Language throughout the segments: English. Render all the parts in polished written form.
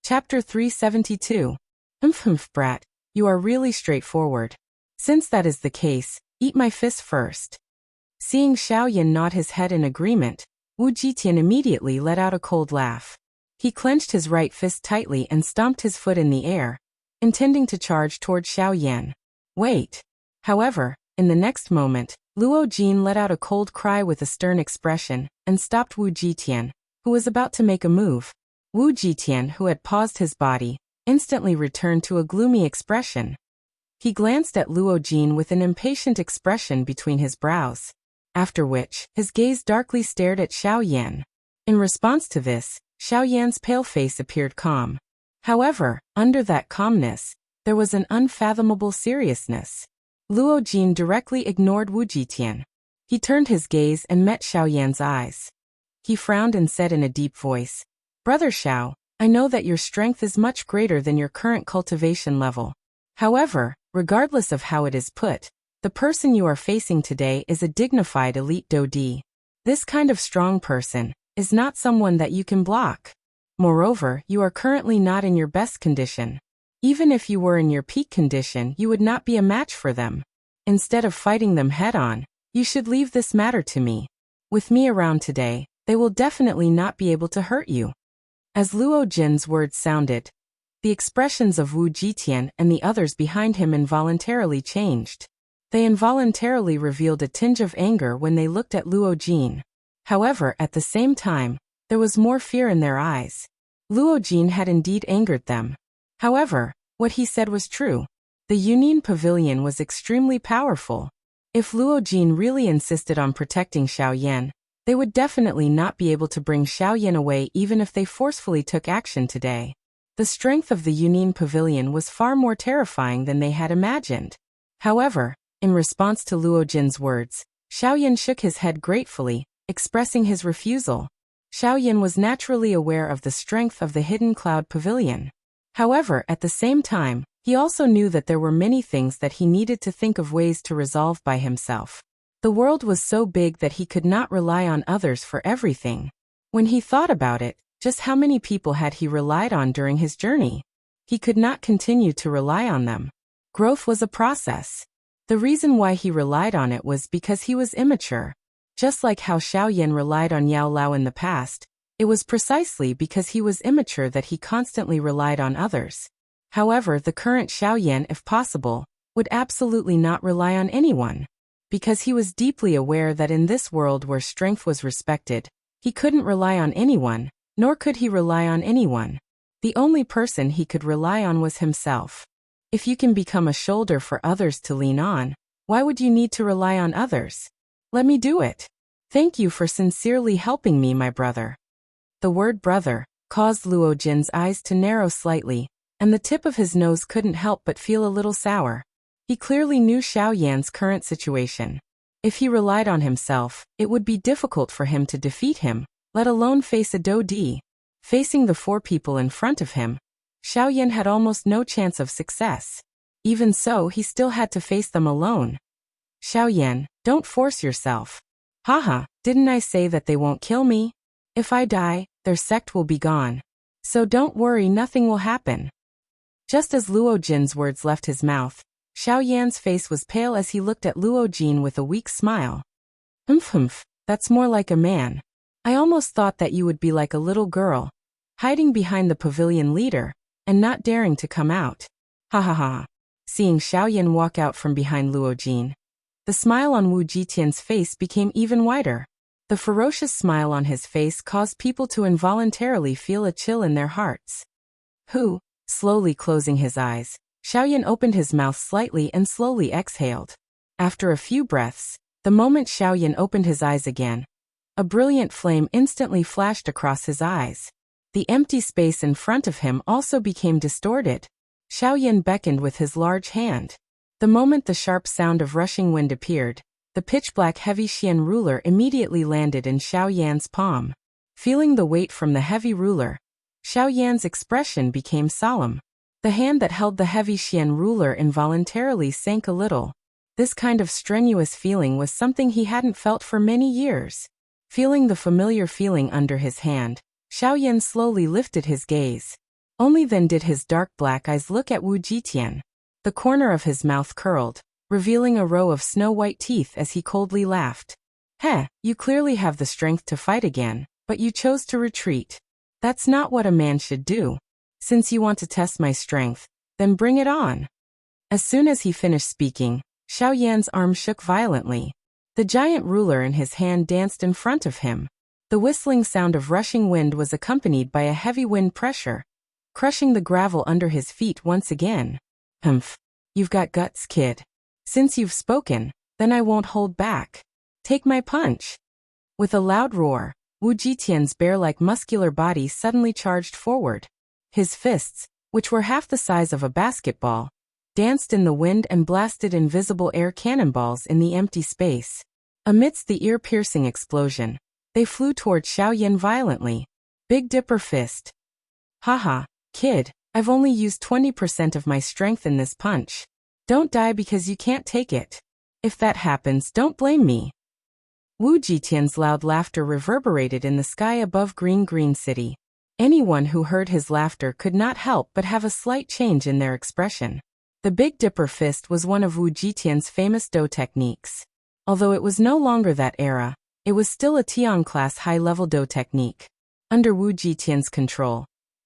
Chapter 372. Brat, you are really straightforward. Since that is the case, eat my fist first. Seeing Xiaoyan nod his head in agreement, Wu Jitian immediately let out a cold laugh. He clenched his right fist tightly and stomped his foot in the air, intending to charge toward Xiaoyan. Wait. However, in the next moment, Luo Jin let out a cold cry with a stern expression and stopped Wu Jitian, who was about to make a move. Wu Jitian, who had paused his body, instantly returned to a gloomy expression. He glanced at Luo Jin with an impatient expression between his brows, after which, his gaze darkly stared at Xiaoyan. In response to this, Xiaoyan's pale face appeared calm. However, under that calmness, there was an unfathomable seriousness. Luo Jin directly ignored Wu Jitian. He turned his gaze and met Xiaoyan's eyes. He frowned and said in a deep voice, "Brother Xiao, I know that your strength is much greater than your current cultivation level. However, regardless of how it is put, the person you are facing today is a dignified elite Dodi. This kind of strong person is not someone that you can block. Moreover, you are currently not in your best condition. Even if you were in your peak condition, you would not be a match for them. Instead of fighting them head-on, you should leave this matter to me. With me around today, they will definitely not be able to hurt you." As Luo Jin's words sounded, the expressions of Wu Jitian and the others behind him involuntarily changed. They involuntarily revealed a tinge of anger when they looked at Luo Jin. However, at the same time, there was more fear in their eyes. Luo Jin had indeed angered them. However, what he said was true. The Union Pavilion was extremely powerful. If Luo Jin really insisted on protecting Xiaoyan, they would definitely not be able to bring Xiaoyan away even if they forcefully took action today. The strength of the Union Pavilion was far more terrifying than they had imagined. However, in response to Luo Jin's words, Xiaoyan shook his head gratefully, expressing his refusal. Xiaoyan was naturally aware of the strength of the Hidden Cloud Pavilion. However, at the same time, he also knew that there were many things that he needed to think of ways to resolve by himself. The world was so big that he could not rely on others for everything. When he thought about it, just how many people had he relied on during his journey? He could not continue to rely on them. Growth was a process. The reason why he relied on it was because he was immature. Just like how Xiaoyan relied on Yao Lao in the past, it was precisely because he was immature that he constantly relied on others. However, the current Xiaoyan, if possible, would absolutely not rely on anyone. Because he was deeply aware that in this world where strength was respected, he couldn't rely on anyone, nor could he rely on anyone. The only person he could rely on was himself. If you can become a shoulder for others to lean on, why would you need to rely on others? Let me do it. Thank you for sincerely helping me, my brother. The word brother caused Luo Jin's eyes to narrow slightly, and the tip of his nose couldn't help but feel a little sour. He clearly knew Xiaoyan's current situation. If he relied on himself, it would be difficult for him to defeat him, let alone face a Dodi. Facing the 4 people in front of him, Xiaoyan had almost no chance of success. Even so, he still had to face them alone. "Xiaoyan, don't force yourself. Haha, didn't I say that they won't kill me? If I die, their sect will be gone. So don't worry, nothing will happen." Just as Luo Jin's words left his mouth, Xiaoyan's face was pale as he looked at Luo Jin with a weak smile. That's more like a man. I almost thought that you would be like a little girl, hiding behind the pavilion leader, and not daring to come out. Ha ha ha. Seeing Xiaoyan walk out from behind Luo Jin, the smile on Wu Jitian's face became even wider. The ferocious smile on his face caused people to involuntarily feel a chill in their hearts. Slowly closing his eyes, Xiaoyan opened his mouth slightly and slowly exhaled. After a few breaths, the moment Xiaoyan opened his eyes again, a brilliant flame instantly flashed across his eyes. The empty space in front of him also became distorted. Xiaoyan beckoned with his large hand. The moment the sharp sound of rushing wind appeared, the pitch-black heavy Xian ruler immediately landed in Xiaoyan's palm. Feeling the weight from the heavy ruler, Xiaoyan's expression became solemn. The hand that held the heavy Xian ruler involuntarily sank a little. This kind of strenuous feeling was something he hadn't felt for many years. Feeling the familiar feeling under his hand, Xiaoyan slowly lifted his gaze. Only then did his dark black eyes look at Wu Jitian. The corner of his mouth curled, revealing a row of snow-white teeth as he coldly laughed. Heh, you clearly have the strength to fight again, but you chose to retreat. That's not what a man should do. Since you want to test my strength, then bring it on. As soon as he finished speaking, Xiao Yan's arm shook violently. The giant ruler in his hand danced in front of him. The whistling sound of rushing wind was accompanied by a heavy wind pressure, crushing the gravel under his feet once again. Humph. You've got guts, kid. Since you've spoken, then I won't hold back. Take my punch. With a loud roar, Wu Jitian's bear-like muscular body suddenly charged forward. His fists, which were half the size of a basketball, danced in the wind and blasted invisible air cannonballs in the empty space. Amidst the ear-piercing explosion, they flew toward Xiao Yan violently. Big Dipper Fist. Haha, kid, I've only used 20% of my strength in this punch. Don't die because you can't take it. If that happens, don't blame me. Wu Jitian's loud laughter reverberated in the sky above Green City. Anyone who heard his laughter could not help but have a slight change in their expression. The Big Dipper Fist was one of Wu Jitian's famous Do techniques. Although it was no longer that era, it was still a Tian-class high-level Do technique. Under Wu Jitian's control,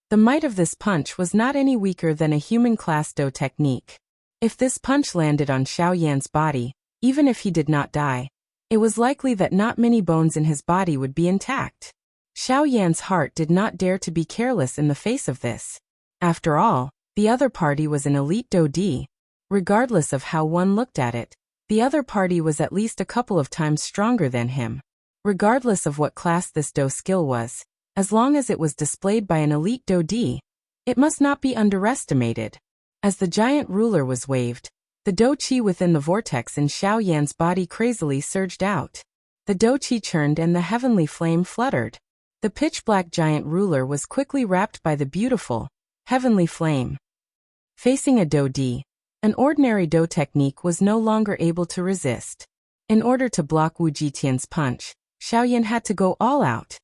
the might of this punch was not any weaker than a human-class Do technique. If this punch landed on Xiao Yan's body, even if he did not die, it was likely that not many bones in his body would be intact. Xiao Yan's heart did not dare to be careless in the face of this. After all, the other party was an elite Do D. Regardless of how one looked at it, the other party was at least a couple of times stronger than him. Regardless of what class this Do skill was, as long as it was displayed by an elite Do D, it must not be underestimated. As the giant ruler was waved, the Do Qi within the vortex in Xiao Yan's body crazily surged out. The Do Qi churned and the heavenly flame fluttered. The pitch-black giant ruler was quickly wrapped by the beautiful, heavenly flame. Facing a Do D, an ordinary Do technique was no longer able to resist. In order to block Wu Jitian's punch, Xiao Yan had to go all out.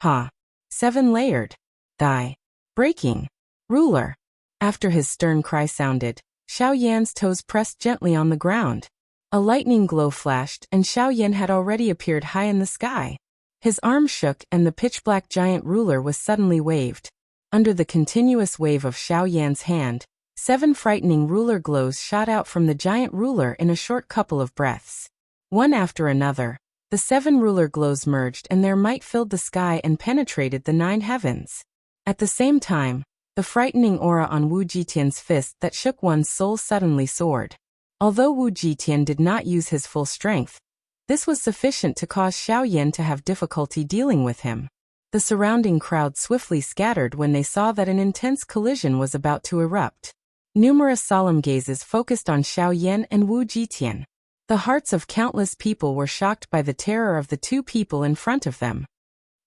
Ha! 7-layered. Thigh. Breaking. Ruler. After his stern cry sounded, Xiao Yan's toes pressed gently on the ground. A lightning glow flashed and Xiao Yan had already appeared high in the sky. His arm shook and the pitch-black giant ruler was suddenly waved. Under the continuous wave of Xiao Yan's hand, 7 frightening ruler glows shot out from the giant ruler in a short couple of breaths. One after another, the 7 ruler glows merged and their might filled the sky and penetrated the 9 heavens. At the same time, the frightening aura on Wu Jitian's fist that shook one's soul suddenly soared. Although Wu Jitian did not use his full strength, this was sufficient to cause Xiao Yan to have difficulty dealing with him. The surrounding crowd swiftly scattered when they saw that an intense collision was about to erupt. Numerous solemn gazes focused on Xiao Yan and Wu Jitian. The hearts of countless people were shocked by the terror of the two people in front of them.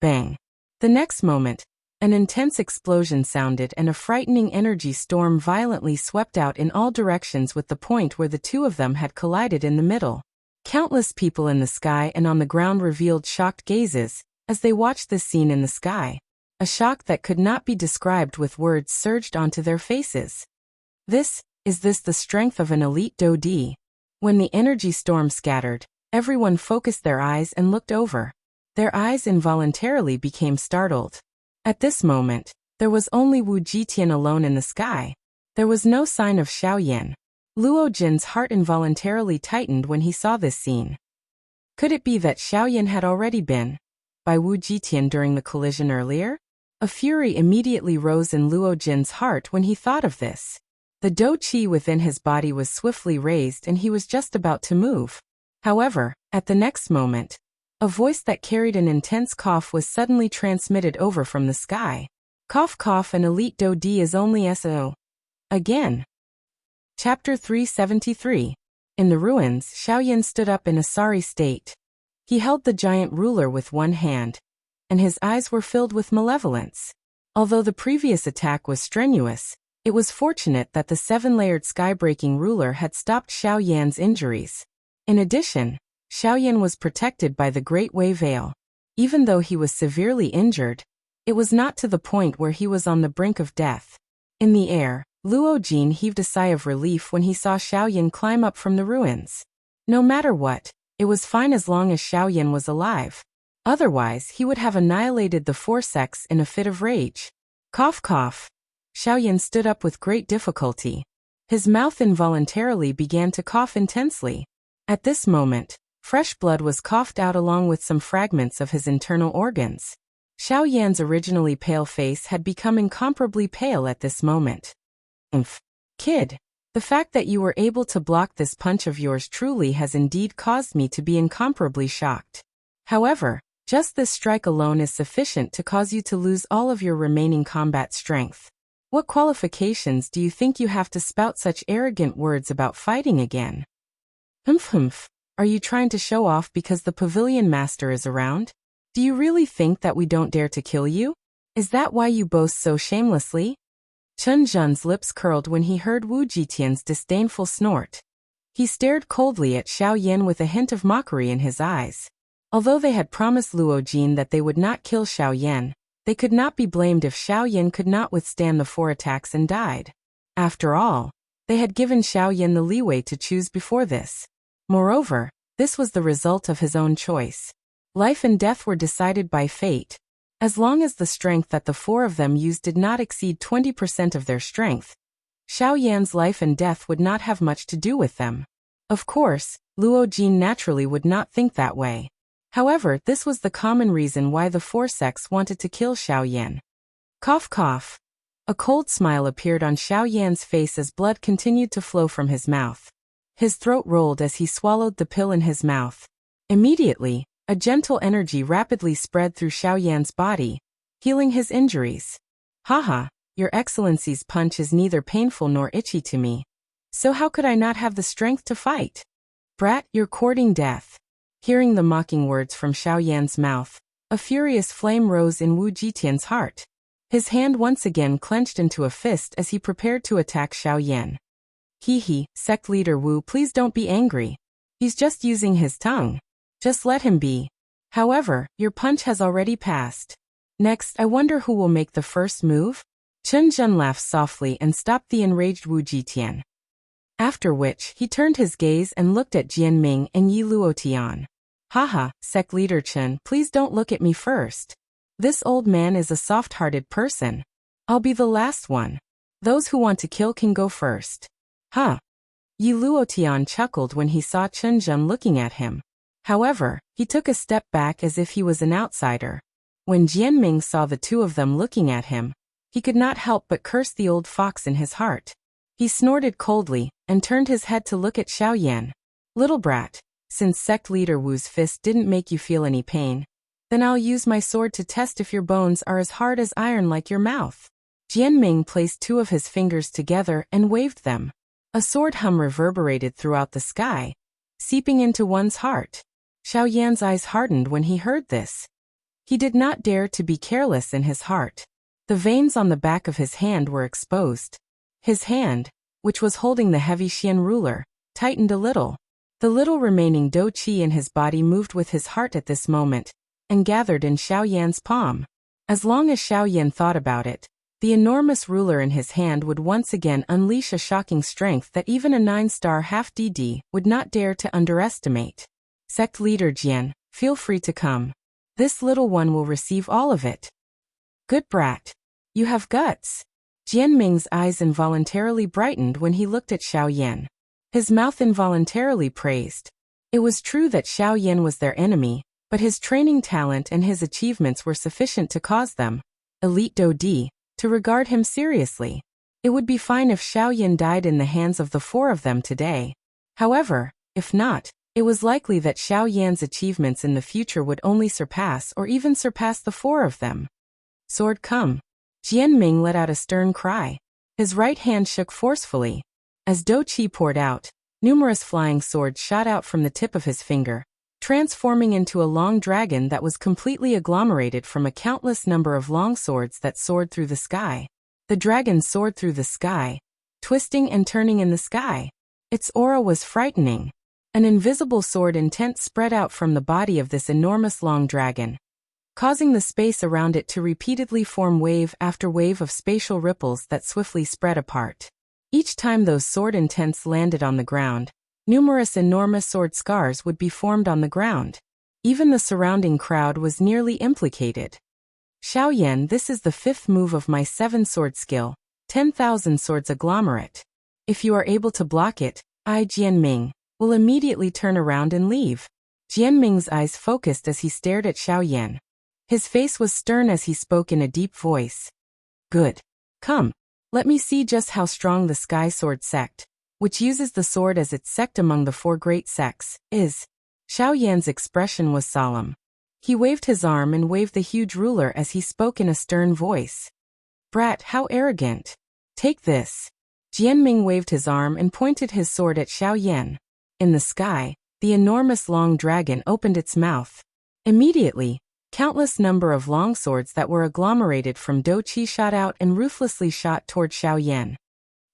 Bang! The next moment, an intense explosion sounded and a frightening energy storm violently swept out in all directions with the point where the two of them had collided in the middle. Countless people in the sky and on the ground revealed shocked gazes as they watched this scene in the sky. A shock that could not be described with words surged onto their faces. Is this the strength of an elite Do D? When the energy storm scattered, everyone focused their eyes and looked over. Their eyes involuntarily became startled. At this moment, there was only Wu Jitian alone in the sky. There was no sign of Xiao Yan. Luo Jin's heart involuntarily tightened when he saw this scene. Could it be that Xiao Yan had already been by Wu Jitian during the collision earlier? A fury immediately rose in Luo Jin's heart when he thought of this. The Do Qi within his body was swiftly raised and he was just about to move. However, at the next moment, a voice that carried an intense cough was suddenly transmitted over from the sky. Cough cough, an elite Do D is only SO. Again. Chapter 373. In the ruins, Xiao Yan stood up in a sorry state. He held the giant ruler with one hand, and his eyes were filled with malevolence. Although the previous attack was strenuous, it was fortunate that the 7-layered sky-breaking ruler had stopped Xiao Yan's injuries. In addition, Xiao Yan was protected by the Great Way Veil. Even though he was severely injured, It was not to the point where he was on the brink of death. In the air, Luo Jin heaved a sigh of relief when he saw Xiaoyan climb up from the ruins. No matter what, it was fine as long as Xiaoyan was alive. Otherwise, he would have annihilated the four sects in a fit of rage. Cough cough. Xiaoyan stood up with great difficulty. His mouth involuntarily began to cough intensely. At this moment, fresh blood was coughed out along with some fragments of his internal organs. Xiaoyan's originally pale face had become incomparably pale at this moment. Kid. The fact that you were able to block this punch of yours truly has indeed caused me to be incomparably shocked. However, just this strike alone is sufficient to cause you to lose all of your remaining combat strength. What qualifications do you think you have to spout such arrogant words about fighting again? Are you trying to show off because the pavilion master is around? Do you really think that we don't dare to kill you? Is that why you boast so shamelessly? Chen Zhen's lips curled when he heard Wu Jitian's disdainful snort. He stared coldly at Xiaoyan with a hint of mockery in his eyes. Although they had promised Luo Jin that they would not kill Xiaoyan, they could not be blamed if Xiaoyan could not withstand the 4 attacks and died. After all, they had given Xiaoyan the leeway to choose before this. Moreover, this was the result of his own choice. Life and death were decided by fate. As long as the strength that the 4 of them used did not exceed 20% of their strength, Xiaoyan's life and death would not have much to do with them. Of course, Luo Jin naturally would not think that way. However, this was the common reason why the 4 sects wanted to kill Xiaoyan. Cough cough. A cold smile appeared on Xiaoyan's face as blood continued to flow from his mouth. His throat rolled as he swallowed the pill in his mouth. Immediately, a gentle energy rapidly spread through Xiaoyan's body, healing his injuries. Haha, Your Excellency's punch is neither painful nor itchy to me. So how could I not have the strength to fight? Brat, you're courting death. Hearing the mocking words from Xiaoyan's mouth, a furious flame rose in Wu Jitian's heart. His hand once again clenched into a fist as he prepared to attack Xiaoyan. Hee, sect leader Wu, please don't be angry. He's just using his tongue. Just let him be. However, your punch has already passed. Next, I wonder who will make the first move? Chen Zhen laughed softly and stopped the enraged Wu Jitian. After which, he turned his gaze and looked at Jianming and Yi Luotian. Haha, sect leader Chen, please don't look at me first. This old man is a soft-hearted person. I'll be the last one. Those who want to kill can go first. Huh. Yi Luotian chuckled when he saw Chen Zhen looking at him. However, he took a step back as if he was an outsider. When Jianming saw the two of them looking at him, he could not help but curse the old fox in his heart. He snorted coldly and turned his head to look at Xiaoyan. Little brat, since sect leader Wu's fist didn't make you feel any pain, then I'll use my sword to test if your bones are as hard as iron like your mouth. Jianming placed 2 of his fingers together and waved them. A sword hum reverberated throughout the sky, seeping into one's heart. Xiaoyan's eyes hardened when he heard this. He did not dare to be careless in his heart. The veins on the back of his hand were exposed. His hand, which was holding the heavy Xian ruler, tightened a little. The little remaining dou qi in his body moved with his heart at this moment, and gathered in Xiaoyan's palm. As long as Xiaoyan thought about it, the enormous ruler in his hand would once again unleash a shocking strength that even a 9-star half DD would not dare to underestimate. Sect leader Jian, feel free to come. This little one will receive all of it. Good brat. You have guts. Jianming's eyes involuntarily brightened when he looked at Xiaoyan. His mouth involuntarily praised. It was true that Xiaoyan was their enemy, but his training talent and his achievements were sufficient to cause them, elite Dou Di, to regard him seriously. It would be fine if Xiaoyan died in the hands of the 4 of them today. However, if not, it was likely that Xiaoyan's achievements in the future would only surpass or even surpass the 4 of them. Sword come. Jianming let out a stern cry. His right hand shook forcefully. As dou qi poured out, numerous flying swords shot out from the tip of his finger, transforming into a long dragon that was completely agglomerated from a countless number of long swords that soared through the sky. The dragon soared through the sky, twisting and turning in the sky. Its aura was frightening. An invisible sword intent spread out from the body of this enormous long dragon. causing the space around it to repeatedly form wave after wave of spatial ripples that swiftly spread apart. Each time those sword intents landed on the ground, numerous enormous sword scars would be formed on the ground. Even the surrounding crowd was nearly implicated. Xiaoyan, this is the 5th move of my 7-sword skill, 10,000 swords agglomerate. If you are able to block it, I, Jianming, will immediately turn around and leave. Jianming's eyes focused as he stared at Xiaoyan. His face was stern as he spoke in a deep voice. Good. Come. Let me see just how strong the Sky Sword sect, which uses the sword as its sect among the 4 great sects, is. Xiaoyan's expression was solemn. He waved his arm and waved the huge ruler as he spoke in a stern voice. Brat, how arrogant. Take this. Jianming waved his arm and pointed his sword at Xiaoyan. In the sky, the enormous long dragon opened its mouth. Immediately, countless number of long swords that were agglomerated from Douqi shot out and ruthlessly shot toward Xiaoyan.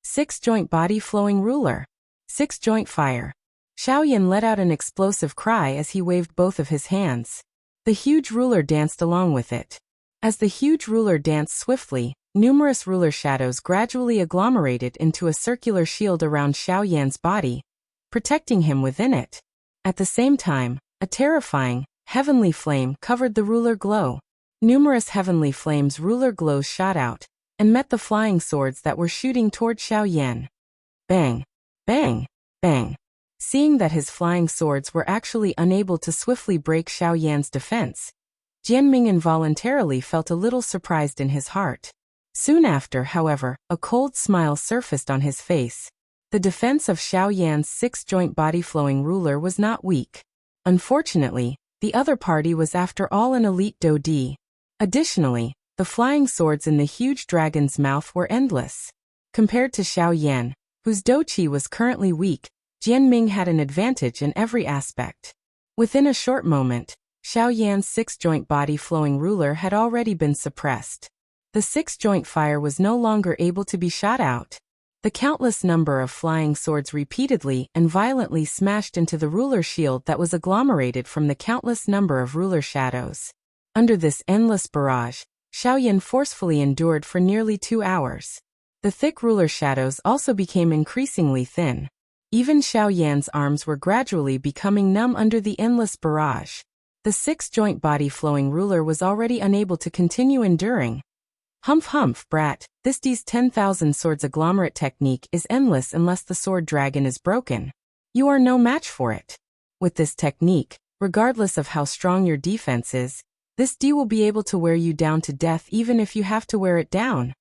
6-joint body flowing ruler. 6-joint fire. Xiaoyan let out an explosive cry as he waved both of his hands. The huge ruler danced along with it. As the huge ruler danced swiftly, numerous ruler shadows gradually agglomerated into a circular shield around Xiaoyan's body, protecting him within it. At the same time, a terrifying, heavenly flame covered the ruler glow. Numerous heavenly flames ruler glows shot out, and met the flying swords that were shooting toward Xiaoyan. Bang! Bang! Bang! Seeing that his flying swords were actually unable to swiftly break Xiaoyan's defense, Jianming involuntarily felt a little surprised in his heart. Soon after, however, a cold smile surfaced on his face. The defense of Xiaoyan's 6-joint body-flowing ruler was not weak. Unfortunately, the other party was after all an elite Dodi. Additionally, the flying swords in the huge dragon's mouth were endless. Compared to Xiaoyan, whose Douqi was currently weak, Jianming had an advantage in every aspect. Within a short moment, Xiaoyan's 6-joint body-flowing ruler had already been suppressed. The 6-joint fire was no longer able to be shot out. The countless number of flying swords repeatedly and violently smashed into the ruler shield that was agglomerated from the countless number of ruler shadows. Under this endless barrage, Xiaoyan forcefully endured for nearly 2 hours. The thick ruler shadows also became increasingly thin. Even Xiaoyan's arms were gradually becoming numb under the endless barrage. The 6-joint body-flowing ruler was already unable to continue enduring. Humph humph, brat, this D's 10,000 swords agglomerate technique is endless unless the sword dragon is broken. You are no match for it. With this technique, regardless of how strong your defense is, this D will be able to wear you down to death even if you have to wear it down.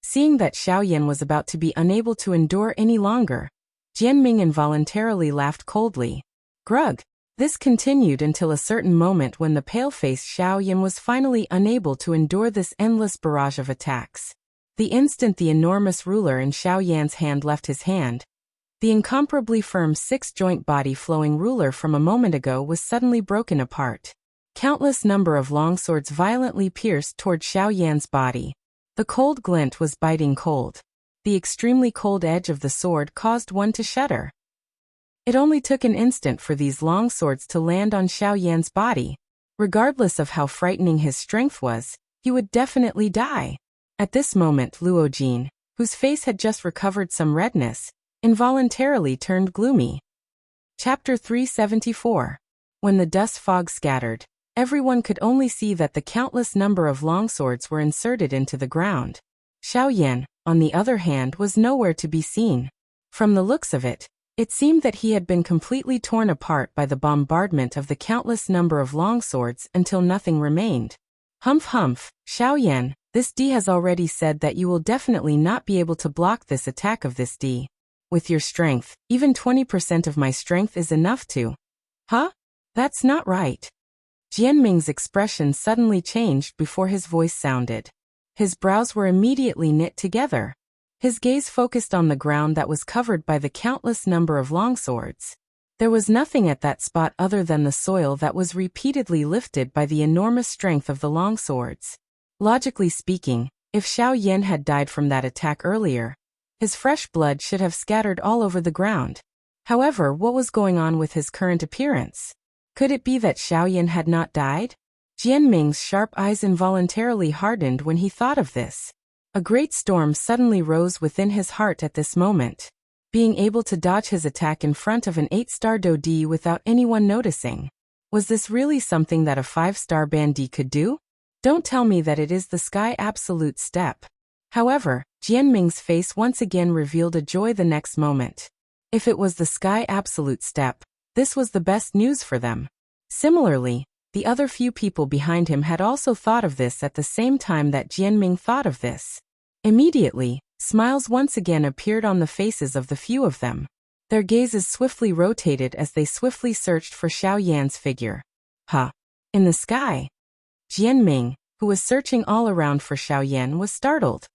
Seeing that Xiaoyan was about to be unable to endure any longer, Jianming involuntarily laughed coldly. Grug. This continued until a certain moment when the pale-faced Xiaoyan was finally unable to endure this endless barrage of attacks. The instant the enormous ruler in Xiaoyan's hand left his hand, the incomparably firm 6-joint body-flowing ruler from a moment ago was suddenly broken apart. Countless number of long swords violently pierced toward Xiaoyan's body. The cold glint was biting cold. The extremely cold edge of the sword caused one to shudder. It only took an instant for these long swords to land on Xiaoyan's body. Regardless of how frightening his strength was, he would definitely die. At this moment Luo Jin, whose face had just recovered some redness, involuntarily turned gloomy. Chapter 374. When the dust fog scattered, everyone could only see that the countless number of long swords were inserted into the ground. Xiaoyan, on the other hand, was nowhere to be seen. From the looks of it, it seemed that he had been completely torn apart by the bombardment of the countless number of long swords until nothing remained. Humph humph, Xiaoyan, this D has already said that you will definitely not be able to block this attack of this D. With your strength, even 20% of my strength is enough to. Huh? That's not right. Jianming's expression suddenly changed before his voice sounded. His brows were immediately knit together. His gaze focused on the ground that was covered by the countless number of long swords. There was nothing at that spot other than the soil that was repeatedly lifted by the enormous strength of the long swords. Logically speaking, if Xiaoyan had died from that attack earlier, his fresh blood should have scattered all over the ground. However, what was going on with his current appearance? Could it be that Xiaoyan had not died? Jianming's sharp eyes involuntarily hardened when he thought of this. A great storm suddenly rose within his heart at this moment. Being able to dodge his attack in front of an 8-star Dodi without anyone noticing. Was this really something that a 5-star Bandi could do? Don't tell me that it is the Sky Absolute Step. However, Jianming's face once again revealed a joy the next moment. If it was the Sky Absolute Step, this was the best news for them. Similarly, the other few people behind him had also thought of this at the same time that Jianming thought of this. Immediately, smiles once again appeared on the faces of the few of them. Their gazes swiftly rotated as they swiftly searched for Xiao Yan's figure. Huh? In the sky? Jianming, who was searching all around for Xiao Yan, was startled.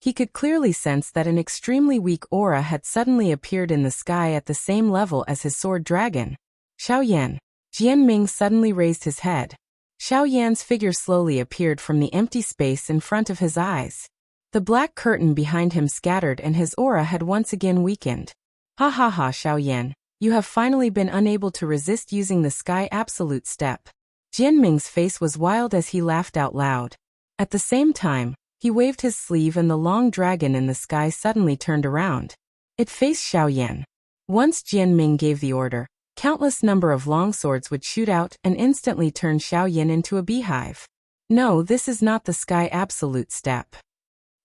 He could clearly sense that an extremely weak aura had suddenly appeared in the sky at the same level as his sword dragon. Xiao Yan. Jianming suddenly raised his head. Xiao Yan's figure slowly appeared from the empty space in front of his eyes. The black curtain behind him scattered and his aura had once again weakened. Ha ha ha, Xiao Yan, you have finally been unable to resist using the Sky Absolute Step. Jianming's face was wild as he laughed out loud. At the same time, he waved his sleeve and the long dragon in the sky suddenly turned around. It faced Xiao Yan. Once Jianming gave the order, countless number of longswords would shoot out and instantly turn Xiao Yan into a beehive. No, this is not the Sky Absolute Step.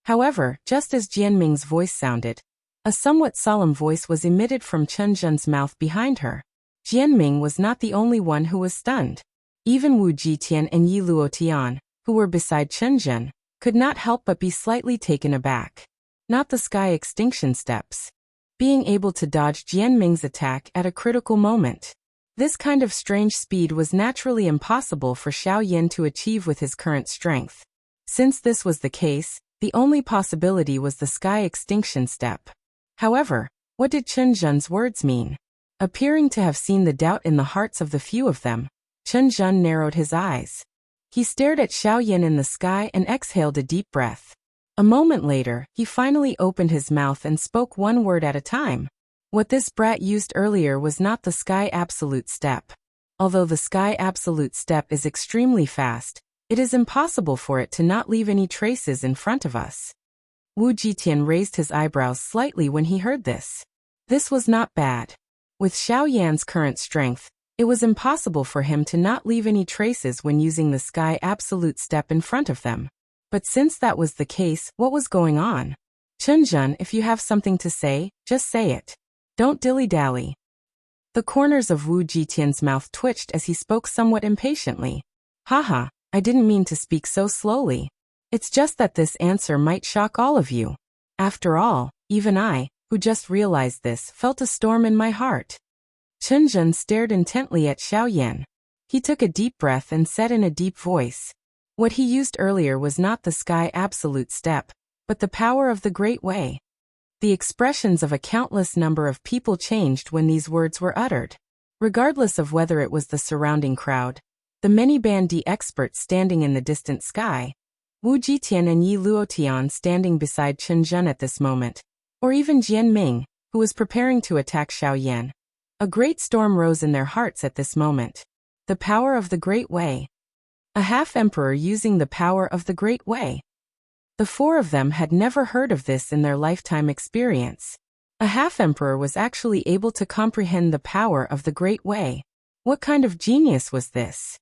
However, just as Jianming's voice sounded, a somewhat solemn voice was emitted from Chen Zhen's mouth behind her. Jianming was not the only one who was stunned. Even Wu Jitian and Yi Luotian, who were beside Chen Zhen, could not help but be slightly taken aback. Not the Sky Extinction Steps. Being able to dodge Jianming's attack at a critical moment. This kind of strange speed was naturally impossible for Xiao Yan to achieve with his current strength. Since this was the case, the only possibility was the Sky Extinction Step. However, what did Chen Zhen's words mean? Appearing to have seen the doubt in the hearts of the few of them, Chen Zhen narrowed his eyes. He stared at Xiao Yan in the sky and exhaled a deep breath. A moment later, he finally opened his mouth and spoke one word at a time. What this brat used earlier was not the Sky Absolute Step. Although the Sky Absolute Step is extremely fast, it is impossible for it to not leave any traces in front of us. Wu Jitian raised his eyebrows slightly when he heard this. This was not bad. With Xiao Yan's current strength, it was impossible for him to not leave any traces when using the Sky Absolute Step in front of them. But since that was the case, what was going on? Chen Zhen, if you have something to say, just say it. Don't dilly-dally. The corners of Wu Jitian's mouth twitched as he spoke somewhat impatiently. Haha, I didn't mean to speak so slowly. It's just that this answer might shock all of you. After all, even I, who just realized this, felt a storm in my heart. Chen Zhen stared intently at Xiao Yan. He took a deep breath and said in a deep voice. What he used earlier was not the Sky Absolute Step, but the power of the Great Way. The expressions of a countless number of people changed when these words were uttered. Regardless of whether it was the surrounding crowd, the many Bandi experts standing in the distant sky, Wu Jitian and Yi Luotian standing beside Chen Zhen at this moment, or even Jianming, who was preparing to attack Xiao Yan. A great storm rose in their hearts at this moment. The power of the Great Way. A half-emperor using the power of the Great Way. The four of them had never heard of this in their lifetime experience. A half-emperor was actually able to comprehend the power of the Great Way. What kind of genius was this?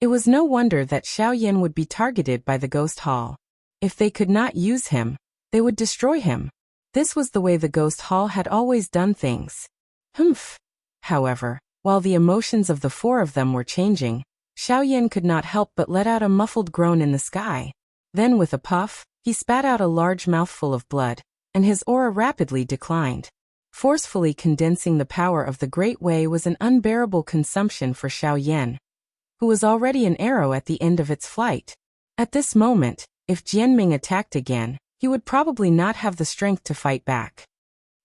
It was no wonder that Xiao Yan would be targeted by the Ghost Hall. If they could not use him, they would destroy him. This was the way the Ghost Hall had always done things. Humph. However, while the emotions of the four of them were changing, Xiao Yan could not help but let out a muffled groan in the sky. Then with a puff, he spat out a large mouthful of blood, and his aura rapidly declined. Forcefully condensing the power of the Great Way was an unbearable consumption for Xiao Yan, who was already an arrow at the end of its flight. At this moment, if Jianming attacked again, he would probably not have the strength to fight back.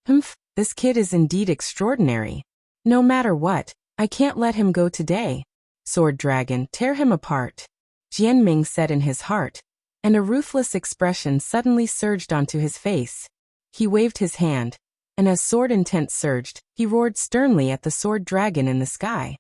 Humph, this kid is indeed extraordinary. No matter what, I can't let him go today. Sword Dragon, tear him apart. Jianming said in his heart, and a ruthless expression suddenly surged onto his face. He waved his hand, and as sword intent surged, he roared sternly at the sword dragon in the sky.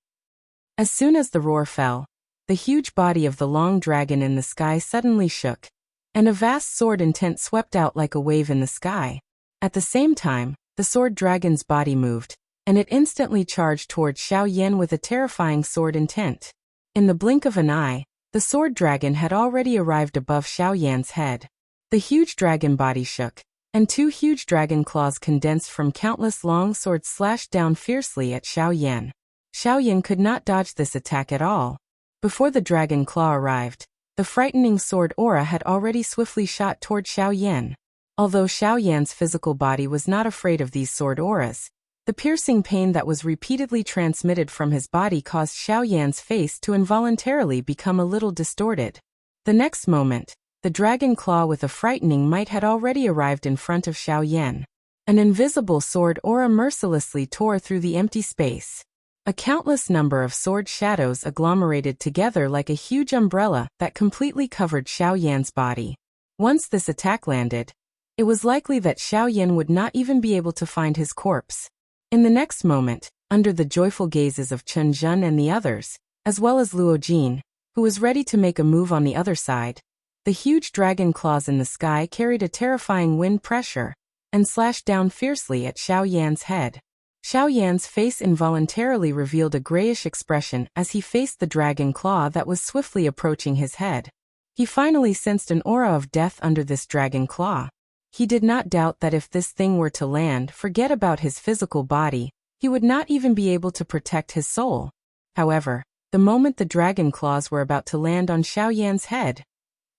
As soon as the roar fell, the huge body of the long dragon in the sky suddenly shook, and a vast sword intent swept out like a wave in the sky. At the same time, the sword dragon's body moved, and it instantly charged toward Xiao Yan with a terrifying sword intent. In the blink of an eye, the sword dragon had already arrived above Xiao Yan's head. The huge dragon body shook, and two huge dragon claws condensed from countless long swords slashed down fiercely at Xiao Yan. Xiao Yan could not dodge this attack at all. Before the dragon claw arrived, the frightening sword aura had already swiftly shot toward Xiao Yan. Although Xiao Yan's physical body was not afraid of these sword auras, the piercing pain that was repeatedly transmitted from his body caused Xiao Yan's face to involuntarily become a little distorted. The next moment, the dragon claw with a frightening might had already arrived in front of Xiao Yan. An invisible sword aura mercilessly tore through the empty space. A countless number of sword shadows agglomerated together like a huge umbrella that completely covered Xiao Yan's body. Once this attack landed, it was likely that Xiao Yan would not even be able to find his corpse. In the next moment, under the joyful gazes of Chen Zhen and the others, as well as Luo Jin, who was ready to make a move on the other side, the huge dragon claws in the sky carried a terrifying wind pressure and slashed down fiercely at Xiao Yan's head. Xiao Yan's face involuntarily revealed a grayish expression as he faced the dragon claw that was swiftly approaching his head. He finally sensed an aura of death under this dragon claw. He did not doubt that if this thing were to land, forget about his physical body, he would not even be able to protect his soul. However, the moment the dragon claws were about to land on Xiao Yan's head,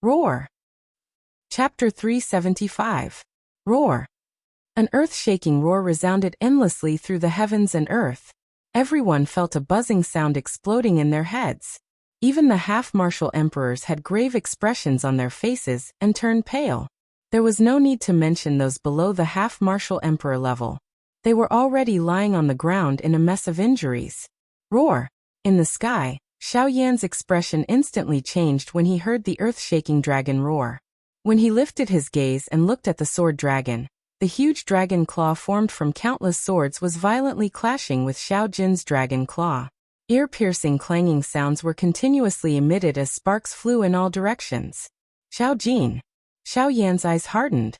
roar! Chapter 375. Roar. An earth-shaking roar resounded endlessly through the heavens and earth. Everyone felt a buzzing sound exploding in their heads. Even the half-martial emperors had grave expressions on their faces and turned pale. There was no need to mention those below the half-martial emperor level. They were already lying on the ground in a mess of injuries. Roar! In the sky, Xiao Yan's expression instantly changed when he heard the earth-shaking dragon roar. When he lifted his gaze and looked at the sword dragon, the huge dragon claw formed from countless swords was violently clashing with Xiao Jin's dragon claw. Ear-piercing clanging sounds were continuously emitted as sparks flew in all directions. Xiao Jin. Xiao Yan's eyes hardened.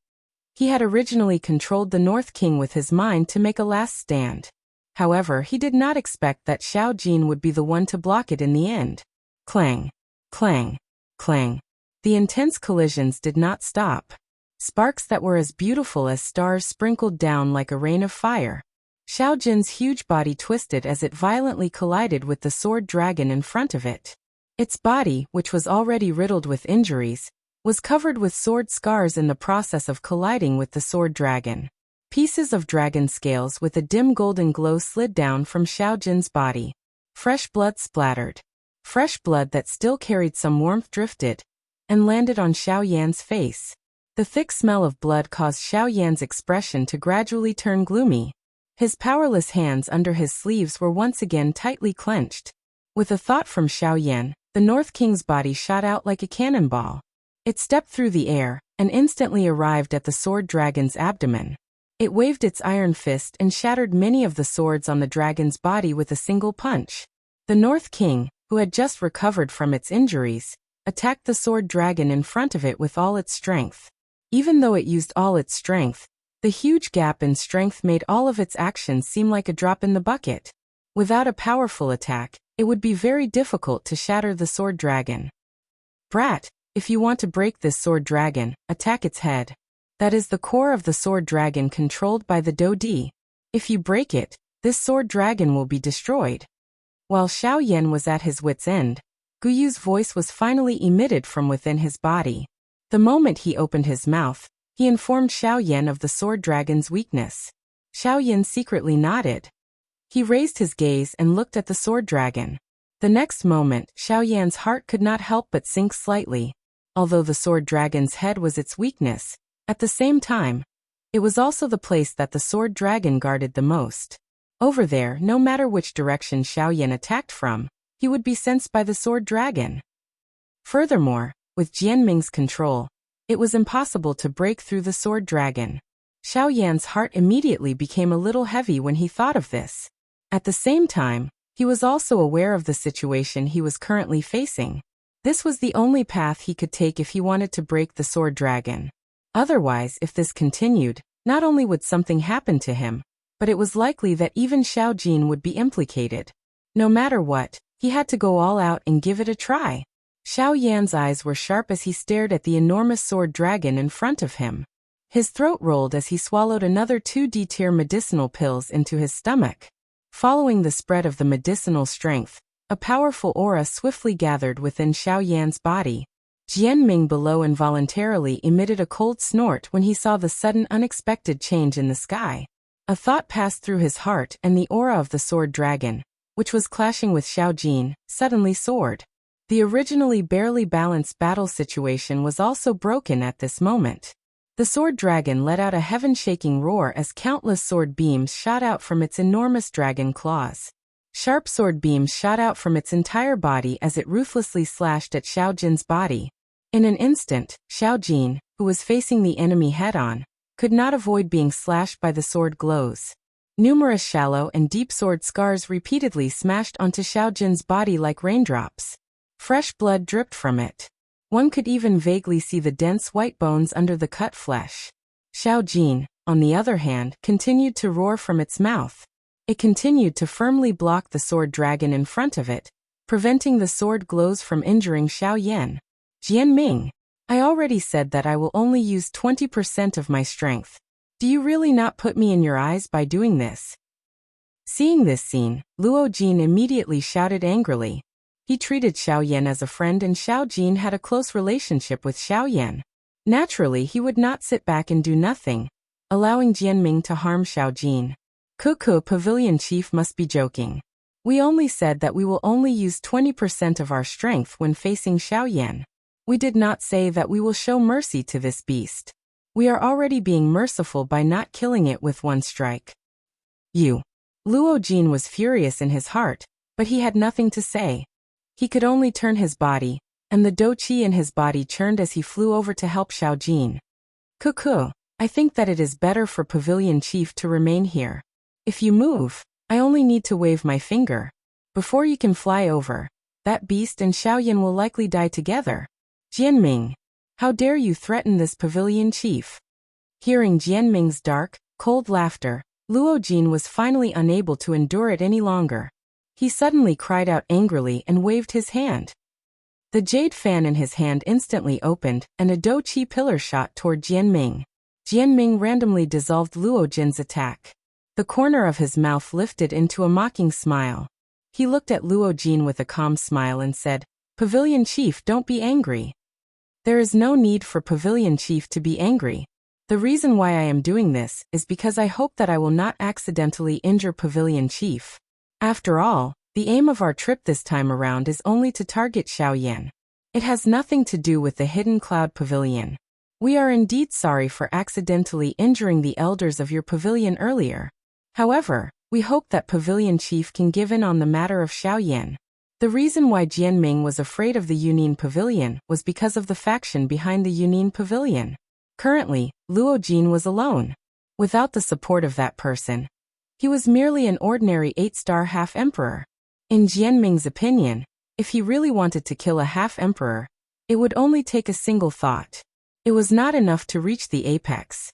He had originally controlled the North King with his mind to make a last stand. However, he did not expect that Xiao Jin would be the one to block it in the end. Clang, clang, clang. The intense collisions did not stop. Sparks that were as beautiful as stars sprinkled down like a rain of fire. Xiao Jin's huge body twisted as it violently collided with the sword dragon in front of it. Its body, which was already riddled with injuries, was covered with sword scars in the process of colliding with the sword dragon. Pieces of dragon scales with a dim golden glow slid down from Xiao Jin's body. Fresh blood splattered. Fresh blood that still carried some warmth drifted and landed on Xiao Yan's face. The thick smell of blood caused Xiao Yan's expression to gradually turn gloomy. His powerless hands under his sleeves were once again tightly clenched. With a thought from Xiao Yan, the North King's body shot out like a cannonball. It stepped through the air and instantly arrived at the sword dragon's abdomen. It waved its iron fist and shattered many of the swords on the dragon's body with a single punch. The North King, who had just recovered from its injuries, attacked the sword dragon in front of it with all its strength. Even though it used all its strength, the huge gap in strength made all of its actions seem like a drop in the bucket. Without a powerful attack, it would be very difficult to shatter the sword dragon. Brat, if you want to break this sword dragon, attack its head. That is the core of the sword dragon controlled by the Dodi. If you break it, this sword dragon will be destroyed. While Xiao Yan was at his wit's end, Guyu's voice was finally emitted from within his body. The moment he opened his mouth, he informed Xiao Yan of the sword dragon's weakness. Xiao Yan secretly nodded. He raised his gaze and looked at the sword dragon. The next moment, Xiao Yan's heart could not help but sink slightly. Although the sword dragon's head was its weakness, at the same time, it was also the place that the sword dragon guarded the most. Over there, no matter which direction Xiao Yan attacked from, he would be sensed by the sword dragon. Furthermore, with Jianming's control, it was impossible to break through the sword dragon. Xiao Yan's heart immediately became a little heavy when he thought of this. At the same time, He was also aware of the situation he was currently facing. This was the only path he could take if he wanted to break the sword dragon. Otherwise, if this continued, not only would something happen to him, but it was likely that even Xiao Jin would be implicated. No matter what, he had to go all out and give it a try. Xiao Yan's eyes were sharp as he stared at the enormous sword dragon in front of him. His throat rolled as he swallowed another 2 D-tier medicinal pills into his stomach. Following the spread of the medicinal strength, a powerful aura swiftly gathered within Xiao Yan's body. Jianming below involuntarily emitted a cold snort when he saw the sudden unexpected change in the sky. A thought passed through his heart, and the aura of the sword dragon, which was clashing with Xiao Jin, suddenly soared. The originally barely balanced battle situation was also broken at this moment. The sword dragon let out a heaven-shaking roar as countless sword beams shot out from its enormous dragon claws. Sharp sword beams shot out from its entire body as it ruthlessly slashed at Xiao Jin's body. In an instant, Xiao Jin, who was facing the enemy head-on, could not avoid being slashed by the sword glows. Numerous shallow and deep sword scars repeatedly smashed onto Xiao Jin's body like raindrops. Fresh blood dripped from it. One could even vaguely see the dense white bones under the cut flesh. Xiao Jin, on the other hand, continued to roar from its mouth. It continued to firmly block the sword dragon in front of it, preventing the sword glows from injuring Xiao Yan. Jianming, I already said that I will only use 20% of my strength. Do you really not put me in your eyes by doing this? Seeing this scene, Luo Jin immediately shouted angrily. He treated Xiao Yan as a friend, and Xiao Jin had a close relationship with Xiao Yan. Naturally, he would not sit back and do nothing, allowing Jianming to harm Xiao Jin. Cuckoo, Pavilion Chief must be joking. We only said that we will only use 20% of our strength when facing Xiao Yan. We did not say that we will show mercy to this beast. We are already being merciful by not killing it with one strike. You. Luo Jin was furious in his heart, but he had nothing to say. He could only turn his body, and the dou qi in his body churned as he flew over to help Xiao Jin. Cuckoo, I think that it is better for Pavilion Chief to remain here. If you move, I only need to wave my finger. Before you can fly over, that beast and Xiao Yan will likely die together. Jianming, how dare you threaten this Pavilion Chief? Hearing Jianming's dark, cold laughter, Luo Jin was finally unable to endure it any longer. He suddenly cried out angrily and waved his hand. The jade fan in his hand instantly opened, and a dou qi pillar shot toward Jianming. Jianming randomly dissolved Luo Jin's attack. The corner of his mouth lifted into a mocking smile. He looked at Luo Jin with a calm smile and said, Pavilion Chief, don't be angry. There is no need for Pavilion Chief to be angry. The reason why I am doing this is because I hope that I will not accidentally injure Pavilion Chief. After all, the aim of our trip this time around is only to target Xiao Yan. It has nothing to do with the Hidden Cloud Pavilion. We are indeed sorry for accidentally injuring the elders of your pavilion earlier. However, we hope that Pavilion Chief can give in on the matter of Xiao Yan. The reason why Jianming was afraid of the Yunin Pavilion was because of the faction behind the Yunin Pavilion. Currently, Luo Jin was alone. Without the support of that person, he was merely an ordinary 8-star half-emperor. In Jianming's opinion, if he really wanted to kill a half-emperor, it would only take a single thought. It was not enough to reach the apex.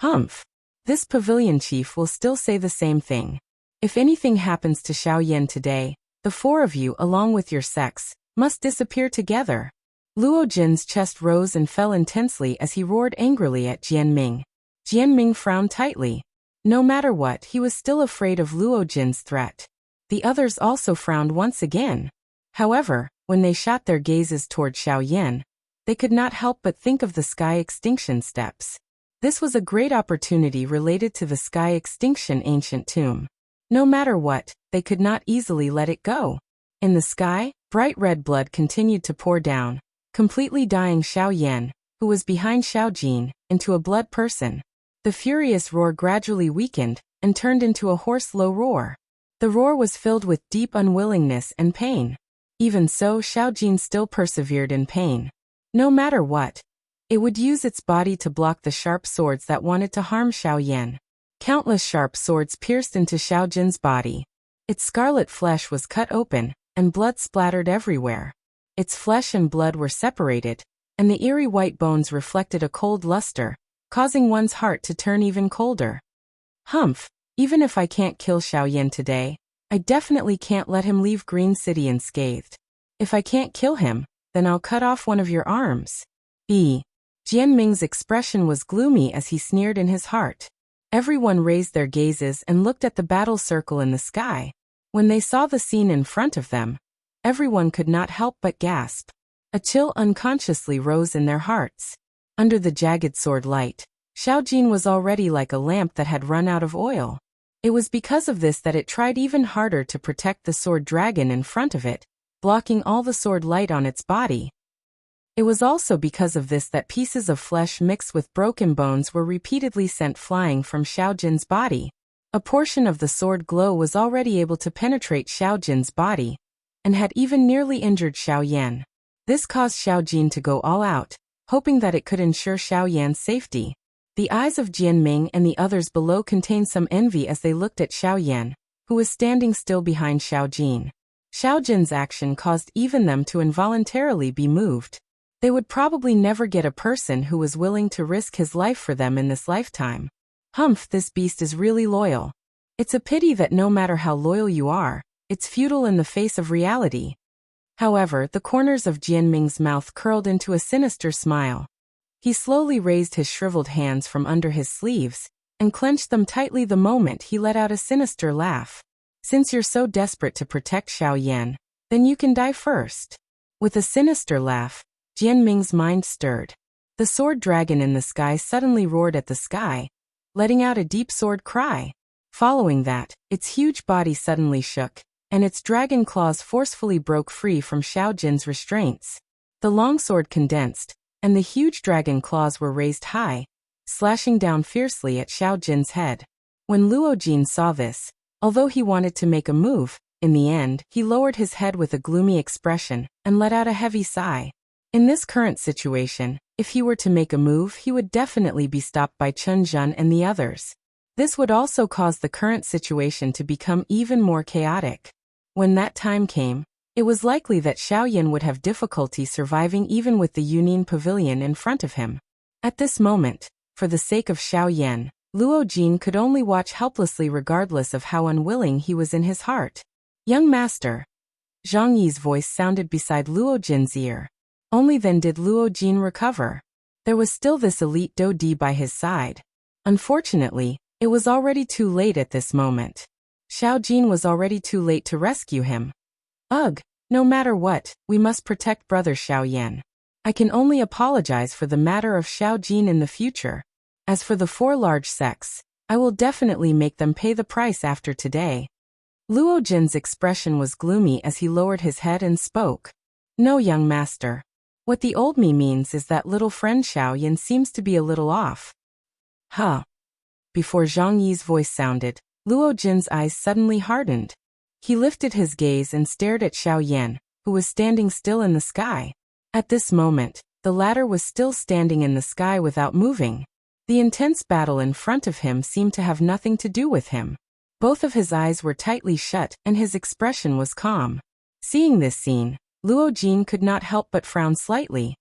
Humph. This Pavilion Chief will still say the same thing. If anything happens to Xiao Yan today, the 4 of you, along with your sex, must disappear together. Luo Jin's chest rose and fell intensely as he roared angrily at Jianming. Jianming frowned tightly. No matter what, he was still afraid of Luo Jin's threat. The others also frowned once again. However, when they shot their gazes toward Xiao Yan, they could not help but think of the sky extinction steps. This was a great opportunity related to the sky extinction ancient tomb. No matter what, they could not easily let it go. In the sky, bright red blood continued to pour down, completely dyeing Xiao Yan, who was behind Xiao Jin, into a blood person. The furious roar gradually weakened and turned into a hoarse low roar. The roar was filled with deep unwillingness and pain. Even so, Xiao Jin still persevered in pain. No matter what, it would use its body to block the sharp swords that wanted to harm Xiao Yan. Countless sharp swords pierced into Xiao Jin's body. Its scarlet flesh was cut open, and blood splattered everywhere. Its flesh and blood were separated, and the eerie white bones reflected a cold luster, causing one's heart to turn even colder. Humph, even if I can't kill Xiaoyan today, I definitely can't let him leave Green City unscathed. If I can't kill him, then I'll cut off one of your arms. Jianming's expression was gloomy as he sneered in his heart. Everyone raised their gazes and looked at the battle circle in the sky. When they saw the scene in front of them, everyone could not help but gasp. A chill unconsciously rose in their hearts. Under the jagged sword light, Xiaojin was already like a lamp that had run out of oil. It was because of this that it tried even harder to protect the sword dragon in front of it, blocking all the sword light on its body. It was also because of this that pieces of flesh mixed with broken bones were repeatedly sent flying from Xiaojin's body. A portion of the sword glow was already able to penetrate Xiaojin's body, and had even nearly injured Xiaoyan. This caused Xiaojin to go all out, hoping that it could ensure Xiaoyan's safety. The eyes of Jianming and the others below contained some envy as they looked at Xiaoyan, who was standing still behind Xiaojin. Xiaojin's action caused even them to involuntarily be moved. They would probably never get a person who was willing to risk his life for them in this lifetime. Humph, this beast is really loyal. It's a pity that no matter how loyal you are, it's futile in the face of reality. However, the corners of Jianming's mouth curled into a sinister smile. He slowly raised his shriveled hands from under his sleeves, and clenched them tightly the moment he let out a sinister laugh. Since you're so desperate to protect Xiaoyan, then you can die first. With a sinister laugh, Jianming's mind stirred. The sword dragon in the sky suddenly roared at the sky, letting out a deep sword cry. Following that, its huge body suddenly shook, and its dragon claws forcefully broke free from Xiaojin's restraints. The long sword condensed, and the huge dragon claws were raised high, slashing down fiercely at Xiaojin's head. When Luojin saw this, although he wanted to make a move, in the end, he lowered his head with a gloomy expression, and let out a heavy sigh. In this current situation, if he were to make a move, he would definitely be stopped by Chen Zhen and the others. This would also cause the current situation to become even more chaotic. When that time came, it was likely that Xiaoyan would have difficulty surviving even with the Yunin Pavilion in front of him. At this moment, for the sake of Xiaoyan, Luojin could only watch helplessly regardless of how unwilling he was in his heart. "Young master." Zhang Yi's voice sounded beside Luojin's ear. Only then did Luojin recover. There was still this elite Dodi by his side. Unfortunately, it was already too late at this moment. Xiaojin was already too late to rescue him. Ugh, no matter what, we must protect brother Xiaoyan. I can only apologize for the matter of Xiaojin in the future. As for the 4 large sects, I will definitely make them pay the price after today. Luojin's expression was gloomy as he lowered his head and spoke. No, young master. What the old me means is that little friend Xiaoyan seems to be a little off. Huh. Before Zhang Yi's voice sounded, Luojin's eyes suddenly hardened. He lifted his gaze and stared at Xiaoyan, who was standing still in the sky. At this moment, the latter was still standing in the sky without moving. The intense battle in front of him seemed to have nothing to do with him. Both of his eyes were tightly shut and his expression was calm. Seeing this scene, Luojin could not help but frown slightly.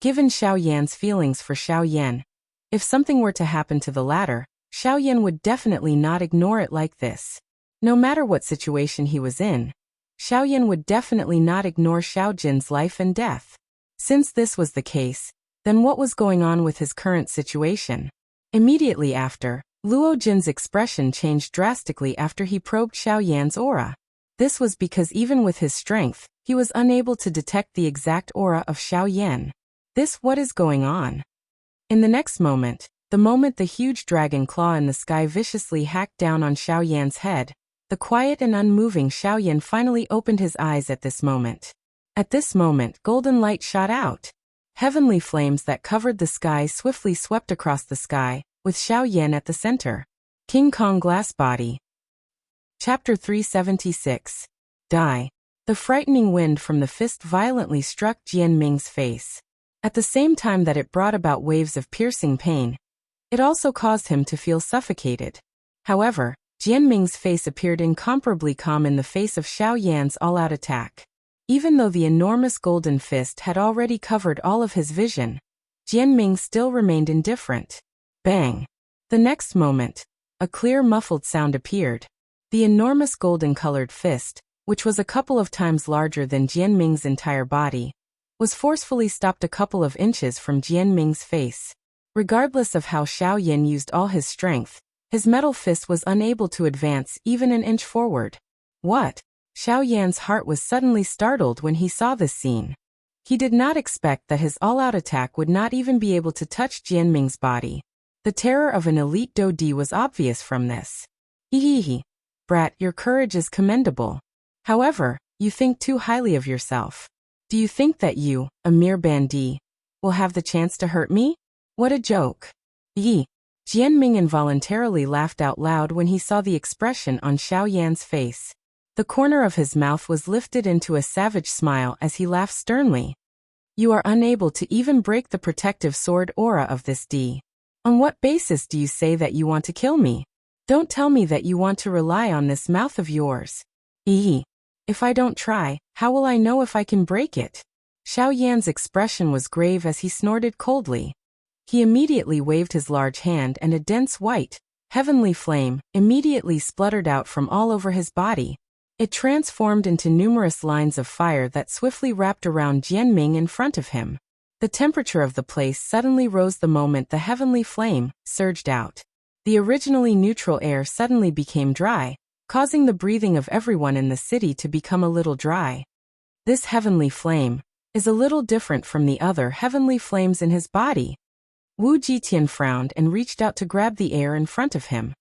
Given Xiaoyan's feelings for Xiaoyan, if something were to happen to the latter, Xiaoyan would definitely not ignore it like this. No matter what situation he was in, Xiaoyan would definitely not ignore Xiaojin's life and death. Since this was the case, then what was going on with his current situation? Immediately after, Luojin's expression changed drastically after he probed Xiaoyan's aura. This was because even with his strength, he was unable to detect the exact aura of Xiaoyan. What is going on? In the next moment, the moment the huge dragon claw in the sky viciously hacked down on Xiaoyan's head, the quiet and unmoving Xiaoyan finally opened his eyes at this moment. At this moment, golden light shot out. Heavenly flames that covered the sky swiftly swept across the sky, with Xiaoyan at the center. King Kong Glass Body. Chapter 376. Die. The frightening wind from the fist violently struck Jianming's face. At the same time that it brought about waves of piercing pain, it also caused him to feel suffocated. However, Jianming's face appeared incomparably calm in the face of Xiao Yan's all-out attack. Even though the enormous golden fist had already covered all of his vision, Jianming still remained indifferent. Bang! The next moment, a clear muffled sound appeared. The enormous golden-colored fist, which was a couple of times larger than Jianming's entire body, was forcefully stopped a couple of inches from Jianming's face. Regardless of how Xiao Yan used all his strength, his metal fist was unable to advance even an inch forward. What? Xiao Yan's heart was suddenly startled when he saw this scene. He did not expect that his all-out attack would not even be able to touch Jianming's body. The terror of an elite Dodi was obvious from this. Hehehe. Brat, your courage is commendable. However, you think too highly of yourself. Do you think that you, a mere bandit, will have the chance to hurt me? What a joke. Yi. Jianming involuntarily laughed out loud when he saw the expression on Xiao Yan's face. The corner of his mouth was lifted into a savage smile as he laughed sternly. You are unable to even break the protective sword aura of this D. On what basis do you say that you want to kill me? Don't tell me that you want to rely on this mouth of yours. Eee. If I don't try, how will I know if I can break it? Xiao Yan's expression was grave as he snorted coldly. He immediately waved his large hand and a dense white, heavenly flame immediately spluttered out from all over his body. It transformed into numerous lines of fire that swiftly wrapped around Jianming in front of him. The temperature of the place suddenly rose the moment the heavenly flame surged out. The originally neutral air suddenly became dry, causing the breathing of everyone in the city to become a little dry. This heavenly flame is a little different from the other heavenly flames in his body. Wu Jitian frowned and reached out to grab the air in front of him.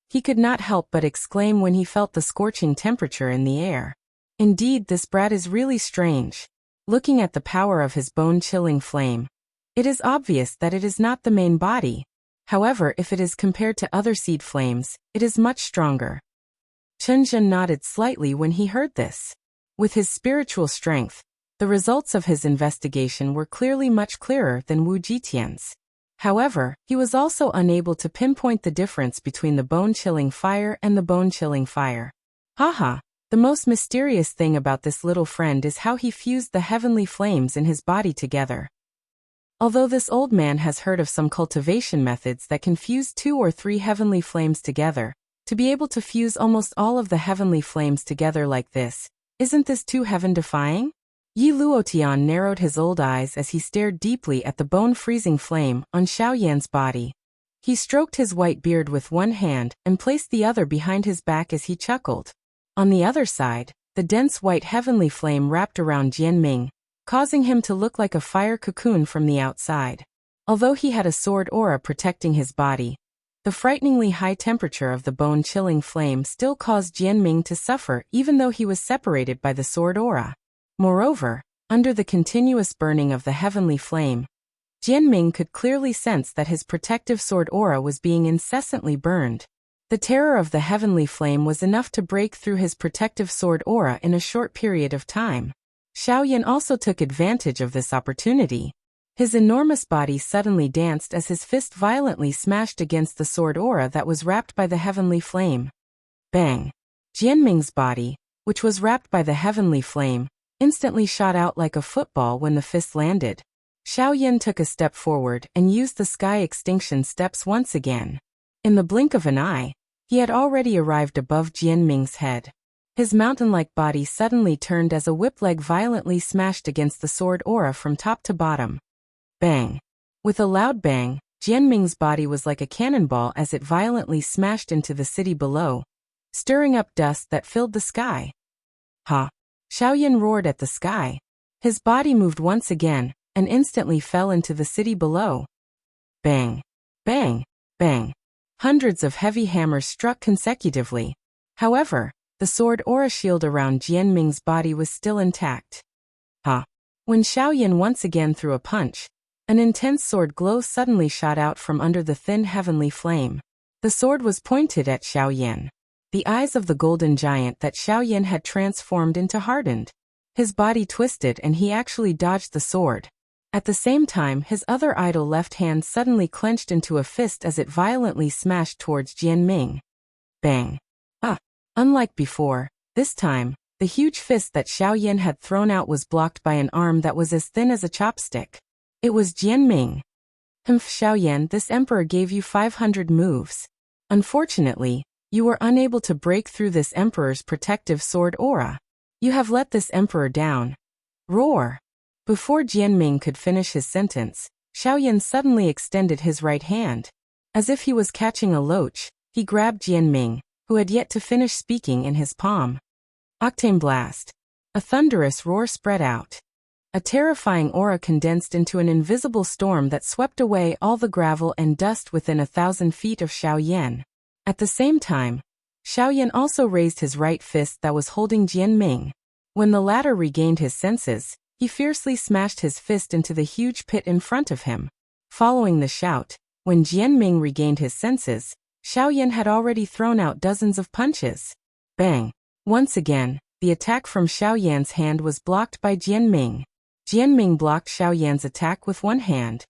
He could not help but exclaim when he felt the scorching temperature in the air. Indeed, this brat is really strange. Looking at the power of his bone-chilling flame, it is obvious that it is not the main body. However, if it is compared to other seed flames, it is much stronger. Chen Zhen nodded slightly when he heard this. With his spiritual strength, the results of his investigation were clearly much clearer than Wu Jitian's. However, he was also unable to pinpoint the difference between the bone-chilling fire and the bone-chilling fire. Haha, the most mysterious thing about this little friend is how he fused the heavenly flames in his body together. Although this old man has heard of some cultivation methods that can fuse 2 or 3 heavenly flames together, to be able to fuse almost all of the heavenly flames together like this, isn't this too heaven-defying? Yi Luotian narrowed his old eyes as he stared deeply at the bone-freezing flame on Xiao Yan's body. He stroked his white beard with one hand and placed the other behind his back as he chuckled. On the other side, the dense white heavenly flame wrapped around Jianming, causing him to look like a fire cocoon from the outside. Although he had a sword aura protecting his body, the frighteningly high temperature of the bone-chilling flame still caused Jianming to suffer even though he was separated by the sword aura. Moreover, under the continuous burning of the heavenly flame, Jianming could clearly sense that his protective sword aura was being incessantly burned. The terror of the heavenly flame was enough to break through his protective sword aura in a short period of time. Xiao Yan also took advantage of this opportunity. His enormous body suddenly danced as his fist violently smashed against the sword aura that was wrapped by the heavenly flame. Bang! Jianming's body, which was wrapped by the heavenly flame, instantly shot out like a football when the fist landed. Xiao Yan took a step forward and used the sky extinction steps once again. In the blink of an eye, he had already arrived above Jianming's head. His mountain-like body suddenly turned as a whip leg violently smashed against the sword aura from top to bottom. Bang! With a loud bang, Jianming's body was like a cannonball as it violently smashed into the city below, stirring up dust that filled the sky. Ha! Xiao Yan roared at the sky. His body moved once again, and instantly fell into the city below. Bang! Bang! Bang! Hundreds of heavy hammers struck consecutively. However, the sword aura shield around Jianming's body was still intact. Ha! When Xiao Yan once again threw a punch, an intense sword glow suddenly shot out from under the thin heavenly flame. The sword was pointed at Xiao Yan. The eyes of the golden giant that Xiao Yan had transformed into hardened. His body twisted and he actually dodged the sword. At the same time, his other idle left hand suddenly clenched into a fist as it violently smashed towards Jianming. Bang! Unlike before, this time, the huge fist that Xiaoyan had thrown out was blocked by an arm that was as thin as a chopstick. It was Jianming. Xiaoyan, this emperor gave you 500 moves. Unfortunately, you were unable to break through this emperor's protective sword aura. You have let this emperor down. Roar! Before Jianming could finish his sentence, Xiaoyan suddenly extended his right hand. As if he was catching a loach, he grabbed Jianming, who had yet to finish speaking, in his palm. Octane blast. A thunderous roar spread out. A terrifying aura condensed into an invisible storm that swept away all the gravel and dust within 1,000 feet of Xiaoyan. At the same time, Xiaoyan also raised his right fist that was holding Jianming. When the latter regained his senses, he fiercely smashed his fist into the huge pit in front of him. Following the shout, when Jianming regained his senses, Xiaoyan had already thrown out dozens of punches. Bang! Once again, the attack from Xiaoyan's hand was blocked by Jianming. Jianming blocked Xiaoyan's attack with one hand.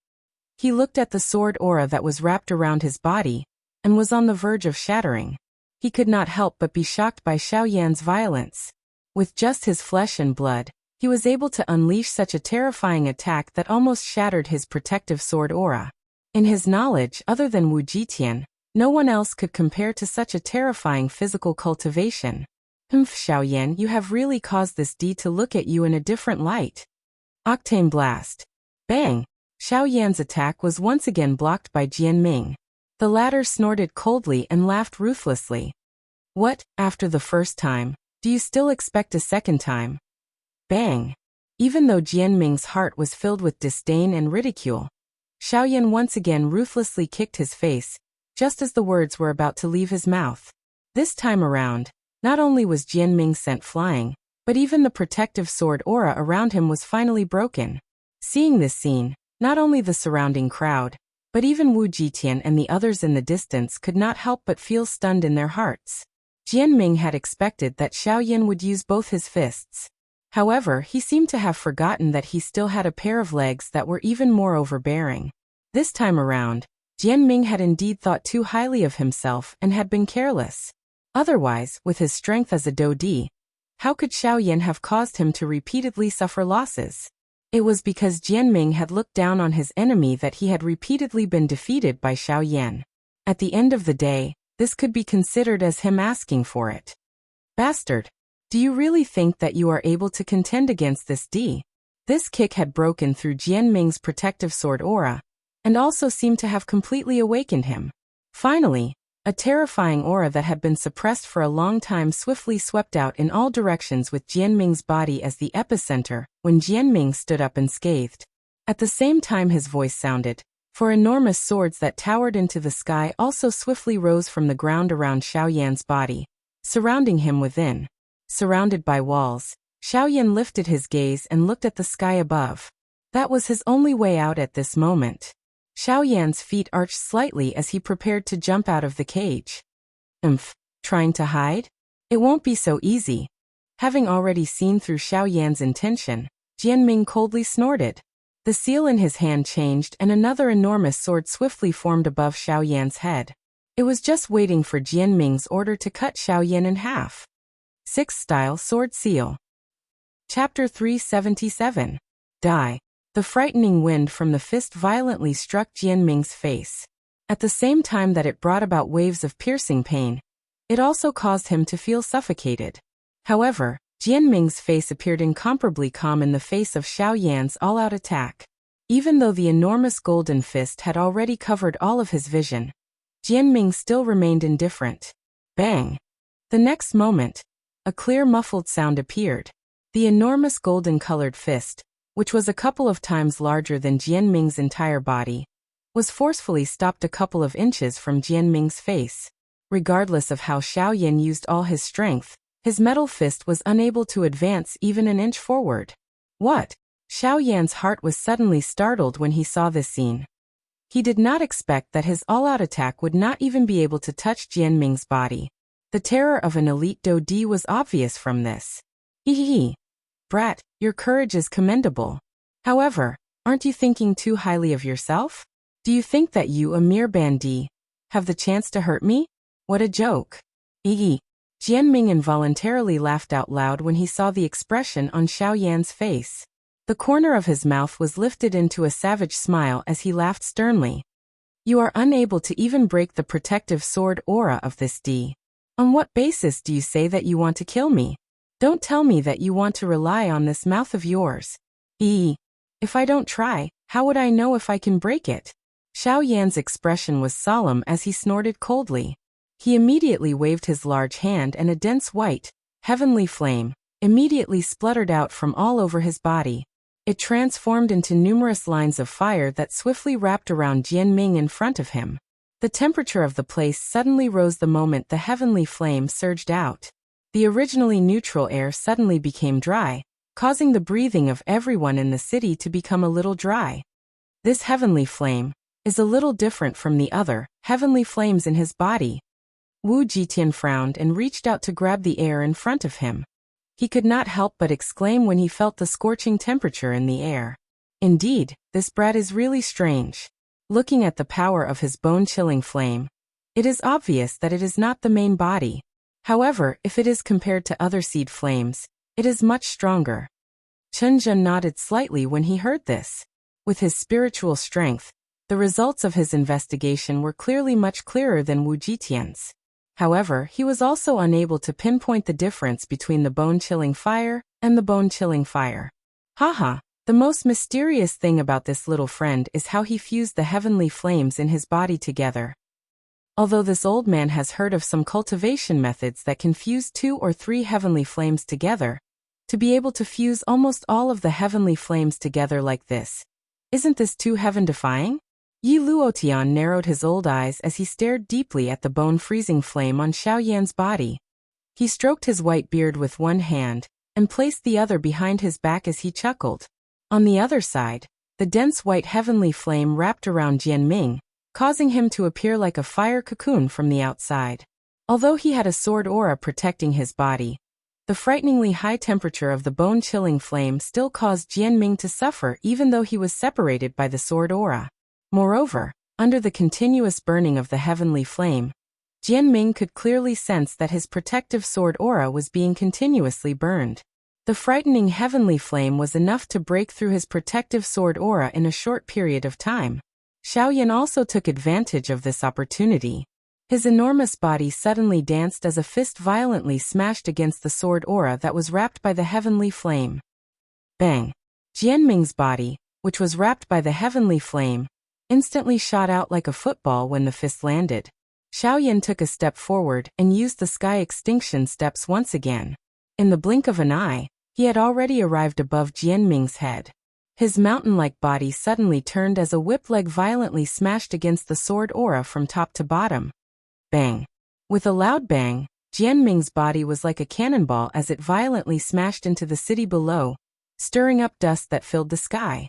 He looked at the sword aura that was wrapped around his body, and was on the verge of shattering. He could not help but be shocked by Xiaoyan's violence. With just his flesh and blood, he was able to unleash such a terrifying attack that almost shattered his protective sword aura. In his knowledge, other than Wu Jitian, no one else could compare to such a terrifying physical cultivation. Xiaoyan, you have really caused this D to look at you in a different light. Octane blast. Bang! Xiaoyan's attack was once again blocked by Jianming. The latter snorted coldly and laughed ruthlessly. What, after the first time, do you still expect a second time? Bang! Even though Jianming's heart was filled with disdain and ridicule, Xiaoyan once again ruthlessly kicked his face, just as the words were about to leave his mouth. This time around, not only was Jianming sent flying, but even the protective sword aura around him was finally broken. Seeing this scene, not only the surrounding crowd, but even Wu Jitian and the others in the distance could not help but feel stunned in their hearts. Jianming had expected that Xiaoyan would use both his fists. However, he seemed to have forgotten that he still had a pair of legs that were even more overbearing. This time around, Jianming had indeed thought too highly of himself and had been careless. Otherwise, with his strength as a Dodi, how could Xiaoyan have caused him to repeatedly suffer losses? It was because Jianming had looked down on his enemy that he had repeatedly been defeated by Xiaoyan. At the end of the day, this could be considered as him asking for it. Bastard! Do you really think that you are able to contend against this D? This kick had broken through Jianming's protective sword aura, and also seemed to have completely awakened him. Finally, a terrifying aura that had been suppressed for a long time swiftly swept out in all directions with Jianming's body as the epicenter, when Jianming stood up and scathed. At the same time his voice sounded, for enormous swords that towered into the sky also swiftly rose from the ground around Xiaoyan's body, surrounding him within. Surrounded by walls, Xiaoyan lifted his gaze and looked at the sky above. That was his only way out at this moment. Xiaoyan's feet arched slightly as he prepared to jump out of the cage. Trying to hide? It won't be so easy. Having already seen through Xiaoyan's intention, Jianming coldly snorted. The seal in his hand changed and another enormous sword swiftly formed above Xiaoyan's head. It was just waiting for Jianming's order to cut Xiaoyan in half. 6th Style Sword Seal. Chapter 377. Die. The frightening wind from the fist violently struck Jianming's face. At the same time that it brought about waves of piercing pain, it also caused him to feel suffocated. However, Jianming's face appeared incomparably calm in the face of Xiaoyan's all-out attack. Even though the enormous golden fist had already covered all of his vision, Jianming still remained indifferent. Bang! The next moment, a clear muffled sound appeared. The enormous golden-colored fist, which was a couple of times larger than Jianming's entire body, was forcefully stopped a couple of inches from Jianming's face. Regardless of how Xiaoyan used all his strength, his metal fist was unable to advance even an inch forward. What? Xiaoyan's heart was suddenly startled when he saw this scene. He did not expect that his all-out attack would not even be able to touch Jianming's body. The terror of an elite Dodi was obvious from this. Hee. Brat, your courage is commendable. However, aren't you thinking too highly of yourself? Do you think that you, a mere bandit, have the chance to hurt me? What a joke. Jianming involuntarily laughed out loud when he saw the expression on Xiao Yan's face. The corner of his mouth was lifted into a savage smile as he laughed sternly. You are unable to even break the protective sword aura of this D. On what basis do you say that you want to kill me? Don't tell me that you want to rely on this mouth of yours. If I don't try, how would I know if I can break it? Xiao Yan's expression was solemn as he snorted coldly. He immediately waved his large hand and a dense white, heavenly flame immediately spluttered out from all over his body. It transformed into numerous lines of fire that swiftly wrapped around Jianming in front of him. The temperature of the place suddenly rose the moment the heavenly flame surged out. The originally neutral air suddenly became dry, causing the breathing of everyone in the city to become a little dry. This heavenly flame is a little different from the other heavenly flames in his body. Wu Jitian frowned and reached out to grab the air in front of him. He could not help but exclaim when he felt the scorching temperature in the air. Indeed, this brat is really strange. Looking at the power of his bone-chilling flame, it is obvious that it is not the main body. However, if it is compared to other seed flames, it is much stronger. Chen Zhen nodded slightly when he heard this. With his spiritual strength, the results of his investigation were clearly much clearer than Wu Jitian's. However, he was also unable to pinpoint the difference between the bone-chilling fire and the bone-chilling fire. Haha, the most mysterious thing about this little friend is how he fused the heavenly flames in his body together. Although this old man has heard of some cultivation methods that can fuse 2 or 3 heavenly flames together, to be able to fuse almost all of the heavenly flames together like this, isn't this too heaven-defying? Yi Luotian narrowed his old eyes as he stared deeply at the bone-freezing flame on Xiao Yan's body. He stroked his white beard with one hand, and placed the other behind his back as he chuckled. On the other side, the dense white heavenly flame wrapped around Jianming, causing him to appear like a fire cocoon from the outside. Although he had a sword aura protecting his body, the frighteningly high temperature of the bone-chilling flame still caused Jianming to suffer even though he was separated by the sword aura. Moreover, under the continuous burning of the heavenly flame, Jianming could clearly sense that his protective sword aura was being continuously burned. The frightening heavenly flame was enough to break through his protective sword aura in a short period of time. Xiao Yan also took advantage of this opportunity. His enormous body suddenly danced as a fist violently smashed against the sword aura that was wrapped by the heavenly flame. Bang! Jianming's body, which was wrapped by the heavenly flame, instantly shot out like a football when the fist landed. Xiao Yan took a step forward and used the sky extinction steps once again. In the blink of an eye, he had already arrived above Jianming's head. His mountain-like body suddenly turned as a whip leg violently smashed against the sword aura from top to bottom. Bang! With a loud bang, Jianming's body was like a cannonball as it violently smashed into the city below, stirring up dust that filled the sky.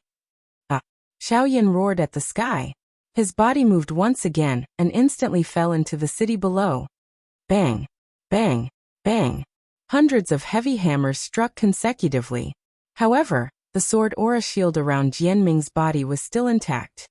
Xiao Yan roared at the sky. His body moved once again and instantly fell into the city below. Bang! Bang! Bang! Hundreds of heavy hammers struck consecutively. However, the sword aura shield around Jianming's body was still intact.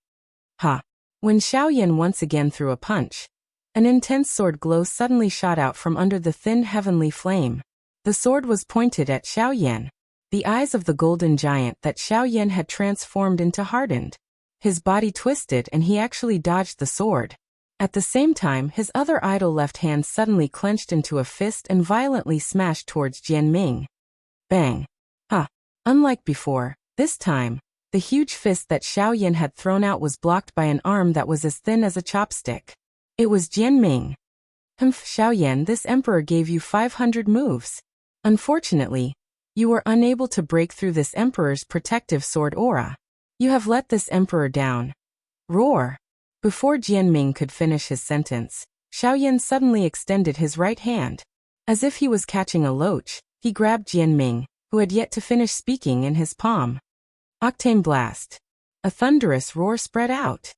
When Xiao Yan once again threw a punch, an intense sword glow suddenly shot out from under the thin heavenly flame. The sword was pointed at Xiao Yan. The eyes of the golden giant that Xiao Yan had transformed into hardened. His body twisted and he actually dodged the sword. At the same time, his other idle left hand suddenly clenched into a fist and violently smashed towards Jianming. Bang! Unlike before, this time, the huge fist that Xiao Yan had thrown out was blocked by an arm that was as thin as a chopstick. It was Jianming. Xiao Yan, this emperor gave you 500 moves. Unfortunately, you were unable to break through this emperor's protective sword aura. You have let this emperor down. Roar! Before Jianming could finish his sentence, Xiao Yan suddenly extended his right hand. As if he was catching a loach, he grabbed Jianming, who had yet to finish speaking, in his palm. Octane blast. A thunderous roar spread out.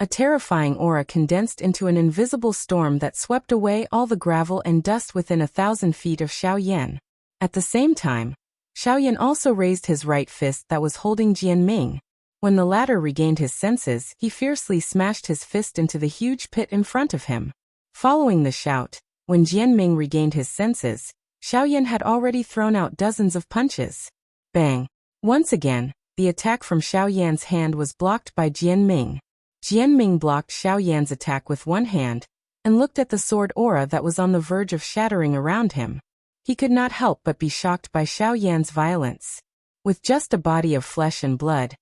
A terrifying aura condensed into an invisible storm that swept away all the gravel and dust within 1,000 feet of Xiao Yan. At the same time, Xiao Yan also raised his right fist that was holding Jianming. When the latter regained his senses, he fiercely smashed his fist into the huge pit in front of him. Following the shout, When Jianming regained his senses, Xiaoyan had already thrown out dozens of punches. Bang! Once again, the attack from Xiaoyan's hand was blocked by Jianming. Jianming blocked Xiaoyan's attack with one hand, and looked at the sword aura that was on the verge of shattering around him. He could not help but be shocked by Xiaoyan's violence. With just a body of flesh and blood,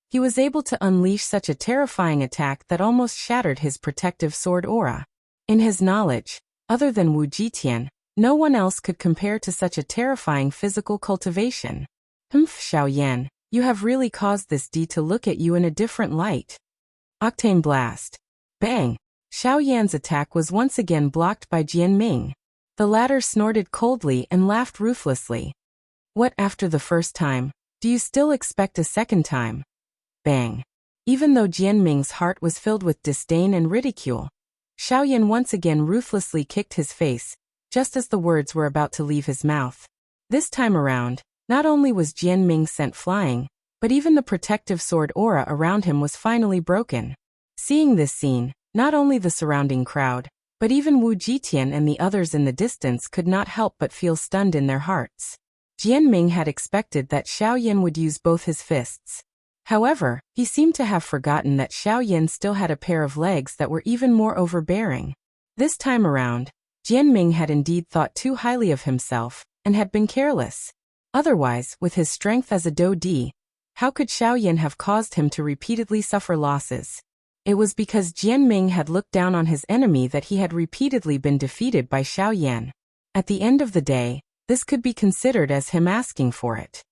he was able to unleash such a terrifying attack that almost shattered his protective sword aura. In his knowledge, other than Wu Jitian, no one else could compare to such a terrifying physical cultivation. Xiaoyan, you have really caused this D to look at you in a different light. Octane Blast. Bang! Xiaoyan's attack was once again blocked by Jianming. The latter snorted coldly and laughed ruthlessly. What, after the first time? Do you still expect a second time? Bang! Even though Jianming's heart was filled with disdain and ridicule, Xiaoyan once again ruthlessly kicked his face, just as the words were about to leave his mouth. This time around, not only was Jianming sent flying, but even the protective sword aura around him was finally broken. Seeing this scene, not only the surrounding crowd, but even Wu Jitian and the others in the distance could not help but feel stunned in their hearts. Jianming had expected that Xiaoyan would use both his fists. However, he seemed to have forgotten that Xiaoyan still had a pair of legs that were even more overbearing. This time around, Jianming had indeed thought too highly of himself, and had been careless. Otherwise, with his strength as a Do-D, how could Xiaoyan have caused him to repeatedly suffer losses? It was because Jianming had looked down on his enemy that he had repeatedly been defeated by Xiaoyan. At the end of the day, this could be considered as him asking for it.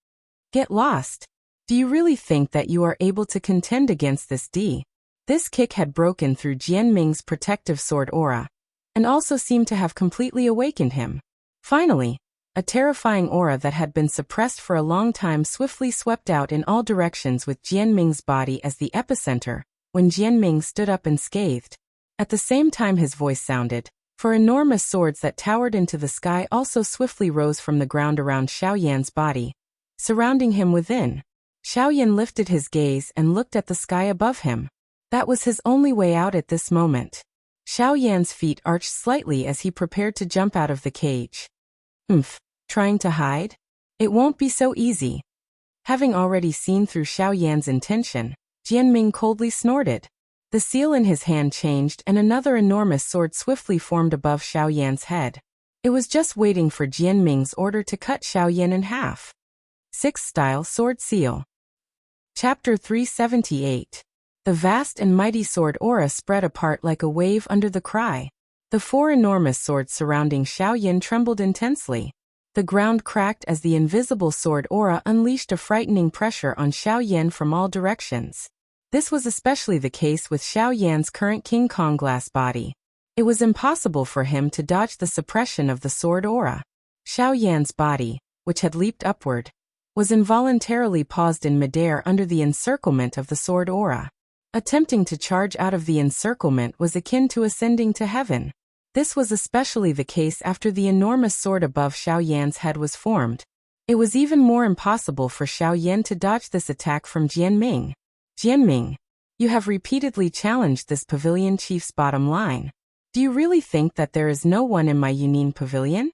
Get lost. Do you really think that you are able to contend against this D? This kick had broken through Jianming's protective sword aura, and also seemed to have completely awakened him. Finally, a terrifying aura that had been suppressed for a long time swiftly swept out in all directions with Jianming's body as the epicenter, when Jianming stood up and scathed. At the same time his voice sounded, for enormous swords that towered into the sky also swiftly rose from the ground around Xiaoyan's body, surrounding him within. Xiaoyan lifted his gaze and looked at the sky above him. That was his only way out at this moment. Xiaoyan's feet arched slightly as he prepared to jump out of the cage. Trying to hide? It won't be so easy. Having already seen through Xiaoyan's intention, Jianming coldly snorted. The seal in his hand changed and another enormous sword swiftly formed above Xiaoyan's head. It was just waiting for Jianming's order to cut Xiaoyan in half. 6th Style Sword Seal. Chapter 378. The vast and mighty sword aura spread apart like a wave under the cry. The 4 enormous swords surrounding Xiaoyan trembled intensely. The ground cracked as the invisible sword aura unleashed a frightening pressure on Xiaoyan from all directions. This was especially the case with Xiaoyan's current King Kong glass body. It was impossible for him to dodge the suppression of the sword aura. Xiaoyan's body, which had leaped upward, was involuntarily paused in midair under the encirclement of the sword aura. Attempting to charge out of the encirclement was akin to ascending to heaven. This was especially the case after the enormous sword above Xiaoyan's head was formed. It was even more impossible for Xiaoyan to dodge this attack from Jianming. Jianming, you have repeatedly challenged this pavilion chief's bottom line. Do you really think that there is no one in my Yunin pavilion?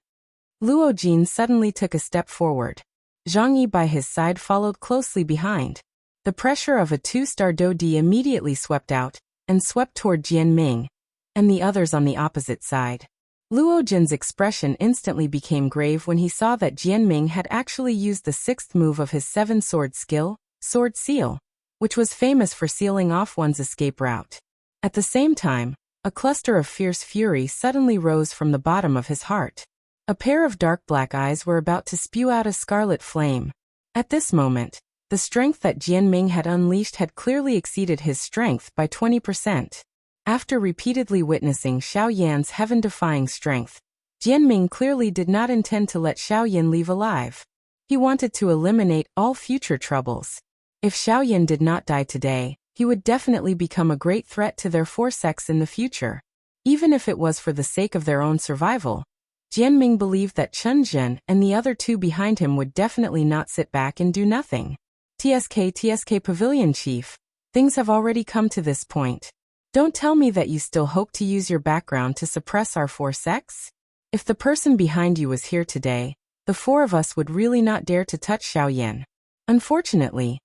Luo Jin suddenly took a step forward. Zhang Yi by his side followed closely behind. The pressure of a 2-star Do-D immediately swept out, and swept toward Jianming, and the others on the opposite side. Luo Jin's expression instantly became grave when he saw that Jianming had actually used the 6th move of his 7-sword skill, Sword Seal, which was famous for sealing off one's escape route. At the same time, a cluster of fierce fury suddenly rose from the bottom of his heart. A pair of dark black eyes were about to spew out a scarlet flame. At this moment, the strength that Jianming had unleashed had clearly exceeded his strength by 20%. After repeatedly witnessing Xiaoyan's heaven-defying strength, Jianming clearly did not intend to let Xiaoyan leave alive. He wanted to eliminate all future troubles. If Xiaoyan did not die today, he would definitely become a great threat to their 4 sects in the future. Even if it was for the sake of their own survival, Jianming believed that Chen Zhen and the other 2 behind him would definitely not sit back and do nothing. TSK Pavilion Chief, things have already come to this point. Don't tell me that you still hope to use your background to suppress our 4 sects? If the person behind you was here today, the four of us would really not dare to touch Xiaoyan. Unfortunately.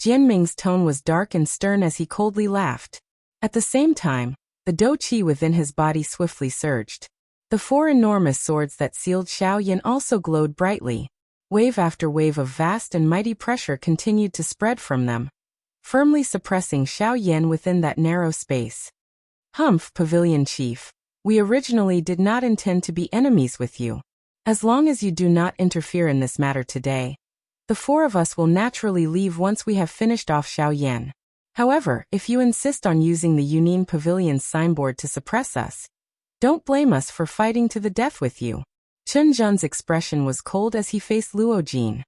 Jianming's tone was dark and stern as he coldly laughed. At the same time, the dou qi within his body swiftly surged. The four enormous swords that sealed Xiaoyan also glowed brightly. Wave after wave of vast and mighty pressure continued to spread from them, firmly suppressing Xiaoyan within that narrow space. Humph, Pavilion Chief, we originally did not intend to be enemies with you. As long as you do not interfere in this matter today, the four of us will naturally leave once we have finished off Xiaoyan. However, if you insist on using the Yunin Pavilion's signboard to suppress us, don't blame us for fighting to the death with you. Chen Zhen's expression was cold as he faced Luo Jin.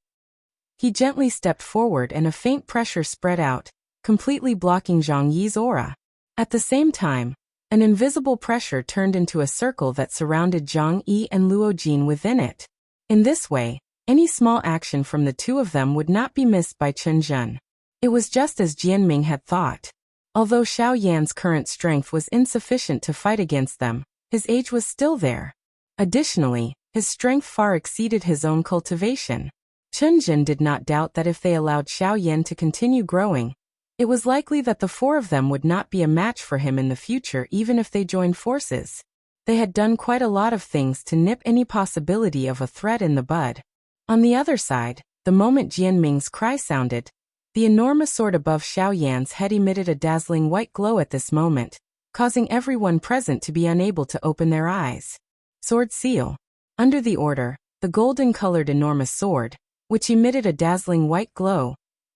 He gently stepped forward and a faint pressure spread out, completely blocking Zhang Yi's aura. At the same time, an invisible pressure turned into a circle that surrounded Zhang Yi and Luo Jin within it. In this way, any small action from the two of them would not be missed by Chen Zhen. It was just as Jianming had thought. Although Xiaoyan's current strength was insufficient to fight against them, his age was still there. Additionally, his strength far exceeded his own cultivation. Chen Zhen did not doubt that if they allowed Xiaoyan to continue growing, it was likely that the four of them would not be a match for him in the future even if they joined forces. They had done quite a lot of things to nip any possibility of a threat in the bud. On the other side, the moment Jianming's cry sounded, the enormous sword above Xiaoyan's head emitted a dazzling white glow at this moment, causing everyone present to be unable to open their eyes. Sword seal. Under the order, the golden-colored enormous sword, which emitted a dazzling white glow,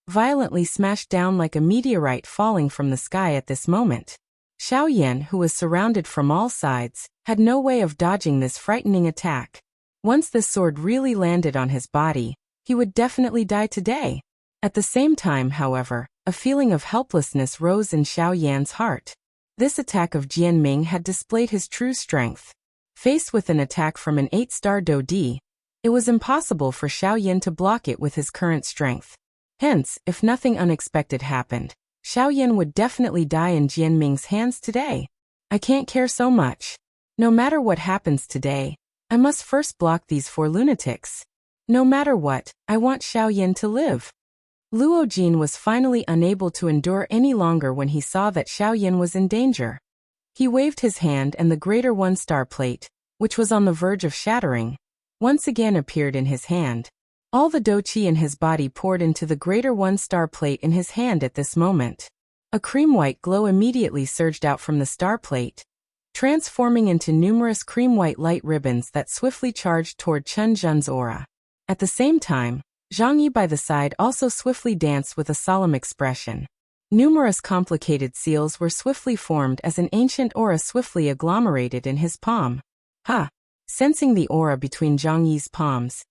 violently smashed down like a meteorite falling from the sky at this moment. Xiaoyan, who was surrounded from all sides, had no way of dodging this frightening attack. Once this sword really landed on his body, he would definitely die today. At the same time, however, a feeling of helplessness rose in Xiaoyan's heart. This attack of Jianming had displayed his true strength. Faced with an attack from an 8-star Dou Di, it was impossible for Xiaoyan to block it with his current strength. Hence, if nothing unexpected happened, Xiaoyan would definitely die in Jianming's hands today. I can't care so much. No matter what happens today, I must first block these four lunatics. No matter what, I want Xiaoyan to live. Luo Jin was finally unable to endure any longer when he saw that Xiaoyan was in danger. He waved his hand and the greater 1-star plate, which was on the verge of shattering, once again appeared in his hand. All the dou qi in his body poured into the greater 1-star plate in his hand at this moment. A cream-white glow immediately surged out from the star plate, transforming into numerous cream-white light ribbons that swiftly charged toward Chen Zhen's aura. At the same time, Zhang Yi by the side also swiftly danced with a solemn expression. Numerous complicated seals were swiftly formed as an ancient aura swiftly agglomerated in his palm. Ha! Sensing the aura between Zhang Yi's palms,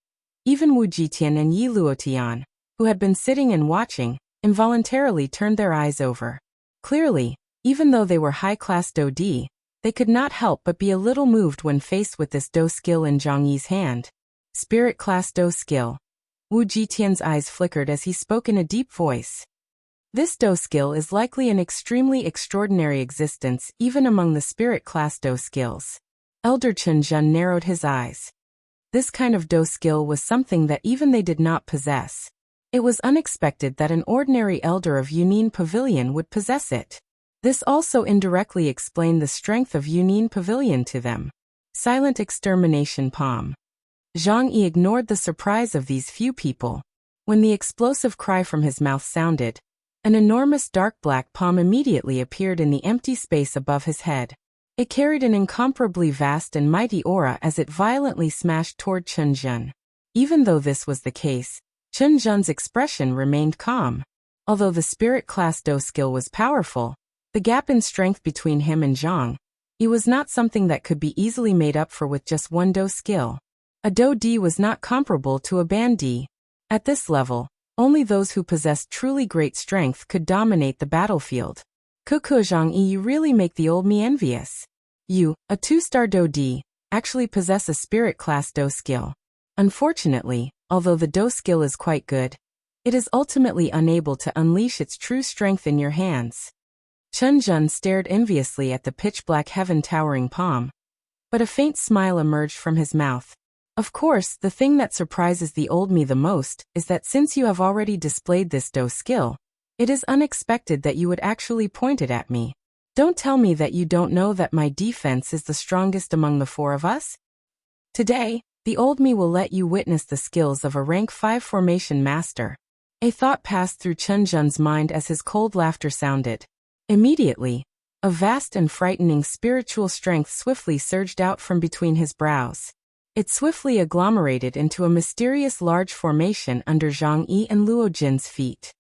even Wu Jitian and Yi Luotian, who had been sitting and watching, involuntarily turned their eyes over. Clearly, even though they were high-class Dou Di, they could not help but be a little moved when faced with this Dou skill in Zhang Yi's hand. Spirit class Dou skill. Wu Jitian's eyes flickered as he spoke in a deep voice. This Dou skill is likely an extremely extraordinary existence even among the spirit class Dou skills. Elder Chen Zhen narrowed his eyes. This kind of Dou skill was something that even they did not possess. It was unexpected that an ordinary elder of Yunin Pavilion would possess it. This also indirectly explained the strength of Yunin Pavilion to them. Silent extermination palm. Zhang Yi ignored the surprise of these few people. When the explosive cry from his mouth sounded, an enormous dark black palm immediately appeared in the empty space above his head. It carried an incomparably vast and mighty aura as it violently smashed toward Chen Zhen. Even though this was the case, Chen Zhen's expression remained calm. Although the spirit class Dou skill was powerful, the gap in strength between him and Zhang Yi was not something that could be easily made up for with just one Dou skill. A Dou Di was not comparable to a Ban Di. At this level, only those who possessed truly great strength could dominate the battlefield. Kuku Zhang Yi, you really make the old me envious. You, a 2-star Dou Di, actually possess a spirit class Dou skill. Unfortunately, although the Dou skill is quite good, it is ultimately unable to unleash its true strength in your hands. Chen Zhen stared enviously at the pitch-black heaven-towering palm. but a faint smile emerged from his mouth. Of course, the thing that surprises the old me the most is that since you have already displayed this Do skill, it is unexpected that you would actually point it at me. Don't tell me that you don't know that my defense is the strongest among the four of us? Today, the old me will let you witness the skills of a rank 5 formation master. A thought passed through Chun Jun's mind as his cold laughter sounded. Immediately, a vast and frightening spiritual strength swiftly surged out from between his brows. It swiftly agglomerated into a mysterious large formation under Zhang Yi and Luo Jin's feet.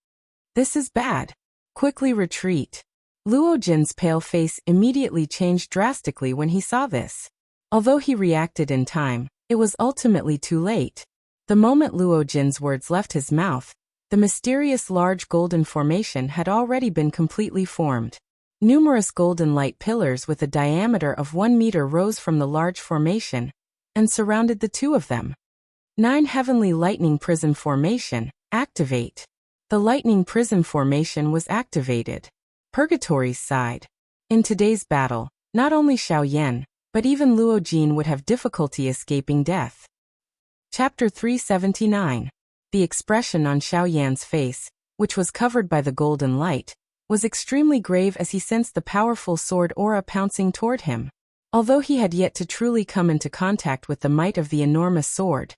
This is bad. Quickly retreat. Luo Jin's pale face immediately changed drastically when he saw this. Although he reacted in time, it was ultimately too late. The moment Luo Jin's words left his mouth, the mysterious large golden formation had already been completely formed. Numerous golden light pillars with a diameter of 1 meter rose from the large formation and surrounded the two of them. 9 Heavenly Lightning Prism Formation, activate. The Lightning Prism Formation was activated. Purgatory's side. In today's battle, not only Xiao Yan, but even Luo Jin would have difficulty escaping death. Chapter 379. The expression on Xiao Yan's face, which was covered by the golden light, was extremely grave as he sensed the powerful sword aura pouncing toward him. Although he had yet to truly come into contact with the might of the enormous sword,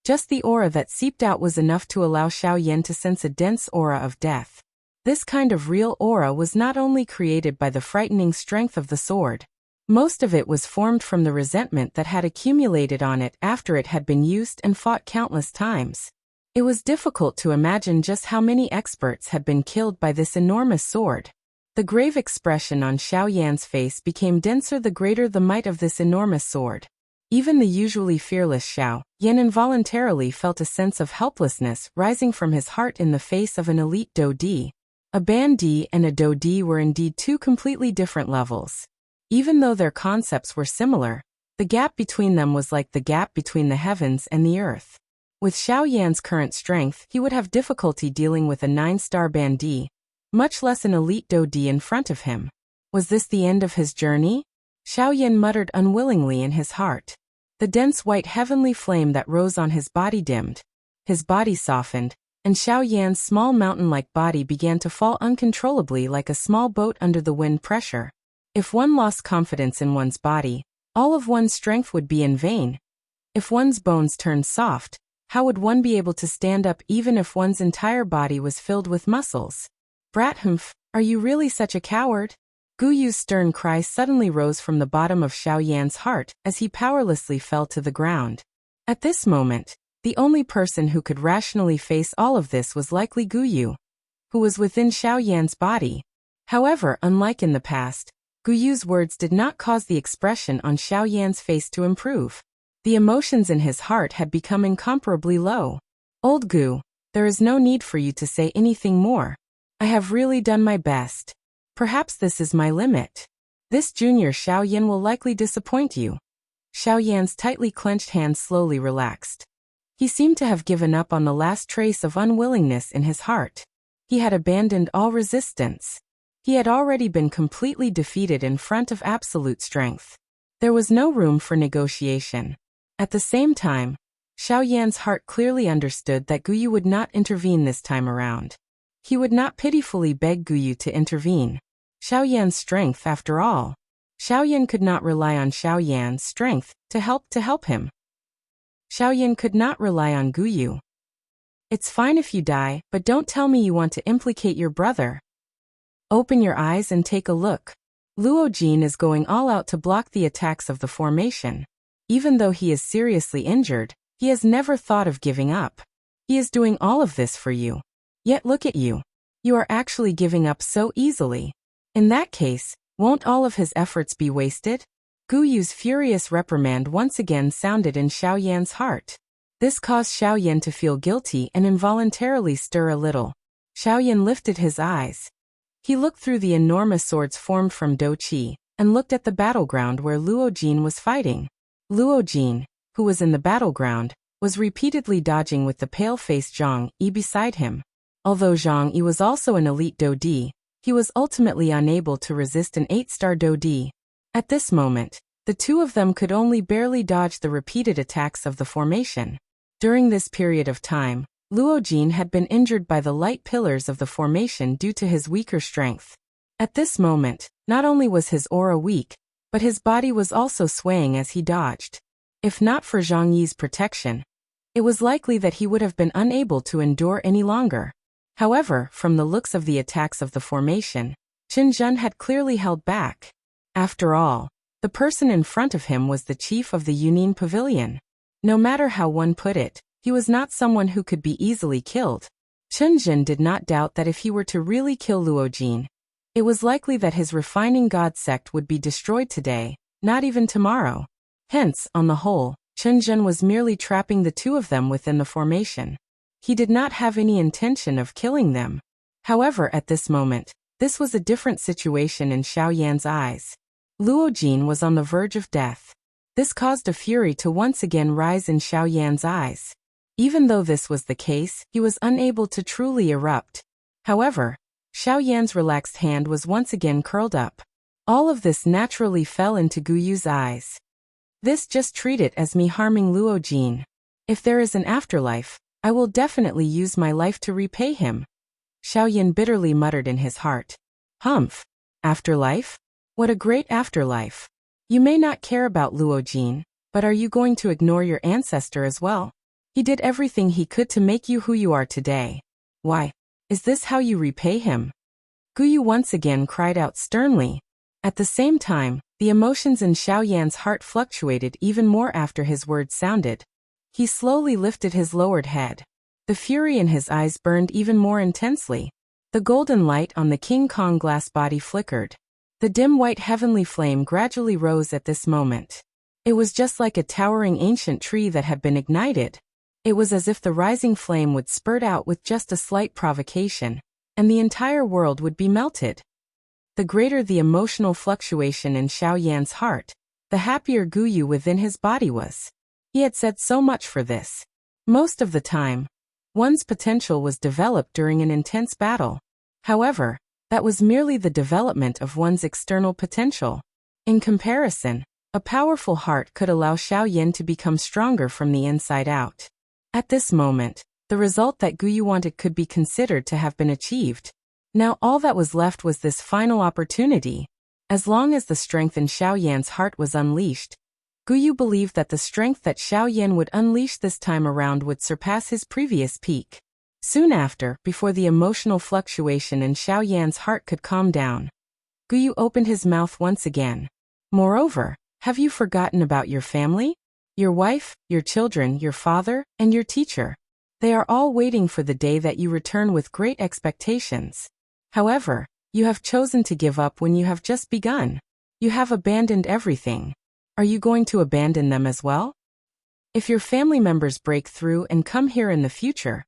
just the aura that seeped out was enough to allow Xiao Yan to sense a dense aura of death. This kind of real aura was not only created by the frightening strength of the sword. Most of it was formed from the resentment that had accumulated on it after it had been used and fought countless times. It was difficult to imagine just how many experts had been killed by this enormous sword. The grave expression on Xiao Yan's face became denser the greater the might of this enormous sword. Even the usually fearless Xiao Yan involuntarily felt a sense of helplessness rising from his heart in the face of an elite Do Di. A Ban Di and a Do Di were indeed two completely different levels. Even though their concepts were similar, the gap between them was like the gap between the heavens and the earth. With Xiao Yan's current strength, he would have difficulty dealing with a 9-star Ban Di, much less an elite Do Di in front of him. Was this the end of his journey? Xiao Yan muttered unwillingly in his heart. The dense white heavenly flame that rose on his body dimmed. His body softened, and Xiao Yan's small mountain-like body began to fall uncontrollably like a small boat under the wind pressure. If one lost confidence in one's body, all of one's strength would be in vain. If one's bones turned soft, how would one be able to stand up even if one's entire body was filled with muscles? Brat humph, are you really such a coward? Gu Yu's stern cry suddenly rose from the bottom of Xiao Yan's heart as he powerlessly fell to the ground. At this moment, the only person who could rationally face all of this was likely Gu Yu, who was within Xiao Yan's body. However, unlike in the past, Gu Yu's words did not cause the expression on Xiao Yan's face to improve. The emotions in his heart had become incomparably low. Old Gu, there is no need for you to say anything more. I have really done my best. Perhaps this is my limit. This junior Xiao Yan will likely disappoint you. Xiao Yan's tightly clenched hands slowly relaxed. He seemed to have given up on the last trace of unwillingness in his heart. He had abandoned all resistance. He had already been completely defeated in front of absolute strength. There was no room for negotiation. At the same time, Xiao Yan's heart clearly understood that Gu Yu would not intervene this time around. He would not pitifully beg Gu Yu to intervene. Xiao Yan's strength, after all. Xiao Yan could not rely on Xiao Yan's strength to help him. Xiao Yan could not rely on Gu Yu. It's fine if you die, but don't tell me you want to implicate your brother. Open your eyes and take a look. Luo Jin is going all out to block the attacks of the formation. Even though he is seriously injured, he has never thought of giving up. He is doing all of this for you. Yet look at you. You are actually giving up so easily. In that case, won't all of his efforts be wasted? Gu Yu's furious reprimand once again sounded in Xiao Yan's heart. This caused Xiao Yan to feel guilty and involuntarily stir a little. Xiao Yan lifted his eyes. He looked through the enormous swords formed from Do Qi, and looked at the battleground where Luo Jin was fighting. Luo Jin, who was in the battleground, was repeatedly dodging with the pale-faced Zhang Yi beside him. Although Zhang Yi was also an elite Do Di, he was ultimately unable to resist an 8-star Do Di. At this moment, The two of them could only barely dodge the repeated attacks of the formation. During this period of time, Luo Jin had been injured by the light pillars of the formation due to his weaker strength. At this moment, not only was his aura weak, but his body was also swaying as he dodged. If not for Zhang Yi's protection, it was likely that he would have been unable to endure any longer. However, from the looks of the attacks of the formation, Qin Zhen had clearly held back. After all, the person in front of him was the chief of the Yunin Pavilion. No matter how one put it, he was not someone who could be easily killed. Qin Zhen did not doubt that if he were to really kill Luo Jin, it was likely that his refining god sect would be destroyed today, not even tomorrow. Hence, on the whole, Qin Zhen was merely trapping the two of them within the formation. He did not have any intention of killing them. However, at this moment, this was a different situation in Xiao Yan's eyes. Luo Jin was on the verge of death. This caused a fury to once again rise in Xiao Yan's eyes. Even though this was the case, he was unable to truly erupt. However, Xiao Yan's relaxed hand was once again curled up. All of this naturally fell into Gu Yu's eyes. This just treat it as me harming Luo Jin. If there is an afterlife, I will definitely use my life to repay him. Xiao Yan bitterly muttered in his heart. Humph. Afterlife? What a great afterlife. You may not care about Luo Jin, but are you going to ignore your ancestor as well? He did everything he could to make you who you are today. Why? Is this how you repay him? Gu Yu once again cried out sternly. At the same time, the emotions in Xiao Yan's heart fluctuated even more after his words sounded. He slowly lifted his lowered head. The fury in his eyes burned even more intensely. The golden light on the King Kong glass body flickered. The dim white heavenly flame gradually rose at this moment. It was just like a towering ancient tree that had been ignited. It was as if the rising flame would spurt out with just a slight provocation, and the entire world would be melted. The greater the emotional fluctuation in Xiao Yan's heart, the happier Gu Yu within his body was. He had said so much for this. Most of the time, one's potential was developed during an intense battle. However, that was merely the development of one's external potential. In comparison, a powerful heart could allow Xiao Yan to become stronger from the inside out. At this moment, the result that Gu Yu wanted could be considered to have been achieved. Now all that was left was this final opportunity. As long as the strength in Xiao Yan's heart was unleashed, Gu Yu believed that the strength that Xiao Yan would unleash this time around would surpass his previous peak. Soon after, before the emotional fluctuation in Xiao Yan's heart could calm down, Gu Yu opened his mouth once again. Moreover, have you forgotten about your family? Your wife, your children, your father, and your teacher. They are all waiting for the day that you return with great expectations. However, you have chosen to give up when you have just begun. You have abandoned everything. Are you going to abandon them as well? If your family members break through and come here in the future,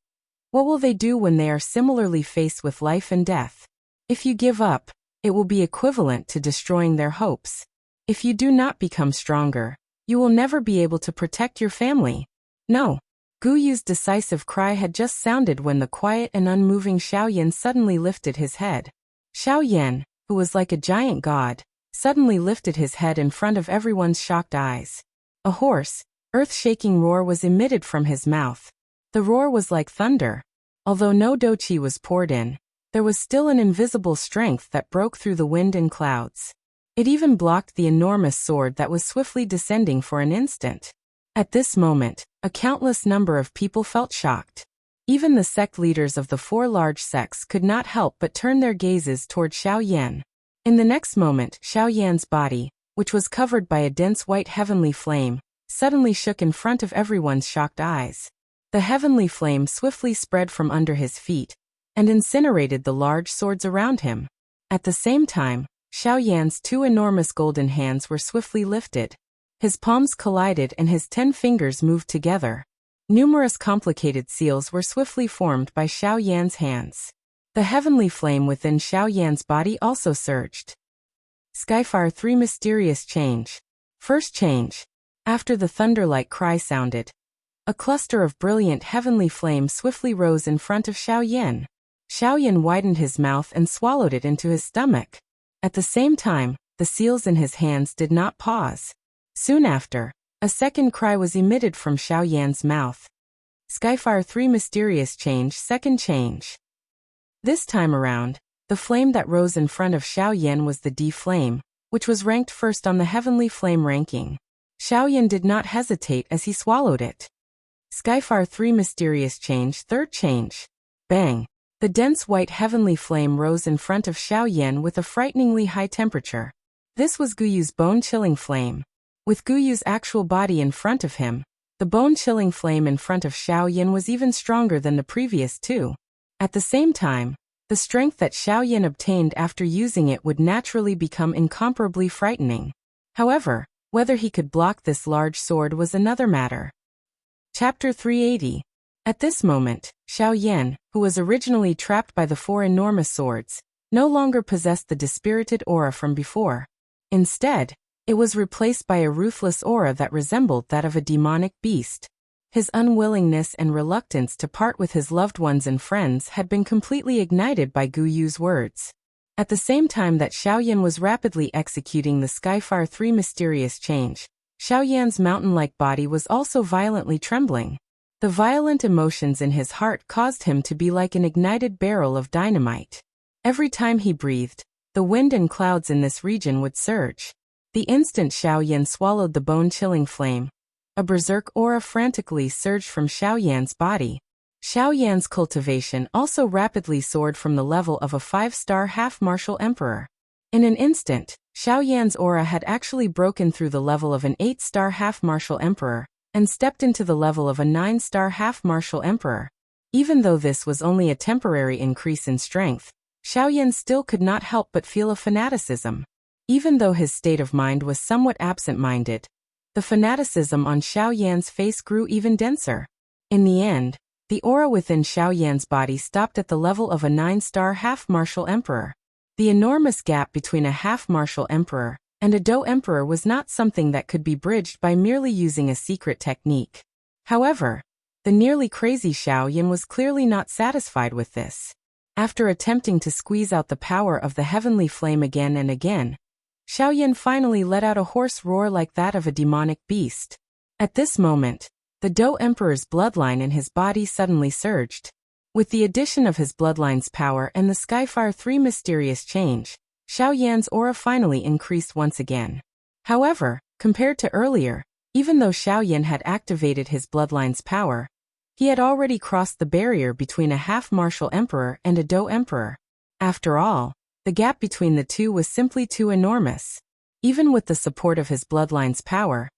what will they do when they are similarly faced with life and death? If you give up, it will be equivalent to destroying their hopes. If you do not become stronger, you will never be able to protect your family. No. Gu Yu's decisive cry had just sounded when the quiet and unmoving Xiao Yan suddenly lifted his head. Xiao Yan, who was like a giant god, suddenly lifted his head in front of everyone's shocked eyes. A hoarse, earth-shaking roar was emitted from his mouth. The roar was like thunder. Although no doqi was poured in, there was still an invisible strength that broke through the wind and clouds. It even blocked the enormous sword that was swiftly descending for an instant. At this moment, a countless number of people felt shocked. Even the sect leaders of the four large sects could not help but turn their gazes toward Xiao Yan. In the next moment, Xiao Yan's body, which was covered by a dense white heavenly flame, suddenly shook in front of everyone's shocked eyes. The heavenly flame swiftly spread from under his feet and incinerated the large swords around him. At the same time, Xiao Yan's two enormous golden hands were swiftly lifted. His palms collided and his 10 fingers moved together. Numerous complicated seals were swiftly formed by Xiao Yan's hands. The heavenly flame within Xiao Yan's body also surged. Skyfire 3 Mysterious Change. First change. After the thunder-like cry sounded, a cluster of brilliant heavenly flame swiftly rose in front of Xiao Yan. Xiao Yan widened his mouth and swallowed it into his stomach. At the same time, the seals in his hands did not pause. Soon after, a second cry was emitted from Xiaoyan's mouth. Skyfire 3 Mysterious Change Second Change. This time around, the flame that rose in front of Xiaoyan was the D flame, which was ranked first on the heavenly flame ranking. Xiaoyan did not hesitate as he swallowed it. Skyfire 3 Mysterious Change Third Change. Bang! The dense white heavenly flame rose in front of Xiaoyan with a frighteningly high temperature. This was Guyu's bone-chilling flame. With Guyu's actual body in front of him, the bone-chilling flame in front of Xiaoyan was even stronger than the previous two. At the same time, the strength that Xiaoyan obtained after using it would naturally become incomparably frightening. However, whether he could block this large sword was another matter. Chapter 380. At this moment, Xiaoyan, who was originally trapped by the four enormous swords, no longer possessed the dispirited aura from before. Instead, it was replaced by a ruthless aura that resembled that of a demonic beast. His unwillingness and reluctance to part with his loved ones and friends had been completely ignited by Guyu's words. At the same time that Xiaoyan was rapidly executing the Skyfire 3 Mysterious Change, Xiaoyan's mountain-like body was also violently trembling. The violent emotions in his heart caused him to be like an ignited barrel of dynamite. Every time he breathed, the wind and clouds in this region would surge. The instant Xiaoyan swallowed the bone-chilling flame, a berserk aura frantically surged from Xiaoyan's body. Xiaoyan's cultivation also rapidly soared from the level of a 5-star half-martial emperor. In an instant, Xiaoyan's aura had actually broken through the level of an 8-star half-martial emperor, and stepped into the level of a 9-star half-martial emperor. Even though this was only a temporary increase in strength, Xiaoyan still could not help but feel a fanaticism. Even though his state of mind was somewhat absent-minded, the fanaticism on Xiaoyan's face grew even denser. In the end, the aura within Xiaoyan's body stopped at the level of a 9-star half-martial emperor. The enormous gap between a half-martial emperor and a Dou emperor was not something that could be bridged by merely using a secret technique. However, the nearly crazy Xiaoyan was clearly not satisfied with this. After attempting to squeeze out the power of the heavenly flame again and again, Xiaoyan finally let out a hoarse roar like that of a demonic beast. At this moment, the Dou Emperor's bloodline in his body suddenly surged. With the addition of his bloodline's power and the Skyfire 3 Mysterious Change, Xiaoyan's aura finally increased once again. However, compared to earlier, even though Xiaoyan had activated his bloodline's power, he had already crossed the barrier between a half-martial emperor and a Dou emperor. After all, the gap between the two was simply too enormous. Even with the support of his bloodline's power,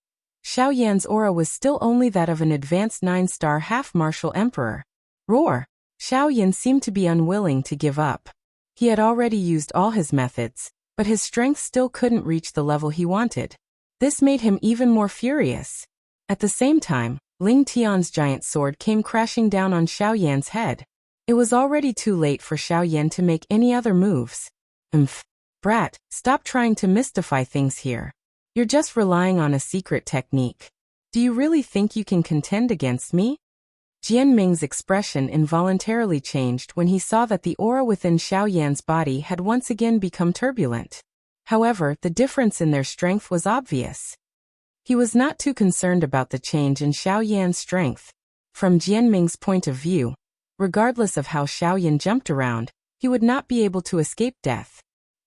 Xiaoyan's aura was still only that of an advanced 9-star half-martial emperor. Roar! Xiaoyan seemed to be unwilling to give up. He had already used all his methods, but his strength still couldn't reach the level he wanted. This made him even more furious. At the same time, Ling Tian's giant sword came crashing down on Xiaoyan's head. It was already too late for Xiaoyan to make any other moves. Brat, stop trying to mystify things here. You're just relying on a secret technique. Do you really think you can contend against me? Jianming's expression involuntarily changed when he saw that the aura within Xiaoyan's body had once again become turbulent. However, the difference in their strength was obvious. He was not too concerned about the change in Xiaoyan's strength. From Jianming's point of view, regardless of how Xiaoyan jumped around, he would not be able to escape death.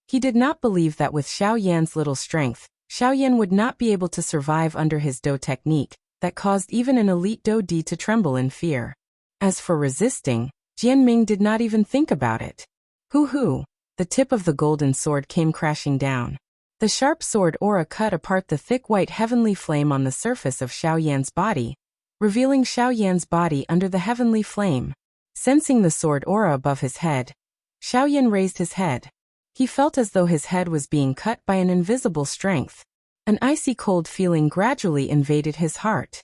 He did not believe that with Xiaoyan's little strength, Xiaoyan would not be able to survive under his Dou technique that caused even an elite Dou Di to tremble in fear. As for resisting, Jianming did not even think about it. Hoo-hoo! The tip of the golden sword came crashing down. The sharp sword aura cut apart the thick white heavenly flame on the surface of Xiaoyan's body, revealing Xiaoyan's body under the heavenly flame. Sensing the sword aura above his head, Xiaoyan raised his head. He felt as though his head was being cut by an invisible strength. An icy cold feeling gradually invaded his heart.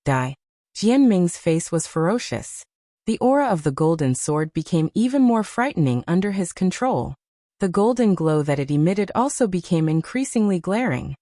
Die. Jianming's face was ferocious. The aura of the golden sword became even more frightening under his control. The golden glow that it emitted also became increasingly glaring.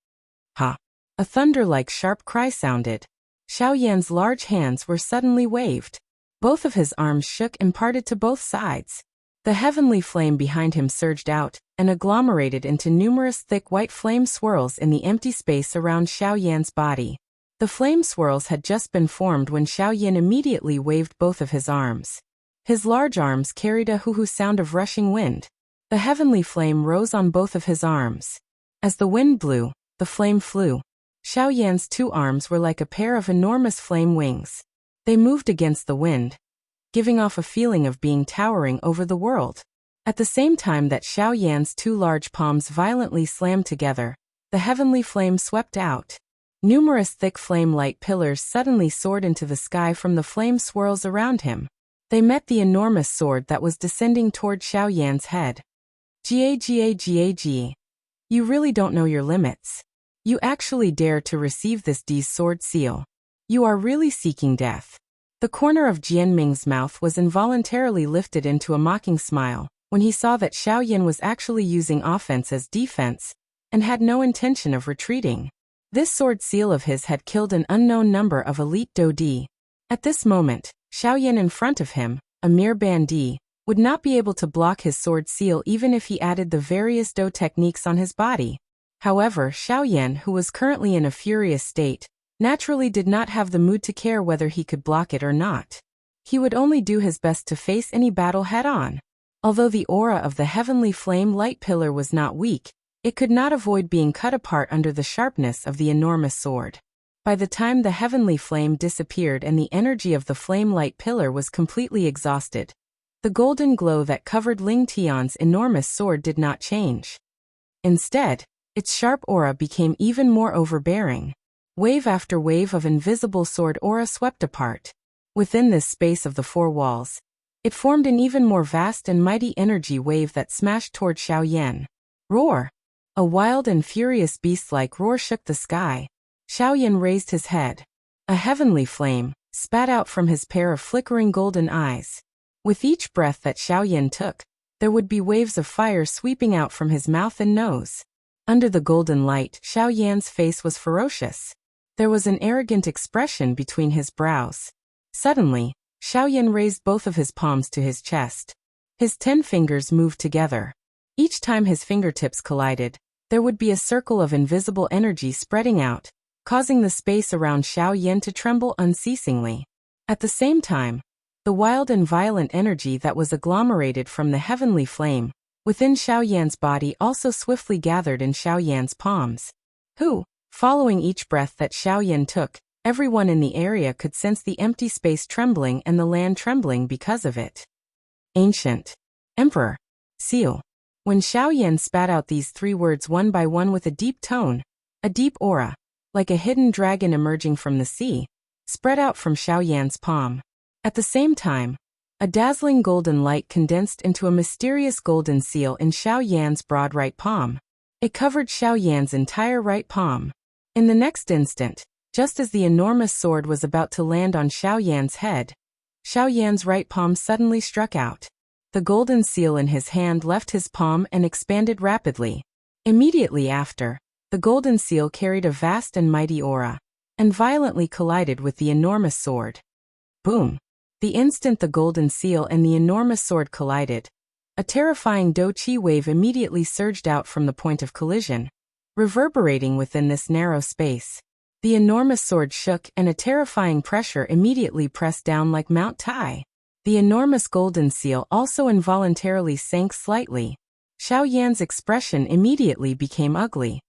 Ha! A thunder-like sharp cry sounded. Xiaoyan's large hands were suddenly waved. Both of his arms shook and parted to both sides. The heavenly flame behind him surged out and agglomerated into numerous thick white flame swirls in the empty space around Xiaoyan's body. The flame swirls had just been formed when Xiaoyan immediately waved both of his arms. His large arms carried a hoo-hoo sound of rushing wind. The heavenly flame rose on both of his arms. As the wind blew, the flame flew. Xiaoyan's two arms were like a pair of enormous flame wings. They moved against the wind, giving off a feeling of being towering over the world. At the same time that Xiaoyan's two large palms violently slammed together, the heavenly flame swept out. Numerous thick flame-light pillars suddenly soared into the sky from the flame swirls around him. They met the enormous sword that was descending toward Xiaoyan's head. Gag. You really don't know your limits. You actually dare to receive this D's sword seal. You are really seeking death. The corner of Jianming's mouth was involuntarily lifted into a mocking smile when he saw that Xiaoyan was actually using offense as defense and had no intention of retreating. This sword seal of his had killed an unknown number of elite Dodi. At this moment, Xiaoyan in front of him, a mere bandit, would not be able to block his sword seal even if he added the various Do techniques on his body. However, Xiaoyan, who was currently in a furious state, naturally did not have the mood to care whether he could block it or not. He would only do his best to face any battle head-on. Although the aura of the heavenly flame light pillar was not weak, it could not avoid being cut apart under the sharpness of the enormous sword. By the time the heavenly flame disappeared and the energy of the flame light pillar was completely exhausted, the golden glow that covered Ling Tian's enormous sword did not change. Instead, its sharp aura became even more overbearing. Wave after wave of invisible sword aura swept apart. Within this space of the four walls, it formed an even more vast and mighty energy wave that smashed toward Xiaoyan. Roar! A wild and furious beast-like roar shook the sky. Xiaoyan raised his head. A heavenly flame spat out from his pair of flickering golden eyes. With each breath that Xiaoyan took, there would be waves of fire sweeping out from his mouth and nose. Under the golden light, Xiaoyan's face was ferocious. There was an arrogant expression between his brows. Suddenly, Xiaoyan raised both of his palms to his chest. His 10 fingers moved together. Each time his fingertips collided, there would be a circle of invisible energy spreading out, causing the space around Xiaoyan to tremble unceasingly. At the same time, the wild and violent energy that was agglomerated from the heavenly flame within Xiaoyan's body also swiftly gathered in Xiaoyan's palms. Following each breath that Xiaoyan took, everyone in the area could sense the empty space trembling and the land trembling because of it. Ancient. Emperor. Seal. When Xiaoyan spat out these 3 words one by one with a deep tone, a deep aura, like a hidden dragon emerging from the sea, spread out from Xiaoyan's palm. At the same time, a dazzling golden light condensed into a mysterious golden seal in Xiaoyan's broad right palm. It covered Xiaoyan's entire right palm. In the next instant, just as the enormous sword was about to land on Xiaoyan's head, Xiaoyan's right palm suddenly struck out. The golden seal in his hand left his palm and expanded rapidly. Immediately after, the golden seal carried a vast and mighty aura, and violently collided with the enormous sword. Boom! The instant the golden seal and the enormous sword collided, a terrifying Do-Chi wave immediately surged out from the point of collision, reverberating within this narrow space. The enormous sword shook and a terrifying pressure immediately pressed down like Mount Tai. The enormous golden seal also involuntarily sank slightly. Xiaoyan's expression immediately became ugly.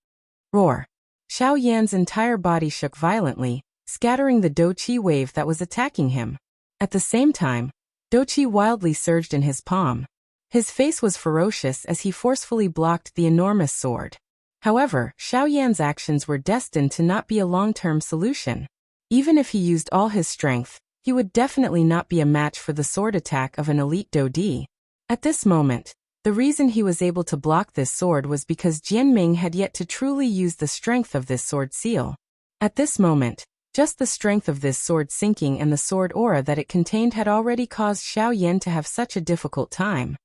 Roar! Xiaoyan's entire body shook violently, scattering the Do-Chi wave that was attacking him. At the same time, Do-Chi wildly surged in his palm. His face was ferocious as he forcefully blocked the enormous sword. However, Xiaoyan's actions were destined to not be a long-term solution. Even if he used all his strength, he would definitely not be a match for the sword attack of an elite Dodi. At this moment, the reason he was able to block this sword was because Jianming had yet to truly use the strength of this sword seal. At this moment, just the strength of this sword sinking and the sword aura that it contained had already caused Xiaoyan to have such a difficult time.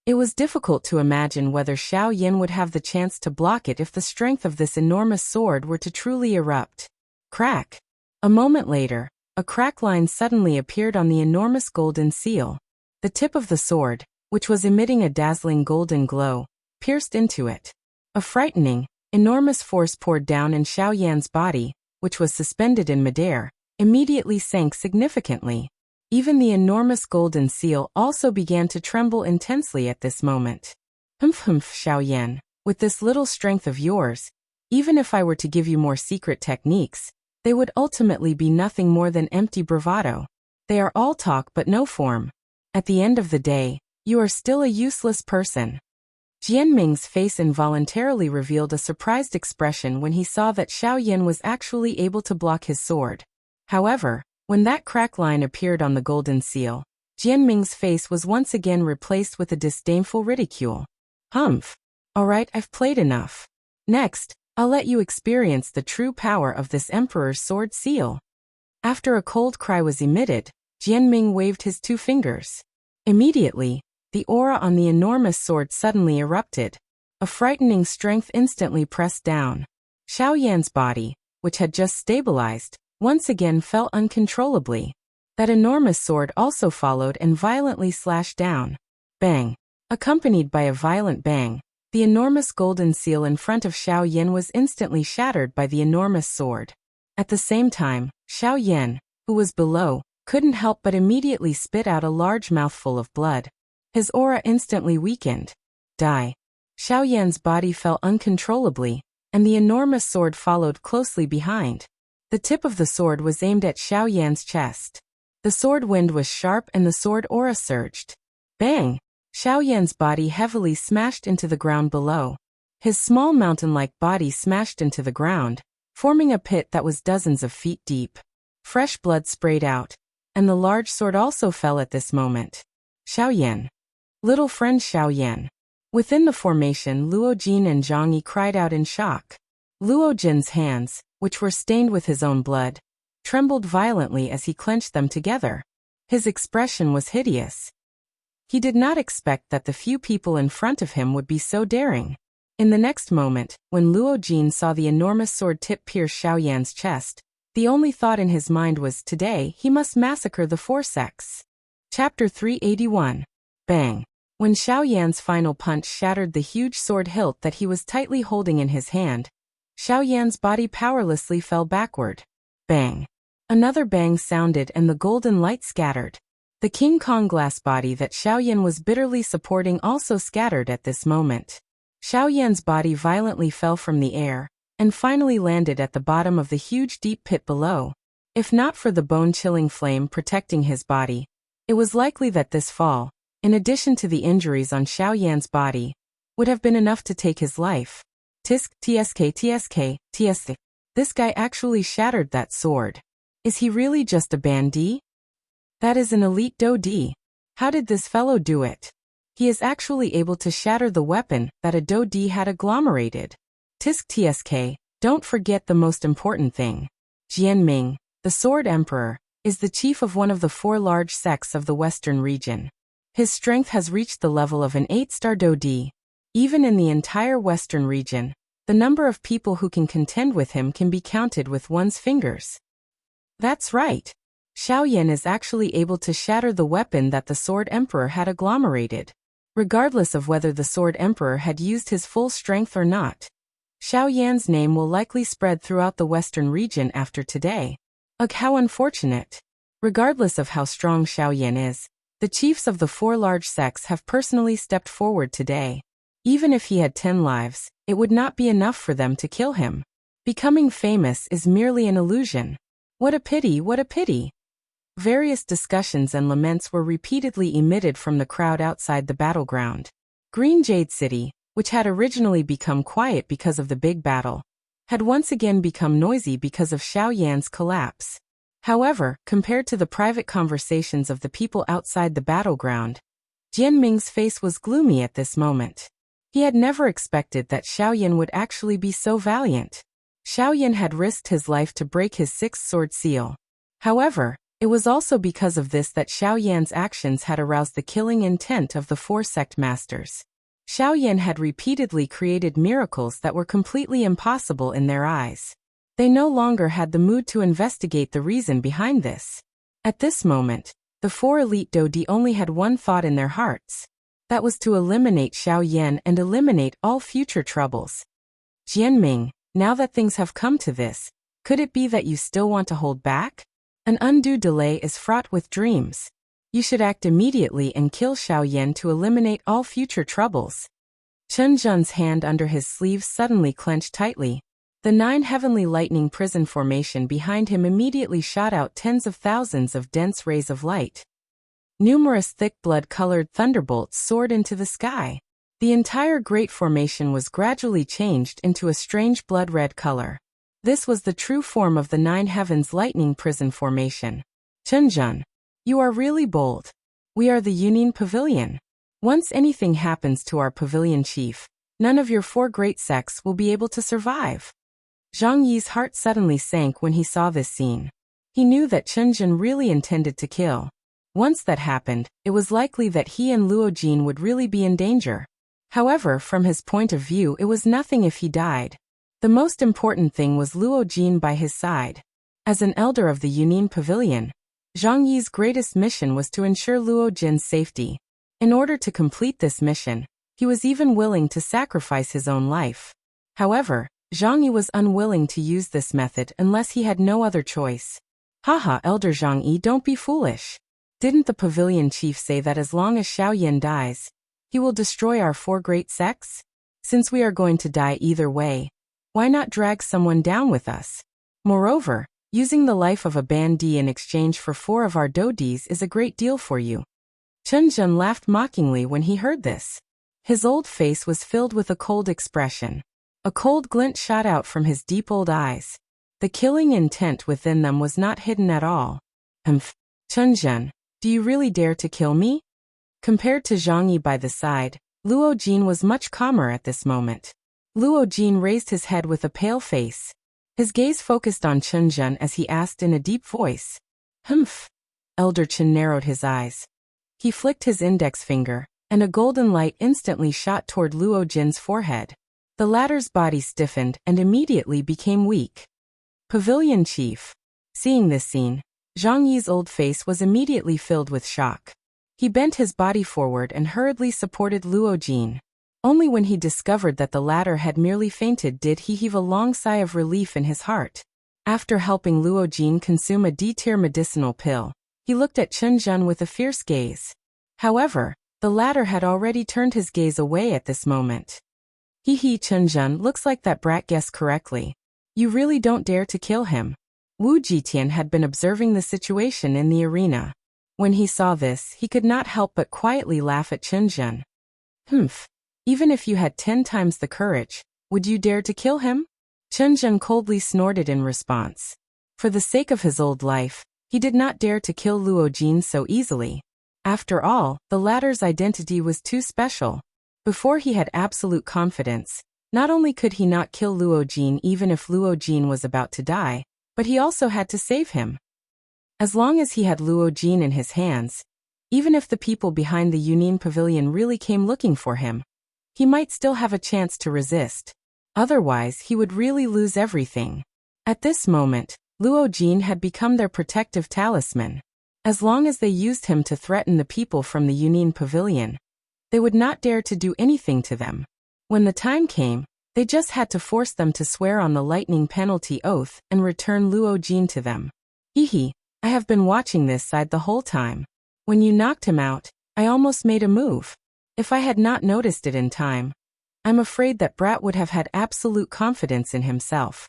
It was difficult to imagine whether Xiaoyan would have the chance to block it if the strength of this enormous sword were to truly erupt. Crack! A moment later, a crack line suddenly appeared on the enormous golden seal. The tip of the sword, which was emitting a dazzling golden glow, pierced into it. A frightening, enormous force poured down and Xiao Yan's body, which was suspended in midair, immediately sank significantly. Even the enormous golden seal also began to tremble intensely at this moment. Humph, Xiao Yan, with this little strength of yours, even if I were to give you more secret techniques, they would ultimately be nothing more than empty bravado. They are all talk but no form. At the end of the day, you are still a useless person. Jianming's face involuntarily revealed a surprised expression when he saw that Xiao Yan was actually able to block his sword. However, when that crack line appeared on the golden seal, Jianming's face was once again replaced with a disdainful ridicule. Humph. Alright, I've played enough. Next, I'll let you experience the true power of this Emperor's sword seal. After a cold cry was emitted, Jianming waved his 2 fingers. Immediately, the aura on the enormous sword suddenly erupted. A frightening strength instantly pressed down. Xiao Yan's body, which had just stabilized, once again fell uncontrollably. That enormous sword also followed and violently slashed down. Bang! Accompanied by a violent bang, the enormous golden seal in front of Xiao Yan was instantly shattered by the enormous sword. At the same time, Xiao Yan, who was below, couldn't help but immediately spit out a large mouthful of blood. His aura instantly weakened. Die. Xiao Yan's body fell uncontrollably, and the enormous sword followed closely behind. The tip of the sword was aimed at Xiao Yan's chest. The sword wind was sharp and the sword aura surged. Bang! Xiao Yan's body heavily smashed into the ground below. His small mountain-like body smashed into the ground, forming a pit that was dozens of feet deep. Fresh blood sprayed out, and the large sword also fell at this moment. Xiao Yan. Little friend Xiao Yan. Within the formation, Luo Jin and Zhang Yi cried out in shock. Luo Jin's hands, which were stained with his own blood, trembled violently as he clenched them together. His expression was hideous. He did not expect that the few people in front of him would be so daring. In the next moment, when Luo Jin saw the enormous sword tip pierce Xiao Yan's chest, the only thought in his mind was, today he must massacre the 4 sects. Chapter 381. Bang! When Xiao Yan's final punch shattered the huge sword hilt that he was tightly holding in his hand, Xiao Yan's body powerlessly fell backward. Bang! Another bang sounded and the golden light scattered. The King Kong glass body that Xiao Yan was bitterly supporting also scattered at this moment. Xiao Yan's body violently fell from the air, and finally landed at the bottom of the huge deep pit below. If not for the bone-chilling flame protecting his body, it was likely that this fall, in addition to the injuries on Xiao Yan's body, would have been enough to take his life. Tsk. This guy actually shattered that sword. Is he really just a bandit? That is an elite Do-D. How did this fellow do it? He is actually able to shatter the weapon that a Do-D had agglomerated. Tsk. Don't forget the most important thing. Jianming, the Sword Emperor, is the chief of one of the 4 large sects of the Western region. His strength has reached the level of an 8-star Do-D. Even in the entire Western region, the number of people who can contend with him can be counted with one's fingers. That's right. Xiao Yan is actually able to shatter the weapon that the Sword Emperor had agglomerated. Regardless of whether the Sword Emperor had used his full strength or not, Xiao Yan's name will likely spread throughout the Western region after today. Ugh, how unfortunate. Regardless of how strong Xiao Yan is, the chiefs of the 4 large sects have personally stepped forward today. Even if he had 10 lives, it would not be enough for them to kill him. Becoming famous is merely an illusion. What a pity, what a pity. Various discussions and laments were repeatedly emitted from the crowd outside the battleground. Green Jade City, which had originally become quiet because of the big battle, had once again become noisy because of Xiao Yan's collapse. However, compared to the private conversations of the people outside the battleground, Jianming's face was gloomy at this moment. He had never expected that Xiao Yan would actually be so valiant. Xiao Yan had risked his life to break his 6th sword seal. However, it was also because of this that Xiao Yan's actions had aroused the killing intent of the 4 sect masters. Xiao Yan had repeatedly created miracles that were completely impossible in their eyes. They no longer had the mood to investigate the reason behind this. At this moment, the 4 elite Do-D only had one thought in their hearts. That was to eliminate Xiao Yan and eliminate all future troubles. Jianming, now that things have come to this, could it be that you still want to hold back? An undue delay is fraught with dreams. You should act immediately and kill Xiao Yan to eliminate all future troubles. Chen Zhen's hand under his sleeve suddenly clenched tightly. The 9 heavenly lightning prison formation behind him immediately shot out tens of thousands of dense rays of light. Numerous thick blood-colored thunderbolts soared into the sky. The entire great formation was gradually changed into a strange blood-red color. This was the true form of the 9 heavens lightning prison formation. Chen Zhen, you are really bold. We are the Yunin Pavilion. Once anything happens to our pavilion chief, none of your 4 great sects will be able to survive. Zhang Yi's heart suddenly sank when he saw this scene. He knew that Chen Zhen really intended to kill. Once that happened, it was likely that he and Luo Jin would really be in danger. However, from his point of view, it was nothing if he died. The most important thing was Luo Jin by his side. As an elder of the Yunin Pavilion, Zhang Yi's greatest mission was to ensure Luo Jin's safety. In order to complete this mission, he was even willing to sacrifice his own life. However, Zhang Yi was unwilling to use this method unless he had no other choice. Haha, Elder Zhang Yi, don't be foolish. Didn't the pavilion chief say that as long as Xiao Yan dies, he will destroy our 4 great sects? Since we are going to die either way, why not drag someone down with us? Moreover, using the life of a bandit in exchange for 4 of our dodis is a great deal for you. Chen Zhen laughed mockingly when he heard this. His old face was filled with a cold expression. A cold glint shot out from his deep old eyes. The killing intent within them was not hidden at all. Chen Zhen, do you really dare to kill me? Compared to Zhang Yi by the side, Luo Jin was much calmer at this moment. Luo Jin raised his head with a pale face. His gaze focused on Chen Zhen as he asked in a deep voice. Elder Chen narrowed his eyes. He flicked his index finger, and a golden light instantly shot toward Luo Jin's forehead. The latter's body stiffened and immediately became weak. Pavilion Chief. Seeing this scene, Zhang Yi's old face was immediately filled with shock. He bent his body forward and hurriedly supported Luo Jin. Only when he discovered that the latter had merely fainted did he heave a long sigh of relief in his heart. After helping Luo Jin consume a D-tier medicinal pill, he looked at Chen Zhen with a fierce gaze. However, the latter had already turned his gaze away at this moment. Chen Zhen, looks like that brat guessed correctly. You really don't dare to kill him. Wu Jitian had been observing the situation in the arena. When he saw this, he could not help but quietly laugh at Chen Zhen. Even if you had 10 times the courage, would you dare to kill him? Chen Zhen coldly snorted in response. For the sake of his old life, he did not dare to kill Luo Jin so easily. After all, the latter's identity was too special. Before he had absolute confidence, not only could he not kill Luo Jin even if Luo Jin was about to die, but he also had to save him. As long as he had Luo Jin in his hands, even if the people behind the Yunin Pavilion really came looking for him, he might still have a chance to resist. Otherwise, he would really lose everything. At this moment, Luo Jin had become their protective talisman. As long as they used him to threaten the people from the Yunin Pavilion, they would not dare to do anything to them. When the time came, they just had to force them to swear on the lightning penalty oath and return Luo Jin to them. I have been watching this side the whole time. When you knocked him out, I almost made a move. If I had not noticed it in time, I'm afraid that Brat would have had absolute confidence in himself.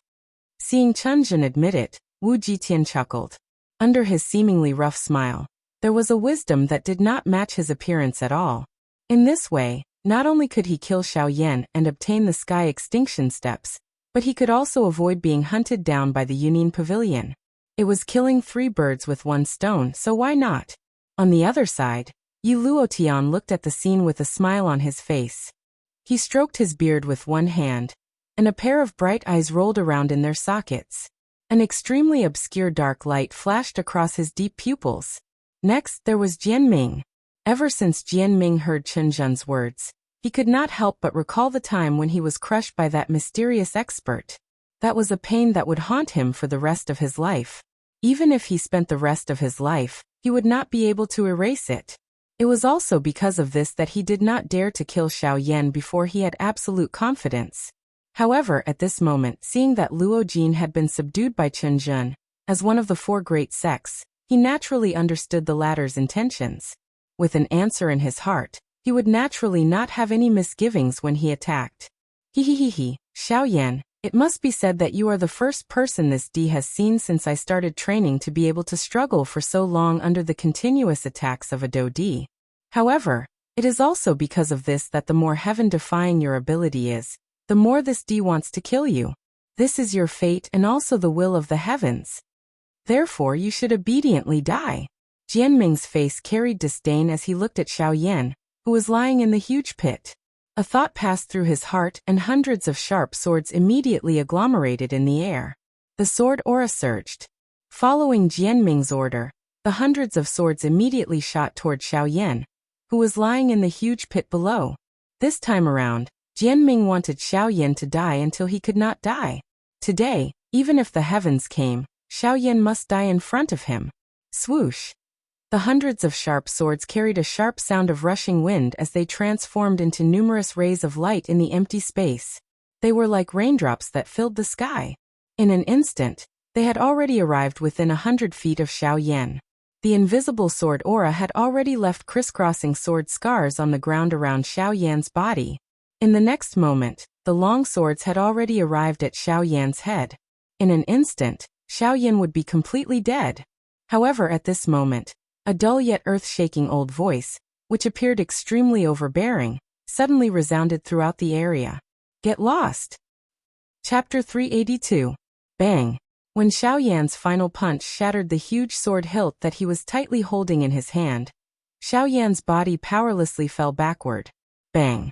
Seeing Chen Zhen admit it, Wu Jitian chuckled. Under his seemingly rough smile, there was a wisdom that did not match his appearance at all. In this way, not only could he kill Xiao Yan and obtain the sky extinction steps, but he could also avoid being hunted down by the Yunin Pavilion. It was killing 3 birds with 1 stone, so why not? On the other side, Yi Luotian looked at the scene with a smile on his face. He stroked his beard with one hand, and a pair of bright eyes rolled around in their sockets. An extremely obscure dark light flashed across his deep pupils. Next, there was Jianming. Ever since Jianming heard Chen Zhen's words, he could not help but recall the time when he was crushed by that mysterious expert. That was a pain that would haunt him for the rest of his life. Even if he spent the rest of his life, he would not be able to erase it. It was also because of this that he did not dare to kill Xiao Yan before he had absolute confidence. However, at this moment, seeing that Luo Jin had been subdued by Chen Jun, as one of the four great sects, he naturally understood the latter's intentions. With an answer in his heart, he would naturally not have any misgivings when he attacked. Xiao Yan, it must be said that you are the first person this D has seen since I started training to be able to struggle for so long under the continuous attacks of a Do D. However, it is also because of this that the more heaven-defying your ability is, the more this D wants to kill you. This is your fate and also the will of the heavens. Therefore you should obediently die. Jianming's face carried disdain as he looked at Xiao Yan, who was lying in the huge pit. A thought passed through his heart and hundreds of sharp swords immediately agglomerated in the air. The sword aura surged. Following Jianming's order, the hundreds of swords immediately shot toward Xiao Yan, who was lying in the huge pit below. This time around, Jianming wanted Xiao Yan to die until he could not die. Today, even if the heavens came, Xiao Yan must die in front of him. Swoosh! The hundreds of sharp swords carried a sharp sound of rushing wind as they transformed into numerous rays of light in the empty space. They were like raindrops that filled the sky. In an instant, they had already arrived within 100 feet of Xiao Yan. The invisible sword aura had already left crisscrossing sword scars on the ground around Xiao Yan's body. In the next moment, the long swords had already arrived at Xiao Yan's head. In an instant, Xiao Yan would be completely dead. However, at this moment, a dull yet earth-shaking old voice, which appeared extremely overbearing, suddenly resounded throughout the area. Get lost! Chapter 382. Bang! When Xiao Yan's final punch shattered the huge sword hilt that he was tightly holding in his hand, Xiao Yan's body powerlessly fell backward. Bang!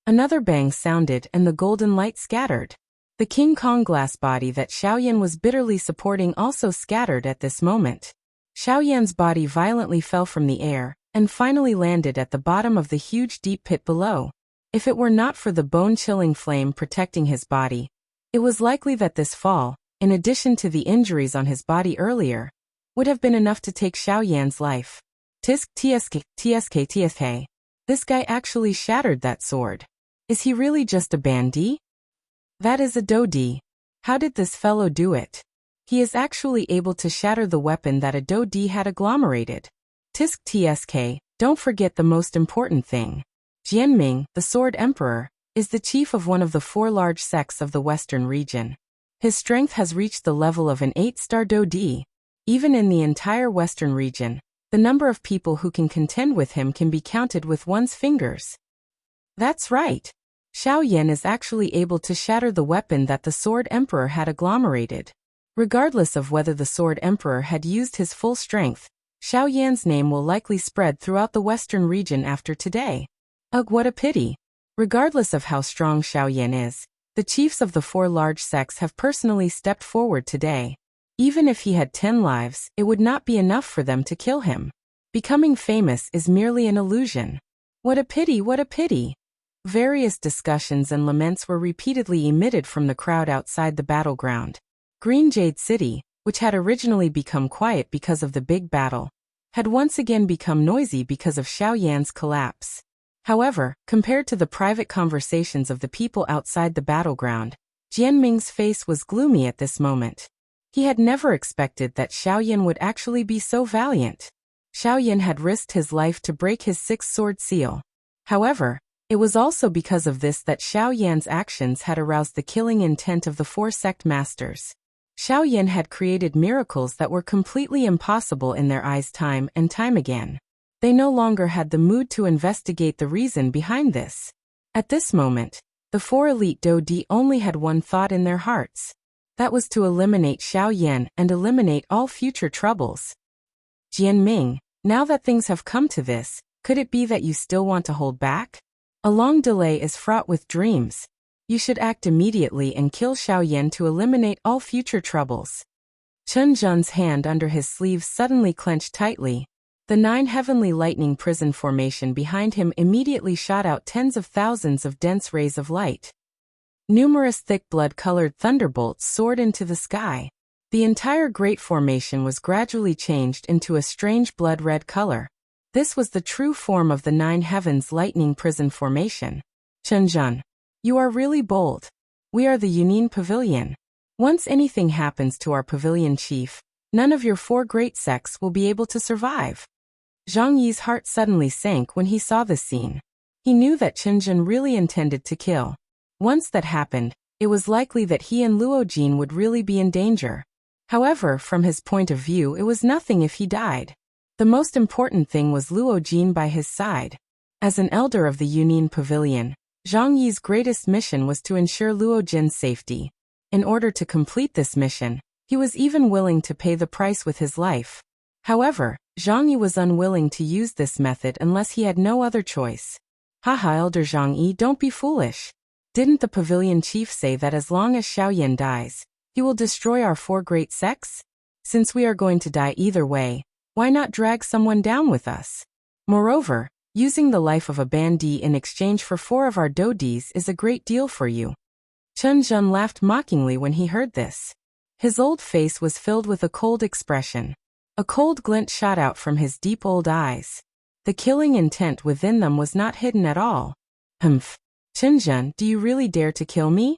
Another bang sounded and the golden light scattered. The King Kong glass body that Xiao Yan was bitterly supporting also scattered at this moment. Xiao Yan's body violently fell from the air, and finally landed at the bottom of the huge deep pit below. If it were not for the bone-chilling flame protecting his body, it was likely that this fall, in addition to the injuries on his body earlier, would have been enough to take Xiao Yan's life. Tsk. This guy actually shattered that sword. Is he really just a bandit? That is a Do-di. How did this fellow do it? He is actually able to shatter the weapon that a Do-di had agglomerated. Tsk. Don't forget the most important thing. Jianming, the Sword Emperor, is the chief of one of the four large sects of the Western region. His strength has reached the level of an 8-star Do-di. Even in the entire Western region, the number of people who can contend with him can be counted with one's fingers. That's right. Xiao Yan is actually able to shatter the weapon that the Sword Emperor had agglomerated. Regardless of whether the Sword Emperor had used his full strength, Xiao Yan's name will likely spread throughout the Western region after today. Ugh, what a pity. Regardless of how strong Xiao Yan is, the chiefs of the four large sects have personally stepped forward today. Even if he had 10 lives, it would not be enough for them to kill him. Becoming famous is merely an illusion. What a pity, what a pity. Various discussions and laments were repeatedly emitted from the crowd outside the battleground. Green Jade City, which had originally become quiet because of the big battle, had once again become noisy because of Xiao Yan's collapse. However, compared to the private conversations of the people outside the battleground, Jianming's face was gloomy at this moment. He had never expected that Xiao Yan would actually be so valiant. Xiao Yan had risked his life to break his sixth sword seal. However, it was also because of this that Xiao Yan's actions had aroused the killing intent of the four sect masters. Xiao Yan had created miracles that were completely impossible in their eyes time and time again. They no longer had the mood to investigate the reason behind this. At this moment, the four elite Do-di only had one thought in their hearts. That was to eliminate Xiao Yan and eliminate all future troubles. Jianming, now that things have come to this, could it be that you still want to hold back? A long delay is fraught with dreams. You should act immediately and kill Xiao Yan to eliminate all future troubles. Chen Zhen's hand under his sleeve suddenly clenched tightly. The 9 heavenly lightning prison formation behind him immediately shot out tens of thousands of dense rays of light. Numerous thick blood-colored thunderbolts soared into the sky. The entire great formation was gradually changed into a strange blood-red color. This was the true form of the nine heavens lightning prison formation. Chunjun, you are really bold. We are the Yunin Pavilion. Once anything happens to our pavilion chief, none of your four great sects will be able to survive. Zhang Yi's heart suddenly sank when he saw this scene. He knew that Chunjun really intended to kill. Once that happened, it was likely that he and Luo Jin would really be in danger. However, from his point of view, it was nothing if he died. The most important thing was Luo Jin by his side. As an elder of the Yunin Pavilion, Zhang Yi's greatest mission was to ensure Luo Jin's safety. In order to complete this mission, he was even willing to pay the price with his life. However, Zhang Yi was unwilling to use this method unless he had no other choice. Haha, Elder Zhang Yi, don't be foolish. Didn't the pavilion chief say that as long as Xiaoyan dies, he will destroy our four great sects? Since we are going to die either way, why not drag someone down with us? Moreover, using the life of a bandit in exchange for four of our dodis is a great deal for you. Chunjun laughed mockingly when he heard this. His old face was filled with a cold expression. A cold glint shot out from his deep old eyes. The killing intent within them was not hidden at all. Humph. Chunjun, do you really dare to kill me?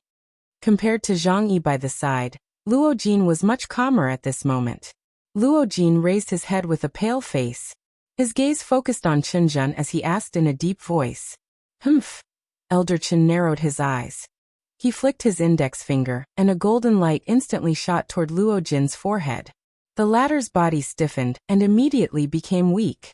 Compared to Zhang Yi by the side, Luo Jin was much calmer at this moment. Luo Jin raised his head with a pale face. His gaze focused on Chunjun as he asked in a deep voice. Humph. Elder Chen narrowed his eyes. He flicked his index finger, and a golden light instantly shot toward Luo Jin's forehead. The latter's body stiffened and immediately became weak.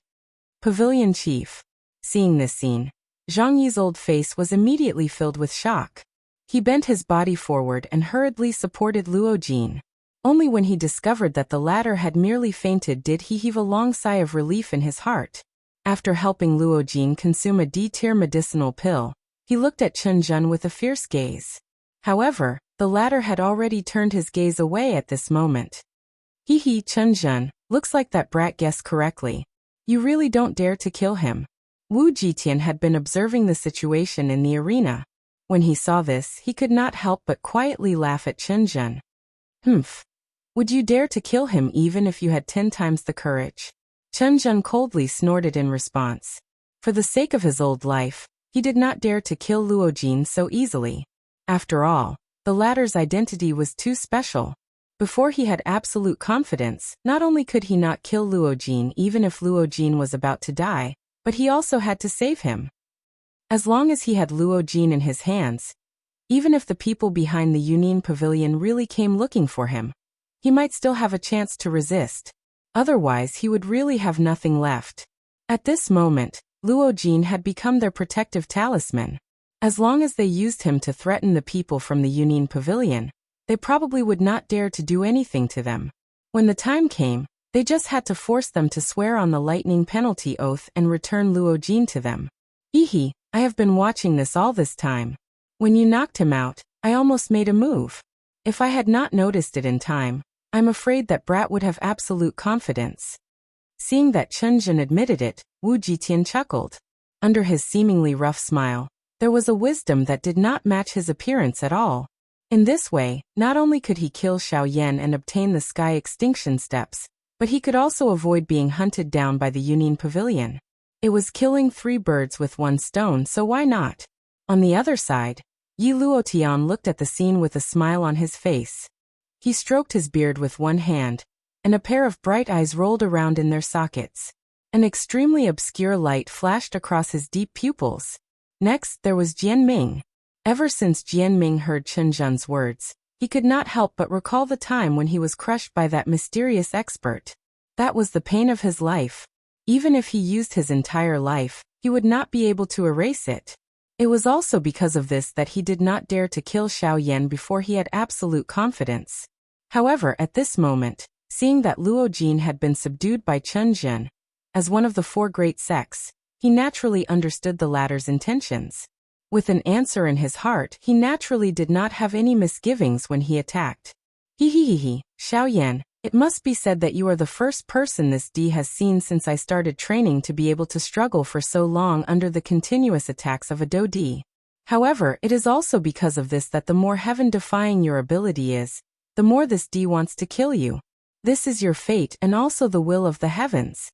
Pavilion Chief. Seeing this scene, Zhang Yi's old face was immediately filled with shock. He bent his body forward and hurriedly supported Luo Jin. Only when he discovered that the latter had merely fainted did he heave a long sigh of relief in his heart. After helping Luo Jin consume a D-tier medicinal pill, he looked at Chunjun with a fierce gaze. However, the latter had already turned his gaze away at this moment. Hee Chunjun, looks like that brat guessed correctly. You really don't dare to kill him. Wu Jitian had been observing the situation in the arena. When he saw this, he could not help but quietly laugh at Chunjun. Humph. Would you dare to kill him even if you had 10 times the courage? Chunjun coldly snorted in response. For the sake of his old life, he did not dare to kill Luo Jin so easily. After all, the latter's identity was too special. Before he had absolute confidence, not only could he not kill Luo Jin even if Luo Jin was about to die, but he also had to save him. As long as he had Luo Jin in his hands, even if the people behind the Yunin Pavilion really came looking for him, he might still have a chance to resist. Otherwise, he would really have nothing left. At this moment, Luo Jin had become their protective talisman. As long as they used him to threaten the people from the Yunin Pavilion, they probably would not dare to do anything to them. When the time came, they just had to force them to swear on the lightning penalty oath and return Luo Jin to them. Hehe, I have been watching this all this time. When you knocked him out, I almost made a move. If I had not noticed it in time, I'm afraid that brat would have absolute confidence. Seeing that Chunjun admitted it, Wu Jitian chuckled. Under his seemingly rough smile, there was a wisdom that did not match his appearance at all. In this way, not only could he kill Xiaoyan and obtain the sky extinction steps, but he could also avoid being hunted down by the Yunin Pavilion. It was killing 3 birds with 1 stone, so why not? On the other side, Yi Luotian looked at the scene with a smile on his face. He stroked his beard with one hand, and a pair of bright eyes rolled around in their sockets. An extremely obscure light flashed across his deep pupils. Next, there was Jian Ming. Ever since Jian Ming heard Chunjun's words, he could not help but recall the time when he was crushed by that mysterious expert. That was the pain of his life. Even if he used his entire life, he would not be able to erase it. It was also because of this that he did not dare to kill Xiaoyan before he had absolute confidence. However, at this moment, seeing that Luo Jin had been subdued by Chunjun, as one of the 4 great sects, he naturally understood the latter's intentions. With an answer in his heart, he naturally did not have any misgivings when he attacked. Hehehehe, Xiaoyan, it must be said that you are the first person this D has seen since I started training to be able to struggle for so long under the continuous attacks of a Dodi. However, it is also because of this that the more heaven-defying your ability is, the more this D wants to kill you. This is your fate and also the will of the heavens.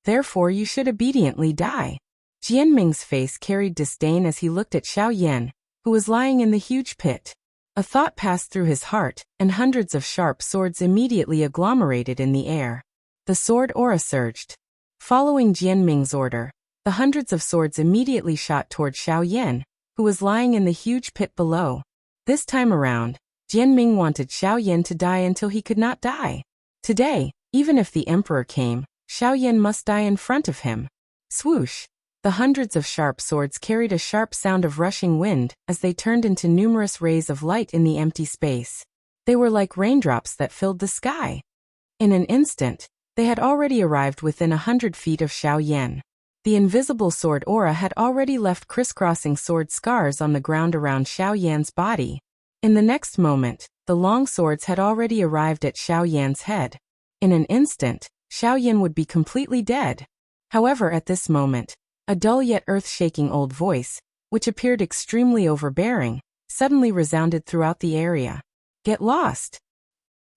Therefore you should obediently die. Jianming's face carried disdain as he looked at Xiao Yan, who was lying in the huge pit. A thought passed through his heart, and hundreds of sharp swords immediately agglomerated in the air. The sword aura surged. Following Jianming's order, the hundreds of swords immediately shot toward Xiao Yan, who was lying in the huge pit below. This time around, Jianming wanted Xiao Yan to die until he could not die. Today, even if the emperor came, Xiao Yan must die in front of him. Swoosh! The hundreds of sharp swords carried a sharp sound of rushing wind as they turned into numerous rays of light in the empty space. They were like raindrops that filled the sky. In an instant, they had already arrived within 100 feet of Xiao Yan. The invisible sword aura had already left crisscrossing sword scars on the ground around Xiao Yan's body. In the next moment, the long swords had already arrived at Xiao Yan's head. In an instant, Xiao Yan would be completely dead. However, at this moment, a dull yet earth-shaking old voice, which appeared extremely overbearing, suddenly resounded throughout the area. Get lost!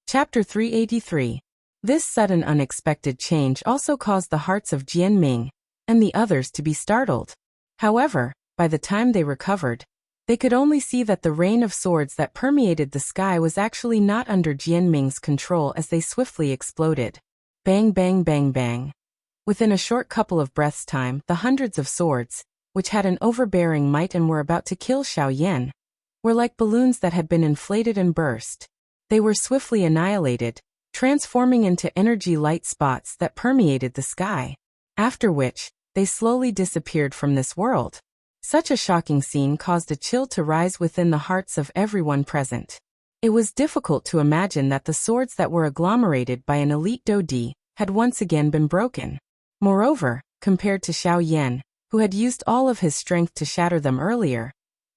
Chapter 383. This sudden unexpected change also caused the hearts of Jianming and the others to be startled. However, by the time they recovered, they could only see that the rain of swords that permeated the sky was actually not under Jianming's control as they swiftly exploded. Bang bang bang bang. Within a short couple of breaths' time, the hundreds of swords, which had an overbearing might and were about to kill Xiao Yan, were like balloons that had been inflated and burst. They were swiftly annihilated, transforming into energy light spots that permeated the sky. After which, they slowly disappeared from this world. Such a shocking scene caused a chill to rise within the hearts of everyone present. It was difficult to imagine that the swords that were agglomerated by an elite Dodi had once again been broken. Moreover, compared to Xiao Yan, who had used all of his strength to shatter them earlier,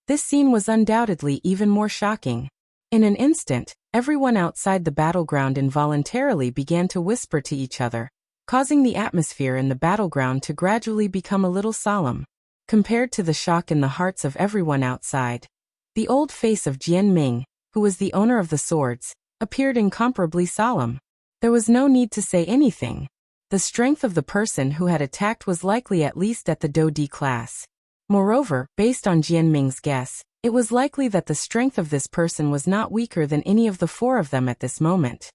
this scene was undoubtedly even more shocking. In an instant, everyone outside the battleground involuntarily began to whisper to each other, causing the atmosphere in the battleground to gradually become a little solemn. Compared to the shock in the hearts of everyone outside, the old face of Jianming, who was the owner of the swords, appeared incomparably solemn. There was no need to say anything. The strength of the person who had attacked was likely at least at the Dodi class. Moreover, based on Jianming's guess, it was likely that the strength of this person was not weaker than any of the four of them at this moment.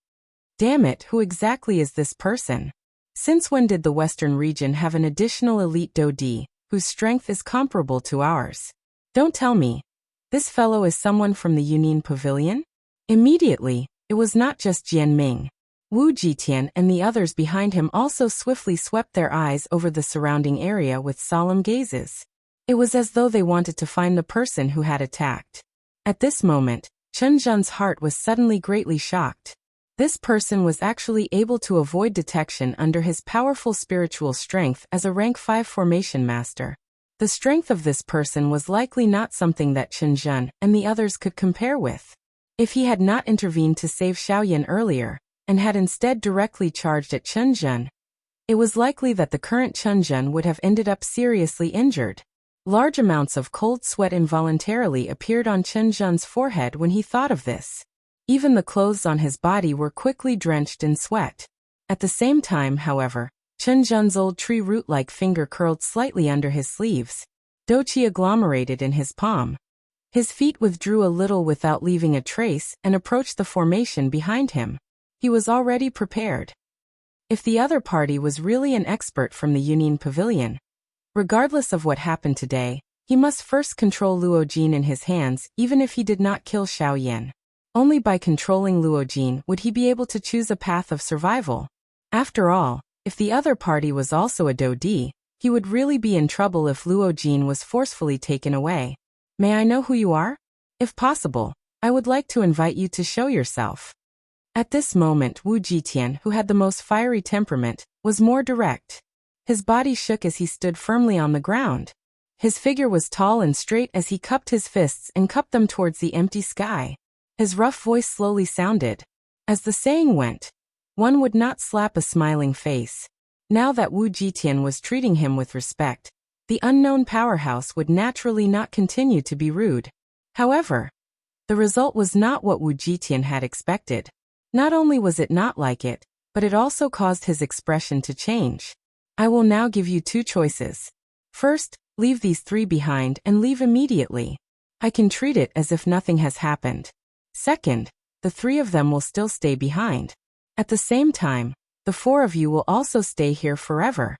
Damn it, who exactly is this person? Since when did the Western region have an additional elite Dodi, whose strength is comparable to ours? Don't tell me. This fellow is someone from the Union Pavilion? Immediately, it was not just Jianming. Wu Jitian and the others behind him also swiftly swept their eyes over the surrounding area with solemn gazes. It was as though they wanted to find the person who had attacked. At this moment, Chen Zhen's heart was suddenly greatly shocked. This person was actually able to avoid detection under his powerful spiritual strength as a rank 5 formation master. The strength of this person was likely not something that Chen Zhen and the others could compare with. If he had not intervened to save Xiao Yan earlier, and had instead directly charged at Chen Zhen, it was likely that the current Chen Zhen would have ended up seriously injured. Large amounts of cold sweat involuntarily appeared on Chen Zhen's forehead when he thought of this. Even the clothes on his body were quickly drenched in sweat. At the same time, however, Chen Zhen's old tree root-like finger curled slightly under his sleeves. Doqi agglomerated in his palm. His feet withdrew a little without leaving a trace and approached the formation behind him. He was already prepared. If the other party was really an expert from the Union Pavilion, regardless of what happened today, he must first control Luo Jin in his hands even if he did not kill Xiao Yan. Only by controlling Luo Jin would he be able to choose a path of survival. After all, if the other party was also a Dodi, he would really be in trouble if Luo Jin was forcefully taken away. May I know who you are? If possible, I would like to invite you to show yourself. At this moment, Wu Jitian, who had the most fiery temperament, was more direct. His body shook as he stood firmly on the ground. His figure was tall and straight as he cupped his fists and cupped them towards the empty sky. His rough voice slowly sounded. As the saying went, one would not slap a smiling face. Now that Wu Jitian was treating him with respect, the unknown powerhouse would naturally not continue to be rude. However, the result was not what Wu Jitian had expected. Not only was it not like it, but it also caused his expression to change. I will now give you two choices. First, leave these three behind and leave immediately. I can treat it as if nothing has happened. Second, the three of them will still stay behind. At the same time, the four of you will also stay here forever.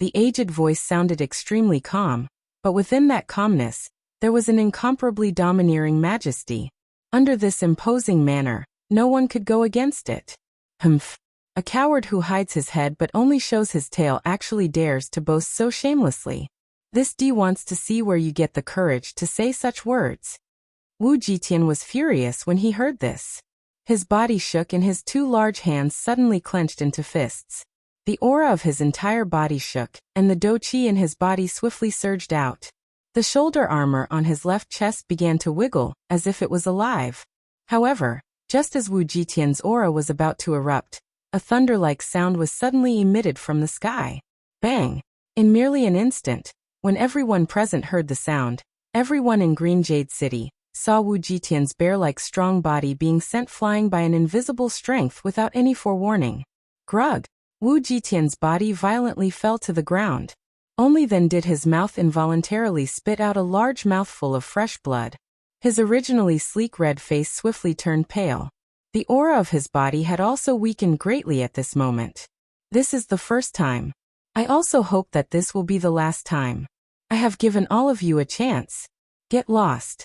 The aged voice sounded extremely calm, but within that calmness, there was an incomparably domineering majesty. Under this imposing manner, no one could go against it. Humph. A coward who hides his head but only shows his tail actually dares to boast so shamelessly. This D wants to see where you get the courage to say such words. Wu Jitian was furious when he heard this. His body shook and his two large hands suddenly clenched into fists. The aura of his entire body shook, and the do qi in his body swiftly surged out. The shoulder armor on his left chest began to wiggle, as if it was alive. However, just as Wu Jitian's aura was about to erupt, a thunder-like sound was suddenly emitted from the sky. Bang! In merely an instant, when everyone present heard the sound, everyone in Green Jade City saw Wu Jitian's bear-like strong body being sent flying by an invisible strength without any forewarning. Grug! Wu Jitian's body violently fell to the ground. Only then did his mouth involuntarily spit out a large mouthful of fresh blood. His originally sleek red face swiftly turned pale. The aura of his body had also weakened greatly at this moment. This is the first time. I also hope that this will be the last time. I have given all of you a chance. Get lost.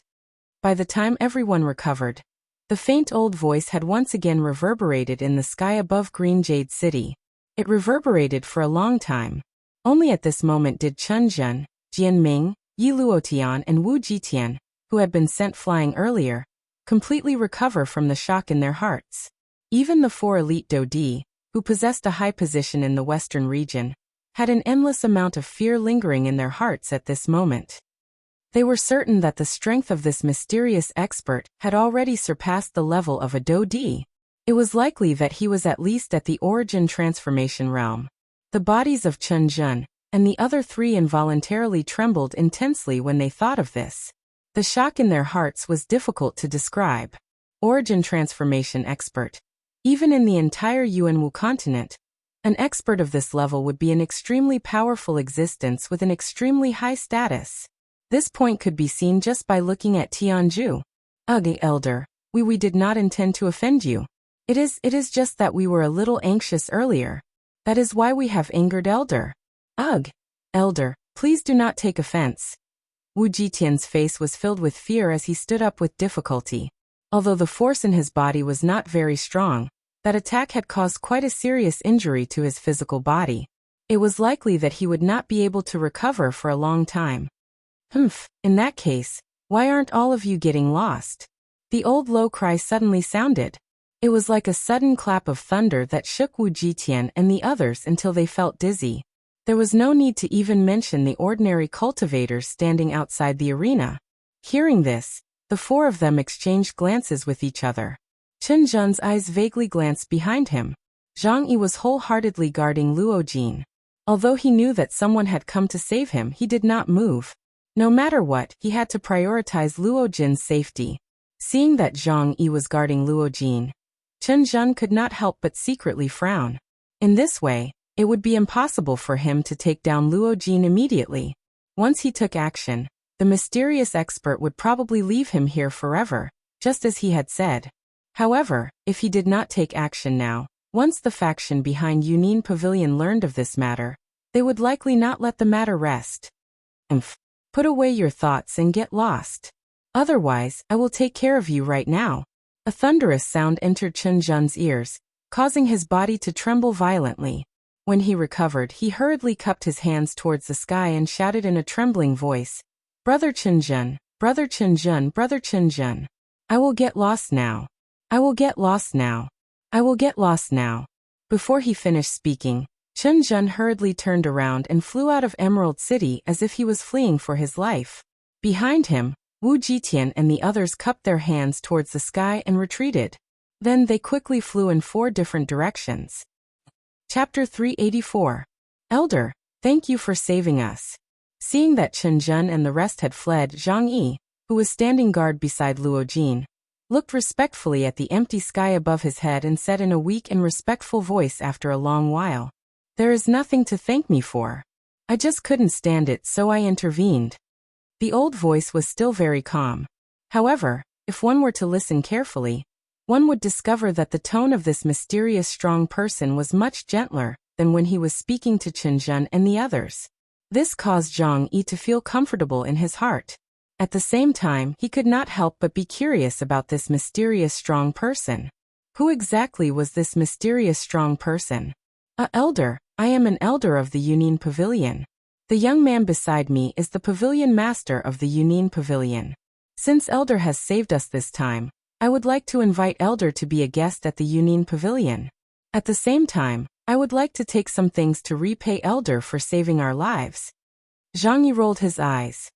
By the time everyone recovered, the faint old voice had once again reverberated in the sky above Green Jade City. It reverberated for a long time. Only at this moment did Chen Zhen, Jian Ming, Yi Luotian and Wu Jitian, who had been sent flying earlier, completely recover from the shock in their hearts. Even the four elite Dodi, who possessed a high position in the western region, had an endless amount of fear lingering in their hearts at this moment. They were certain that the strength of this mysterious expert had already surpassed the level of a Dodi. It was likely that he was at least at the origin transformation realm. The bodies of Chen Zhen and the other three involuntarily trembled intensely when they thought of this. The shock in their hearts was difficult to describe. Origin transformation expert. Even in the entire Yuanwu continent, an expert of this level would be an extremely powerful existence with an extremely high status. This point could be seen just by looking at Tianju. Ugh, elder, we did not intend to offend you. It is just that we were a little anxious earlier. That is why we have angered elder. Ugh, elder, please do not take offense. Wu Jitian's face was filled with fear as he stood up with difficulty. Although the force in his body was not very strong, that attack had caused quite a serious injury to his physical body. It was likely that he would not be able to recover for a long time. Humph, in that case, why aren't all of you getting lost? The old low cry suddenly sounded. It was like a sudden clap of thunder that shook Wu Jitian and the others until they felt dizzy. There was no need to even mention the ordinary cultivators standing outside the arena. Hearing this, the four of them exchanged glances with each other. Chen Zhen's eyes vaguely glanced behind him. Zhang Yi was wholeheartedly guarding Luo Jin. Although he knew that someone had come to save him, he did not move. No matter what, he had to prioritize Luo Jin's safety. Seeing that Zhang Yi was guarding Luo Jin, Chen Zhen could not help but secretly frown. In this way, it would be impossible for him to take down Luo Jin immediately. Once he took action, the mysterious expert would probably leave him here forever, just as he had said. However, if he did not take action now, once the faction behind Yunin Pavilion learned of this matter, they would likely not let the matter rest. Put away your thoughts and get lost. Otherwise, I will take care of you right now. A thunderous sound entered Chen Zhen's ears, causing his body to tremble violently. When he recovered, he hurriedly cupped his hands towards the sky and shouted in a trembling voice, Brother Chen Zhen, Brother Chen Zhen, Brother Chen Zhen. I will get lost now. I will get lost now. I will get lost now. Before he finished speaking, Chen Zhen hurriedly turned around and flew out of Emerald City as if he was fleeing for his life. Behind him, Wu Jitian and the others cupped their hands towards the sky and retreated. Then they quickly flew in 4 different directions. Chapter 384. Elder, thank you for saving us. Seeing that Chen Zhen and the rest had fled, Zhang Yi, who was standing guard beside Luo Jin, looked respectfully at the empty sky above his head and said in a weak and respectful voice after a long while, There is nothing to thank me for. I just couldn't stand it, so I intervened. The old voice was still very calm. However, if one were to listen carefully, one would discover that the tone of this mysterious strong person was much gentler than when he was speaking to Chen and the others. This caused Zhang Yi to feel comfortable in his heart. At the same time, he could not help but be curious about this mysterious strong person. Who exactly was this mysterious strong person? Elder. I am an elder of the Union Pavilion. The young man beside me is the pavilion master of the Union Pavilion. Since Elder has saved us this time, I would like to invite Elder to be a guest at the Union Pavilion. At the same time, I would like to take some things to repay Elder for saving our lives. Zhang Yi rolled his eyes.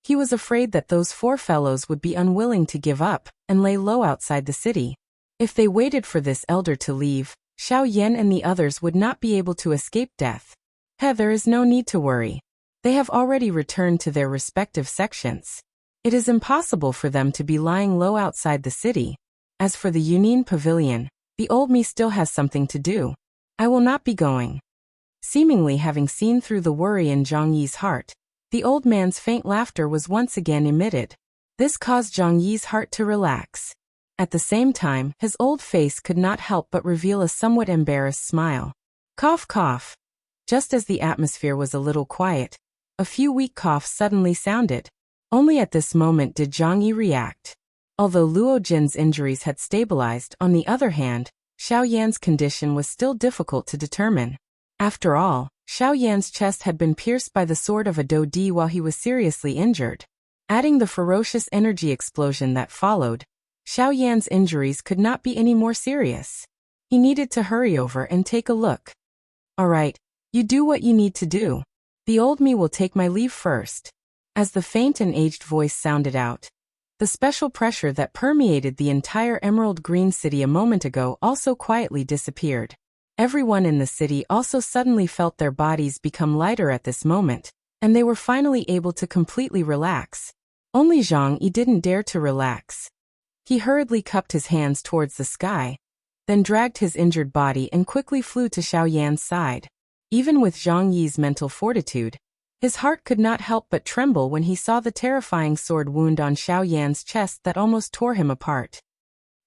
He was afraid that those four fellows would be unwilling to give up and lay low outside the city. If they waited for this elder to leave, Xiao Yan and the others would not be able to escape death. There is no need to worry. They have already returned to their respective sections. It is impossible for them to be lying low outside the city. As for the Union Pavilion, the old me still has something to do. I will not be going. Seemingly having seen through the worry in Zhang Yi's heart, the old man's faint laughter was once again emitted. This caused Zhang Yi's heart to relax. At the same time, his old face could not help but reveal a somewhat embarrassed smile. Cough, cough. Just as the atmosphere was a little quiet, a few weak coughs suddenly sounded. Only at this moment did Zhang Yi react. Although Luo Jin's injuries had stabilized, on the other hand, Xiao Yan's condition was still difficult to determine. After all, Xiao Yan's chest had been pierced by the sword of a Dodi while he was seriously injured. Adding the ferocious energy explosion that followed, Xiao Yan's injuries could not be any more serious. He needed to hurry over and take a look. Alright, you do what you need to do. The old me will take my leave first. As the faint and aged voice sounded out, the special pressure that permeated the entire Emerald Green City a moment ago also quietly disappeared. Everyone in the city also suddenly felt their bodies become lighter at this moment, and they were finally able to completely relax. Only Zhang Yi didn't dare to relax. He hurriedly cupped his hands towards the sky, then dragged his injured body and quickly flew to Xiao Yan's side. Even with Zhang Yi's mental fortitude, his heart could not help but tremble when he saw the terrifying sword wound on Xiao Yan's chest that almost tore him apart.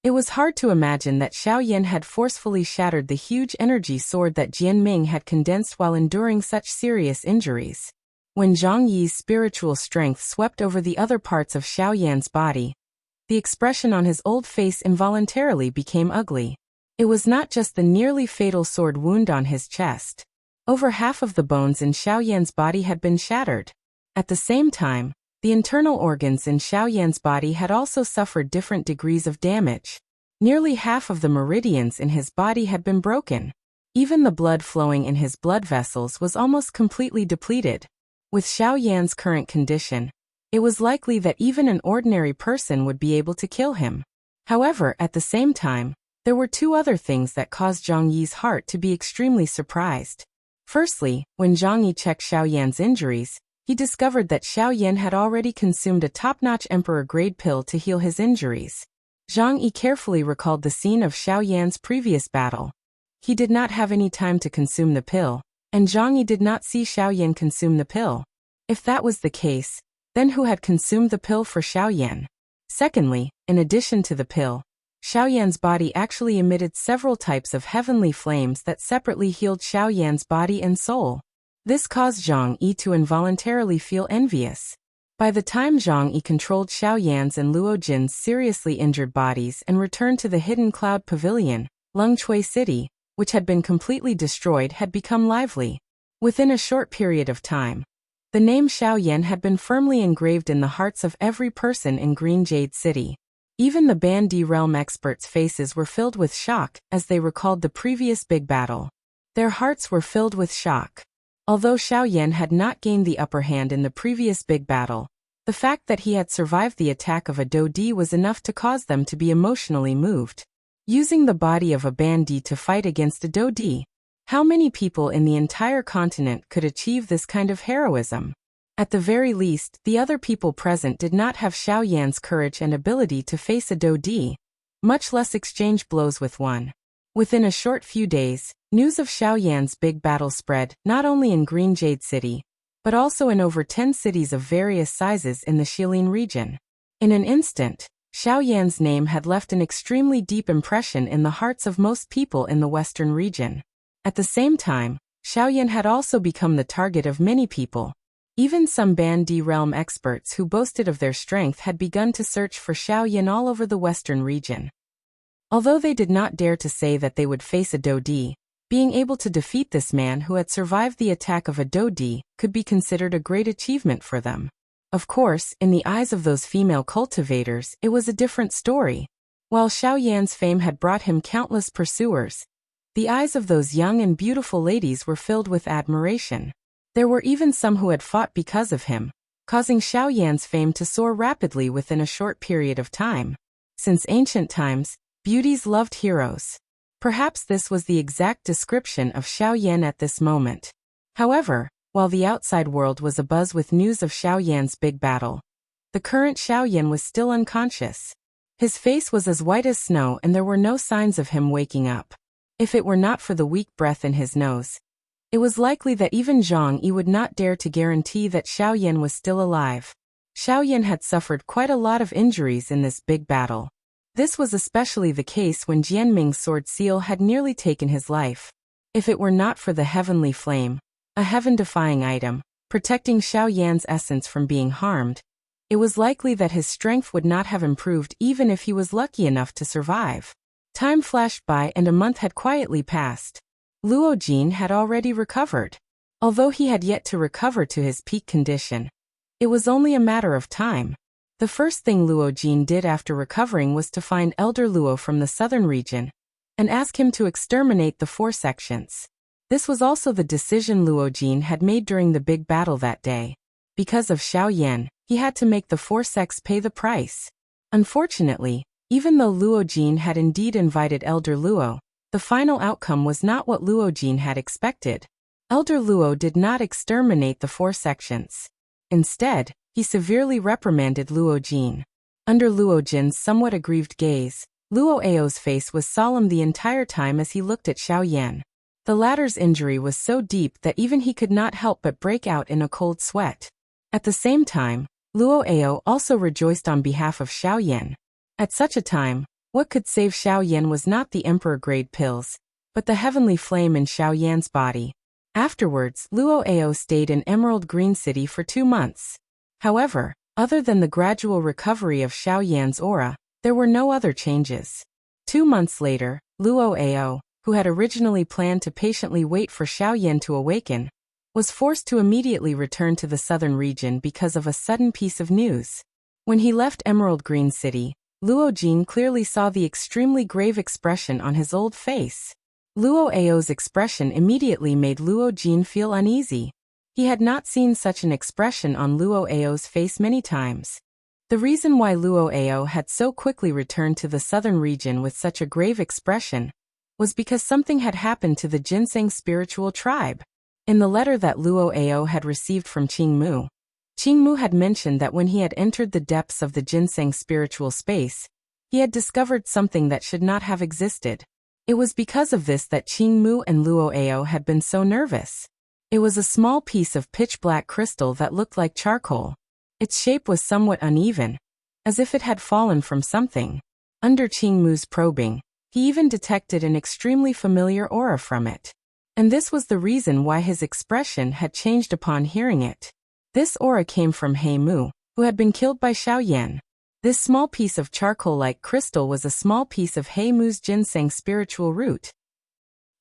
It was hard to imagine that Xiao Yan had forcefully shattered the huge energy sword that Jian Ming had condensed while enduring such serious injuries. When Zhang Yi's spiritual strength swept over the other parts of Xiao Yan's body, the expression on his old face involuntarily became ugly. It was not just the nearly fatal sword wound on his chest. Over half of the bones in Xiao Yan's body had been shattered. At the same time, the internal organs in Xiao Yan's body had also suffered different degrees of damage. Nearly half of the meridians in his body had been broken. Even the blood flowing in his blood vessels was almost completely depleted. With Xiao Yan's current condition, it was likely that even an ordinary person would be able to kill him. However, at the same time, there were two other things that caused Zhang Yi's heart to be extremely surprised. Firstly, when Zhang Yi checked Xiao Yan's injuries, he discovered that Xiao Yan had already consumed a top-notch emperor-grade pill to heal his injuries. Zhang Yi carefully recalled the scene of Xiao Yan's previous battle. He did not have any time to consume the pill, and Zhang Yi did not see Xiao Yan consume the pill. If that was the case, then who had consumed the pill for Xiao Yan? Secondly, in addition to the pill, Xiao Yan's body actually emitted several types of heavenly flames that separately healed Xiao Yan's body and soul. This caused Zhang Yi to involuntarily feel envious. By the time Zhang Yi controlled Xiao Yan's and Luo Jin's seriously injured bodies and returned to the Hidden Cloud Pavilion, Lungchui City, which had been completely destroyed, had become lively. Within a short period of time, the name Xiao Yan had been firmly engraved in the hearts of every person in Green Jade City. Even the Bandi realm experts' faces were filled with shock as they recalled the previous big battle. Their hearts were filled with shock. Although Xiao Yan had not gained the upper hand in the previous big battle, the fact that he had survived the attack of a Dodi was enough to cause them to be emotionally moved. Using the body of a Bandi to fight against a Dodi. How many people in the entire continent could achieve this kind of heroism? At the very least, the other people present did not have Xiao Yan's courage and ability to face a Dodi, much less exchange blows with one. Within a short few days, news of Xiaoyan's big battle spread not only in Green Jade City, but also in over 10 cities of various sizes in the Xilin region. In an instant, Xiaoyan's name had left an extremely deep impression in the hearts of most people in the western region. At the same time, Xiaoyan had also become the target of many people. Even some Ban Di realm experts who boasted of their strength had begun to search for Xiaoyan all over the western region. Although they did not dare to say that they would face a Dodi, being able to defeat this man who had survived the attack of a Dodi could be considered a great achievement for them. Of course, in the eyes of those female cultivators, it was a different story. While Xiaoyan's fame had brought him countless pursuers, the eyes of those young and beautiful ladies were filled with admiration. There were even some who had fought because of him, causing Xiaoyan's fame to soar rapidly within a short period of time. Since ancient times, beauties loved heroes. Perhaps this was the exact description of Xiaoyan at this moment. However, while the outside world was abuzz with news of Xiaoyan's big battle, the current Xiaoyan was still unconscious. His face was as white as snow and there were no signs of him waking up. If it were not for the weak breath in his nose, it was likely that even Zhang Yi would not dare to guarantee that Xiaoyan was still alive. Xiaoyan had suffered quite a lot of injuries in this big battle. This was especially the case when Jianming's sword seal had nearly taken his life. If it were not for the heavenly flame, a heaven-defying item, protecting Xiaoyan's essence from being harmed, it was likely that his strength would not have improved even if he was lucky enough to survive. Time flashed by and a month had quietly passed. Luo Jin had already recovered. Although he had yet to recover to his peak condition, it was only a matter of time. The first thing Luo Jin did after recovering was to find Elder Luo from the southern region and ask him to exterminate the 4 sections. This was also the decision Luo Jin had made during the big battle that day. Because of Xiaoyan, he had to make the 4 sects pay the price. Unfortunately, even though Luo Jin had indeed invited Elder Luo, the final outcome was not what Luo Jin had expected. Elder Luo did not exterminate the 4 sections. Instead, he severely reprimanded Luo Jin. Under Luo Jin's somewhat aggrieved gaze, Luo Ao's face was solemn the entire time as he looked at Xiaoyan. The latter's injury was so deep that even he could not help but break out in a cold sweat. At the same time, Luo Ao also rejoiced on behalf of Xiaoyan. At such a time, what could save Xiaoyan was not the emperor-grade pills, but the heavenly flame in Xiaoyan's body. Afterwards, Luo Ao stayed in Emerald Green City for 2 months. However, other than the gradual recovery of Xiaoyan's aura, there were no other changes. 2 months later, Luo Ao, who had originally planned to patiently wait for Xiaoyan to awaken, was forced to immediately return to the southern region because of a sudden piece of news. When he left Emerald Green City, Luo Jin clearly saw the extremely grave expression on his old face. Luo Ao's expression immediately made Luo Jin feel uneasy. He had not seen such an expression on Luo Ao's face many times. The reason why Luo Ao had so quickly returned to the southern region with such a grave expression was because something had happened to the Ginseng spiritual tribe. In the letter that Luo Ao had received from Qingmu, Qingmu had mentioned that when he had entered the depths of the Ginseng spiritual space, he had discovered something that should not have existed. It was because of this that Qingmu and Luo Ao had been so nervous. It was a small piece of pitch-black crystal that looked like charcoal. Its shape was somewhat uneven, as if it had fallen from something. Under Qingmu's probing, he even detected an extremely familiar aura from it. And this was the reason why his expression had changed upon hearing it. This aura came from He Mu, who had been killed by Xiaoyan. This small piece of charcoal-like crystal was a small piece of He Mu's ginseng spiritual root.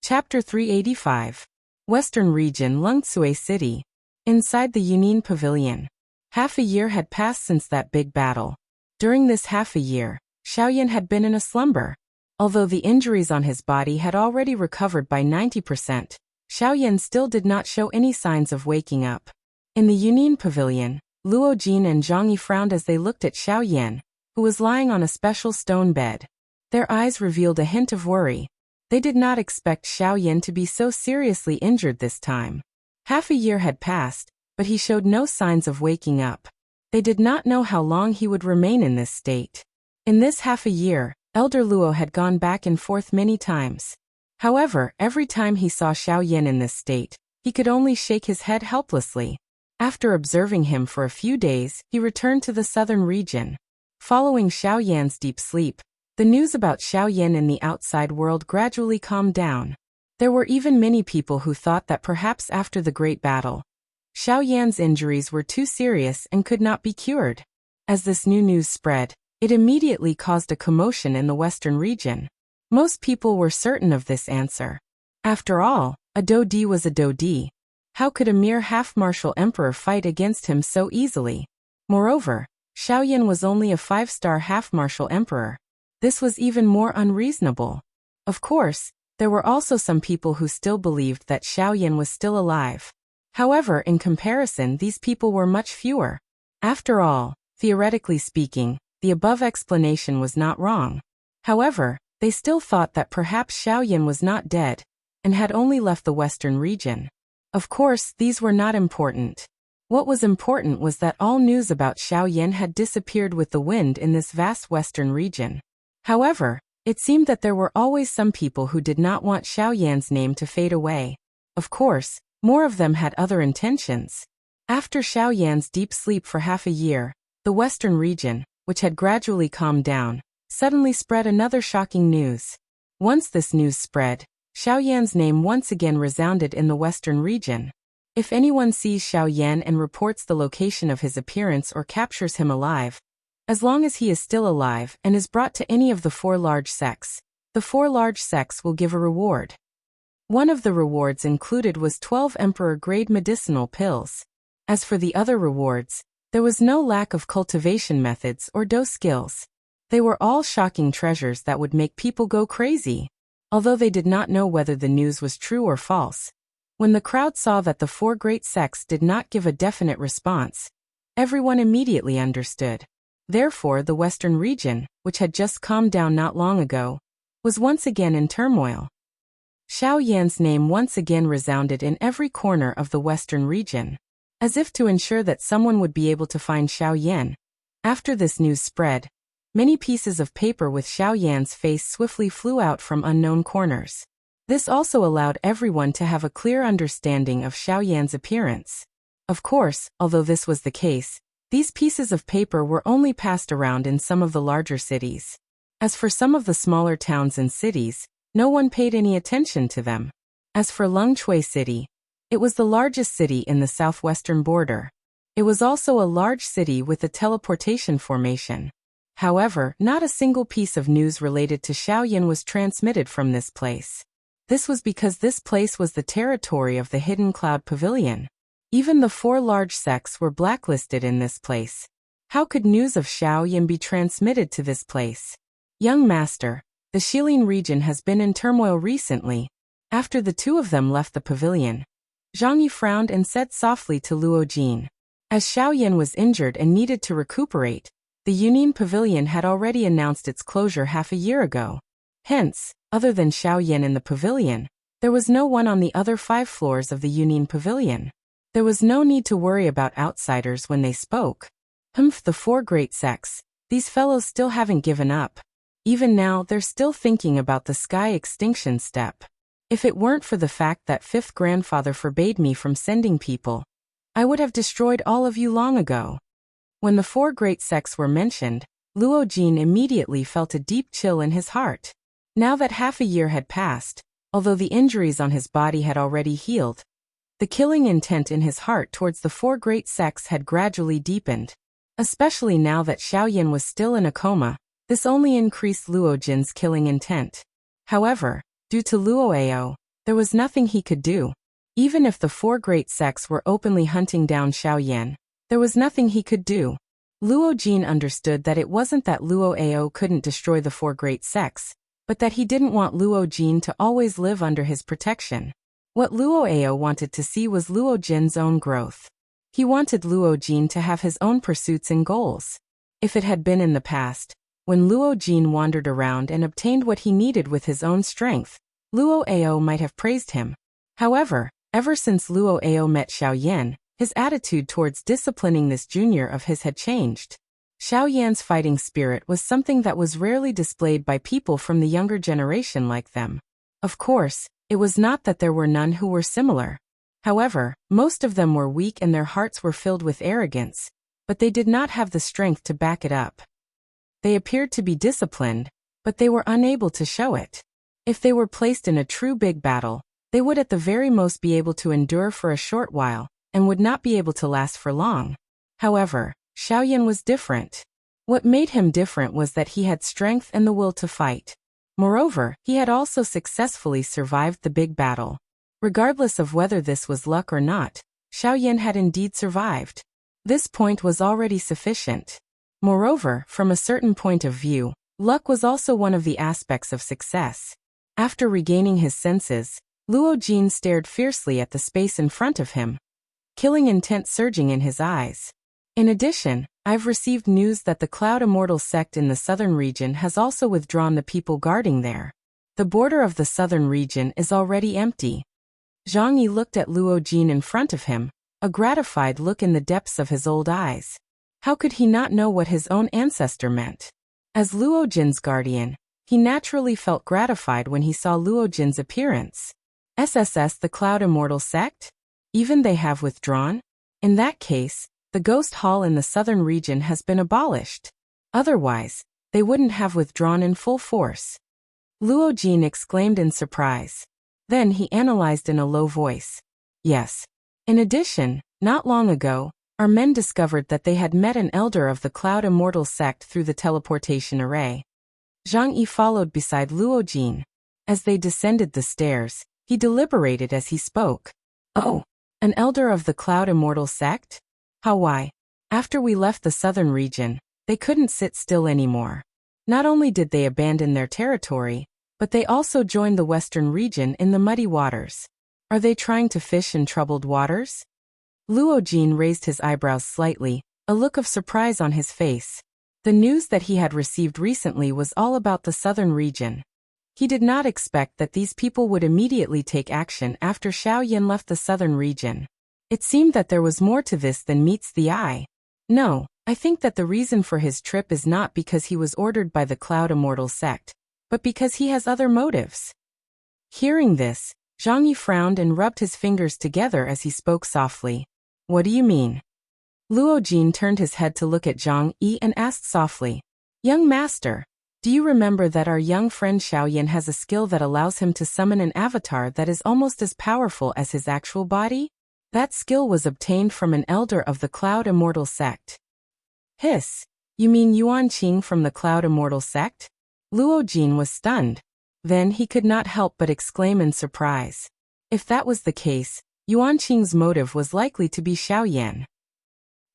Chapter 385. Western Region, Lungsui City. Inside the Yunin Pavilion. Half a year had passed since that big battle. During this half a year, Xiaoyan had been in a slumber. Although the injuries on his body had already recovered by 90%, Xiaoyan still did not show any signs of waking up. In the Yunin Pavilion, Luo Jin and Zhang Yi frowned as they looked at Xiaoyan, who was lying on a special stone bed. Their eyes revealed a hint of worry. They did not expect Xiaoyan to be so seriously injured this time. Half a year had passed, but he showed no signs of waking up. They did not know how long he would remain in this state. In this half a year, Elder Luo had gone back and forth many times. However, every time he saw Xiao Yan in this state, he could only shake his head helplessly. After observing him for a few days, he returned to the southern region. Following Xiao Yan's deep sleep, the news about Xiao Yan in the outside world gradually calmed down. There were even many people who thought that perhaps after the great battle, Xiao Yan's injuries were too serious and could not be cured. As this new news spread, it immediately caused a commotion in the western region. Most people were certain of this answer. After all, a Dodi was a Dodi. How could a mere half-martial emperor fight against him so easily? Moreover, Xiao Yan was only a 5-star half-martial emperor. This was even more unreasonable. Of course, there were also some people who still believed that Xiao Yan was still alive. However, in comparison, these people were much fewer. After all, theoretically speaking, the above explanation was not wrong. However, they still thought that perhaps Xiao Yan was not dead, and had only left the western region. Of course, these were not important. What was important was that all news about Xiao Yan had disappeared with the wind in this vast western region. However, it seemed that there were always some people who did not want Xiao Yan's name to fade away. Of course, more of them had other intentions. After Xiao Yan's deep sleep for half a year, the western region, which had gradually calmed down, suddenly spread another shocking news. Once this news spread, Xiao Yan's name once again resounded in the western region. If anyone sees Xiao Yan and reports the location of his appearance or captures him alive, as long as he is still alive and is brought to any of the 4 large sects, the 4 large sects will give a reward. One of the rewards included was 12 emperor-grade medicinal pills. As for the other rewards, there was no lack of cultivation methods or dose skills. They were all shocking treasures that would make people go crazy. Although they did not know whether the news was true or false, when the crowd saw that the 4 great sects did not give a definite response, everyone immediately understood. Therefore, the western region, which had just calmed down not long ago, was once again in turmoil. Xiao Yan's name once again resounded in every corner of the western region. As if to ensure that someone would be able to find Xiao Yan. After this news spread, many pieces of paper with Xiao Yan's face swiftly flew out from unknown corners. This also allowed everyone to have a clear understanding of Xiao Yan's appearance. Of course, although this was the case, these pieces of paper were only passed around in some of the larger cities. As for some of the smaller towns and cities, no one paid any attention to them. As for Lungchui City, it was the largest city in the southwestern border. It was also a large city with a teleportation formation. However, not a single piece of news related to Xiao Yan was transmitted from this place. This was because this place was the territory of the Hidden Cloud Pavilion. Even the 4 large sects were blacklisted in this place. How could news of Xiao Yan be transmitted to this place? Young master, the Shilin region has been in turmoil recently. After the 2 of them left the pavilion, Zhang Yi frowned and said softly to Luo Jin. As Xiao Yan was injured and needed to recuperate, the Union Pavilion had already announced its closure half a year ago. Hence, other than Xiao Yan in the pavilion, there was no one on the other 5 floors of the Union Pavilion. There was no need to worry about outsiders when they spoke. The 4 great sects, these fellows still haven't given up. Even now, they're still thinking about the sky extinction step. If it weren't for the fact that 5th grandfather forbade me from sending people, I would have destroyed all of you long ago. When the 4 great sects were mentioned, Luo Jin immediately felt a deep chill in his heart. Now that half a year had passed, although the injuries on his body had already healed, the killing intent in his heart towards the 4 great sects had gradually deepened. Especially now that Xiao Yan was still in a coma, this only increased Luo Jin's killing intent. However, due to Luo Ao, there was nothing he could do. Even if the 4 great sects were openly hunting down Xiao Yan, there was nothing he could do. Luo Jin understood that it wasn't that Luo Ao couldn't destroy the 4 great sects, but that he didn't want Luo Jin to always live under his protection. What Luo Ao wanted to see was Luo Jin's own growth. He wanted Luo Jin to have his own pursuits and goals. If it had been in the past, when Luo Jin wandered around and obtained what he needed with his own strength, Luo Ao might have praised him. However, ever since Luo Ao met Xiao Yan, his attitude towards disciplining this junior of his had changed. Xiao Yan's fighting spirit was something that was rarely displayed by people from the younger generation like them. Of course, it was not that there were none who were similar. However, most of them were weak and their hearts were filled with arrogance, but they did not have the strength to back it up. They appeared to be disciplined, but they were unable to show it. If they were placed in a true big battle, they would at the very most be able to endure for a short while, and would not be able to last for long. However, Xiaoyan was different. What made him different was that he had strength and the will to fight. Moreover, he had also successfully survived the big battle. Regardless of whether this was luck or not, Xiaoyan had indeed survived. This point was already sufficient. Moreover, from a certain point of view, luck was also one of the aspects of success. After regaining his senses, Luo Jin stared fiercely at the space in front of him, killing intent surging in his eyes. In addition, I've received news that the Cloud Immortal sect in the southern region has also withdrawn the people guarding there. The border of the southern region is already empty. Zhang Yi looked at Luo Jin in front of him, a gratified look in the depths of his old eyes. How could he not know what his own ancestor meant? As Luo Jin's guardian, he naturally felt gratified when he saw Luo Jin's appearance. SSS, the Cloud Immortal sect? Even they have withdrawn? In that case, the Ghost Hall in the southern region has been abolished. Otherwise, they wouldn't have withdrawn in full force. Luo Jin exclaimed in surprise. Then he analyzed in a low voice. Yes. In addition, not long ago, our men discovered that they had met an elder of the Cloud Immortal sect through the teleportation array. Zhang Yi followed beside Luo Jin. As they descended the stairs, he deliberated as he spoke. Oh, an elder of the Cloud Immortal sect? How why? After we left the southern region, they couldn't sit still anymore. Not only did they abandon their territory, but they also joined the western region in the muddy waters. Are they trying to fish in troubled waters? Luo Jin raised his eyebrows slightly, a look of surprise on his face. The news that he had received recently was all about the southern region. He did not expect that these people would immediately take action after Xiaoyan left the southern region. It seemed that there was more to this than meets the eye. No, I think that the reason for his trip is not because he was ordered by the Cloud Immortal sect, but because he has other motives. Hearing this, Zhang Yi frowned and rubbed his fingers together as he spoke softly. What do you mean? Luo Jin turned his head to look at Zhang Yi and asked softly. Young master, do you remember that our young friend Xiaoyan has a skill that allows him to summon an avatar that is almost as powerful as his actual body? That skill was obtained from an elder of the Cloud Immortal sect. Hiss, you mean Yuan Qing from the Cloud Immortal sect? Luo Jin was stunned. Then he could not help but exclaim in surprise. If that was the case, Yuan Qing's motive was likely to be Xiaoyan.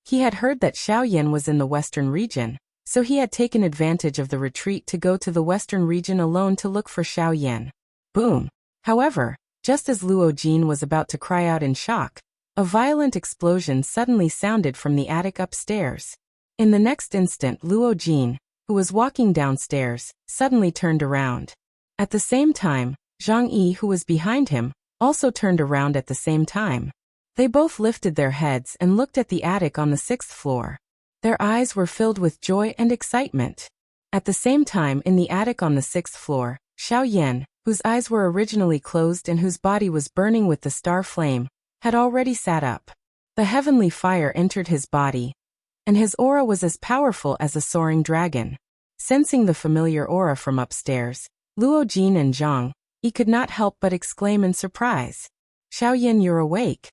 He had heard that Xiaoyan was in the western region, so he had taken advantage of the retreat to go to the western region alone to look for Xiaoyan. Boom! However, just as Luo Jin was about to cry out in shock, a violent explosion suddenly sounded from the attic upstairs. In the next instant, Luo Jin, who was walking downstairs, suddenly turned around. At the same time, Zhang Yi, who was behind him, also turned around at the same time. They both lifted their heads and looked at the attic on the 6th floor. Their eyes were filled with joy and excitement. At the same time, in the attic on the 6th floor, Xiaoyan, whose eyes were originally closed and whose body was burning with the star flame, had already sat up. The heavenly fire entered his body, and his aura was as powerful as a soaring dragon. Sensing the familiar aura from upstairs, Luo Jin and Zhang Yi could not help but exclaim in surprise. Xiaoyan, you're awake.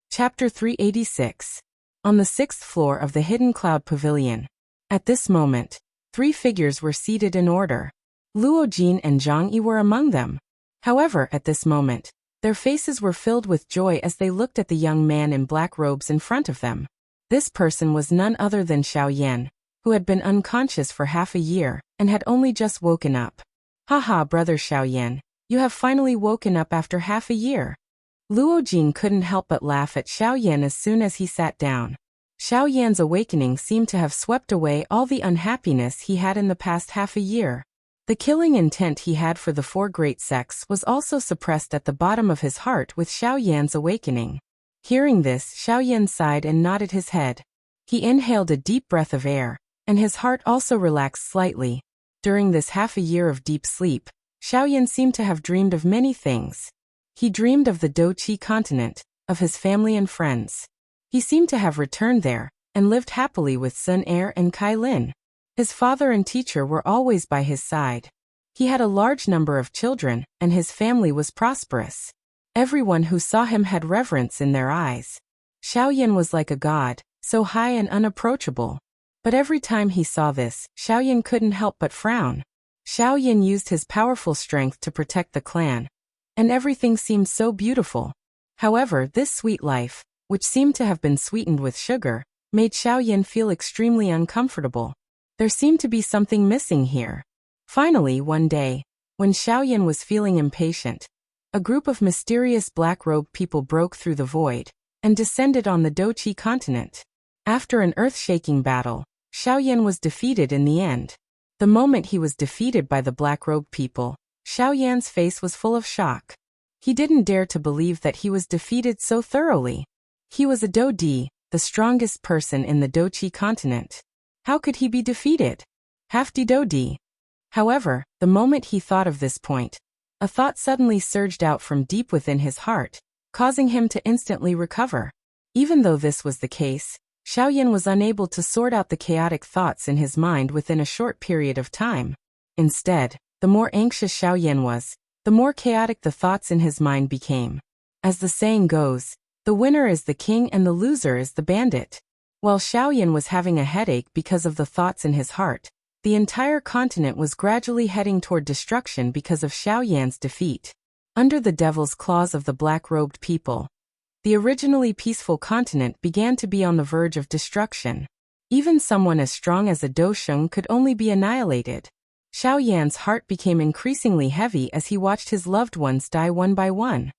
Chapter 386. On the 6th floor of the Hidden Cloud Pavilion. At this moment, 3 figures were seated in order. Luo Jin and Zhang Yi were among them. However, at this moment, their faces were filled with joy as they looked at the young man in black robes in front of them. This person was none other than Xiaoyan, who had been unconscious for half a year and had only just woken up. Haha, brother Xiaoyan, you have finally woken up after half a year. Luo Jin couldn't help but laugh at Xiaoyan as soon as he sat down. Xiaoyan's awakening seemed to have swept away all the unhappiness he had in the past half a year. The killing intent he had for the 4 great sects was also suppressed at the bottom of his heart with Xiaoyan's awakening. Hearing this, Xiaoyan sighed and nodded his head. He inhaled a deep breath of air, and his heart also relaxed slightly. During this half a year of deep sleep, Xiaoyan seemed to have dreamed of many things. He dreamed of the Douqi continent, of his family and friends. He seemed to have returned there, and lived happily with Sun Er and Kai Lin. His father and teacher were always by his side. He had a large number of children, and his family was prosperous. Everyone who saw him had reverence in their eyes. Xiaoyan was like a god, so high and unapproachable. But every time he saw this, Xiaoyan couldn't help but frown. Xiaoyan used his powerful strength to protect the clan, and everything seemed so beautiful. However, this sweet life, which seemed to have been sweetened with sugar, made Xiaoyan feel extremely uncomfortable. There seemed to be something missing here. Finally, one day, when Xiaoyan was feeling impatient, a group of mysterious black-robed people broke through the void and descended on the Douqi continent. After an earth-shaking battle, Xiaoyan was defeated in the end. The moment he was defeated by the black-robed people, Xiaoyan's face was full of shock. He didn't dare to believe that he was defeated so thoroughly. He was a Dodi, the strongest person in the Douqi continent. How could he be defeated? Half-D Dodi. However, the moment he thought of this point, a thought suddenly surged out from deep within his heart, causing him to instantly recover. Even though this was the case, Xiaoyan was unable to sort out the chaotic thoughts in his mind within a short period of time. Instead, the more anxious Xiaoyan was, the more chaotic the thoughts in his mind became. As the saying goes, the winner is the king and the loser is the bandit. While Xiaoyan was having a headache because of the thoughts in his heart, the entire continent was gradually heading toward destruction because of Xiaoyan's defeat. Under the devil's claws of the black-robed people, the originally peaceful continent began to be on the verge of destruction. Even someone as strong as a Dosheng could only be annihilated. Xiaoyan's heart became increasingly heavy as he watched his loved ones die one by one.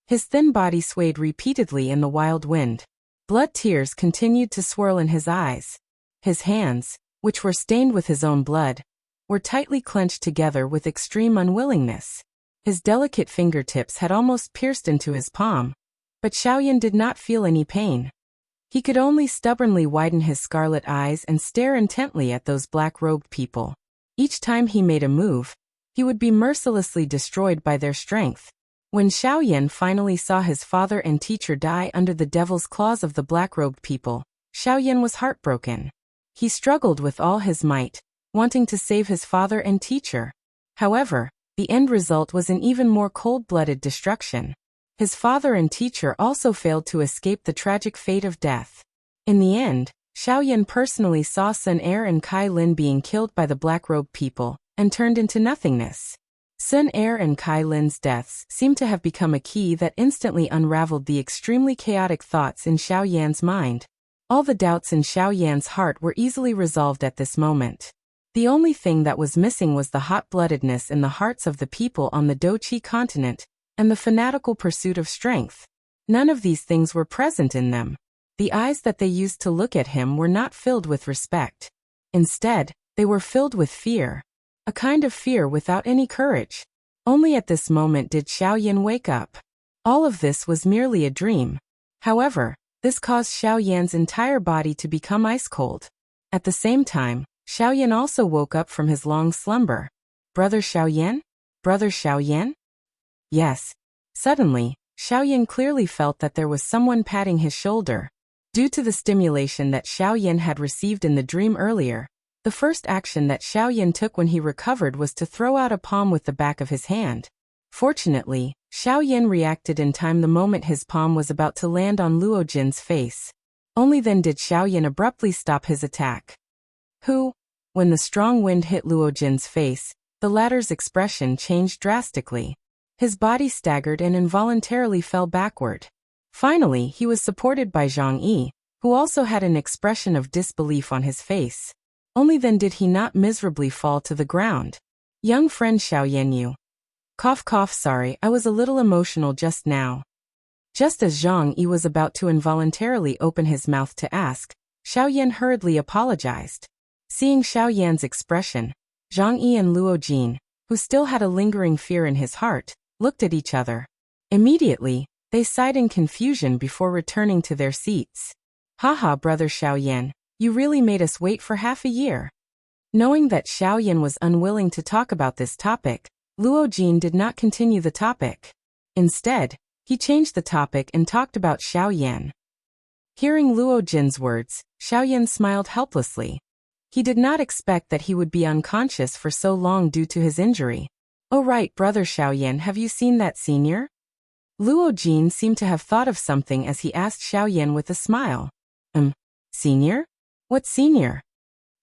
His thin body swayed repeatedly in the wild wind. Blood tears continued to swirl in his eyes. His hands, which were stained with his own blood, were tightly clenched together with extreme unwillingness. His delicate fingertips had almost pierced into his palm, but Xiaoyan did not feel any pain. He could only stubbornly widen his scarlet eyes and stare intently at those black-robed people. Each time he made a move, he would be mercilessly destroyed by their strength. When Xiaoyan finally saw his father and teacher die under the devil's claws of the black-robed people, Xiaoyan was heartbroken. He struggled with all his might, wanting to save his father and teacher. However, the end result was an even more cold-blooded destruction. His father and teacher also failed to escape the tragic fate of death. In the end, Xiaoyan personally saw Sun Er and Kai Lin being killed by the black-robed people, and turned into nothingness. Sun Er and Kai Lin's deaths seemed to have become a key that instantly unraveled the extremely chaotic thoughts in Xiaoyan's mind. All the doubts in Xiaoyan's heart were easily resolved at this moment. The only thing that was missing was the hot-bloodedness in the hearts of the people on the Douqi continent, and the fanatical pursuit of strength. None of these things were present in them. The eyes that they used to look at him were not filled with respect. Instead, they were filled with fear. A kind of fear without any courage. Only at this moment did Xiaoyan wake up. All of this was merely a dream. However, this caused Xiaoyan's entire body to become ice-cold. At the same time, Xiaoyan also woke up from his long slumber. Brother Xiaoyan? Brother Xiaoyan? Yes. Suddenly, Xiaoyan clearly felt that there was someone patting his shoulder. Due to the stimulation that Xiaoyan had received in the dream earlier, the first action that Xiaoyan took when he recovered was to throw out a palm with the back of his hand. Fortunately, Xiaoyan reacted in time the moment his palm was about to land on Luo Jin's face. Only then did Xiaoyan abruptly stop his attack. When the strong wind hit Luo Jin's face, the latter's expression changed drastically. His body staggered and involuntarily fell backward. Finally, he was supported by Zhang Yi, who also had an expression of disbelief on his face. Only then did he not miserably fall to the ground. Young friend Xiaoyan Yu. Sorry, I was a little emotional just now. Just as Zhang Yi was about to involuntarily open his mouth to ask, Xiaoyan hurriedly apologized. Seeing Xiaoyan's expression, Zhang Yi and Luo Jin, who still had a lingering fear in his heart, looked at each other. Immediately, they sighed in confusion before returning to their seats. Haha, brother Xiaoyan, you really made us wait for half a year. Knowing that Xiaoyan was unwilling to talk about this topic, Luo Jin did not continue the topic. Instead, he changed the topic and talked about Xiao Yan. Hearing Luo Jin's words, Xiao Yan smiled helplessly. He did not expect that he would be unconscious for so long due to his injury. "Oh right, brother Xiao Yan, have you seen that senior?" Luo Jin seemed to have thought of something as he asked Xiao Yan with a smile. Senior? What senior?"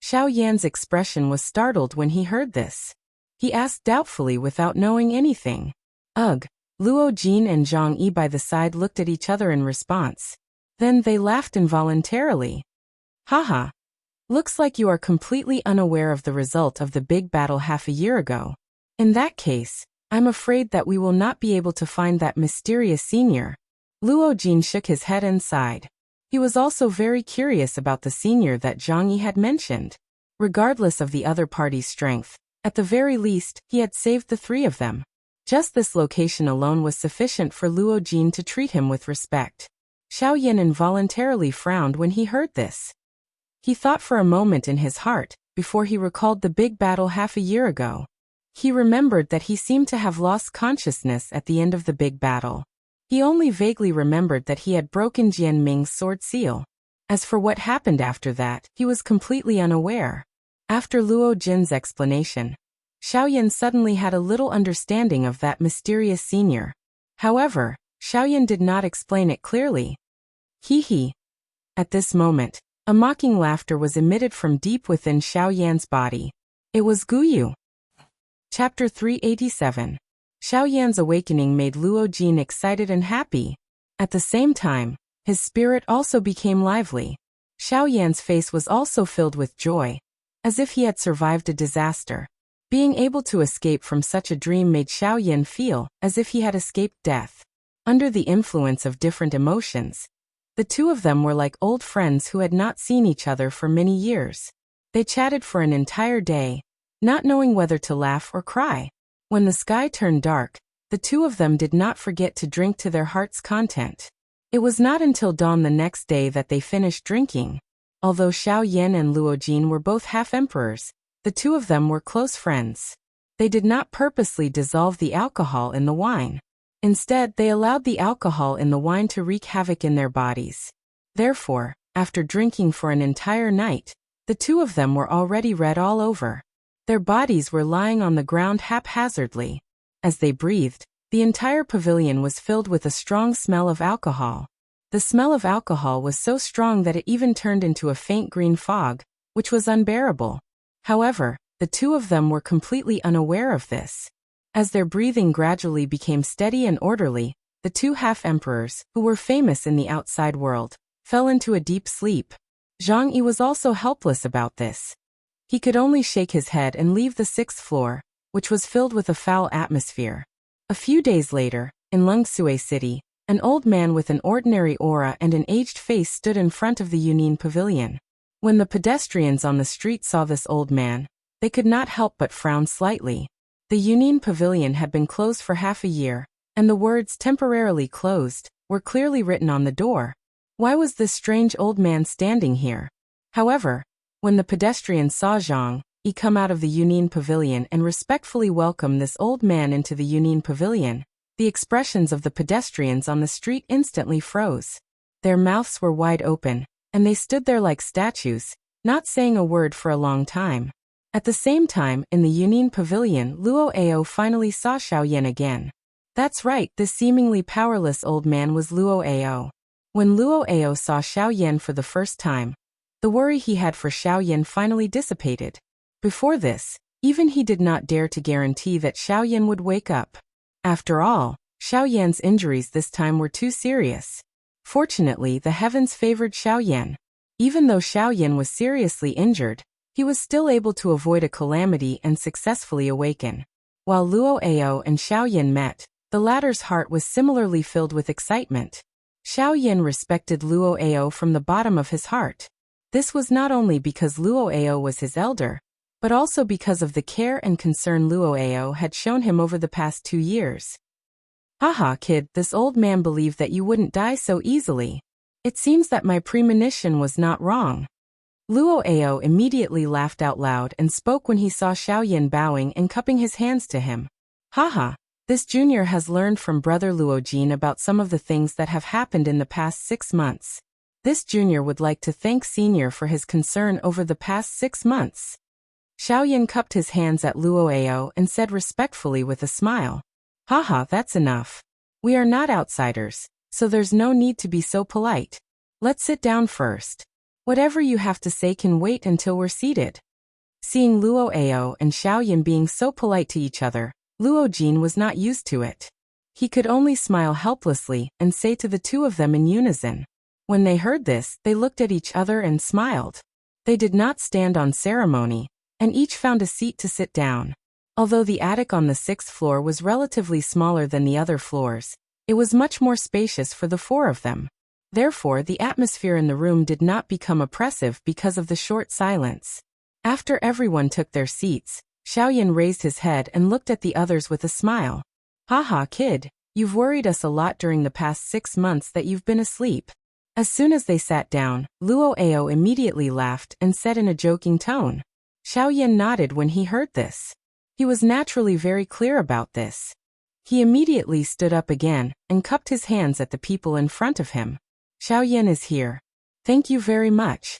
Xiao Yan's expression was startled when he heard this. He asked doubtfully without knowing anything. "Ugh." Luo Jin and Zhang Yi by the side looked at each other in response. Then they laughed involuntarily. "Haha. Looks like you are completely unaware of the result of the big battle half a year ago. In that case, I'm afraid that we will not be able to find that mysterious senior." Luo Jin shook his head and sighed. He was also very curious about the senior that Zhang Yi had mentioned. Regardless of the other party's strength, at the very least, he had saved the three of them. Just this location alone was sufficient for Luo Jin to treat him with respect. Xiao Yan involuntarily frowned when he heard this. He thought for a moment in his heart, before he recalled the big battle half a year ago. He remembered that he seemed to have lost consciousness at the end of the big battle. He only vaguely remembered that he had broken Jian Ming's sword seal. As for what happened after that, he was completely unaware. After Luo Jin's explanation, Xiao Yan suddenly had a little understanding of that mysterious senior. However, Xiao Yan did not explain it clearly. Hee. At this moment, a mocking laughter was emitted from deep within Xiao Yan's body. It was Guyu. Chapter 387. Xiao Yan's awakening made Luo Jin excited and happy. At the same time, his spirit also became lively. Xiao Yan's face was also filled with joy, as if he had survived a disaster. Being able to escape from such a dream made Xiao Yan feel as if he had escaped death. Under the influence of different emotions, the two of them were like old friends who had not seen each other for many years. They chatted for an entire day, not knowing whether to laugh or cry. When the sky turned dark, the two of them did not forget to drink to their heart's content. It was not until dawn the next day that they finished drinking. Although Xiao Yan and Luo Jin were both half-emperors, the two of them were close friends. They did not purposely dissolve the alcohol in the wine. Instead, they allowed the alcohol in the wine to wreak havoc in their bodies. Therefore, after drinking for an entire night, the two of them were already red all over. Their bodies were lying on the ground haphazardly. As they breathed, the entire pavilion was filled with a strong smell of alcohol. The smell of alcohol was so strong that it even turned into a faint green fog, which was unbearable. However, the two of them were completely unaware of this. As their breathing gradually became steady and orderly, the two half-emperors, who were famous in the outside world, fell into a deep sleep. Zhang Yi was also helpless about this. He could only shake his head and leave the 6th floor, which was filled with a foul atmosphere. A few days later, in Lengsui City, an old man with an ordinary aura and an aged face stood in front of the Yunin Pavilion. When the pedestrians on the street saw this old man, they could not help but frown slightly. The Yunin Pavilion had been closed for half a year, and the words "temporarily closed" were clearly written on the door. Why was this strange old man standing here? However, when the pedestrians saw Zhang Yi come out of the Yunin Pavilion and respectfully welcome this old man into the Yunin Pavilion, the expressions of the pedestrians on the street instantly froze. Their mouths were wide open, and they stood there like statues, not saying a word for a long time. At the same time, in the Yunin Pavilion, Luo Ao finally saw Xiao Yan again. That's right, this seemingly powerless old man was Luo Ao. When Luo Ao saw Xiao Yan for the first time, the worry he had for Xiao Yan finally dissipated. Before this, even he did not dare to guarantee that Xiao Yan would wake up. After all, Xiao Yan's injuries this time were too serious. Fortunately, the heavens favored Xiao Yan. Even though Xiao Yan was seriously injured, he was still able to avoid a calamity and successfully awaken. While Luo Ao and Xiao Yan met, the latter's heart was similarly filled with excitement. Xiao Yan respected Luo Ao from the bottom of his heart. This was not only because Luo Ao was his elder, but also because of the care and concern Luo Ao had shown him over the past 2 years. Haha, kid, this old man believed that you wouldn't die so easily. It seems that my premonition was not wrong. Luo Ao immediately laughed out loud and spoke when he saw Xiao Yan bowing and cupping his hands to him. Haha. This junior has learned from brother Luojin about some of the things that have happened in the past 6 months. This junior would like to thank senior for his concern over the past 6 months. Xiaoyan cupped his hands at Luoao and said respectfully with a smile. Haha, that's enough. We are not outsiders, so there's no need to be so polite. Let's sit down first. Whatever you have to say can wait until we're seated. Seeing Luoao and Xiaoyan being so polite to each other, Luojin was not used to it. He could only smile helplessly and say to the two of them in unison. When they heard this, they looked at each other and smiled. They did not stand on ceremony, and each found a seat to sit down. Although the attic on the 6th floor was relatively smaller than the other floors, it was much more spacious for the 4 of them. Therefore, the atmosphere in the room did not become oppressive because of the short silence. After everyone took their seats, Xiaoyan raised his head and looked at the others with a smile. Haha, kid, you've worried us a lot during the past 6 months that you've been asleep. As soon as they sat down, Luoao immediately laughed and said in a joking tone. Xiaoyan nodded when he heard this. He was naturally very clear about this. He immediately stood up again and cupped his hands at the people in front of him. Xiaoyan is here. Thank you very much.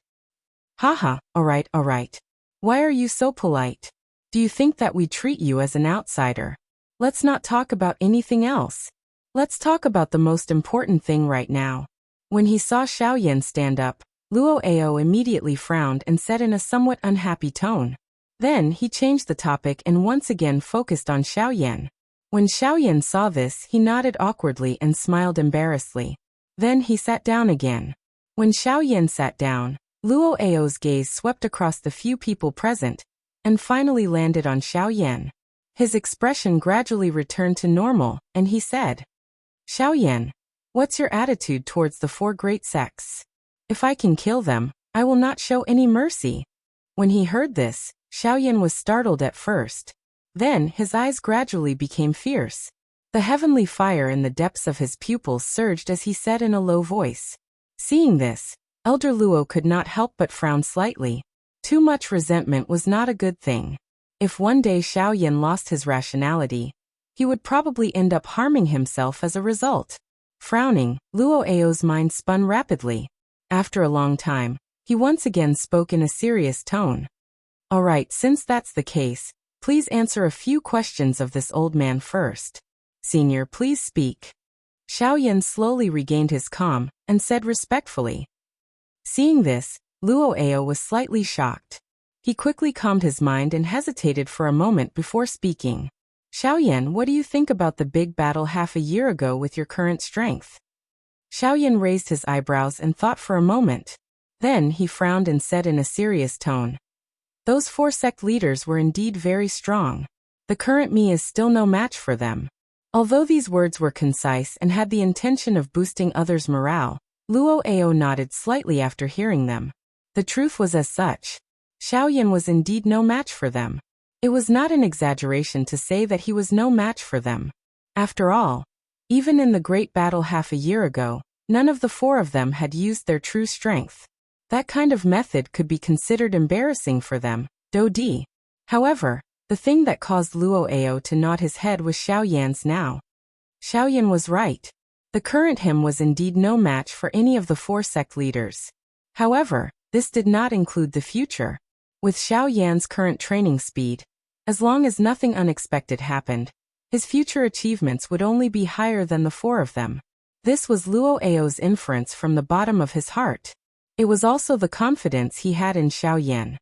Haha, alright. Why are you so polite? Do you think that we treat you as an outsider? Let's not talk about anything else. Let's talk about the most important thing right now. When he saw Xiaoyan stand up, Luoao immediately frowned and said in a somewhat unhappy tone. Then he changed the topic and once again focused on Xiaoyan. When Xiaoyan saw this, he nodded awkwardly and smiled embarrassedly. Then he sat down again. When Xiaoyan sat down, Luoao's gaze swept across the few people present, and finally landed on Xiaoyan. His expression gradually returned to normal, and he said, Xiaoyan, what's your attitude towards the 4 great sects? If I can kill them, I will not show any mercy. When he heard this, Xiaoyan was startled at first. Then his eyes gradually became fierce. The heavenly fire in the depths of his pupils surged as he said in a low voice. Seeing this, Elder Luo could not help but frown slightly. Too much resentment was not a good thing. If one day Xiaoyan lost his rationality, he would probably end up harming himself as a result. Frowning, Luoao's mind spun rapidly. After a long time, he once again spoke in a serious tone. Alright, since that's the case, please answer a few questions of this old man first. Senior, please speak. Xiaoyan slowly regained his calm and said respectfully. Seeing this, Luoao was slightly shocked. He quickly calmed his mind and hesitated for a moment before speaking. Xiaoyan, what do you think about the big battle half a year ago with your current strength? Xiaoyan raised his eyebrows and thought for a moment. Then he frowned and said in a serious tone. Those 4 sect leaders were indeed very strong. The current me is still no match for them. Although these words were concise and had the intention of boosting others' morale, Luoao nodded slightly after hearing them. The truth was as such. Xiaoyan was indeed no match for them. It was not an exaggeration to say that he was no match for them. After all, even in the great battle half a year ago, none of the 4 of them had used their true strength. That kind of method could be considered embarrassing for them, Dodi. However, the thing that caused Luoao to nod his head was Xiaoyan's now. Xiaoyan was right. The current him was indeed no match for any of the 4 sect leaders. However, this did not include the future. With Xiaoyan's current training speed, as long as nothing unexpected happened, his future achievements would only be higher than the 4 of them. This was Luoao's inference from the bottom of his heart. It was also the confidence he had in Xiaoyan.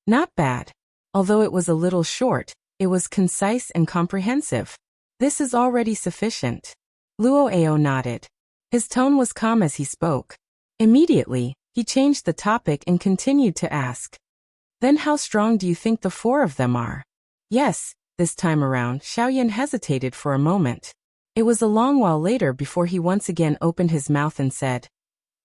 Not bad. Although it was a little short, it was concise and comprehensive. This is already sufficient. Luoao nodded. His tone was calm as he spoke. Immediately, he changed the topic and continued to ask. Then how strong do you think the 4 of them are? Yes, this time around, Xiaoyan hesitated for a moment. It was a long while later before he once again opened his mouth and said,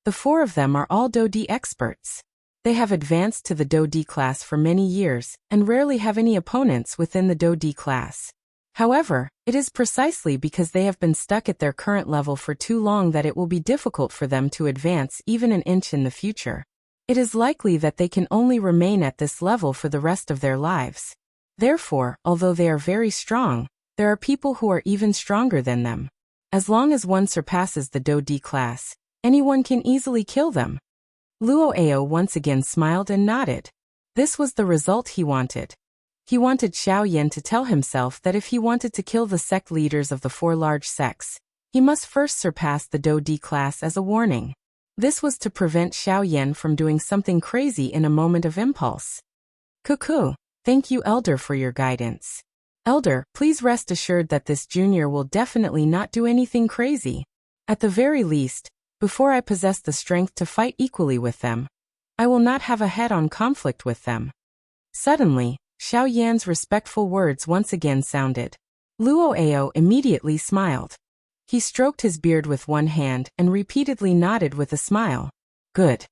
the 4 of them are all Dodi experts. They have advanced to the Dodi class for many years and rarely have any opponents within the Dodi class. However, it is precisely because they have been stuck at their current level for too long that it will be difficult for them to advance even an inch in the future. It is likely that they can only remain at this level for the rest of their lives. Therefore, although they are very strong, There are people who are even stronger than them. As long as one surpasses the Do D class, anyone can easily kill them. Luo Ao once again smiled and nodded. This was the result he wanted. He wanted Xiao Yan to tell himself that if he wanted to kill the sect leaders of the 4 large sects, he must first surpass the Do D class as a warning. This was to prevent Xiao Yan from doing something crazy in a moment of impulse. Cuckoo, thank you, Elder, for your guidance. Elder, please rest assured that this junior will definitely not do anything crazy. At the very least, before I possess the strength to fight equally with them, I will not have a head-on conflict with them. Suddenly, Xiao Yan's respectful words once again sounded. Luo Ao immediately smiled. He stroked his beard with one hand and repeatedly nodded with a smile. Good.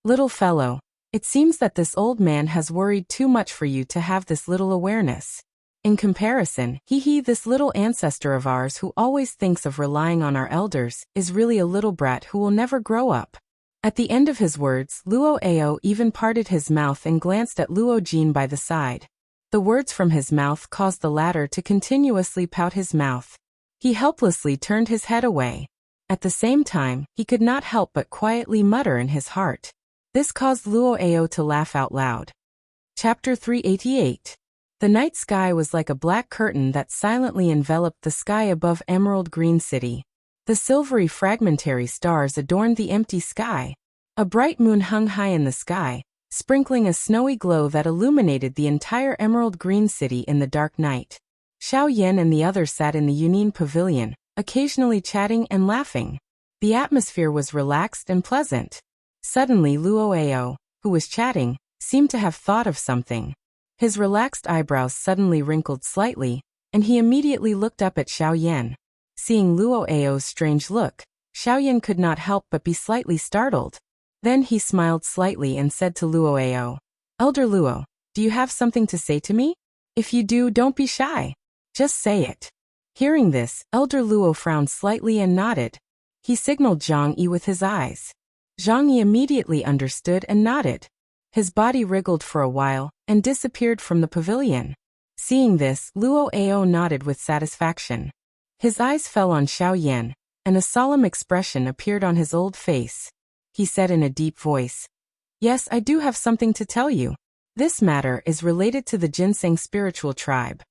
Little fellow, it seems that this old man has worried too much for you to have this little awareness. In comparison, this little ancestor of ours who always thinks of relying on our elders is really a little brat who will never grow up. At the end of his words, Luo Ao even parted his mouth and glanced at Luo Jin by the side. The words from his mouth caused the latter to continuously pout his mouth. He helplessly turned his head away. At the same time, he could not help but quietly mutter in his heart. This caused Luo Ao to laugh out loud. Chapter 388. The night sky was like a black curtain that silently enveloped the sky above Emerald Green City. The silvery fragmentary stars adorned the empty sky. A bright moon hung high in the sky, sprinkling a snowy glow that illuminated the entire Emerald Green City in the dark night. Xiao Yan and the others sat in the Yunin Pavilion, occasionally chatting and laughing. The atmosphere was relaxed and pleasant. Suddenly Luo Ao, who was chatting, seemed to have thought of something. His relaxed eyebrows suddenly wrinkled slightly, and he immediately looked up at Xiao Yan. Seeing Luo Ao's strange look, Xiao Yan could not help but be slightly startled. Then he smiled slightly and said to Luo Ao, Elder Luo, do you have something to say to me? If you do, don't be shy. Just say it. Hearing this, Elder Luo frowned slightly and nodded. He signaled Zhang Yi with his eyes. Zhang Yi immediately understood and nodded. His body wriggled for a while and disappeared from the pavilion. Seeing this, Luo Ao nodded with satisfaction. His eyes fell on Xiao Yan, and a solemn expression appeared on his old face. He said in a deep voice, Yes, I do have something to tell you. This matter is related to the Ginseng spiritual tribe.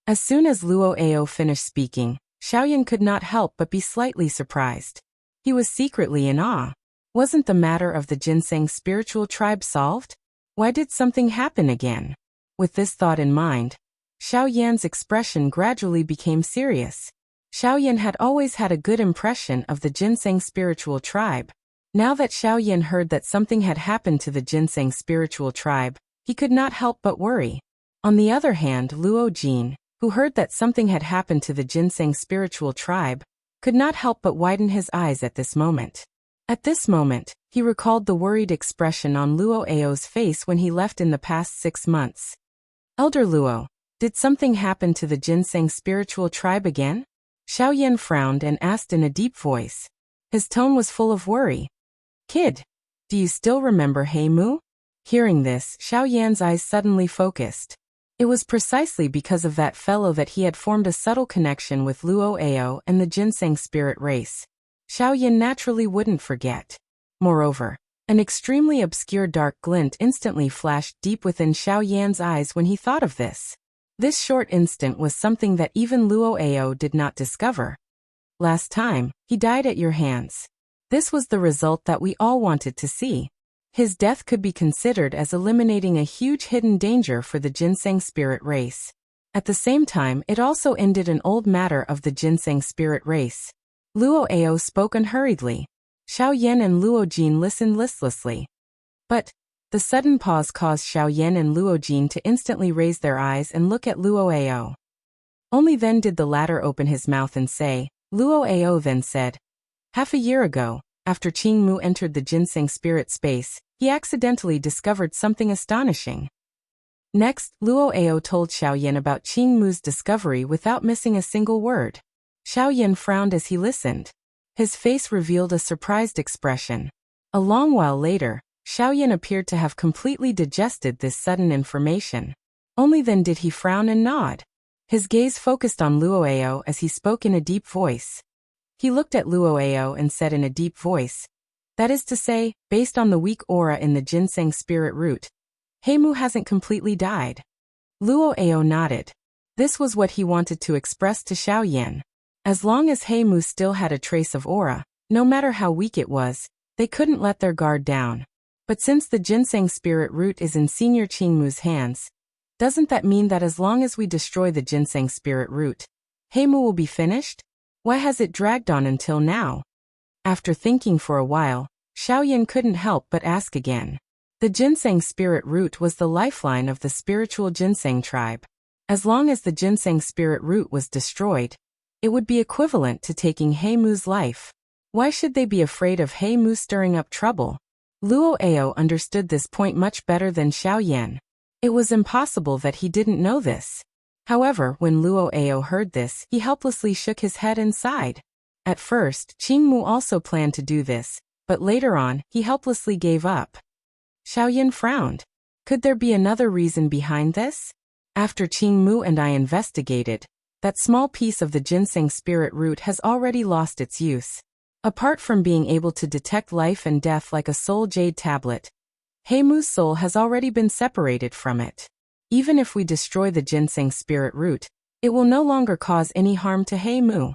As soon as Luo Ao finished speaking, Xiao Yan could not help but be slightly surprised. He was secretly in awe. Wasn't the matter of the Ginseng spiritual tribe solved? Why did something happen again? With this thought in mind, Xiao Yan's expression gradually became serious. Xiao Yan had always had a good impression of the Ginseng spiritual tribe. Now that Xiao Yan heard that something had happened to the Ginseng spiritual tribe, he could not help but worry. On the other hand, Luo Jin, who heard that something had happened to the Ginseng spiritual tribe, could not help but widen his eyes at this moment. At this moment, he recalled the worried expression on Luo Ao's face when he left in the past 6 months. Elder Luo, did something happen to the Ginseng spiritual tribe again? Xiao Yan frowned and asked in a deep voice. His tone was full of worry. Kid, do you still remember Hei Mu? Hearing this, Xiao Yan's eyes suddenly focused. It was precisely because of that fellow that he had formed a subtle connection with Luo Ao and the Ginseng spirit race. Xiao Yan naturally wouldn't forget. Moreover, an extremely obscure dark glint instantly flashed deep within Xiao Yan's eyes when he thought of this. This short instant was something that even Luo Ao did not discover. Last time, he died at your hands. This was the result that we all wanted to see. His death could be considered as eliminating a huge hidden danger for the Ginseng spirit race. At the same time, it also ended an old matter of the Ginseng spirit race. Luo Ao spoke unhurriedly. Xiao Yan and Luo Jin listened listlessly. But the sudden pause caused Xiao Yan and Luo Jin to instantly raise their eyes and look at Luo Ao. Only then did the latter open his mouth and say, Luo Ao then said, Half a year ago, after Qing Mu entered the Ginseng spirit space, he accidentally discovered something astonishing. Next, Luo Ao told Xiao Yan about Qing Mu's discovery without missing a single word. Xiao Yan frowned as he listened. His face revealed a surprised expression. A long while later, Xiao Yan appeared to have completely digested this sudden information. Only then did he frown and nod. His gaze focused on Luoao as he spoke in a deep voice. He looked at Luoao and said in a deep voice, that is to say, based on the weak aura in the ginseng spirit root, Heimu hasn't completely died. Luoao nodded. This was what he wanted to express to Xiaoyan. As long as Heimu still had a trace of aura, no matter how weak it was, they couldn't let their guard down. But since the ginseng spirit root is in Senior Qingmu's hands, doesn't that mean that as long as we destroy the ginseng spirit root, Heimu will be finished? Why has it dragged on until now? After thinking for a while, Xiaoyan couldn't help but ask again. The ginseng spirit root was the lifeline of the spiritual ginseng tribe. As long as the ginseng spirit root was destroyed, it would be equivalent to taking Heimu's life. Why should they be afraid of Heimu stirring up trouble? Luoao understood this point much better than Xiaoyan. It was impossible that he didn't know this. However, when Luoao heard this, he helplessly shook his head and sighed. At first, Qingmu also planned to do this, but later on, he helplessly gave up. Xiaoyan frowned. Could there be another reason behind this? After Qingmu and I investigated, that small piece of the ginseng spirit root has already lost its use. Apart from being able to detect life and death like a soul jade tablet, Heimu's soul has already been separated from it. Even if we destroy the ginseng spirit root, it will no longer cause any harm to Heimu.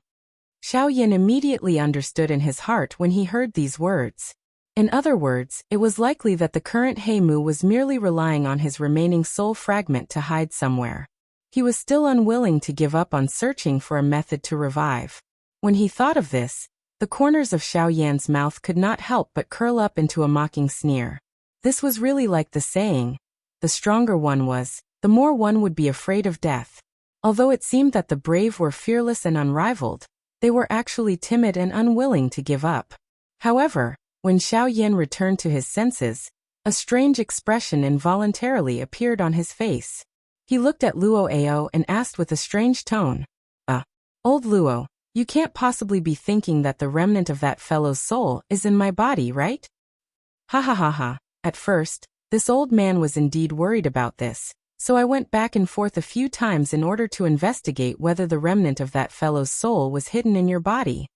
Xiaoyan immediately understood in his heart when he heard these words. In other words, it was likely that the current Heimu was merely relying on his remaining soul fragment to hide somewhere. He was still unwilling to give up on searching for a method to revive. When he thought of this, the corners of Xiaoyan's mouth could not help but curl up into a mocking sneer. This was really like the saying, the stronger one was, the more one would be afraid of death. Although it seemed that the brave were fearless and unrivaled, they were actually timid and unwilling to give up. However, when Xiaoyan returned to his senses, a strange expression involuntarily appeared on his face. He looked at Luoao and asked with a strange tone, Old Luo, you can't possibly be thinking that the remnant of that fellow's soul is in my body, right? Ha ha ha ha. At first, this old man was indeed worried about this, so I went back and forth a few times in order to investigate whether the remnant of that fellow's soul was hidden in your body.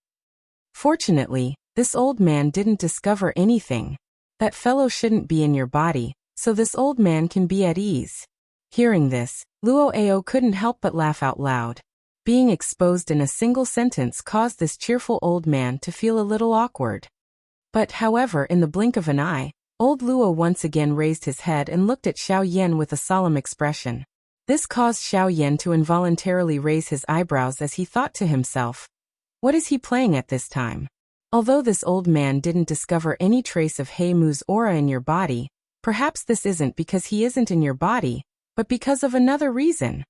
Fortunately, this old man didn't discover anything. That fellow shouldn't be in your body, so this old man can be at ease. Hearing this, Luoao couldn't help but laugh out loud. Being exposed in a single sentence caused this cheerful old man to feel a little awkward. But however, in the blink of an eye, old Luo once again raised his head and looked at Xiaoyan with a solemn expression. This caused Xiaoyan to involuntarily raise his eyebrows as he thought to himself, what is he playing at this time? Although this old man didn't discover any trace of Heimu's aura in your body, perhaps this isn't because he isn't in your body, but because of another reason.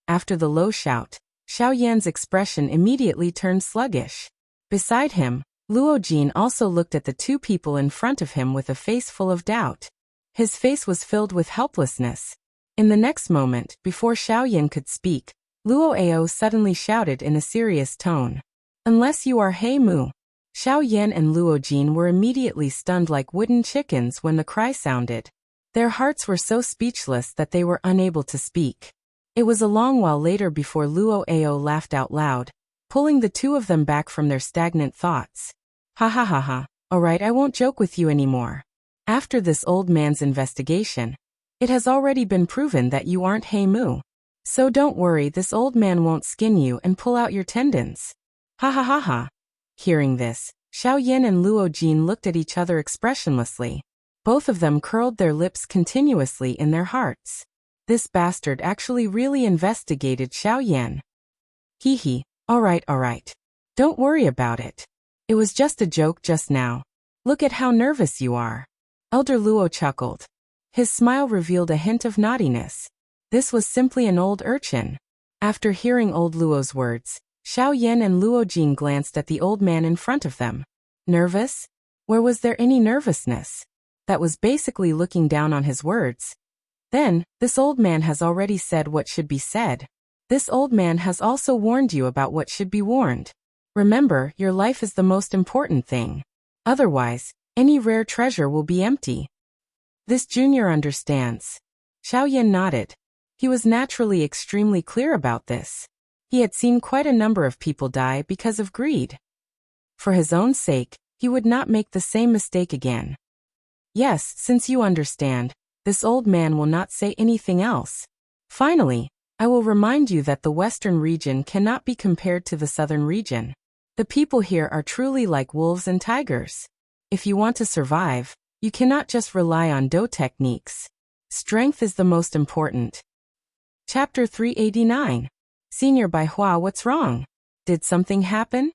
After the low shout, Xiaoyan's expression immediately turned sluggish. Beside him, Luo Jin also looked at the two people in front of him with a face full of doubt. His face was filled with helplessness. In the next moment, before Xiaoyan could speak, Luoao suddenly shouted in a serious tone, "Unless you are Heimu." Xiaoyan and Luo Jin were immediately stunned like wooden chickens when the cry sounded. Their hearts were so speechless that they were unable to speak. It was a long while later before Luoao laughed out loud, pulling the two of them back from their stagnant thoughts. Ha ha ha ha, alright, I won't joke with you anymore. After this old man's investigation, it has already been proven that you aren't Heimu. So don't worry, this old man won't skin you and pull out your tendons. Ha ha ha ha. Hearing this, Xiaoyan and Luo Jin looked at each other expressionlessly. Both of them curled their lips continuously in their hearts. This bastard actually really investigated Xiaoyan. Hee hee, alright. Don't worry about it. It was just a joke just now. Look at how nervous you are. Elder Luo chuckled. His smile revealed a hint of naughtiness. This was simply an old urchin. After hearing old Luo's words, Xiaoyan and Luo Jin glanced at the old man in front of them. Nervous? Where was there any nervousness? That was basically looking down on his words. Then, this old man has already said what should be said. This old man has also warned you about what should be warned. Remember, your life is the most important thing. Otherwise, any rare treasure will be empty. This junior understands. Xiaoyan nodded. He was naturally extremely clear about this. He had seen quite a number of people die because of greed. For his own sake, he would not make the same mistake again. Yes, since you understand, this old man will not say anything else. Finally, I will remind you that the western region cannot be compared to the southern region. The people here are truly like wolves and tigers. If you want to survive, you cannot just rely on Do techniques. Strength is the most important. Chapter 389. Senior Bai Hua, what's wrong? Did something happen?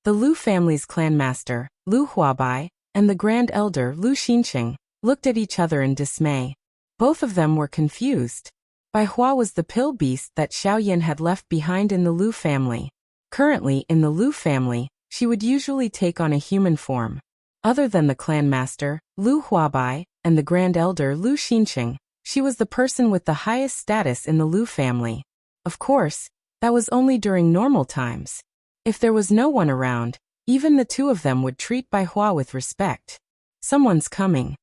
The Lu family's clan master, Lu Huabai, and the grand elder, Lu Xinqing, looked at each other in dismay. Both of them were confused. Bai Hua was the pill beast that Xiaoyan had left behind in the Lu family. Currently, in the Lu family, she would usually take on a human form. Other than the clan master, Lu Huabai, and the grand elder, Lu Xinqing, she was the person with the highest status in the Lu family. Of course, that was only during normal times. If there was no one around, even the two of them would treat Bai Hua with respect. Someone's coming.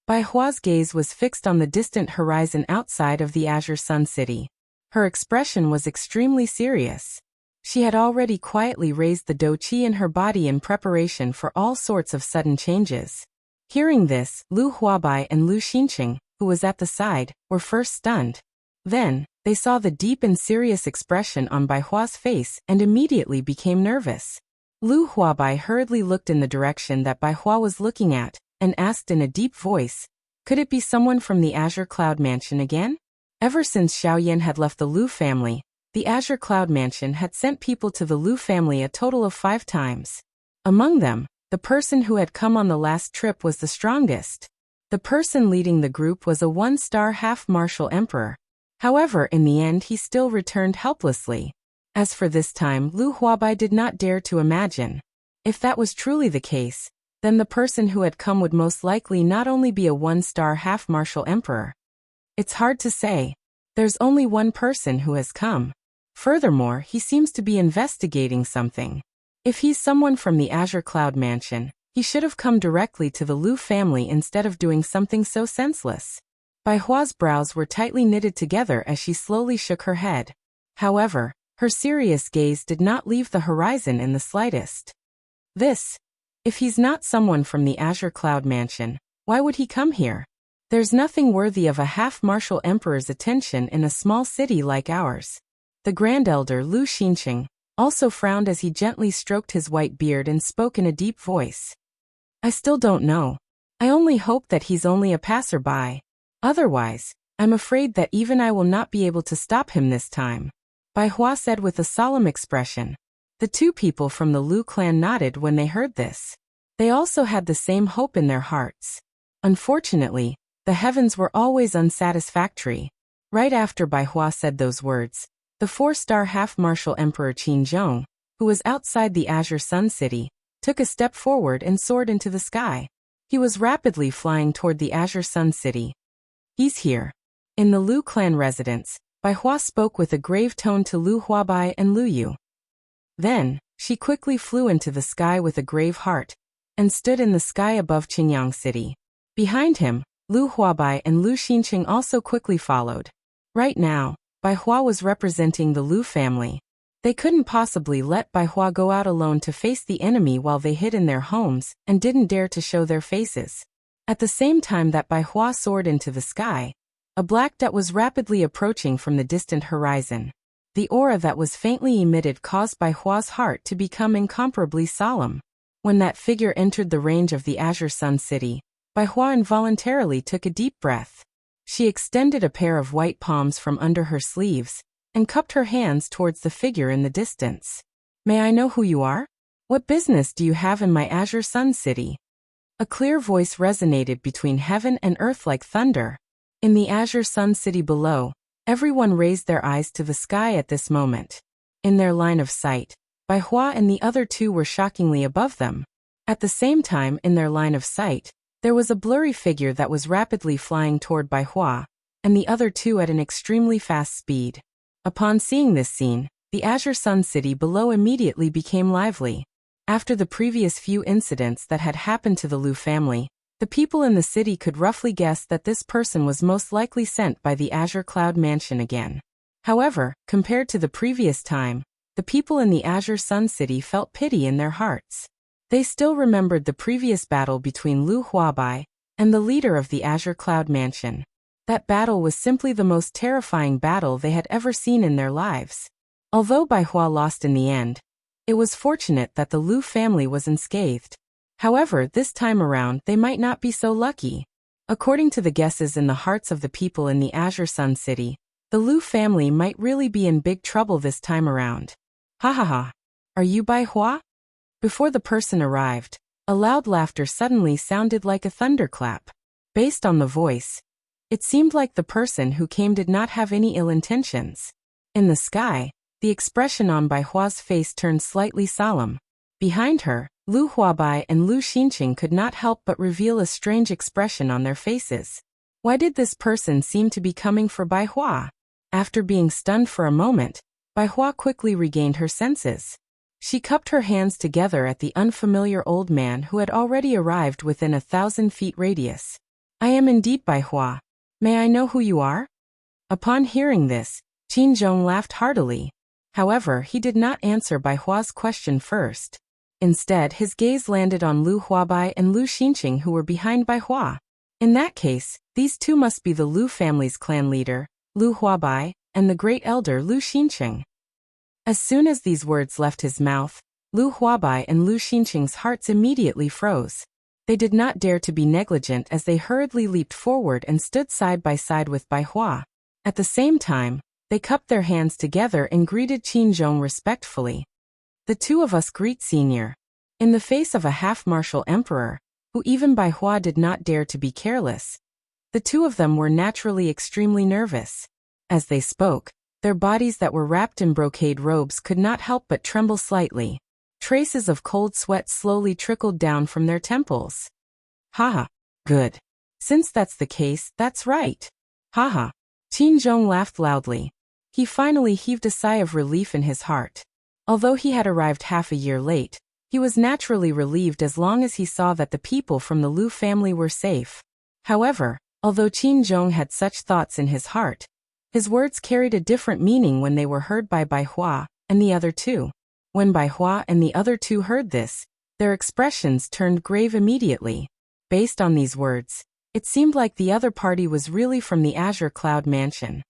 Bai Hua's gaze was fixed on the distant horizon outside of the Azure Sun City. Her expression was extremely serious. She had already quietly raised the Do Qi in her body in preparation for all sorts of sudden changes. Hearing this, Lu Huabai and Lu Xinqing, who was at the side, were first stunned. Then, they saw the deep and serious expression on Bai Hua's face and immediately became nervous. Lu Huabai hurriedly looked in the direction that Bai Hua was looking at, and asked in a deep voice, could it be someone from the Azure Cloud Mansion again? Ever since Xiaoyan had left the Lu family, the Azure Cloud Mansion had sent people to the Lu family a total of 5 times. Among them, the person who had come on the last trip was the strongest. The person leading the group was a 1-star half-martial emperor. However, in the end he still returned helplessly. As for this time, Lu Huabai did not dare to imagine. If that was truly the case, then the person who had come would most likely not only be a 1-star half-martial emperor. It's hard to say. There's only one person who has come. Furthermore, he seems to be investigating something. If he's someone from the Azure Cloud Mansion, he should have come directly to the Lu family instead of doing something so senseless. Bai Hua's brows were tightly knitted together as she slowly shook her head. However, her serious gaze did not leave the horizon in the slightest. If he's not someone from the Azure Cloud Mansion, why would he come here? There's nothing worthy of a half-martial emperor's attention in a small city like ours. The grand elder Lu Xinqing also frowned as he gently stroked his white beard and spoke in a deep voice. I still don't know. I only hope that he's only a passerby. Otherwise, I'm afraid that even I will not be able to stop him this time. Bai Hua said with a solemn expression. The two people from the Lu clan nodded when they heard this. They also had the same hope in their hearts. Unfortunately, the heavens were always unsatisfactory. Right after Bai Hua said those words, the 4-star half-martial Emperor Qin Zhong, who was outside the Azure Sun City, took a step forward and soared into the sky. He was rapidly flying toward the Azure Sun City. He's here. In the Lu clan residence, Bai Hua spoke with a grave tone to Lu Huabai and Lu Yu. Then, she quickly flew into the sky with a grave heart, and stood in the sky above Qingyang City. Behind him, Lu Huabai and Lu Xinqing also quickly followed. Right now, Bai Hua was representing the Lu family. They couldn't possibly let Bai Hua go out alone to face the enemy while they hid in their homes and didn't dare to show their faces. At the same time that Bai Hua soared into the sky, a black dot was rapidly approaching from the distant horizon. The aura that was faintly emitted caused Bai Hua's heart to become incomparably solemn. When that figure entered the range of the Azure Sun City, Bai Hua involuntarily took a deep breath. She extended a pair of white palms from under her sleeves, and cupped her hands towards the figure in the distance. May I know who you are? What business do you have in my Azure Sun City? A clear voice resonated between heaven and earth like thunder. In the Azure Sun City below, everyone raised their eyes to the sky at this moment. In their line of sight, Bai Hua and the other two were shockingly above them. At the same time, in their line of sight, there was a blurry figure that was rapidly flying toward Bai Hua, and the other two at an extremely fast speed. Upon seeing this scene, the Azure Sun City below immediately became lively. After the previous few incidents that had happened to the Lu family, The people in the city could roughly guess that this person was most likely sent by the Azure Cloud Mansion again. However, compared to the previous time, the people in the Azure Sun City felt pity in their hearts. They still remembered the previous battle between Lu Huabai and the leader of the Azure Cloud Mansion. That battle was simply the most terrifying battle they had ever seen in their lives. Although Bai Hua lost in the end, it was fortunate that the Lu family was unscathed. However, this time around they might not be so lucky. According to the guesses in the hearts of the people in the Azure Sun City, the Lu family might really be in big trouble this time around. Ha ha ha. Are you Bai Hua? Before the person arrived, a loud laughter suddenly sounded like a thunderclap. Based on the voice, it seemed like the person who came did not have any ill intentions. In the sky, the expression on Bai Hua's face turned slightly solemn. Behind her, Lu Huabai and Lu Xinqing could not help but reveal a strange expression on their faces. Why did this person seem to be coming for Bai Hua? After being stunned for a moment, Bai Hua quickly regained her senses. She cupped her hands together at the unfamiliar old man who had already arrived within 1,000 feet radius. I am indeed Bai Hua. May I know who you are? Upon hearing this, Qin Zhong laughed heartily. However, he did not answer Bai Hua's question first. Instead, his gaze landed on Lu Huabai and Lu Xinqing, who were behind Bai Hua. In that case, these two must be the Lu family's clan leader, Lu Huabai, and the great elder Lu Xinqing. As soon as these words left his mouth, Lu Huabai and Lu Xinqing's hearts immediately froze. They did not dare to be negligent as they hurriedly leaped forward and stood side by side with Bai Hua. At the same time, they cupped their hands together and greeted Qin Zhong respectfully. The two of us greet Senior. In the face of a half-martial emperor, who even Bai Hua did not dare to be careless, the two of them were naturally extremely nervous. As they spoke, their bodies that were wrapped in brocade robes could not help but tremble slightly. Traces of cold sweat slowly trickled down from their temples. Haha, good. Since that's the case, that's right. Haha. Qin Zhong laughed loudly. He finally heaved a sigh of relief in his heart. Although he had arrived half a year late, he was naturally relieved as long as he saw that the people from the Lu family were safe. However, although Qin Zhong had such thoughts in his heart, his words carried a different meaning when they were heard by Bai Hua and the other two. When Bai Hua and the other two heard this, their expressions turned grave immediately. Based on these words, it seemed like the other party was really from the Azure Cloud Mansion.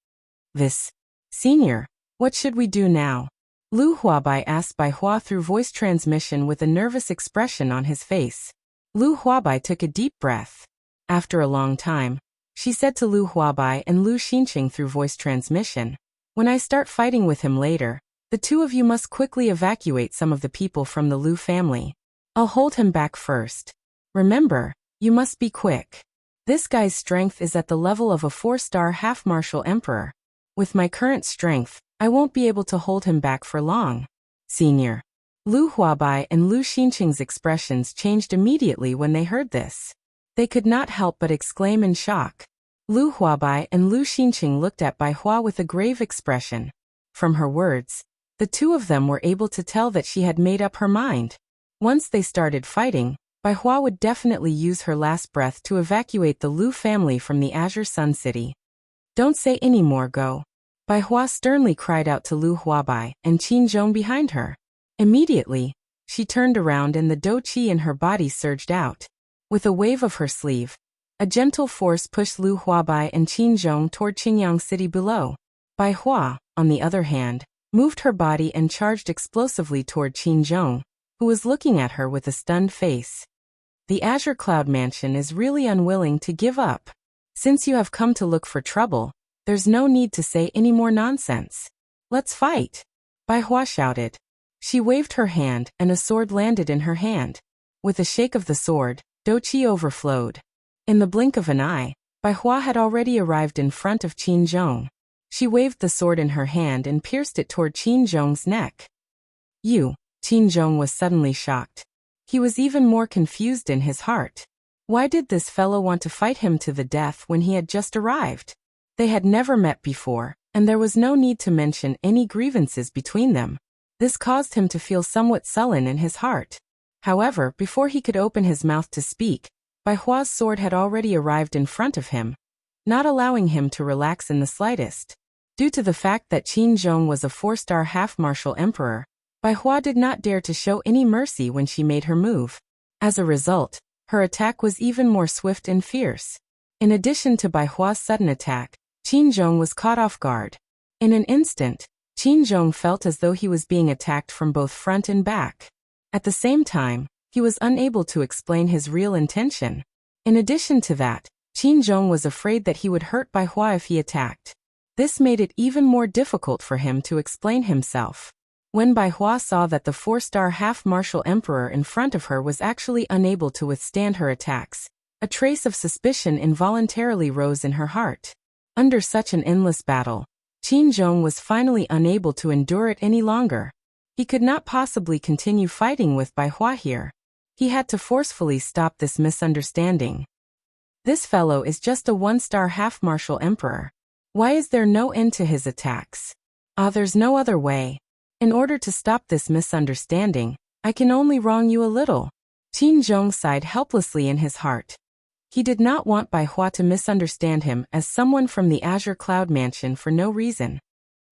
Senior, what should we do now? Lu Huabai asked Bai Hua through voice transmission with a nervous expression on his face. Lu Huabai took a deep breath. After a long time, she said to Lu Huabai and Lu Xinqing through voice transmission, when I start fighting with him later, the two of you must quickly evacuate some of the people from the Lu family. I'll hold him back first. Remember, you must be quick. This guy's strength is at the level of a 4-star half-martial emperor. With my current strength, I won't be able to hold him back for long. Senior. Lu Huabai and Lu Xinqing's expressions changed immediately when they heard this. They could not help but exclaim in shock. Lu Huabai and Lu Xinqing looked at Bai Hua with a grave expression. From her words, the two of them were able to tell that she had made up her mind. Once they started fighting, Bai Hua would definitely use her last breath to evacuate the Lu family from the Azure Sun City. Don't say any more, go. Bai Hua sternly cried out to Lu Huabai and Qin Zhong behind her. Immediately, she turned around and the dou qi in her body surged out. With a wave of her sleeve, a gentle force pushed Lu Huabai and Qin Zhong toward Qingyang City below. Bai Hua, on the other hand, moved her body and charged explosively toward Qin Zhong, who was looking at her with a stunned face. The Azure Cloud Mansion is really unwilling to give up. Since you have come to look for trouble, there's no need to say any more nonsense. Let's fight! Bai Hua shouted. She waved her hand and a sword landed in her hand. With a shake of the sword, dou qi overflowed. In the blink of an eye, Bai Hua had already arrived in front of Qin Zhong. She waved the sword in her hand and pierced it toward Qin Zhong's neck. Qin Zhong was suddenly shocked. He was even more confused in his heart. Why did this fellow want to fight him to the death when he had just arrived? They had never met before, and there was no need to mention any grievances between them. This caused him to feel somewhat sullen in his heart. However, before he could open his mouth to speak, Bai Hua's sword had already arrived in front of him, not allowing him to relax in the slightest. Due to the fact that Qin Zhong was a 4-star half-martial emperor, Bai Hua did not dare to show any mercy when she made her move. As a result, her attack was even more swift and fierce. In addition to Bai Hua's sudden attack, Qin Zhong was caught off guard. In an instant, Qin Zhong felt as though he was being attacked from both front and back. At the same time, he was unable to explain his real intention. In addition to that, Qin Zhong was afraid that he would hurt Bai Hua if he attacked. This made it even more difficult for him to explain himself. When Bai Hua saw that the 4-star half-martial emperor in front of her was actually unable to withstand her attacks, a trace of suspicion involuntarily rose in her heart. Under such an endless battle, Qin Zhong was finally unable to endure it any longer. He could not possibly continue fighting with Bai Hua here. He had to forcefully stop this misunderstanding. This fellow is just a 1-star half-martial emperor. Why is there no end to his attacks? There's no other way. In order to stop this misunderstanding, I can only wrong you a little. Qin Zhong sighed helplessly in his heart. He did not want Bai Hua to misunderstand him as someone from the Azure Cloud Mansion for no reason.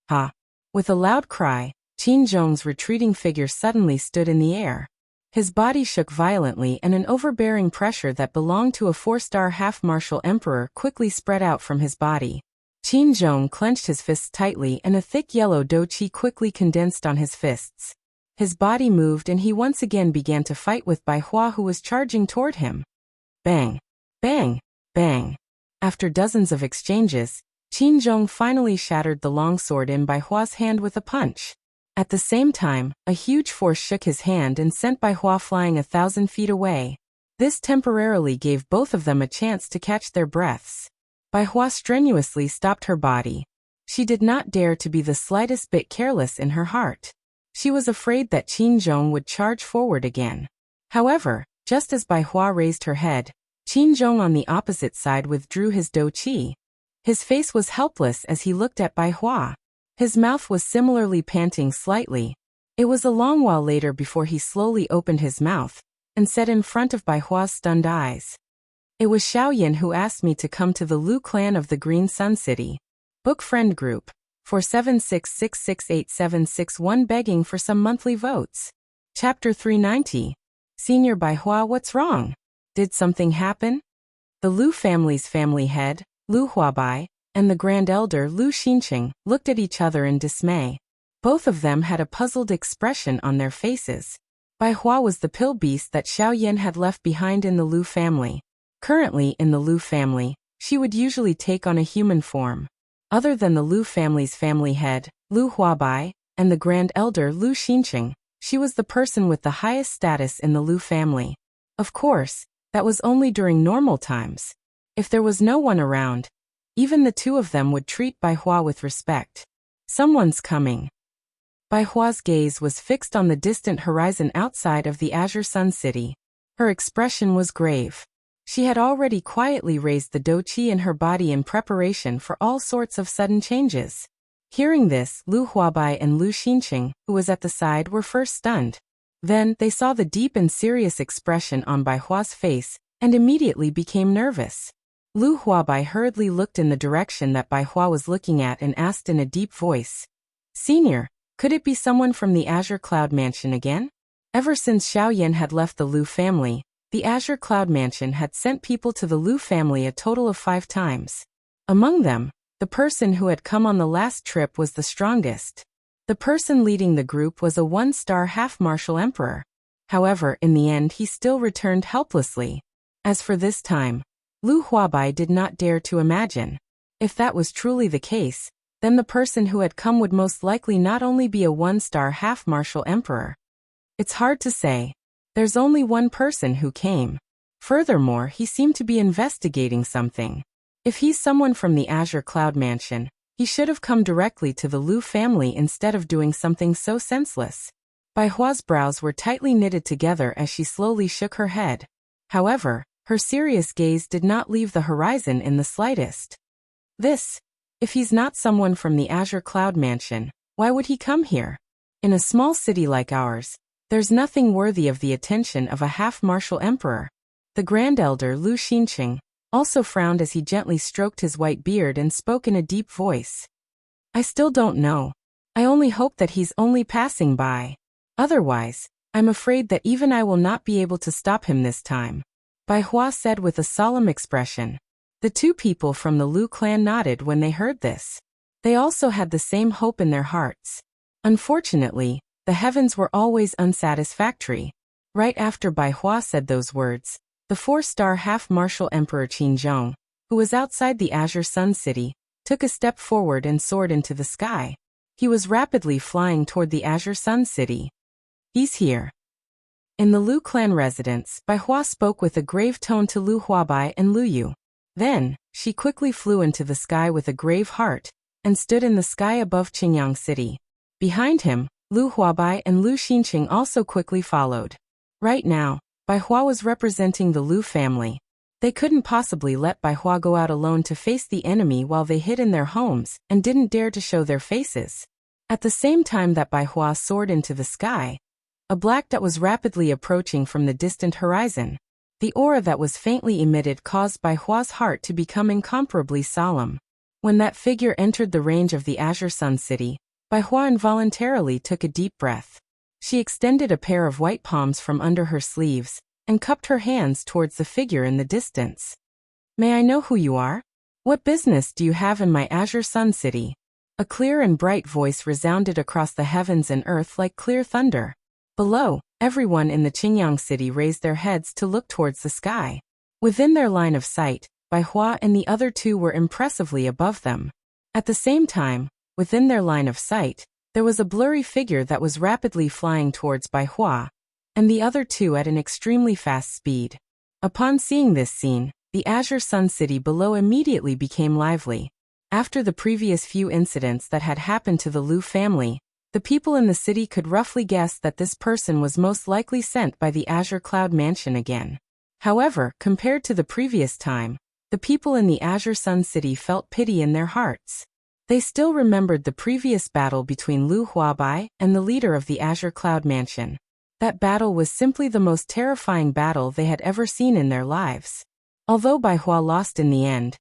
Ha! With a loud cry, Qin Zhong's retreating figure suddenly stood in the air. His body shook violently and an overbearing pressure that belonged to a 4-star half-martial emperor quickly spread out from his body. Qin Zhong clenched his fists tightly and a thick yellow dough-chi quickly condensed on his fists. His body moved and he once again began to fight with Bai Hua, who was charging toward him. Bang! Bang! Bang! After dozens of exchanges, Qin Zhong finally shattered the longsword in Bai Hua's hand with a punch. At the same time, a huge force shook his hand and sent Bai Hua flying 1,000 feet away. This temporarily gave both of them a chance to catch their breaths. Bai Hua strenuously stopped her body. She did not dare to be the slightest bit careless in her heart. She was afraid that Qin Zhong would charge forward again. However, just as Bai Hua raised her head, Qin Zhong on the opposite side withdrew his dough-chi. His face was helpless as he looked at Bai Hua. His mouth was similarly panting slightly. It was a long while later before he slowly opened his mouth and said in front of Bai Hua's stunned eyes, "It was Xiaoyan who asked me to come to the Lu clan of the Green Sun City. Book friend group, 476668761 begging for some monthly votes." Chapter 390. Senior Bai Hua, what's wrong? Did something happen? The Lu family's family head, Lu Huabai, and the grand elder Lu Xinqing looked at each other in dismay. Both of them had a puzzled expression on their faces. Bai Hua was the pill beast that Xiaoyan had left behind in the Lu family. Currently in the Lu family, she would usually take on a human form. Other than the Lu family's family head, Lu Huabai, and the grand elder Lu Xinqing, she was the person with the highest status in the Lu family. Of course, that was only during normal times. If there was no one around, even the two of them would treat Bai Hua with respect. Someone's coming. Bai Hua's gaze was fixed on the distant horizon outside of the Azure Sun City. Her expression was grave. She had already quietly raised the dough-chi in her body in preparation for all sorts of sudden changes. Hearing this, Lu Huabai and Lu Xinqing, who was at the side, were first stunned. Then, they saw the deep and serious expression on Bai Hua's face, and immediately became nervous. Lu Huabai hurriedly looked in the direction that Bai Hua was looking at and asked in a deep voice, "Senior, could it be someone from the Azure Cloud Mansion again?" Ever since Xiaoyan had left the Lu family, the Azure Cloud Mansion had sent people to the Lu family a total of 5 times. Among them, the person who had come on the last trip was the strongest. The person leading the group was a 1-star half-martial emperor. However, in the end he still returned helplessly. As for this time, Lu Huabai did not dare to imagine. If that was truly the case, then the person who had come would most likely not only be a 1-star half-martial emperor. It's hard to say. There's only one person who came. Furthermore, he seemed to be investigating something. If he's someone from the Azure Cloud Mansion, he should have come directly to the Lu family instead of doing something so senseless. Bai Hua's brows were tightly knitted together as she slowly shook her head. However, her serious gaze did not leave the horizon in the slightest. If he's not someone from the Azure Cloud Mansion, why would he come here? In a small city like ours, there's nothing worthy of the attention of a half-martial emperor. The grand elder Lu Xinqing also frowned as he gently stroked his white beard and spoke in a deep voice. I still don't know. I only hope that he's only passing by. Otherwise, I'm afraid that even I will not be able to stop him this time. Bai Hua said with a solemn expression. The two people from the Lu clan nodded when they heard this. They also had the same hope in their hearts. Unfortunately, the heavens were always unsatisfactory. Right after Bai Hua said those words, the 4-star half-martial Emperor Qinzhong, who was outside the Azure Sun City, took a step forward and soared into the sky. He was rapidly flying toward the Azure Sun City. He's here. In the Lu clan residence, Bai Hua spoke with a grave tone to Lu Huabai and Lu Yu. Then, she quickly flew into the sky with a grave heart, and stood in the sky above Qingyang City. Behind him, Lu Huabai and Lu Xinqing also quickly followed. Right now, Bai Hua was representing the Lu family. They couldn't possibly let Bai Hua go out alone to face the enemy while they hid in their homes and didn't dare to show their faces. At the same time that Bai Hua soared into the sky, a black dot was rapidly approaching from the distant horizon. The aura that was faintly emitted caused Bai Hua's heart to become incomparably solemn. When that figure entered the range of the Azure Sun City, Bai Hua involuntarily took a deep breath. She extended a pair of white palms from under her sleeves and cupped her hands towards the figure in the distance. May I know who you are? What business do you have in my Azure Sun City? A clear and bright voice resounded across the heavens and earth like clear thunder. Below, everyone in the Qingyang City raised their heads to look towards the sky. Within their line of sight, Bai Hua and the other two were impressively above them. At the same time, within their line of sight, there was a blurry figure that was rapidly flying towards Bai Hua, and the other two at an extremely fast speed. Upon seeing this scene, the Azure Sun City below immediately became lively. After the previous few incidents that had happened to the Lu family, the people in the city could roughly guess that this person was most likely sent by the Azure Cloud Mansion again. However, compared to the previous time, the people in the Azure Sun City felt pity in their hearts. They still remembered the previous battle between Lu Huabai and the leader of the Azure Cloud Mansion. That battle was simply the most terrifying battle they had ever seen in their lives. Although Bai Hua lost in the end,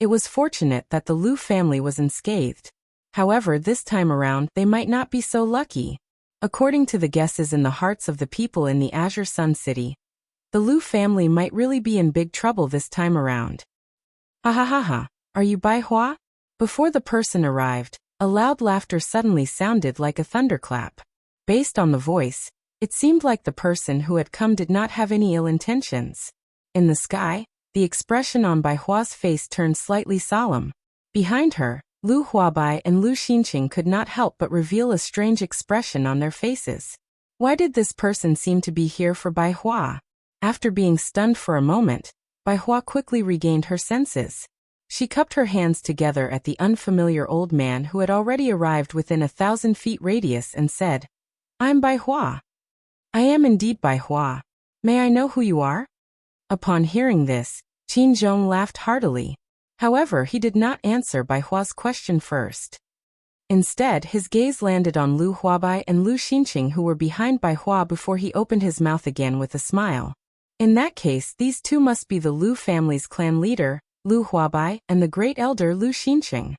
it was fortunate that the Lu family was unscathed. However, this time around they might not be so lucky. According to the guesses in the hearts of the people in the Azure Sun City, the Lu family might really be in big trouble this time around. Ha ha ha ha, are you Bai Hua? Before the person arrived, a loud laughter suddenly sounded like a thunderclap. Based on the voice, it seemed like the person who had come did not have any ill intentions. In the sky, the expression on Bai Hua's face turned slightly solemn. Behind her, Lu Huabai and Lu Xinqing could not help but reveal a strange expression on their faces. Why did this person seem to be here for Bai Hua? After being stunned for a moment, Bai Hua quickly regained her senses. She cupped her hands together at the unfamiliar old man who had already arrived within 1,000 feet radius and said, I'm Bai Hua. I am indeed Bai Hua. May I know who you are? Upon hearing this, Qinzhong laughed heartily. However, he did not answer Bai Hua's question first. Instead, his gaze landed on Lu Huabai and Lu Xinqing, who were behind Bai Hua, before he opened his mouth again with a smile. In that case, these two must be the Lu family's clan leader, Lu Huabai, and the great elder Lu Xinqing.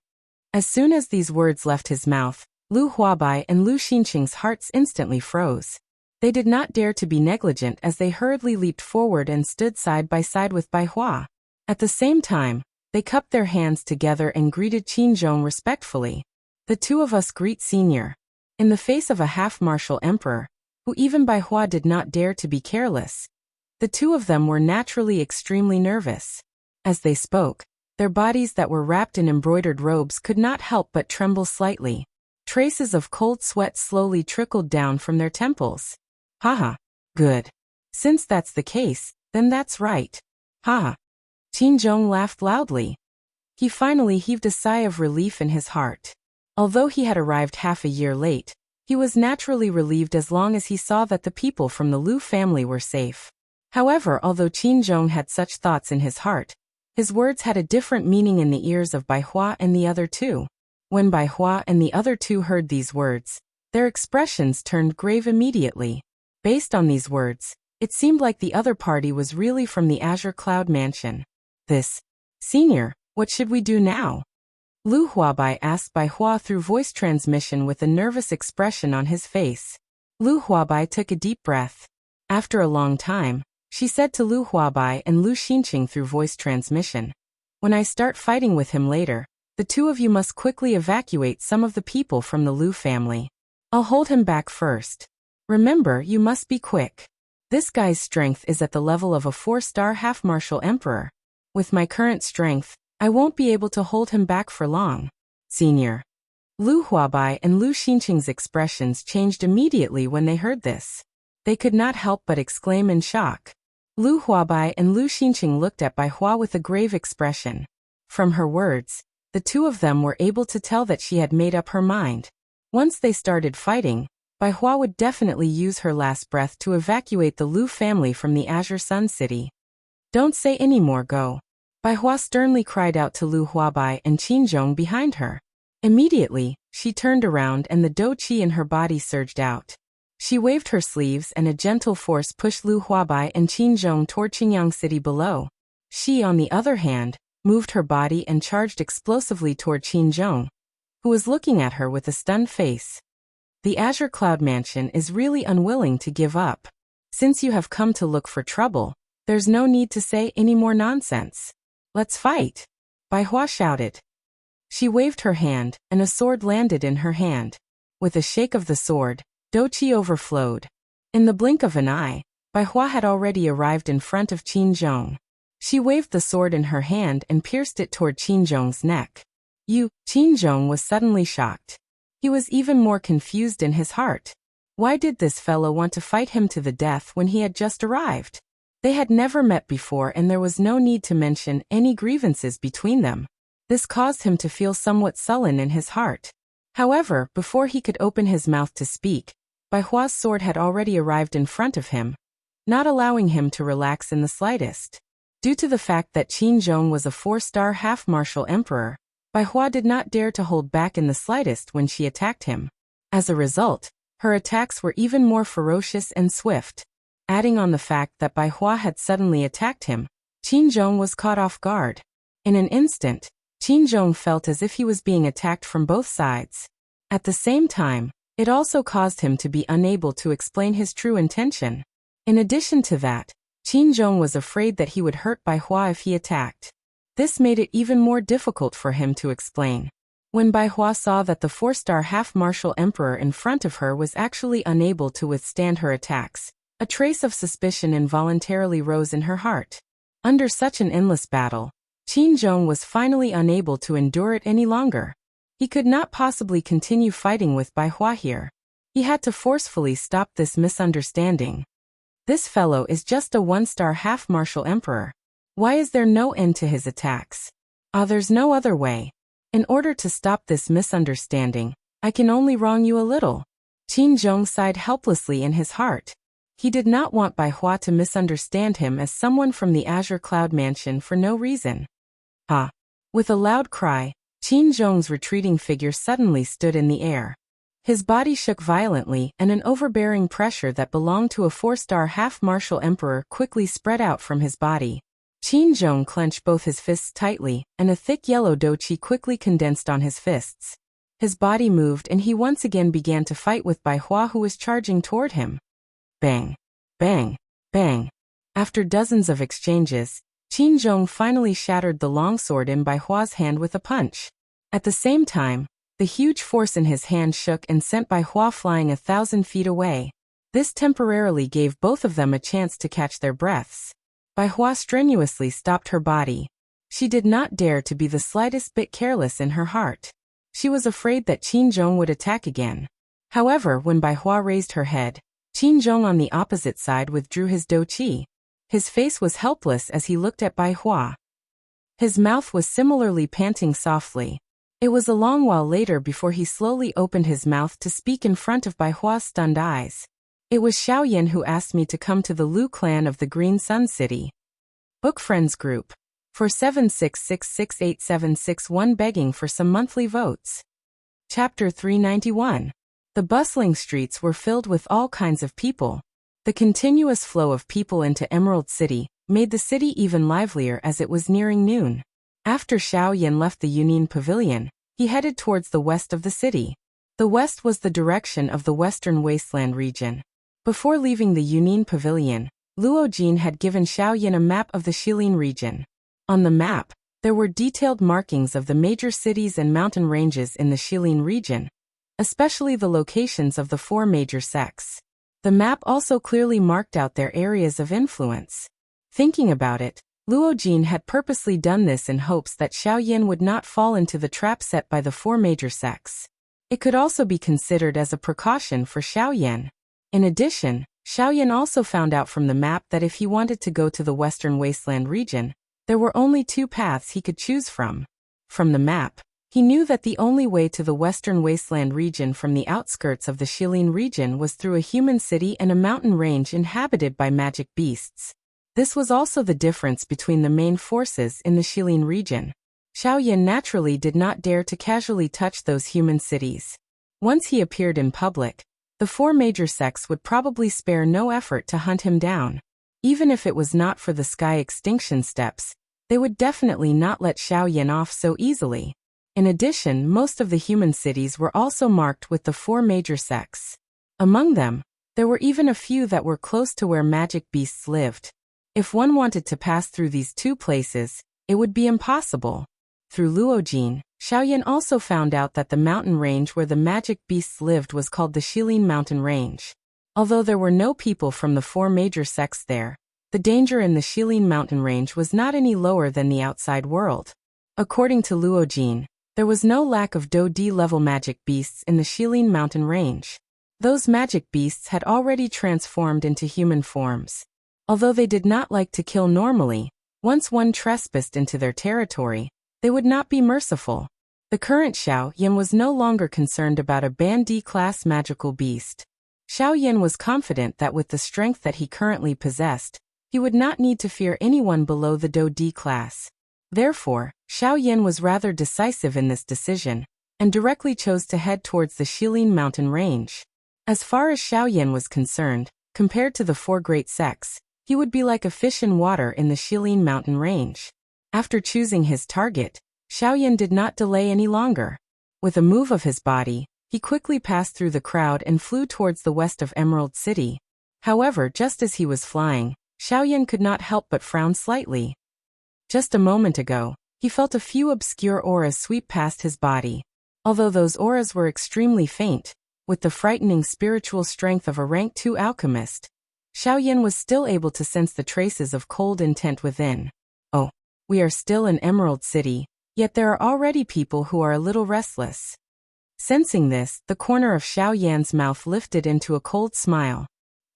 As soon as these words left his mouth, Lu Huabai and Lu Xinqing's hearts instantly froze. They did not dare to be negligent as they hurriedly leaped forward and stood side by side with Bai Hua. At the same time, they cupped their hands together and greeted Qinzhong respectfully. The two of us greet senior. In the face of a half-martial emperor, who even Bai Hua did not dare to be careless, the two of them were naturally extremely nervous. As they spoke, their bodies that were wrapped in embroidered robes could not help but tremble slightly. Traces of cold sweat slowly trickled down from their temples. Haha, good. Since that's the case, then that's right. Haha. Qinzhong laughed loudly. He finally heaved a sigh of relief in his heart. Although he had arrived half a year late, he was naturally relieved as long as he saw that the people from the Lu family were safe. However, although Qinzhong had such thoughts in his heart, his words had a different meaning in the ears of Bai Hua and the other two. When Bai Hua and the other two heard these words, their expressions turned grave immediately. Based on these words, It seemed like the other party was really from the Azure Cloud Mansion. This. Senior, what should we do now? Lu Huabai asked Bai Hua through voice transmission with a nervous expression on his face. Lu Huabai took a deep breath. After a long time, she said to Lu Huabai and Lu Xinqing through voice transmission. When I start fighting with him later, the two of you must quickly evacuate some of the people from the Lu family. I'll hold him back first. Remember, you must be quick. This guy's strength is at the level of a 4-star half-martial emperor. With my current strength, I won't be able to hold him back for long. Senior. Lu Huabai and Lu Xinqing's expressions changed immediately when they heard this. They could not help but exclaim in shock. Lu Huabai and Lu Xinqing looked at Bai Hua with a grave expression. From her words, the two of them were able to tell that she had made up her mind. Once they started fighting, Bai Hua would definitely use her last breath to evacuate the Lu family from the Azure Sun City. Don't say any more, go. Bai Hua sternly cried out to Lu Huabai and Qin Zhong behind her. Immediately, she turned around and the dou qi in her body surged out. She waved her sleeves and a gentle force pushed Lu Huabai and Qin Zhong toward Qingyang City below. She, on the other hand, moved her body and charged explosively toward Qin Zhong, who was looking at her with a stunned face. The Azure Cloud Mansion is really unwilling to give up. Since you have come to look for trouble, there's no need to say any more nonsense. Let's fight! Bai Hua shouted. She waved her hand, and a sword landed in her hand. With a shake of the sword, dou qi overflowed. In the blink of an eye, Bai Hua had already arrived in front of Qin Zhong. She waved the sword in her hand and pierced it toward Qin Zhong's neck. Qin Zhong was suddenly shocked. He was even more confused in his heart. Why did this fellow want to fight him to the death when he had just arrived? They had never met before and there was no need to mention any grievances between them. This caused him to feel somewhat sullen in his heart. However, before he could open his mouth to speak, Bai Hua's sword had already arrived in front of him, not allowing him to relax in the slightest. Due to the fact that Qin Zhong was a 4-star half-martial emperor, Bai Hua did not dare to hold back in the slightest when she attacked him. As a result, her attacks were even more ferocious and swift. Adding on the fact that Bai Hua had suddenly attacked him, Qin Zhong was caught off guard. In an instant, Qin Zhong felt as if he was being attacked from both sides. At the same time, it also caused him to be unable to explain his true intention. In addition to that, Qin Zhong was afraid that he would hurt Bai Hua if he attacked. This made it even more difficult for him to explain. When Bai Hua saw that the 4-star half-martial emperor in front of her was actually unable to withstand her attacks, a trace of suspicion involuntarily rose in her heart. Under such an endless battle, Qin Zhong was finally unable to endure it any longer. He could not possibly continue fighting with Bai Hua here. He had to forcefully stop this misunderstanding. This fellow is just a 1-star half-martial emperor. Why is there no end to his attacks? There's no other way. In order to stop this misunderstanding, I can only wrong you a little. Qin Zhong sighed helplessly in his heart. He did not want Bai Hua to misunderstand him as someone from the Azure Cloud Mansion for no reason. With a loud cry, Qin Zhong's retreating figure suddenly stood in the air. His body shook violently and an overbearing pressure that belonged to a 4-star half-martial emperor quickly spread out from his body. Qin Zhong clenched both his fists tightly, and a thick yellow dou qi quickly condensed on his fists. His body moved and he once again began to fight with Bai Hua, who was charging toward him. Bang! Bang! Bang! After dozens of exchanges, Qin Zhong finally shattered the longsword in Bai Hua's hand with a punch. At the same time, the huge force in his hand shook and sent Bai Hua flying 1,000 feet away. This temporarily gave both of them a chance to catch their breaths. Bai Hua strenuously stopped her body. She did not dare to be the slightest bit careless in her heart. She was afraid that Qin Zhong would attack again. However, when Bai Hua raised her head, Qin Zhong on the opposite side withdrew his dou qi. His face was helpless as he looked at Bai Hua. His mouth was similarly panting softly. It was a long while later before he slowly opened his mouth to speak in front of Bai Hua's stunned eyes. It was Xiaoyan who asked me to come to the Lu clan of the Green Sun City. Book Friends Group. For 76668761 begging for some monthly votes. Chapter 391. The bustling streets were filled with all kinds of people. The continuous flow of people into Emerald City made the city even livelier as it was nearing noon. After Xiao Yan left the Yunin Pavilion, he headed towards the west of the city. The west was the direction of the Western Wasteland region. Before leaving the Yunin Pavilion, Luo Jin had given Xiao Yan a map of the Shilin region. On the map, there were detailed markings of the major cities and mountain ranges in the Shilin region, especially the locations of the 4 major sects. The map also clearly marked out their areas of influence. Thinking about it, Luo Jin had purposely done this in hopes that Xiao Yan would not fall into the trap set by the 4 major sects. It could also be considered as a precaution for Xiao Yan. In addition, Xiao Yan also found out from the map that if he wanted to go to the Western Wasteland region, there were only 2 paths he could choose from. From the map, he knew that the only way to the Western Wasteland region from the outskirts of the Shilin region was through a human city and a mountain range inhabited by magic beasts. This was also the difference between the main forces in the Shilin region. Xiao Yan naturally did not dare to casually touch those human cities. Once he appeared in public, the 4 major sects would probably spare no effort to hunt him down. Even if it was not for the sky extinction steps, they would definitely not let Xiao Yan off so easily. In addition, most of the human cities were also marked with the 4 major sects. Among them, there were even a few that were close to where magic beasts lived. If one wanted to pass through these 2 places, it would be impossible. Through Luo Jin, Xiao Yan also found out that the mountain range where the magic beasts lived was called the Shilin Mountain Range. Although there were no people from the 4 major sects there, the danger in the Shilin Mountain Range was not any lower than the outside world. According to Luo Jin, there was no lack of Do-D-level magic beasts in the Shilin Mountain Range. Those magic beasts had already transformed into human forms. Although they did not like to kill normally, once one trespassed into their territory, they would not be merciful. The current Xiao Yan was no longer concerned about a Band D-class magical beast. Xiao Yan was confident that with the strength that he currently possessed, he would not need to fear anyone below the Do-D class. Therefore, Xiao Yan was rather decisive in this decision, and directly chose to head towards the Shilin Mountain Range. As far as Xiao Yan was concerned, compared to the 4 great sects, he would be like a fish in water in the Shilin Mountain Range. After choosing his target, Xiao Yan did not delay any longer. With a move of his body, he quickly passed through the crowd and flew towards the west of Emerald City. However, just as he was flying, Xiao Yan could not help but frown slightly. Just a moment ago, he felt a few obscure auras sweep past his body. Although those auras were extremely faint, with the frightening spiritual strength of a rank 2 alchemist, Xiao Yan was still able to sense the traces of cold intent within. Oh, we are still in Emerald City, yet there are already people who are a little restless. Sensing this, the corner of Xiao Yan's mouth lifted into a cold smile.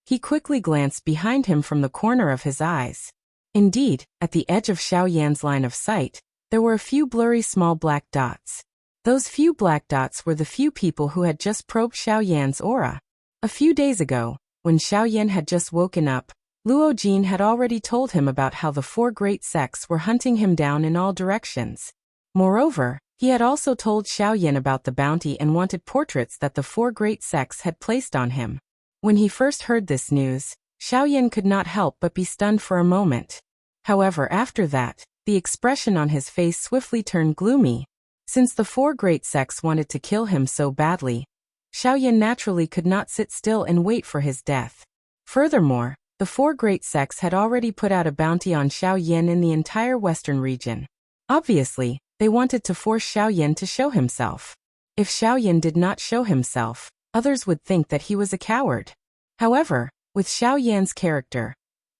He quickly glanced behind him from the corner of his eyes. Indeed, at the edge of Xiao Yan's line of sight, there were a few blurry small black dots. Those few black dots were the few people who had just probed Xiao Yan's aura. A few days ago, when Xiao Yan had just woken up, Luo Jin had already told him about how the 4 great sects were hunting him down in all directions. Moreover, he had also told Xiao Yan about the bounty and wanted portraits that the 4 great sects had placed on him. When he first heard this news, Xiao Yan could not help but be stunned for a moment. However, after that, the expression on his face swiftly turned gloomy. Since the 4 great sects wanted to kill him so badly, Xiao Yan naturally could not sit still and wait for his death. Furthermore, the 4 great sects had already put out a bounty on Xiao Yan in the entire western region. Obviously, they wanted to force Xiao Yan to show himself. If Xiao Yan did not show himself, others would think that he was a coward. However, with Xiao Yan's character,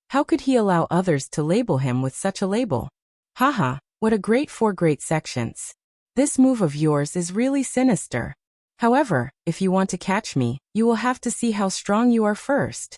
how could he allow others to label him with such a label? Haha, what a great 4 great sections. This move of yours is really sinister. However, if you want to catch me, you will have to see how strong you are first.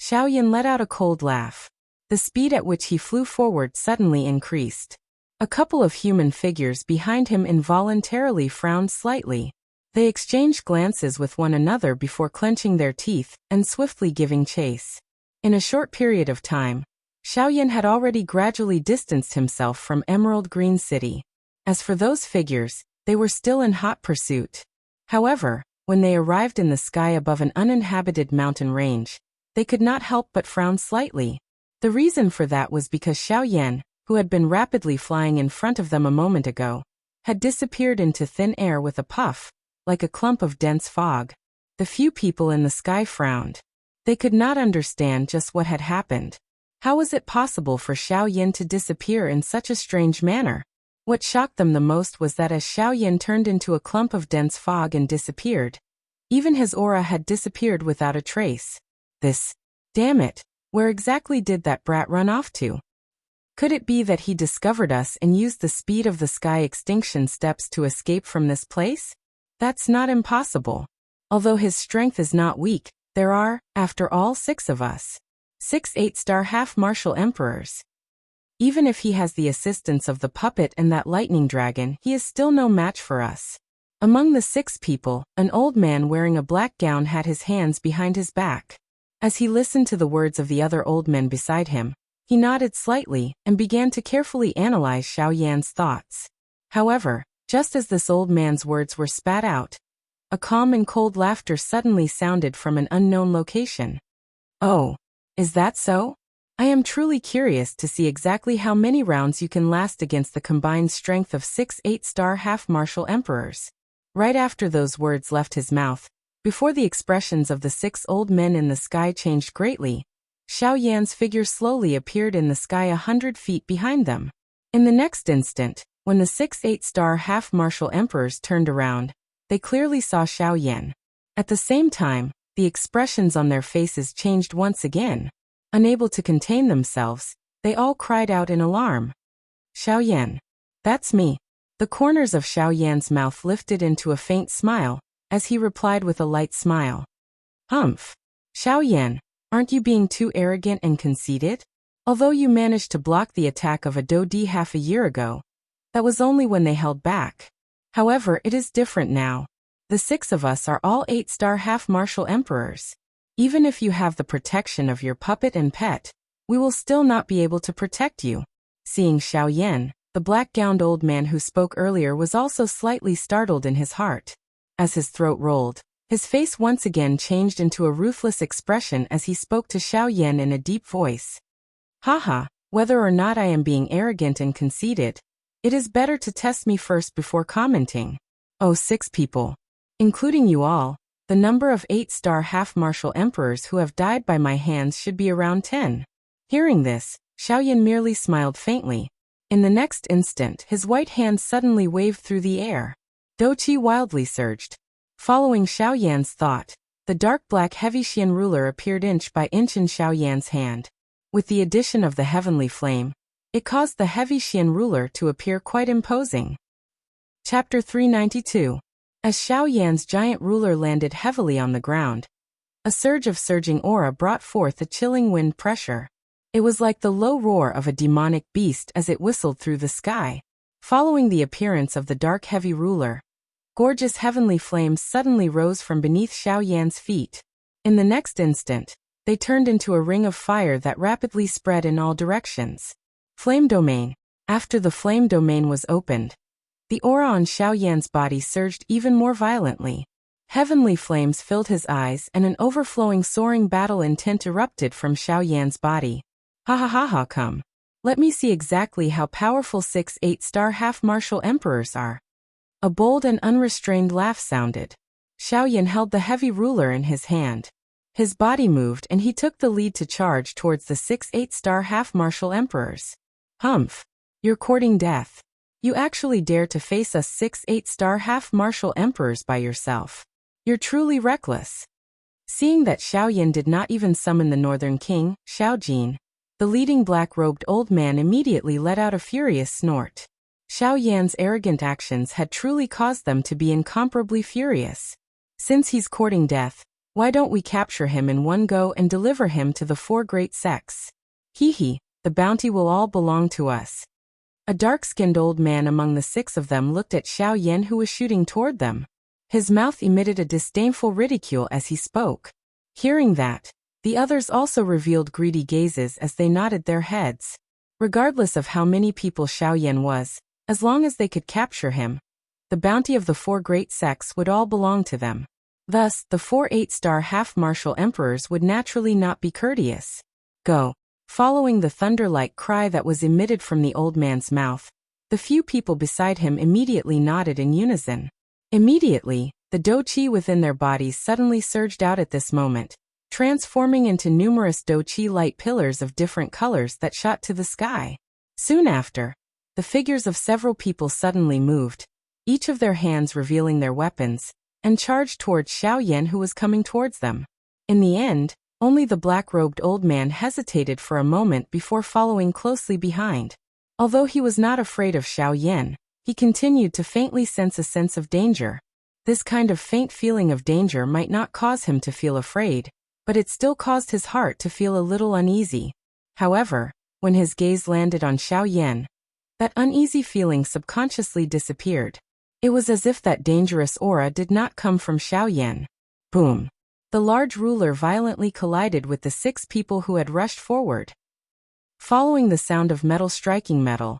Xiao Yan let out a cold laugh. The speed at which he flew forward suddenly increased. A couple of human figures behind him involuntarily frowned slightly. They exchanged glances with one another before clenching their teeth and swiftly giving chase. In a short period of time, Xiao Yan had already gradually distanced himself from Emerald Green City. As for those figures, they were still in hot pursuit. However, when they arrived in the sky above an uninhabited mountain range, they could not help but frown slightly. The reason for that was because Xiao Yan, who had been rapidly flying in front of them a moment ago, had disappeared into thin air with a puff, like a clump of dense fog. The few people in the sky frowned. They could not understand just what had happened. How was it possible for Xiao Yan to disappear in such a strange manner? What shocked them the most was that as Xiao Yan turned into a clump of dense fog and disappeared, even his aura had disappeared without a trace. Damn it, where exactly did that brat run off to? Could it be that he discovered us and used the speed of the sky extinction steps to escape from this place? That's not impossible. Although his strength is not weak, there are, after all, 6 of us. 6 8-star half-martial emperors. Even if he has the assistance of the puppet and that lightning dragon, he is still no match for us. Among the 6 people, an old man wearing a black gown had his hands behind his back. As he listened to the words of the other old men beside him, he nodded slightly and began to carefully analyze Xiao Yan's thoughts. However, just as this old man's words were spat out, a calm and cold laughter suddenly sounded from an unknown location. Oh, is that so? I am truly curious to see exactly how many rounds you can last against the combined strength of 6 8-star half-martial emperors. Right after those words left his mouth, before the expressions of the 6 old men in the sky changed greatly, Xiao Yan's figure slowly appeared in the sky 100 feet behind them. In the next instant, when the 6 8-star half-martial emperors turned around, they clearly saw Xiao Yan. At the same time, the expressions on their faces changed once again. Unable to contain themselves, they all cried out in alarm. Xiao Yan. That's me. The corners of Xiao Yan's mouth lifted into a faint smile, as he replied with a light smile. Humph. Xiao Yan, aren't you being too arrogant and conceited? Although you managed to block the attack of a Dodi half a year ago, that was only when they held back. However, it is different now. The 6 of us are all 8-star half-martial emperors. Even if you have the protection of your puppet and pet, we will still not be able to protect you. Seeing Xiao Yan, the black-gowned old man who spoke earlier was also slightly startled in his heart. As his throat rolled, his face once again changed into a ruthless expression as he spoke to Xiao Yan in a deep voice. Haha, whether or not I am being arrogant and conceited, it is better to test me first before commenting. Oh, 6 people. Including you all, the number of 8-star half-martial emperors who have died by my hands should be around 10. Hearing this, Xiao Yan merely smiled faintly. In the next instant, his white hand suddenly waved through the air. Doqi wildly surged. Following Xiao Yan's thought, the dark black heavy Xian ruler appeared inch by inch in Xiao Yan's hand. With the addition of the heavenly flame, it caused the heavy Xian ruler to appear quite imposing. Chapter 392. As Xiao Yan's giant ruler landed heavily on the ground, a surge of surging aura brought forth a chilling wind pressure. It was like the low roar of a demonic beast as it whistled through the sky. Following the appearance of the dark heavy ruler, gorgeous heavenly flames suddenly rose from beneath Xiao Yan's feet. In the next instant, they turned into a ring of fire that rapidly spread in all directions. Flame domain. After the flame domain was opened, the aura on Xiao Yan's body surged even more violently. Heavenly flames filled his eyes and an overflowing soaring battle intent erupted from Xiao Yan's body. Ha ha ha ha, come. Let me see exactly how powerful 6 8-star half-martial emperors are. A bold and unrestrained laugh sounded. Xiao Yan held the heavy ruler in his hand. His body moved and he took the lead to charge towards the 6 8-star half-martial emperors. Humph. You're courting death. You actually dare to face us 6 8-star half-martial emperors by yourself. You're truly reckless. Seeing that Xiao Yan did not even summon the Northern King, Xiao Jin, the leading black-robed old man immediately let out a furious snort. Xiao Yan's arrogant actions had truly caused them to be incomparably furious. Since he's courting death, why don't we capture him in one go and deliver him to the 4 great sects? Hee, the bounty will all belong to us. A dark-skinned old man among the 6 of them looked at Xiao Yan who was shooting toward them. His mouth emitted a disdainful ridicule as he spoke. Hearing that, the others also revealed greedy gazes as they nodded their heads. Regardless of how many people Xiao Yan was, as long as they could capture him, the bounty of the 4 great sects would all belong to them. Thus, the 4 8-star half-martial emperors would naturally not be courteous. Go. Following the thunder-like cry that was emitted from the old man's mouth, the few people beside him immediately nodded in unison. Immediately, the do-chi within their bodies suddenly surged out at this moment, transforming into numerous do-chi light pillars of different colors that shot to the sky. Soon after, the figures of several people suddenly moved, each of their hands revealing their weapons, and charged towards Xiao Yan, who was coming towards them. In the end, only the black-robed old man hesitated for a moment before following closely behind. Although he was not afraid of Xiao Yan, he continued to faintly sense a sense of danger. This kind of faint feeling of danger might not cause him to feel afraid, but it still caused his heart to feel a little uneasy. However, when his gaze landed on Xiao Yan, that uneasy feeling subconsciously disappeared. It was as if that dangerous aura did not come from Xiao Yan. Boom! The large ruler violently collided with the 6 people who had rushed forward. Following the sound of metal striking metal,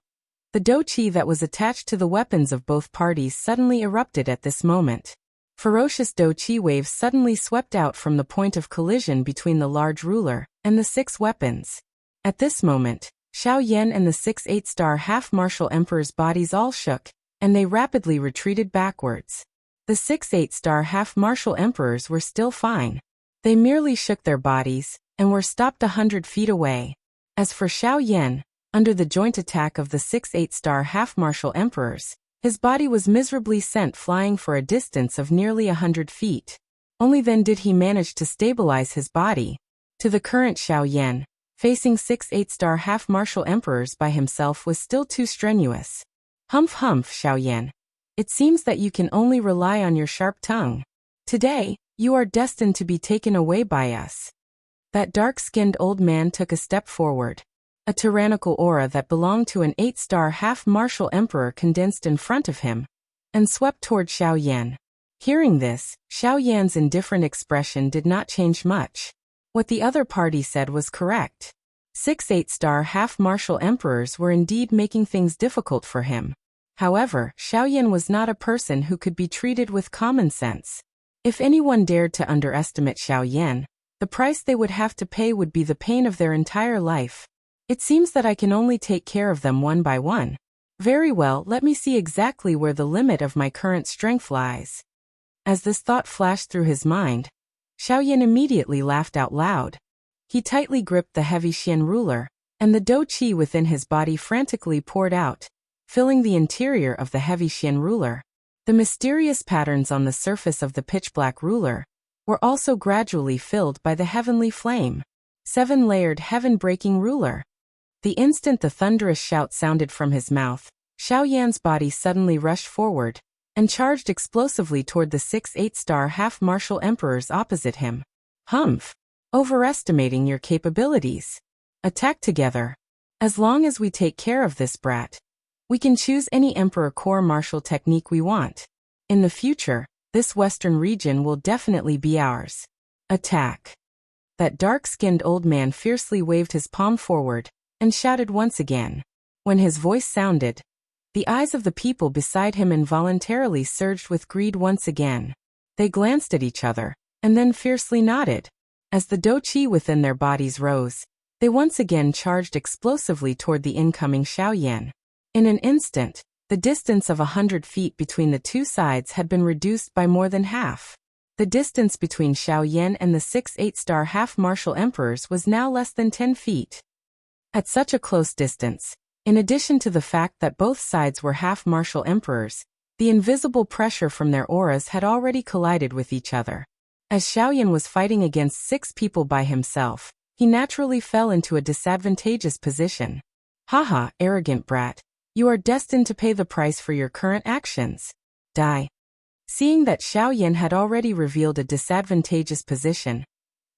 the do-chi that was attached to the weapons of both parties suddenly erupted at this moment. Ferocious do-chi waves suddenly swept out from the point of collision between the large ruler and the 6 weapons. At this moment, Xiao Yan and the 6 8-star half-martial emperors' bodies all shook, and they rapidly retreated backwards. The 6 8-star half-martial emperors were still fine. They merely shook their bodies, and were stopped 100 feet away. As for Xiao Yan, under the joint attack of the 6 8-star half-martial emperors, his body was miserably sent flying for a distance of nearly 100 feet. Only then did he manage to stabilize his body. To the current Xiao Yan, facing 6 8-star half-martial emperors by himself was still too strenuous. Humph humph, Xiao Yan. It seems that you can only rely on your sharp tongue. Today, you are destined to be taken away by us. That dark-skinned old man took a step forward. A tyrannical aura that belonged to an 8-star half-martial emperor condensed in front of him, and swept toward Xiao Yan. Hearing this, Xiao Yan's indifferent expression did not change much. What the other party said was correct. 6 8-star half-martial emperors were indeed making things difficult for him. However, Xiao Yan was not a person who could be treated with common sense. If anyone dared to underestimate Xiao Yan, the price they would have to pay would be the pain of their entire life. It seems that I can only take care of them one by one. Very well, let me see exactly where the limit of my current strength lies. As this thought flashed through his mind, Xiao Yan immediately laughed out loud. He tightly gripped the heavy Xian ruler, and the do-chi within his body frantically poured out, filling the interior of the heavy Xian ruler. The mysterious patterns on the surface of the pitch-black ruler were also gradually filled by the heavenly flame. 7-layered heaven-breaking ruler. The instant the thunderous shout sounded from his mouth, Xiao Yan's body suddenly rushed forward, and charged explosively toward the 6 8-star half-martial emperors opposite him. Humph! Overestimating your capabilities. Attack together. As long as we take care of this brat, we can choose any emperor court-martial technique we want. In the future, this western region will definitely be ours. Attack. That dark-skinned old man fiercely waved his palm forward, and shouted once again. When his voice sounded, the eyes of the people beside him involuntarily surged with greed once again. They glanced at each other, and then fiercely nodded. As the do-chi within their bodies rose, they once again charged explosively toward the incoming Xiao Yan. In an instant, the distance of 100 feet between the two sides had been reduced by more than half. The distance between Xiao Yan and the 6 8-star half-martial emperors was now less than 10 feet. At such a close distance, in addition to the fact that both sides were half-martial emperors, the invisible pressure from their auras had already collided with each other. As Xiao Yan was fighting against 6 people by himself, he naturally fell into a disadvantageous position. Haha, arrogant brat. You are destined to pay the price for your current actions. Die. Seeing that Xiao Yan had already revealed a disadvantageous position,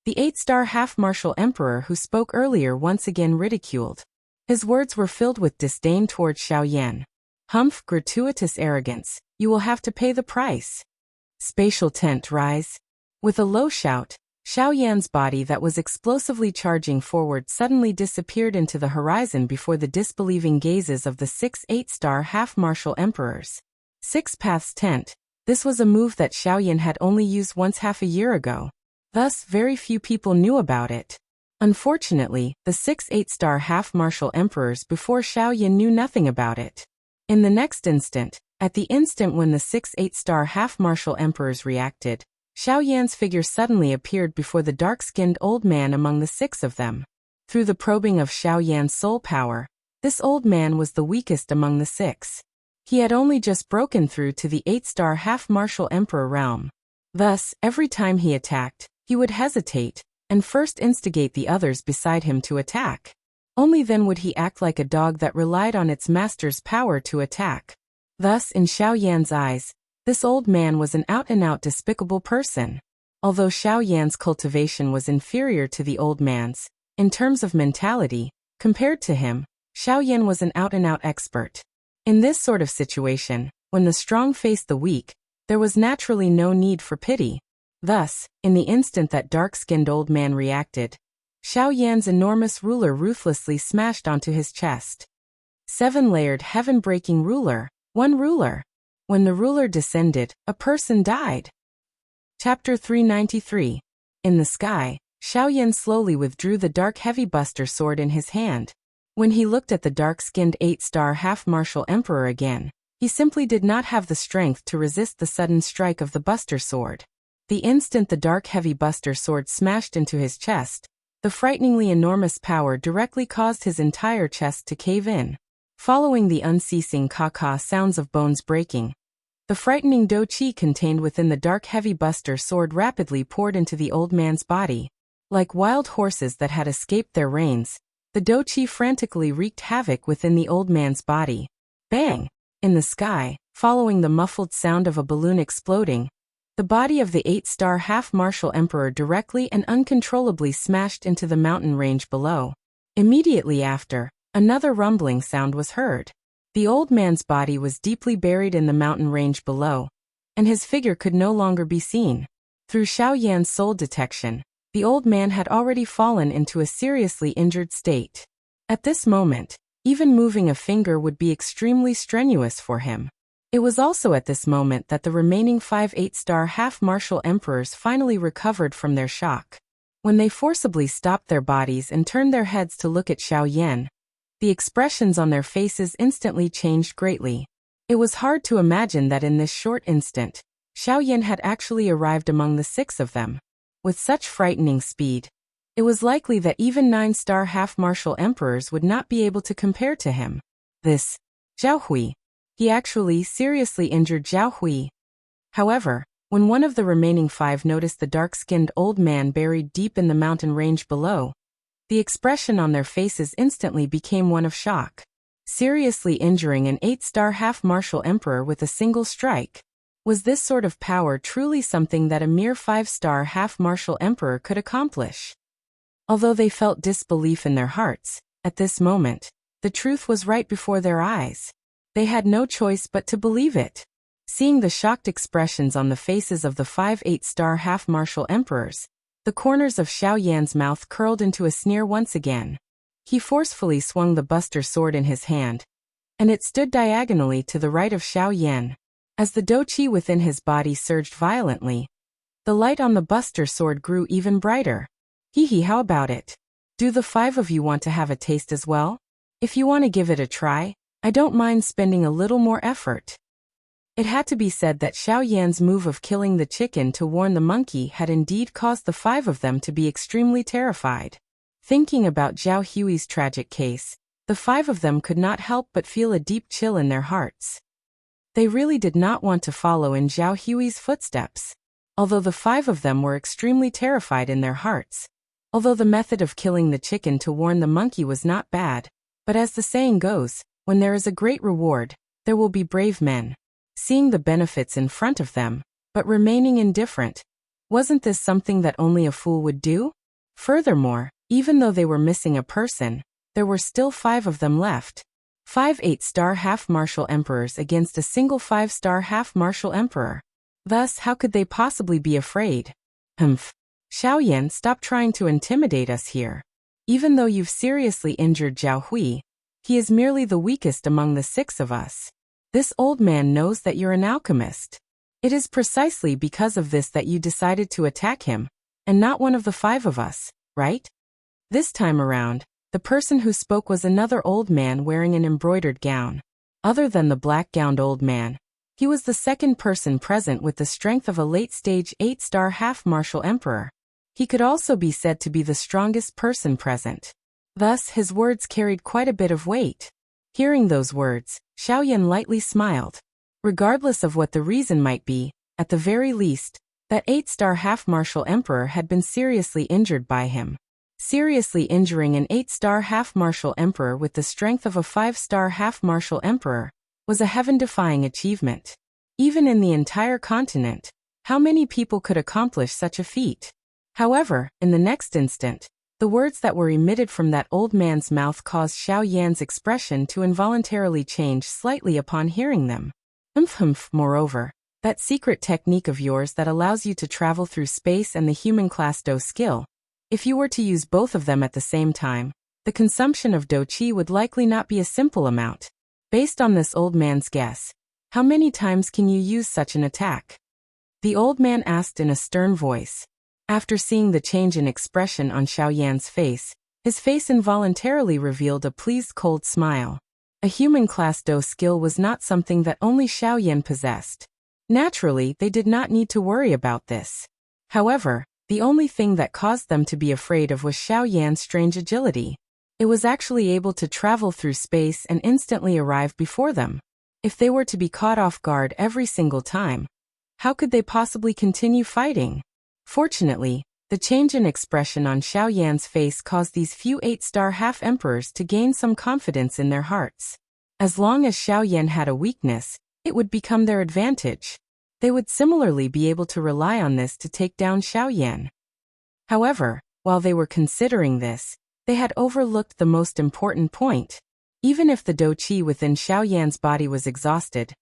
the 8-star half-martial emperor who spoke earlier once again ridiculed. His words were filled with disdain towards Xiao Yan. Humph, gratuitous arrogance, you will have to pay the price. Spatial tent rise. With a low shout, Xiao Yan's body that was explosively charging forward suddenly disappeared into the horizon before the disbelieving gazes of the 6 8-star half-martial emperors. 6 Paths Tent. This was a move that Xiaoyan had only used once half a year ago. Thus, very few people knew about it. Unfortunately, the 6 8-star half-martial emperors before Xiaoyan knew nothing about it. In the next instant, at the instant when the 6 8-star half-martial emperors reacted, Xiaoyan's figure suddenly appeared before the dark-skinned old man among the 6 of them. Through the probing of Xiaoyan's soul power, this old man was the weakest among the 6. He had only just broken through to the 8-star half-martial emperor realm. Thus, every time he attacked, he would hesitate, and first instigate the others beside him to attack. Only then would he act like a dog that relied on its master's power to attack. Thus, in Xiaoyan's eyes, this old man was an out-and-out despicable person. Although Xiaoyan's cultivation was inferior to the old man's, in terms of mentality, compared to him, Xiaoyan was an out-and-out expert. In this sort of situation, when the strong faced the weak, there was naturally no need for pity. Thus, in the instant that dark-skinned old man reacted, Xiaoyan's enormous ruler ruthlessly smashed onto his chest. 7-layered heaven-breaking ruler, one ruler. When the ruler descended, a person died. Chapter 393. In the sky, Xiaoyan slowly withdrew the dark heavy buster sword in his hand. When he looked at the dark-skinned 8-star half-martial emperor again, he simply did not have the strength to resist the sudden strike of the buster sword. The instant the dark heavy buster sword smashed into his chest, the frighteningly enormous power directly caused his entire chest to cave in. Following the unceasing caw-caw sounds of bones breaking, the frightening do-chi contained within the dark heavy buster sword rapidly poured into the old man's body. Like wild horses that had escaped their reins, the do-chi frantically wreaked havoc within the old man's body. Bang! In the sky, following the muffled sound of a balloon exploding, the body of the 8-star half-martial emperor directly and uncontrollably smashed into the mountain range below. Immediately after, another rumbling sound was heard. The old man's body was deeply buried in the mountain range below, and his figure could no longer be seen. Through Xiaoyan's soul detection, the old man had already fallen into a seriously injured state. At this moment, even moving a finger would be extremely strenuous for him. It was also at this moment that the remaining 5 8-star half-martial emperors finally recovered from their shock. When they forcibly stopped their bodies and turned their heads to look at Xiaoyan, the expressions on their faces instantly changed greatly. It was hard to imagine that in this short instant, Xiaoyan had actually arrived among the 6 of them. With such frightening speed, it was likely that even 9-star half-martial emperors would not be able to compare to him. This Zhao Hui. He actually seriously injured Zhao Hui. However, when one of the remaining 5 noticed the dark-skinned old man buried deep in the mountain range below, the expression on their faces instantly became one of shock. Seriously injuring an 8-star half-martial emperor with a single strike. Was this sort of power truly something that a mere 5-star half-martial emperor could accomplish? Although they felt disbelief in their hearts, at this moment, the truth was right before their eyes. They had no choice but to believe it. Seeing the shocked expressions on the faces of the 5 8-star half-martial emperors, the corners of Xiaoyan's mouth curled into a sneer once again. He forcefully swung the buster sword in his hand, and it stood diagonally to the right of Xiaoyan. As the do-chi within his body surged violently, the light on the buster sword grew even brighter. Hee, how about it? Do the 5 of you want to have a taste as well? If you want to give it a try, I don't mind spending a little more effort. It had to be said that Xiaoyan's move of killing the chicken to warn the monkey had indeed caused the 5 of them to be extremely terrified. Thinking about Zhao Hui's tragic case, the 5 of them could not help but feel a deep chill in their hearts. They really did not want to follow in Zhao Hui's footsteps. Although the 5 of them were extremely terrified in their hearts. Although the method of killing the chicken to warn the monkey was not bad, but as the saying goes, when there is a great reward, there will be brave men. Seeing the benefits in front of them, but remaining indifferent, wasn't this something that only a fool would do? Furthermore, even though they were missing a person, there were still 5 of them left. 5 8-star half-martial emperors against a single 5-star half-martial emperor. Thus, how could they possibly be afraid? Xiaoyan, stop trying to intimidate us here. Even though you've seriously injured Zhao Hui, he is merely the weakest among the 6 of us. This old man knows that you're an alchemist. It is precisely because of this that you decided to attack him, and not one of the 5 of us, right? This time around, the person who spoke was another old man wearing an embroidered gown. Other than the black-gowned old man, he was the second person present with the strength of a late-stage 8-star half-martial emperor. He could also be said to be the strongest person present. Thus, his words carried quite a bit of weight. Hearing those words, Xiaoyan lightly smiled. Regardless of what the reason might be, at the very least, that 8-star half-martial emperor had been seriously injured by him. Seriously injuring an 8-star half-martial emperor with the strength of a 5-star half-martial emperor was a heaven-defying achievement. Even in the entire continent, how many people could accomplish such a feat? However, in the next instant, the words that were emitted from that old man's mouth caused Xiaoyan's expression to involuntarily change slightly upon hearing them. Moreover, that secret technique of yours that allows you to travel through space and the human class Do skill, if you were to use both of them at the same time, the consumption of Do Qi would likely not be a simple amount. Based on this old man's guess, how many times can you use such an attack? The old man asked in a stern voice. After seeing the change in expression on Xiaoyan's face, his face involuntarily revealed a pleased cold smile. A human class Do skill was not something that only Xiaoyan possessed. Naturally, they did not need to worry about this. However, the only thing that caused them to be afraid of was Xiaoyan's strange agility. It was actually able to travel through space and instantly arrive before them. If they were to be caught off guard every single time, how could they possibly continue fighting? Fortunately, the change in expression on Xiaoyan's face caused these few 8-star half-emperors to gain some confidence in their hearts. As long as Xiaoyan had a weakness, it would become their advantage. They would similarly be able to rely on this to take down Xiaoyan. However, while they were considering this, they had overlooked the most important point. Even if the Do Qi within Xiaoyan's body was exhausted,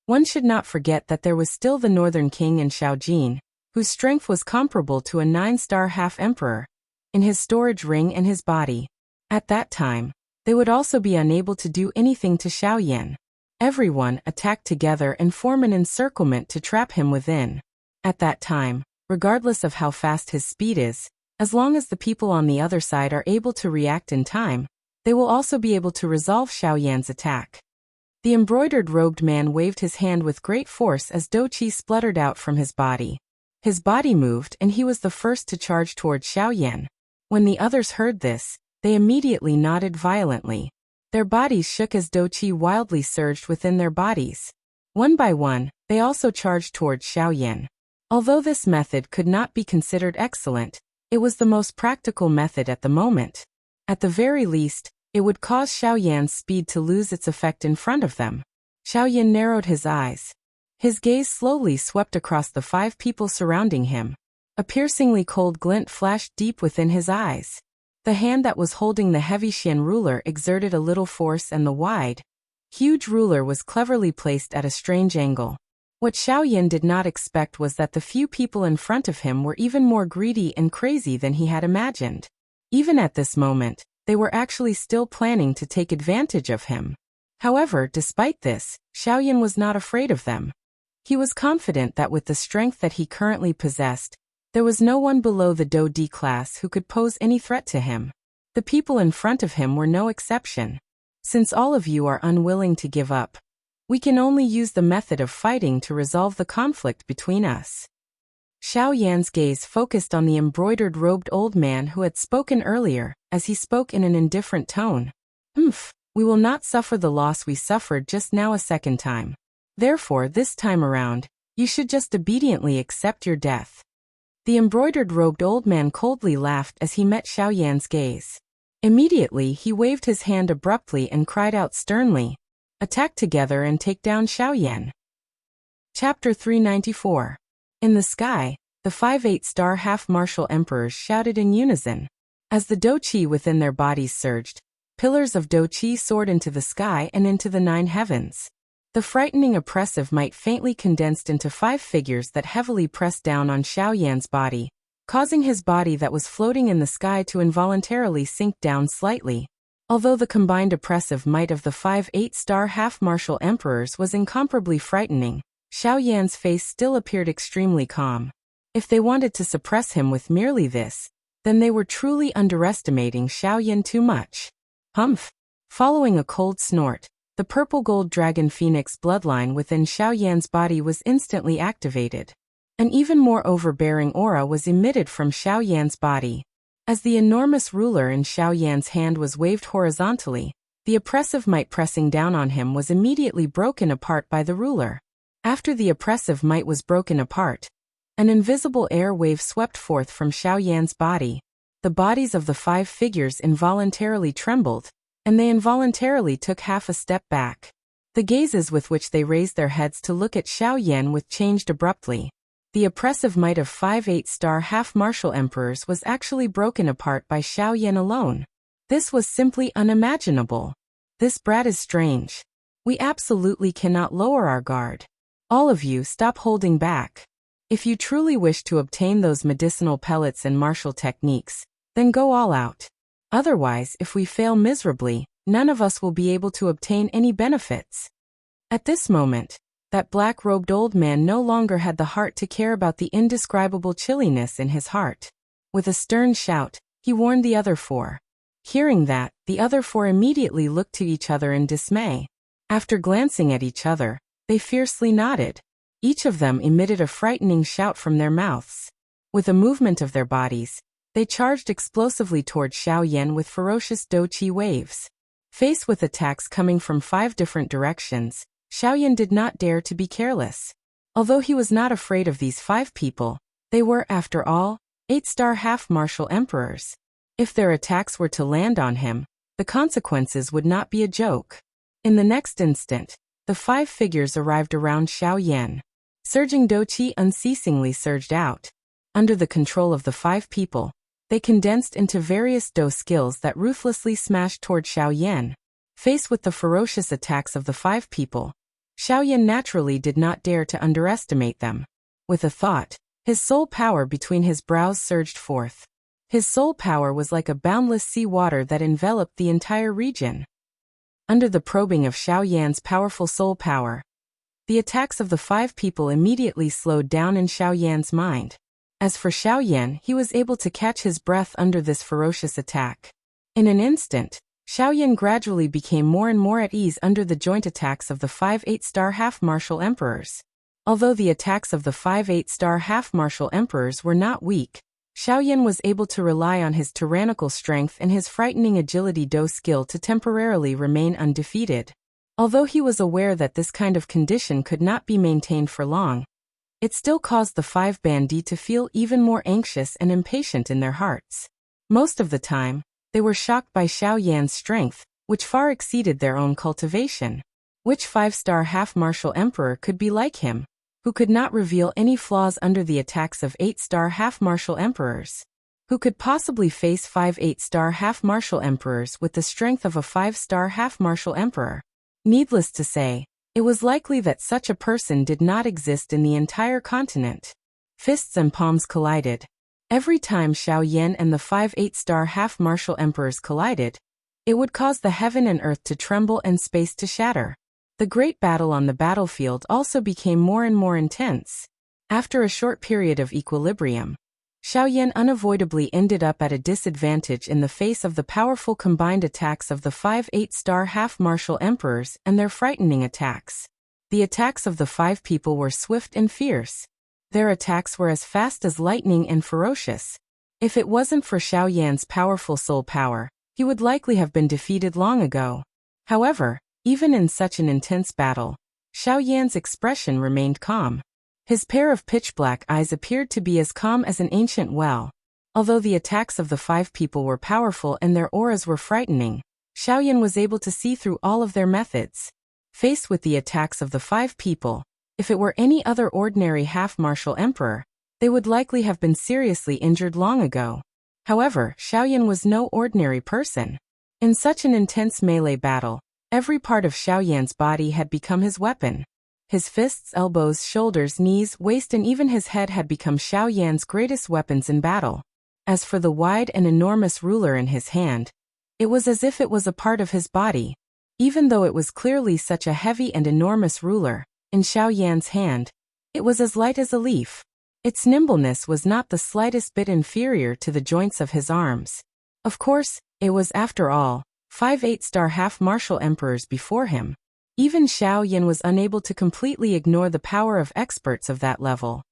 one should not forget that there was still the Northern King in Xiaojin, whose strength was comparable to a 9-star half-emperor, in his storage ring and his body. At that time, they would also be unable to do anything to Xiaoyan. Everyone attacked together and form an encirclement to trap him within. At that time, regardless of how fast his speed is, as long as the people on the other side are able to react in time, they will also be able to resolve Xiaoyan's attack. The embroidered robed man waved his hand with great force as Do Qi spluttered out from his body. His body moved and he was the first to charge toward Xiaoyan. When the others heard this, they immediately nodded violently. Their bodies shook as Do Qi wildly surged within their bodies. One by one, they also charged toward Xiaoyan. Although this method could not be considered excellent, it was the most practical method at the moment. At the very least, it would cause Xiaoyan's speed to lose its effect in front of them. Xiaoyan narrowed his eyes. His gaze slowly swept across the 5 people surrounding him. A piercingly cold glint flashed deep within his eyes. The hand that was holding the heavy Xian ruler exerted a little force and the wide, huge ruler was cleverly placed at a strange angle. What Xiaoyan did not expect was that the few people in front of him were even more greedy and crazy than he had imagined. Even at this moment, they were actually still planning to take advantage of him. However, despite this, Xiaoyan was not afraid of them. He was confident that with the strength that he currently possessed, there was no one below the Do D class who could pose any threat to him. The people in front of him were no exception. Since all of you are unwilling to give up, we can only use the method of fighting to resolve the conflict between us. Xiaoyan's gaze focused on the embroidered robed old man who had spoken earlier, as he spoke in an indifferent tone. We will not suffer the loss we suffered just now a second time. Therefore, this time around, you should just obediently accept your death. The embroidered robed old man coldly laughed as he met Xiaoyan's gaze. Immediately, he waved his hand abruptly and cried out sternly, "Attack together and take down Xiaoyan." Chapter 394. In the sky, the 5 8-star half-martial emperors shouted in unison. As the Do Qi within their bodies surged, pillars of Do Qi soared into the sky and into the 9 heavens. The frightening oppressive might faintly condensed into 5 figures that heavily pressed down on Xiaoyan's body, causing his body that was floating in the sky to involuntarily sink down slightly. Although the combined oppressive might of the 5 8-star half-martial emperors was incomparably frightening, Xiao Yan's face still appeared extremely calm. If they wanted to suppress him with merely this, then they were truly underestimating Xiao Yan too much. Humph! Following a cold snort, the purple gold dragon phoenix bloodline within Xiao Yan's body was instantly activated. An even more overbearing aura was emitted from Xiao Yan's body. As the enormous ruler in Xiao Yan's hand was waved horizontally, the oppressive might pressing down on him was immediately broken apart by the ruler. After the oppressive might was broken apart, an invisible air wave swept forth from Xiao Yan's body. The bodies of the 5 figures involuntarily trembled, and they involuntarily took half a step back. The gazes with which they raised their heads to look at Xiao Yan with changed abruptly. The oppressive might of 5 8-star half-martial emperors was actually broken apart by Xiao Yan alone. This was simply unimaginable. This brat is strange. We absolutely cannot lower our guard. All of you stop holding back. If you truly wish to obtain those medicinal pellets and martial techniques, then go all out. Otherwise, if we fail miserably, none of us will be able to obtain any benefits. At this moment, that black-robed old man no longer had the heart to care about the indescribable chilliness in his heart. With a stern shout, he warned the other 4. Hearing that, the other 4 immediately looked to each other in dismay. After glancing at each other, they fiercely nodded. Each of them emitted a frightening shout from their mouths. With a movement of their bodies, they charged explosively toward Xiao Yan with ferocious Do-Chi waves. Faced with attacks coming from 5 different directions, Xiao Yan did not dare to be careless. Although he was not afraid of these 5 people, they were, after all, 8-star half-martial emperors. If their attacks were to land on him, the consequences would not be a joke. In the next instant, the 5 figures arrived around Xiao Yan. Surging Do-Chi unceasingly surged out. Under the control of the 5 people, they condensed into various Do skills that ruthlessly smashed toward Xiao Yan. Faced with the ferocious attacks of the 5 people, Xiao Yan naturally did not dare to underestimate them. With a thought, his soul power between his brows surged forth. His soul power was like a boundless sea water that enveloped the entire region. Under the probing of Xiao Yan's powerful soul power, the attacks of the 5 people immediately slowed down in Xiao Yan's mind. As for Xiao Yan, he was able to catch his breath under this ferocious attack. In an instant, Xiao Yan gradually became more and more at ease under the joint attacks of the 5 8-star half-martial emperors. Although the attacks of the 5 8-star half-martial emperors were not weak, Xiao Yan was able to rely on his tyrannical strength and his frightening agility Do skill to temporarily remain undefeated. Although he was aware that this kind of condition could not be maintained for long, it still caused the 5 bandits to feel even more anxious and impatient in their hearts. Most of the time, they were shocked by Xiao Yan's strength, which far exceeded their own cultivation. Which 5-star half-martial emperor could be like him, who could not reveal any flaws under the attacks of 8-star half-martial emperors? Who could possibly face 5 8-star half-martial emperors with the strength of a 5-star half-martial emperor? Needless to say, it was likely that such a person did not exist in the entire continent. Fists and palms collided. Every time Xiao Yan and the 5 8-star half-martial emperors collided, it would cause the heaven and earth to tremble and space to shatter. The great battle on the battlefield also became more and more intense. After a short period of equilibrium, Xiao Yan unavoidably ended up at a disadvantage in the face of the powerful combined attacks of the 5 8-star half-martial emperors and their frightening attacks. The attacks of the 5 people were swift and fierce. Their attacks were as fast as lightning and ferocious. If it wasn't for Xiao Yan's powerful soul power, he would likely have been defeated long ago. However, even in such an intense battle, Xiao Yan's expression remained calm. His pair of pitch-black eyes appeared to be as calm as an ancient well. Although the attacks of the 5 people were powerful and their auras were frightening, Xiao Yan was able to see through all of their methods. Faced with the attacks of the 5 people, if it were any other ordinary half-martial emperor, they would likely have been seriously injured long ago. However, Xiao Yan was no ordinary person. In such an intense melee battle, every part of Xiao Yan's body had become his weapon. His fists, elbows, shoulders, knees, waist and even his head had become Xiao Yan's greatest weapons in battle. As for the wide and enormous ruler in his hand, it was as if it was a part of his body. Even though it was clearly such a heavy and enormous ruler, in Xiao Yan's hand. It was as light as a leaf. Its nimbleness was not the slightest bit inferior to the joints of his arms. Of course, it was, after all, 5 8-star half-martial emperors before him. Even Xiao Yan was unable to completely ignore the power of experts of that level.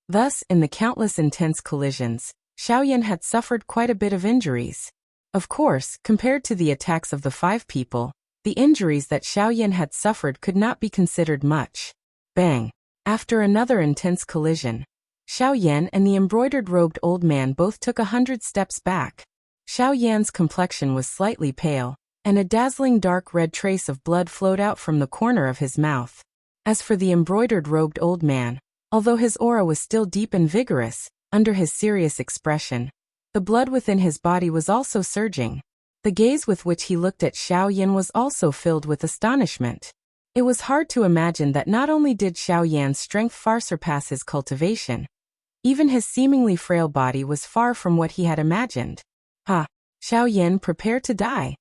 Thus, in the countless intense collisions, Xiao Yan had suffered quite a bit of injuries. Of course, compared to the attacks of the 5 people, the injuries that Xiao Yan had suffered could not be considered much. Bang! After another intense collision, Xiao Yan and the embroidered-robed old man both took 100 steps back. Xiao Yan's complexion was slightly pale, and a dazzling dark red trace of blood flowed out from the corner of his mouth. As for the embroidered-robed old man, although his aura was still deep and vigorous, under his serious expression, the blood within his body was also surging. The gaze with which he looked at Xiao Yan was also filled with astonishment. It was hard to imagine that not only did Xiao Yan's strength far surpass his cultivation, even his seemingly frail body was far from what he had imagined. Xiao Yan, prepare to die.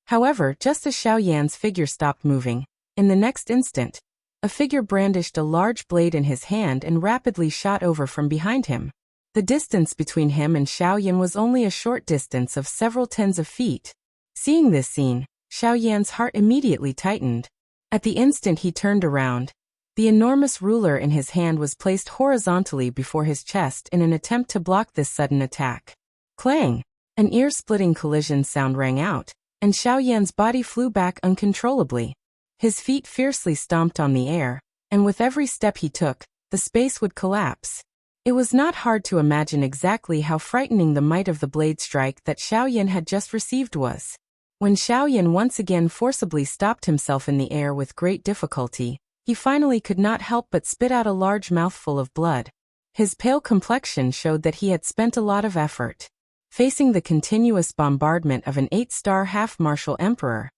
However, just as Xiao Yan's figure stopped moving, in the next instant, a figure brandished a large blade in his hand and rapidly shot over from behind him. The distance between him and Xiao Yan was only a short distance of several tens of feet. Seeing this scene, Xiao Yan's heart immediately tightened. At the instant he turned around, the enormous ruler in his hand was placed horizontally before his chest in an attempt to block this sudden attack. Clang! An ear-splitting collision sound rang out, and Xiao Yan's body flew back uncontrollably. His feet fiercely stomped on the air, and with every step he took, the space would collapse. It was not hard to imagine exactly how frightening the might of the blade strike that Xiao Yan had just received was. When Xiao Yan once again forcibly stopped himself in the air with great difficulty, he finally could not help but spit out a large mouthful of blood. His pale complexion showed that he had spent a lot of effort. Facing the continuous bombardment of an 8-star half-martial emperor,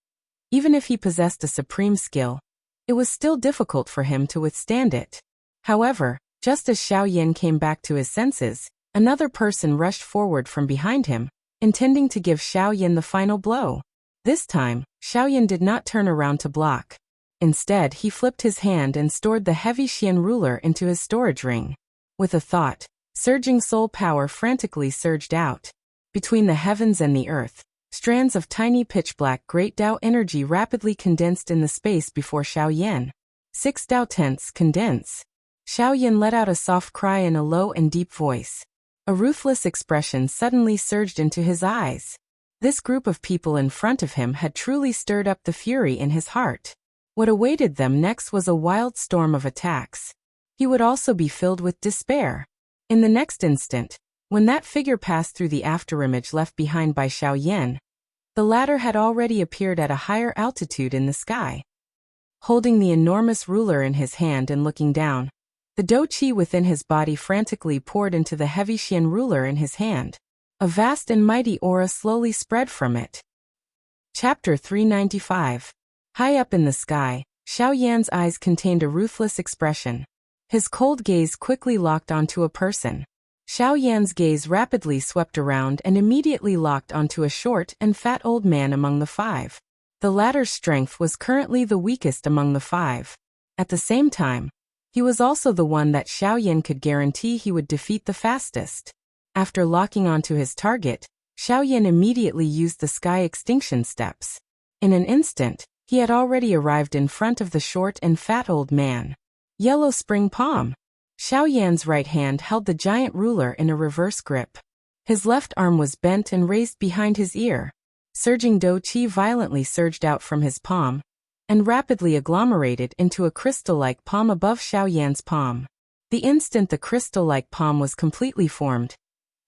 even if he possessed a supreme skill, it was still difficult for him to withstand it. However, just as Xiao Yan came back to his senses, another person rushed forward from behind him, intending to give Xiao Yan the final blow. This time, Xiao Yan did not turn around to block. Instead, he flipped his hand and stored the heavy Xian ruler into his storage ring. With a thought, surging soul power frantically surged out. Between the heavens and the earth, strands of tiny pitch-black great Dao energy rapidly condensed in the space before Xiao Yan. 6 Dao tense condense. Xiao Yan let out a soft cry in a low and deep voice. A ruthless expression suddenly surged into his eyes. This group of people in front of him had truly stirred up the fury in his heart. What awaited them next was a wild storm of attacks. He would also be filled with despair. In the next instant, when that figure passed through the afterimage left behind by Xiao Yan, the latter had already appeared at a higher altitude in the sky. Holding the enormous ruler in his hand and looking down, the Dou Qi within his body frantically poured into the heavy Xian ruler in his hand. A vast and mighty aura slowly spread from it. Chapter 395. High up in the sky, Xiao Yan's eyes contained a ruthless expression. His cold gaze quickly locked onto a person. Xiao Yan's gaze rapidly swept around and immediately locked onto a short and fat old man among the 5. The latter's strength was currently the weakest among the 5. At the same time, he was also the one that Xiao Yan could guarantee he would defeat the fastest. After locking onto his target, Xiao Yan immediately used the sky extinction steps. In an instant, he had already arrived in front of the short and fat old man. Yellow spring palm. Xiao Yan's right hand held the giant ruler in a reverse grip. His left arm was bent and raised behind his ear. Surging Dou Qi violently surged out from his palm, and rapidly agglomerated into a crystal-like palm above Xiao Yan's palm. The instant the crystal-like palm was completely formed,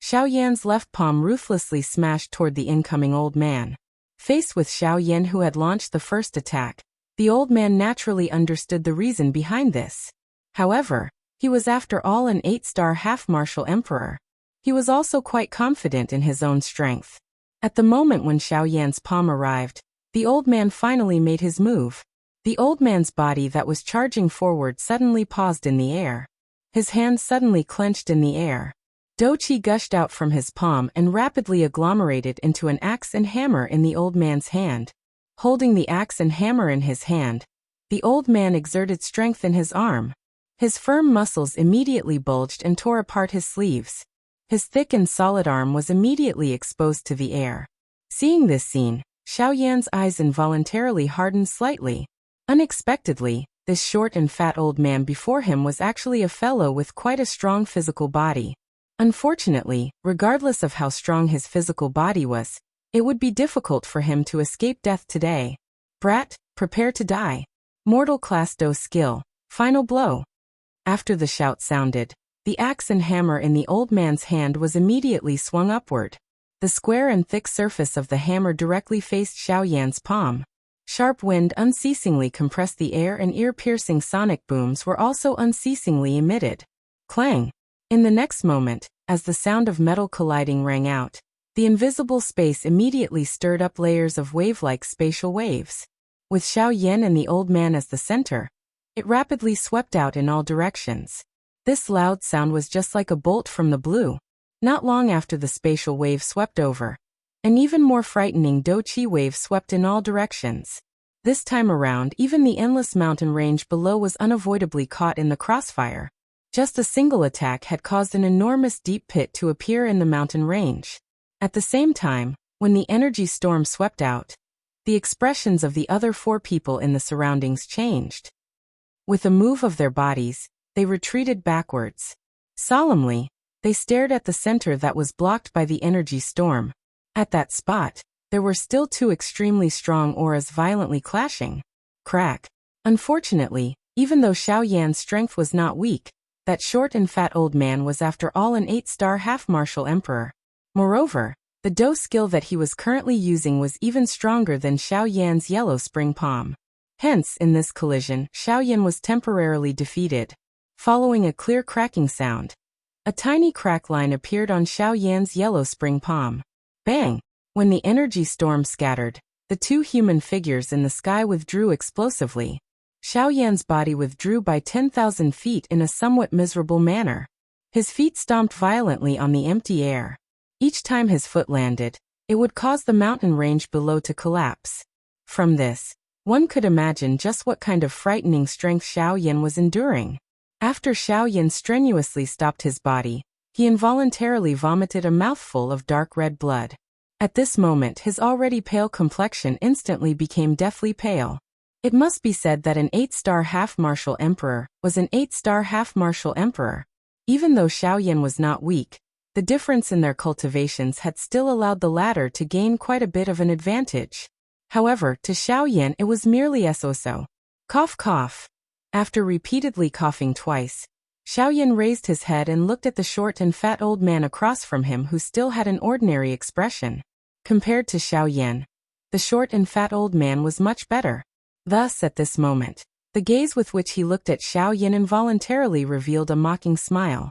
Xiao Yan's left palm ruthlessly smashed toward the incoming old man. Faced with Xiao Yan who had launched the first attack, the old man naturally understood the reason behind this. However, he was after all an 8-star half-martial emperor. He was also quite confident in his own strength. At the moment when Xiao Yan's palm arrived, the old man finally made his move. The old man's body that was charging forward suddenly paused in the air. His hand suddenly clenched in the air. Dou Qi gushed out from his palm and rapidly agglomerated into an axe and hammer in the old man's hand. Holding the axe and hammer in his hand, The old man exerted strength in his arm. His firm muscles immediately bulged and tore apart his sleeves. His thick and solid arm was immediately exposed to the air. Seeing this scene, Xiaoyan's eyes involuntarily hardened slightly. Unexpectedly, this short and fat old man before him was actually a fellow with quite a strong physical body. Unfortunately, regardless of how strong his physical body was, it would be difficult for him to escape death today. Brat, prepare to die. Mortal class Do skill. Final blow. After the shout sounded, the axe and hammer in the old man's hand was immediately swung upward. The square and thick surface of the hammer directly faced Xiaoyan's palm. Sharp wind unceasingly compressed the air and ear-piercing sonic booms were also unceasingly emitted. Clang! In the next moment, as the sound of metal colliding rang out, the invisible space immediately stirred up layers of wave-like spatial waves. With Xiaoyan and the old man as the center, it rapidly swept out in all directions. This loud sound was just like a bolt from the blue. Not long after the spatial wave swept over, an even more frightening Do-Chi wave swept in all directions. This time around, even the endless mountain range below was unavoidably caught in the crossfire. Just a single attack had caused an enormous deep pit to appear in the mountain range. At the same time, when the energy storm swept out, the expressions of the other 4 people in the surroundings changed. With a move of their bodies, they retreated backwards. Solemnly, they stared at the center that was blocked by the energy storm. At that spot, there were still 2 extremely strong auras violently clashing. Crack. Unfortunately, even though Xiaoyan's strength was not weak, that short and fat old man was after all an 8-star half-martial emperor. Moreover, the Do skill that he was currently using was even stronger than Xiaoyan's yellow spring palm. Hence, in this collision, Xiaoyan was temporarily defeated. Following a clear cracking sound, a tiny crack line appeared on Xiaoyan's yellow spring palm. Bang! When the energy storm scattered, the 2 human figures in the sky withdrew explosively. Xiaoyan's body withdrew by 10,000 feet in a somewhat miserable manner. His feet stomped violently on the empty air. Each time his foot landed, it would cause the mountain range below to collapse. From this, one could imagine just what kind of frightening strength Xiaoyan was enduring. After Xiaoyan strenuously stopped his body, he involuntarily vomited a mouthful of dark red blood. At this moment, his already pale complexion instantly became deathly pale. It must be said that an 8-star half-martial emperor was an 8-star half-martial emperor. Even though Xiaoyan was not weak, the difference in their cultivations had still allowed the latter to gain quite a bit of an advantage. However, to Xiaoyan it was merely so. Cough cough. After repeatedly coughing twice, Xiaoyan raised his head and looked at the short and fat old man across from him who still had an ordinary expression. Compared to Xiaoyan, the short and fat old man was much better. Thus, at this moment, the gaze with which he looked at Xiaoyan involuntarily revealed a mocking smile.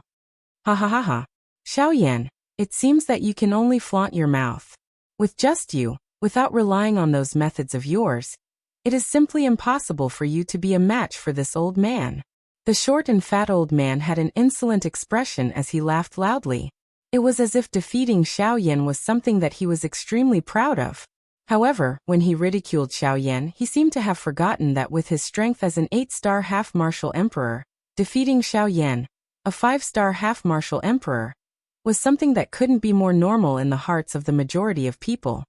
Ha ha ha ha. Xiaoyan, it seems that you can only flaunt your mouth. With just you, without relying on those methods of yours, it is simply impossible for you to be a match for this old man. The short and fat old man had an insolent expression as he laughed loudly. It was as if defeating Xiaoyan was something that he was extremely proud of. However, when he ridiculed Xiaoyan, he seemed to have forgotten that with his strength as an 8-star half-martial emperor, defeating Xiaoyan, a 5-star half-martial emperor, was something that couldn't be more normal in the hearts of the majority of people.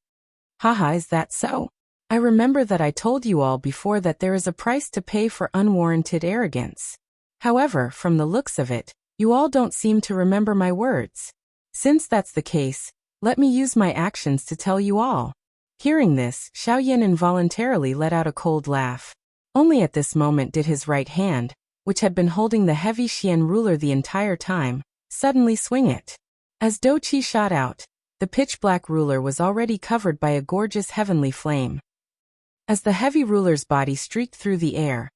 Haha, is that so? I remember that I told you all before that there is a price to pay for unwarranted arrogance. However, from the looks of it, you all don't seem to remember my words. Since that's the case, let me use my actions to tell you all. Hearing this, Xiaoyan involuntarily let out a cold laugh. Only at this moment did his right hand, which had been holding the heavy Xian ruler the entire time, suddenly swing it. As Do-Chi shot out, the pitch-black ruler was already covered by a gorgeous heavenly flame. As the heavy ruler's body streaked through the air,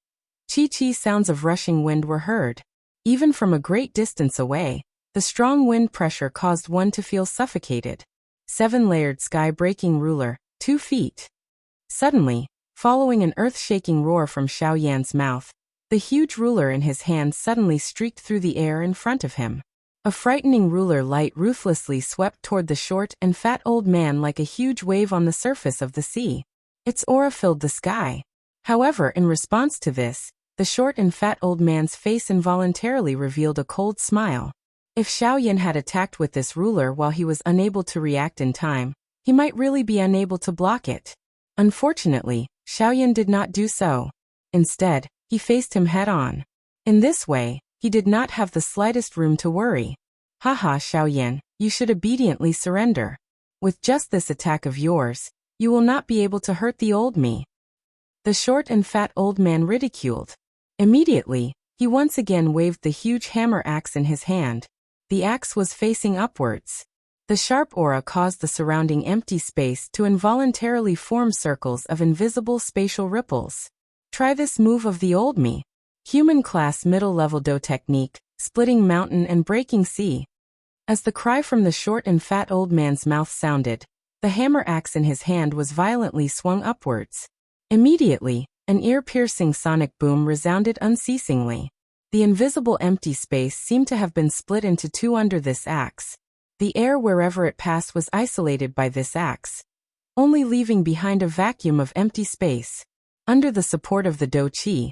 chi-chi sounds of rushing wind were heard. Even from a great distance away, the strong wind pressure caused one to feel suffocated. 7-layered sky-breaking ruler, 2 feet. Suddenly, following an earth-shaking roar from Xiaoyan's mouth, the huge ruler in his hand suddenly streaked through the air in front of him. A frightening ruler light ruthlessly swept toward the short and fat old man like a huge wave on the surface of the sea. Its aura filled the sky. However, in response to this, the short and fat old man's face involuntarily revealed a cold smile. If Xiaoyan had attacked with this ruler while he was unable to react in time, he might really be unable to block it. Unfortunately, Xiaoyan did not do so. Instead, he faced him head-on. In this way, he did not have the slightest room to worry. Haha, Xiaoyan, you should obediently surrender. With just this attack of yours, you will not be able to hurt the old me. The short and fat old man ridiculed. Immediately, he once again waved the huge hammer axe in his hand. The axe was facing upwards. The sharp aura caused the surrounding empty space to involuntarily form circles of invisible spatial ripples. Try this move of the old me. Human class middle-level Do technique, splitting mountain and breaking sea. As the cry from the short and fat old man's mouth sounded, the hammer axe in his hand was violently swung upwards. Immediately, an ear-piercing sonic boom resounded unceasingly. The invisible empty space seemed to have been split into two under this axe. The air wherever it passed was isolated by this axe, only leaving behind a vacuum of empty space. Under the support of the Do Chi,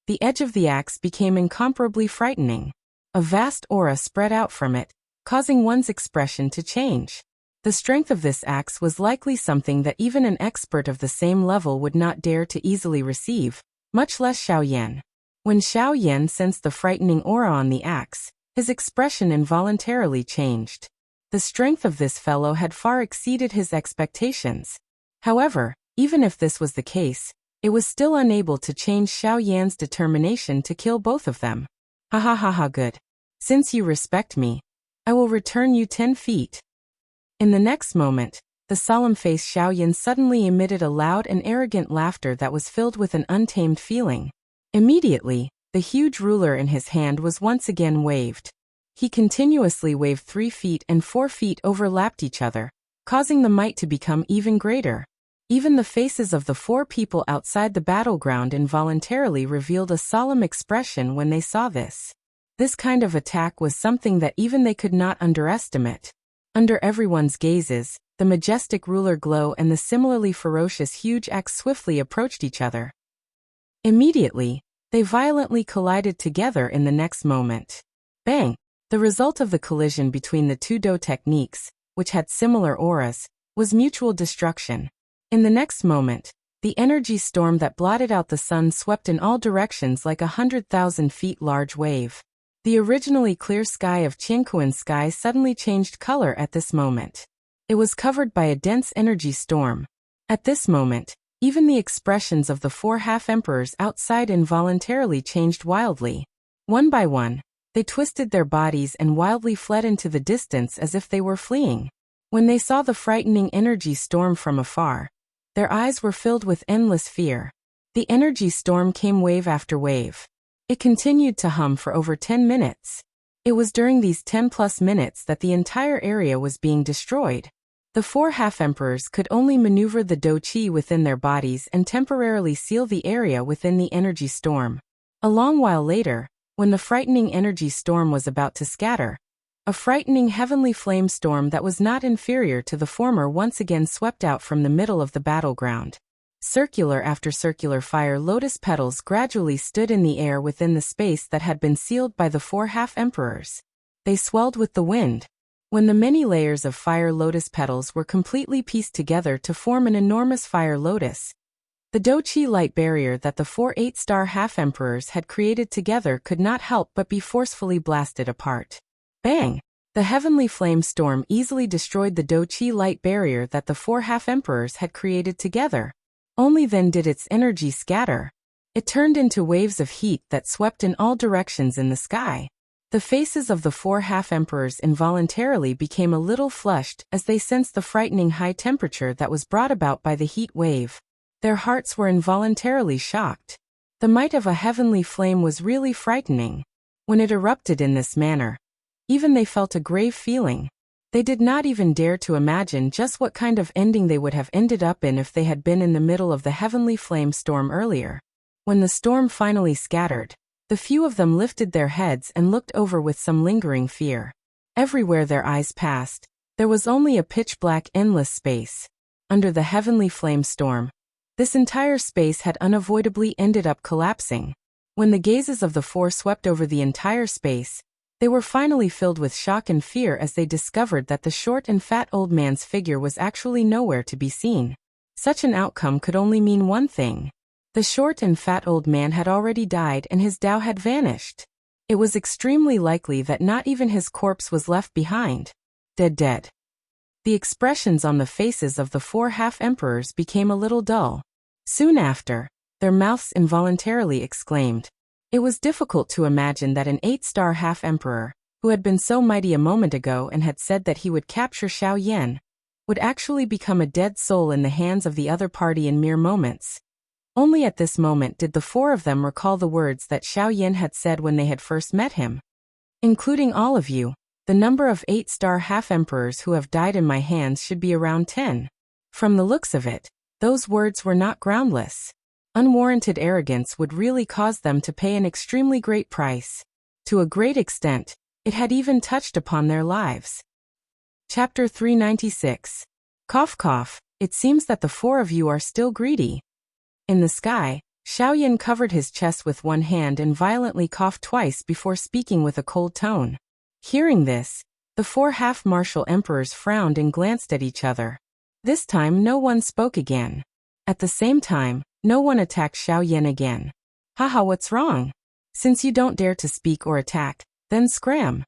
the edge of the axe became incomparably frightening. A vast aura spread out from it, causing one's expression to change. The strength of this axe was likely something that even an expert of the same level would not dare to easily receive, much less Xiaoyan. When Xiaoyan sensed the frightening aura on the axe, his expression involuntarily changed. The strength of this fellow had far exceeded his expectations. However, even if this was the case, it was still unable to change Xiaoyan's determination to kill both of them. Ha ha ha ha, good. Since you respect me, I will return you 10 feet. In the next moment, the solemn-faced Xiaoyan suddenly emitted a loud and arrogant laughter that was filled with an untamed feeling. Immediately, the huge ruler in his hand was once again waved. He continuously waved 3 feet and 4 feet overlapped each other, causing the might to become even greater. Even the faces of the 4 people outside the battleground involuntarily revealed a solemn expression when they saw this. This kind of attack was something that even they could not underestimate. Under everyone's gazes, the majestic ruler glow and the similarly ferocious huge axe swiftly approached each other. Immediately, they violently collided together in the next moment. Bang! The result of the collision between the two Do techniques, which had similar auras, was mutual destruction. In the next moment, the energy storm that blotted out the sun swept in all directions like 100,000 feet large wave. The originally clear sky of Qianquan sky suddenly changed color at this moment. It was covered by a dense energy storm. At this moment, even the expressions of the 4 half-emperors outside involuntarily changed wildly. One by one, they twisted their bodies and wildly fled into the distance as if they were fleeing. When they saw the frightening energy storm from afar, their eyes were filled with endless fear. The energy storm came wave after wave. It continued to hum for over 10 minutes. It was during these 10+ minutes that the entire area was being destroyed. The 4 half-emperors could only maneuver the Do Chi within their bodies and temporarily seal the area within the energy storm. A long while later, when the frightening energy storm was about to scatter, a frightening heavenly flame storm that was not inferior to the former once again swept out from the middle of the battleground. Circular after circular fire lotus petals gradually stood in the air within the space that had been sealed by the 4 half-emperors. They swelled with the wind. When the many layers of fire lotus petals were completely pieced together to form an enormous fire lotus, the Do Chi light barrier that the 4 8-star half-emperors had created together could not help but be forcefully blasted apart. Bang! The heavenly flame storm easily destroyed the Do Chi light barrier that the 4 half-emperors had created together. Only then did its energy scatter. It turned into waves of heat that swept in all directions in the sky. The faces of the 4 half-emperors involuntarily became a little flushed as they sensed the frightening high temperature that was brought about by the heat wave. Their hearts were involuntarily shocked. The might of a heavenly flame was really frightening. When it erupted in this manner, even they felt a grave feeling. They did not even dare to imagine just what kind of ending they would have ended up in if they had been in the middle of the heavenly flame storm earlier. When the storm finally scattered, the few of them lifted their heads and looked over with some lingering fear. Everywhere their eyes passed, there was only a pitch-black endless space. Under the heavenly flame storm, This entire space had unavoidably ended up collapsing. When the gazes of the four swept over the entire space, they were finally filled with shock and fear as they discovered that the short and fat old man's figure was actually nowhere to be seen. Such an outcome could only mean one thing. The short and fat old man had already died and his Tao had vanished. It was extremely likely that not even his corpse was left behind. Dead. The expressions on the faces of the four half-emperors became a little dull. Soon after, their mouths involuntarily exclaimed. It was difficult to imagine that an 8-star half-emperor, who had been so mighty a moment ago and had said that he would capture Xiao Yan, would actually become a dead soul in the hands of the other party in mere moments. Only at this moment did the four of them recall the words that Xiao Yan had said when they had first met him. Including all of you, the number of 8-star half-emperors who have died in my hands should be around 10. From the looks of it, those words were not groundless. Unwarranted arrogance would really cause them to pay an extremely great price. To a great extent, it had even touched upon their lives. Chapter 396. Cough cough, it seems that the four of you are still greedy. In the sky, Xiao Yan covered his chest with one hand and violently coughed twice before speaking with a cold tone. Hearing this, the four half-martial emperors frowned and glanced at each other. This time no one spoke again. At the same time, no one attacked Xiao Yan again. Haha, what's wrong? Since you don't dare to speak or attack, then scram.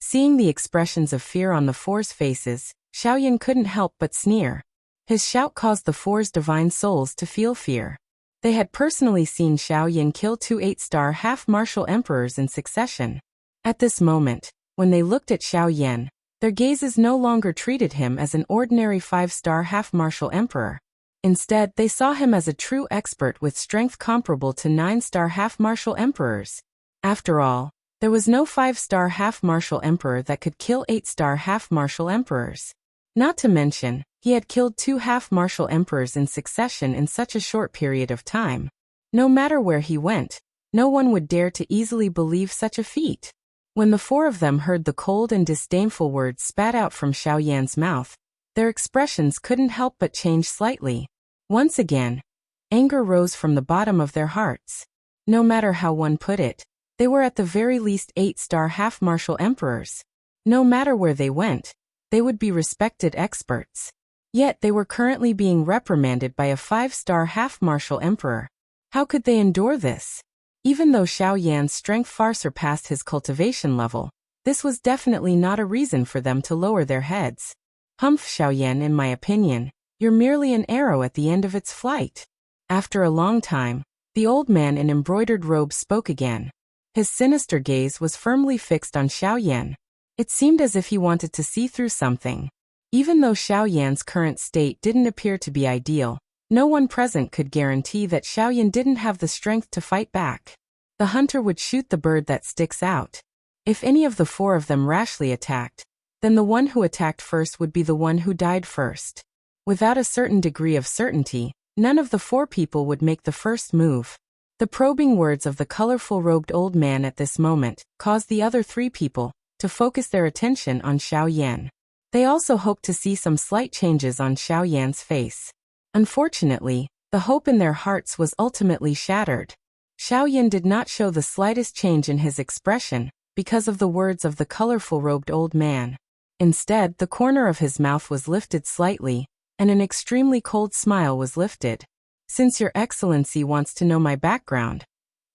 Seeing the expressions of fear on the four's faces, Xiao Yan couldn't help but sneer. His shout caused the four's divine souls to feel fear. They had personally seen Xiao Yan kill 2 8-star half-martial emperors in succession. At this moment, when they looked at Xiao Yan, their gazes no longer treated him as an ordinary 5-star half-martial emperor. Instead, they saw him as a true expert with strength comparable to 9-star half-martial emperors. After all, there was no 5-star half-martial emperor that could kill 8-star half-martial emperors. Not to mention, he had killed 2 half-martial emperors in succession in such a short period of time. No matter where he went, no one would dare to easily believe such a feat. When the four of them heard the cold and disdainful words spat out from Xiao Yan's mouth, their expressions couldn't help but change slightly. Once again, anger rose from the bottom of their hearts. No matter how one put it, they were at the very least 8-star half-martial emperors. No matter where they went, they would be respected experts. Yet they were currently being reprimanded by a 5-star half-martial emperor. How could they endure this? Even though Xiao Yan's strength far surpassed his cultivation level, this was definitely not a reason for them to lower their heads. Humph, Xiao Yan, in my opinion, you're merely an arrow at the end of its flight. After a long time, the old man in embroidered robes spoke again. His sinister gaze was firmly fixed on Xiao Yan. It seemed as if he wanted to see through something. Even though Xiao Yan's current state didn't appear to be ideal, no one present could guarantee that Xiao Yan didn't have the strength to fight back. The hunter would shoot the bird that sticks out. If any of the four of them rashly attacked, then the one who attacked first would be the one who died first. Without a certain degree of certainty, none of the four people would make the first move. The probing words of the colorful robed old man at this moment caused the other 3 people to focus their attention on Xiao Yan. They also hoped to see some slight changes on Xiao Yan's face. Unfortunately, the hope in their hearts was ultimately shattered. Xiao Yan did not show the slightest change in his expression because of the words of the colorful robed old man. Instead, the corner of his mouth was lifted slightly, and an extremely cold smile was lifted. Since Your Excellency wants to know my background,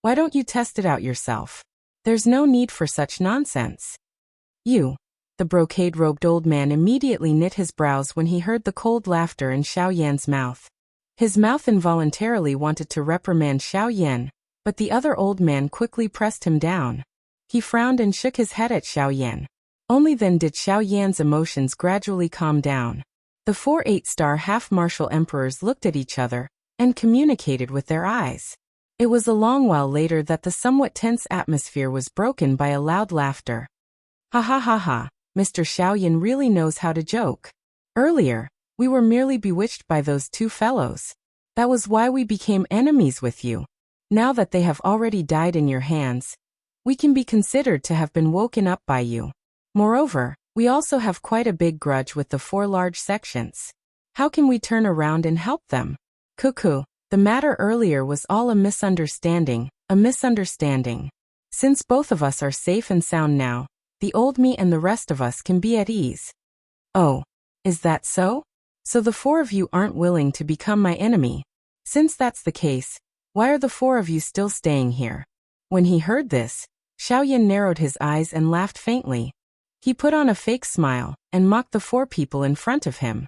why don't you test it out yourself? There's no need for such nonsense. You. The brocade-robed old man immediately knit his brows when he heard the cold laughter in Xiao Yan's mouth. His mouth involuntarily wanted to reprimand Xiao Yan, but the other old man quickly pressed him down. He frowned and shook his head at Xiao Yan. Only then did Xiao Yan's emotions gradually calm down. The 4 8-star half-martial emperors looked at each other and communicated with their eyes. It was a long while later that the somewhat tense atmosphere was broken by a loud laughter. Ha ha ha ha, Mr. Xiao Yan really knows how to joke. Earlier, we were merely bewitched by those 2 fellows. That was why we became enemies with you. Now that they have already died in your hands, we can be considered to have been woken up by you. Moreover, we also have quite a big grudge with the 4 large sections. How can we turn around and help them? Cuckoo, The matter earlier was all a misunderstanding, a misunderstanding. Since both of us are safe and sound now, the old me and the rest of us can be at ease. Oh, is that so? So the four of you aren't willing to become my enemy. Since that's the case, why are the four of you still staying here? When he heard this, Xiaoyan narrowed his eyes and laughed faintly. He put on a fake smile and mocked the four people in front of him.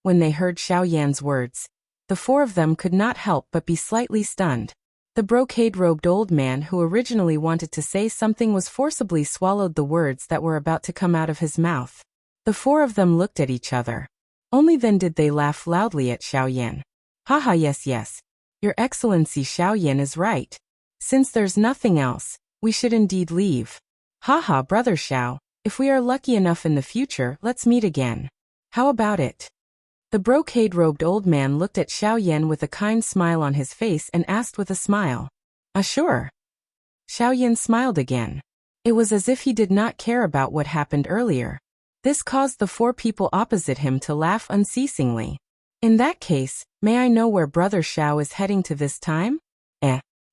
When they heard Xiaoyan's words, the four of them could not help but be slightly stunned. The brocade-robed old man who originally wanted to say something was forcibly swallowed the words that were about to come out of his mouth. The four of them looked at each other. Only then did they laugh loudly at Xiaoyan. Haha, yes. Your Excellency Xiaoyan is right. Since there's nothing else, we should indeed leave. Haha, Brother Xiao, if we are lucky enough in the future, let's meet again. How about it? The brocade-robed old man looked at Xiaoyan with a kind smile on his face and asked with a smile. Sure. Xiaoyan smiled again. It was as if he did not care about what happened earlier. This caused the four people opposite him to laugh unceasingly. In that case, may I know where Brother Xiao is heading to this time?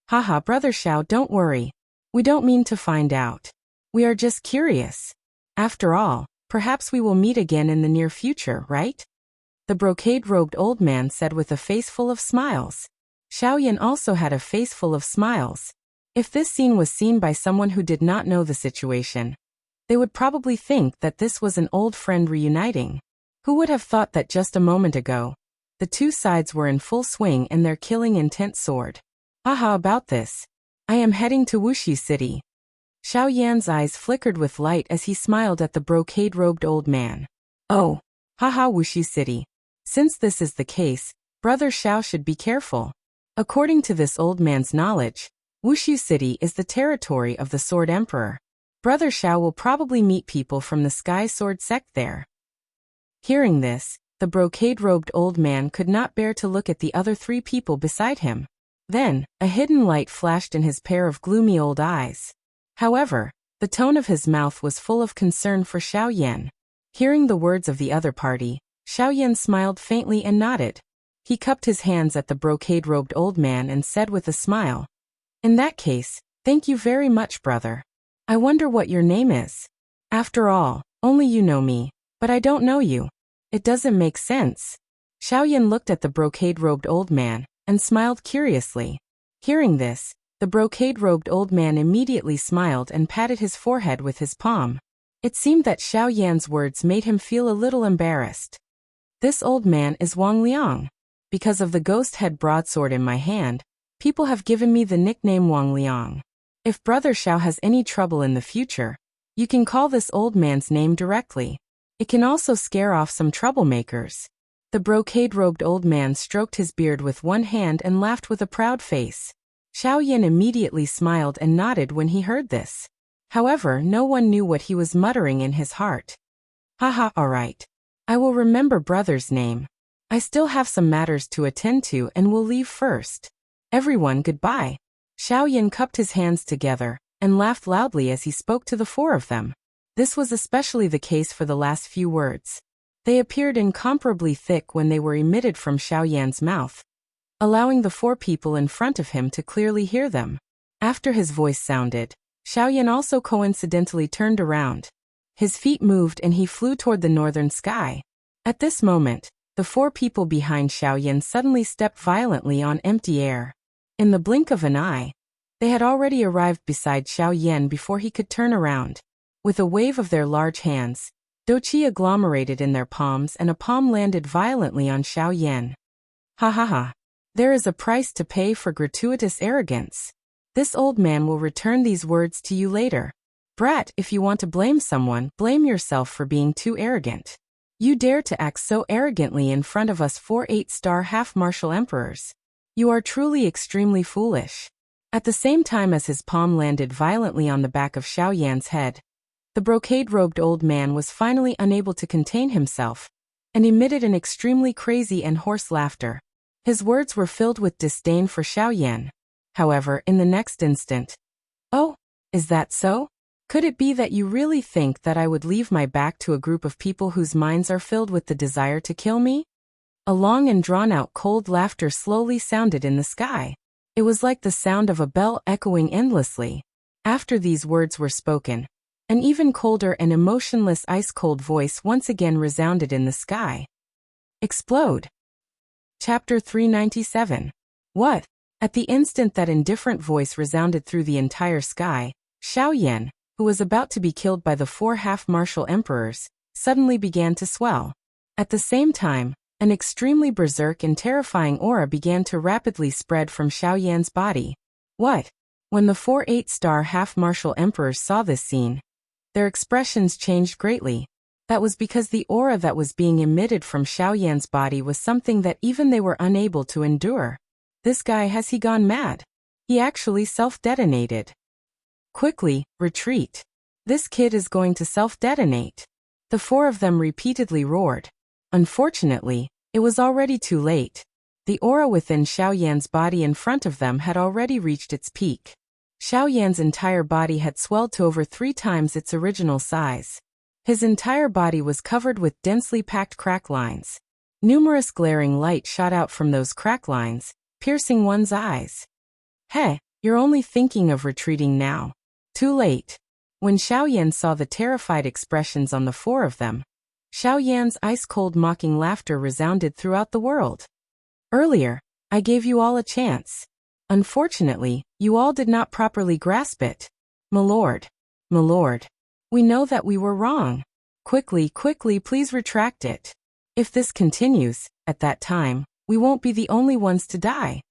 Haha, Brother Xiao, don't worry. We don't mean to find out. We are just curious. After all, perhaps we will meet again in the near future, right? The brocade-robed old man said with a face full of smiles. Xiaoyan also had a face full of smiles. If this scene was seen by someone who did not know the situation, they would probably think that this was an old friend reuniting. Who would have thought that just a moment ago, the two sides were in full swing and their killing intent soared? Haha, about this. I am heading to Wushu City. Xiaoyan's eyes flickered with light as he smiled at the brocade-robed old man. Oh, haha, Wushu City. Since this is the case, Brother Xiao should be careful. According to this old man's knowledge, Wushu City is the territory of the Sword Emperor. Brother Xiao will probably meet people from the Sky Sword sect there. Hearing this, the brocade-robed old man could not bear to look at the other three people beside him. Then, a hidden light flashed in his pair of gloomy old eyes. However, the tone of his mouth was full of concern for Xiaoyan. Hearing the words of the other party, Xiaoyan smiled faintly and nodded. He cupped his hands at the brocade-robed old man and said with a smile, "In that case, thank you very much, brother. I wonder what your name is. After all, only you know me, but I don't know you. It doesn't make sense." Xiaoyan looked at the brocade-robed old man and smiled curiously. Hearing this, the brocade-robed old man immediately smiled and patted his forehead with his palm. It seemed that Xiaoyan's words made him feel a little embarrassed. This old man is Wang Liang. Because of the ghost head broadsword in my hand, people have given me the nickname Wang Liang. If Brother Xiao has any trouble in the future, you can call this old man's name directly. It can also scare off some troublemakers. The brocade-robed old man stroked his beard with one hand and laughed with a proud face. Xiaoyan immediately smiled and nodded when he heard this. However, no one knew what he was muttering in his heart. Haha, alright. I will remember brother's name. I still have some matters to attend to and will leave first. Everyone, goodbye. Xiaoyan cupped his hands together and laughed loudly as he spoke to the four of them. This was especially the case for the last few words. They appeared incomparably thick when they were emitted from Xiaoyan's mouth, allowing the four people in front of him to clearly hear them. After his voice sounded, Xiaoyan also coincidentally turned around. His feet moved and he flew toward the northern sky. At this moment, the four people behind Xiaoyan suddenly stepped violently on empty air. In the blink of an eye, they had already arrived beside Xiaoyan before he could turn around. With a wave of their large hands, Douqi agglomerated in their palms and a palm landed violently on Xiaoyan. Ha ha ha. There is a price to pay for gratuitous arrogance. This old man will return these words to you later. Brat, if you want to blame someone, blame yourself for being too arrogant. You dare to act so arrogantly in front of us 4 8-star half-martial emperors. You are truly extremely foolish. At the same time as his palm landed violently on the back of Xiaoyan's head, the brocade-robed old man was finally unable to contain himself and emitted an extremely crazy and hoarse laughter. His words were filled with disdain for Xiaoyan. However, in the next instant, "Oh, is that so? Could it be that you really think that I would leave my back to a group of people whose minds are filled with the desire to kill me? A long and drawn-out cold laughter slowly sounded in the sky. It was like the sound of a bell echoing endlessly. After these words were spoken, an even colder and emotionless ice-cold voice once again resounded in the sky. Explode. Chapter 397. What? At the instant that indifferent voice resounded through the entire sky, Xiao Yan, who was about to be killed by the 4 half-martial emperors, suddenly began to swell. At the same time, an extremely berserk and terrifying aura began to rapidly spread from Xiao Yan's body. What? When the 4 8-star half-martial emperors saw this scene, their expressions changed greatly. That was because the aura that was being emitted from Xiao Yan's body was something that even they were unable to endure. This guy, has he gone mad? He actually self-detonated. Quickly, retreat. This kid is going to self-detonate. The 4 of them repeatedly roared. Unfortunately, it was already too late. The aura within Xiao Yan's body in front of them had already reached its peak. Xiao Yan's entire body had swelled to over 3 times its original size. His entire body was covered with densely packed crack lines. Numerous glaring light shot out from those crack lines, piercing one's eyes. Hey, you're only thinking of retreating now. Too late. When Xiao Yan saw the terrified expressions on the 4 of them, Xiao Yan's ice-cold mocking laughter resounded throughout the world. Earlier, I gave you all a chance. Unfortunately, you all did not properly grasp it. My lord, we know that we were wrong. Quickly, please retract it. If this continues, at that time, we won't be the only ones to die.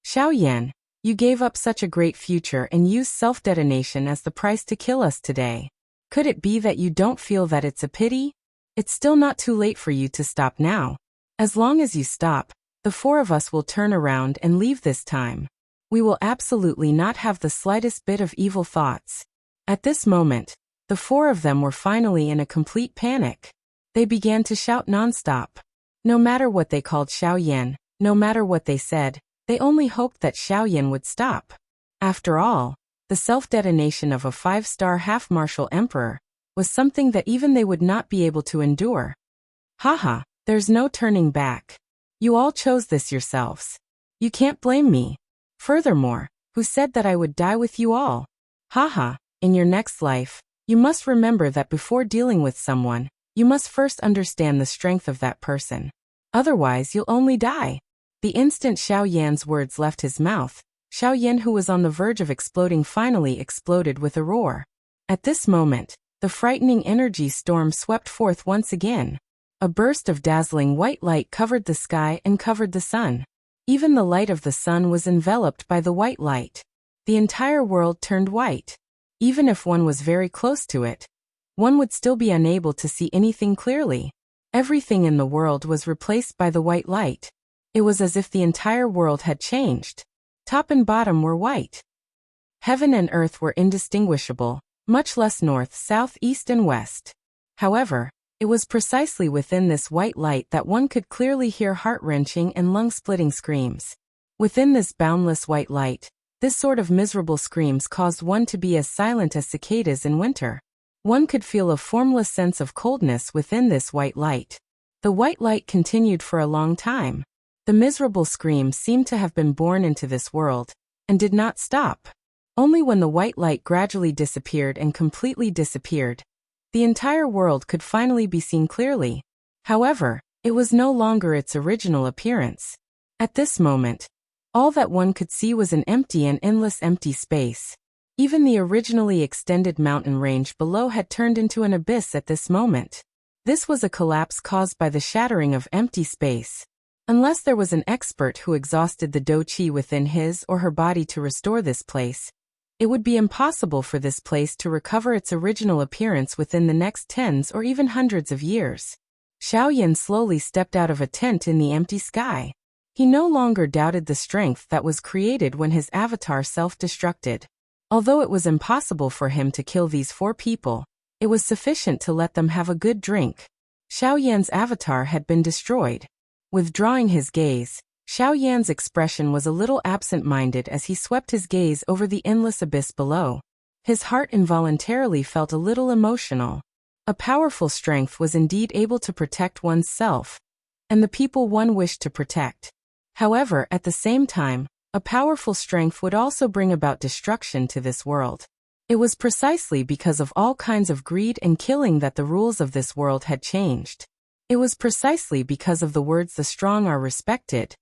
Xiao Yan, you gave up such a great future and used self-detonation as the price to kill us today. Could it be that you don't feel that it's a pity? It's still not too late for you to stop now. As long as you stop, the 4 of us will turn around and leave this time. We will absolutely not have the slightest bit of evil thoughts. At this moment, the 4 of them were finally in a complete panic. They began to shout non-stop. No matter what they called Xiao Yan, no matter what they said, they only hoped that Xiao Yan would stop. After all, the self-detonation of a 5-star half-martial emperor was something that even they would not be able to endure. Haha, there's no turning back. You all chose this yourselves. You can't blame me. Furthermore, who said that I would die with you all? Haha, in your next life, you must remember that before dealing with someone, you must first understand the strength of that person. Otherwise, you'll only die. The instant Xiao Yan's words left his mouth, Xiao Yan, who was on the verge of exploding, finally exploded with a roar. At this moment, the frightening energy storm swept forth once again. A burst of dazzling white light covered the sky and covered the sun. Even the light of the sun was enveloped by the white light. The entire world turned white. Even if one was very close to it, one would still be unable to see anything clearly. Everything in the world was replaced by the white light. It was as if the entire world had changed. Top and bottom were white. Heaven and earth were indistinguishable, much less north, south, east, and west. However, it was precisely within this white light that one could clearly hear heart-wrenching and lung-splitting screams. Within this boundless white light, this sort of miserable screams caused one to be as silent as cicadas in winter. One could feel a formless sense of coldness within this white light. The white light continued for a long time. The miserable screams seemed to have been born into this world, and did not stop. Only when the white light gradually disappeared and completely disappeared, the entire world could finally be seen clearly. However, it was no longer its original appearance. At this moment, all that one could see was an empty and endless empty space. Even the originally extended mountain range below had turned into an abyss at this moment. This was a collapse caused by the shattering of empty space. Unless there was an expert who exhausted the do qi within his or her body to restore this place, it would be impossible for this place to recover its original appearance within the next tens or even hundreds of years. Xiao Yan slowly stepped out of a tent in the empty sky. He no longer doubted the strength that was created when his avatar self-destructed. Although it was impossible for him to kill these 4 people, it was sufficient to let them have a good drink. Xiao Yan's avatar had been destroyed. Withdrawing his gaze, Xiao Yan's expression was a little absent-minded as he swept his gaze over the endless abyss below. His heart involuntarily felt a little emotional. A powerful strength was indeed able to protect one's self. and the people one wished to protect. However, at the same time, a powerful strength would also bring about destruction to this world. It was precisely because of all kinds of greed and killing that the rules of this world had changed. It was precisely because of the words "the strong are respected"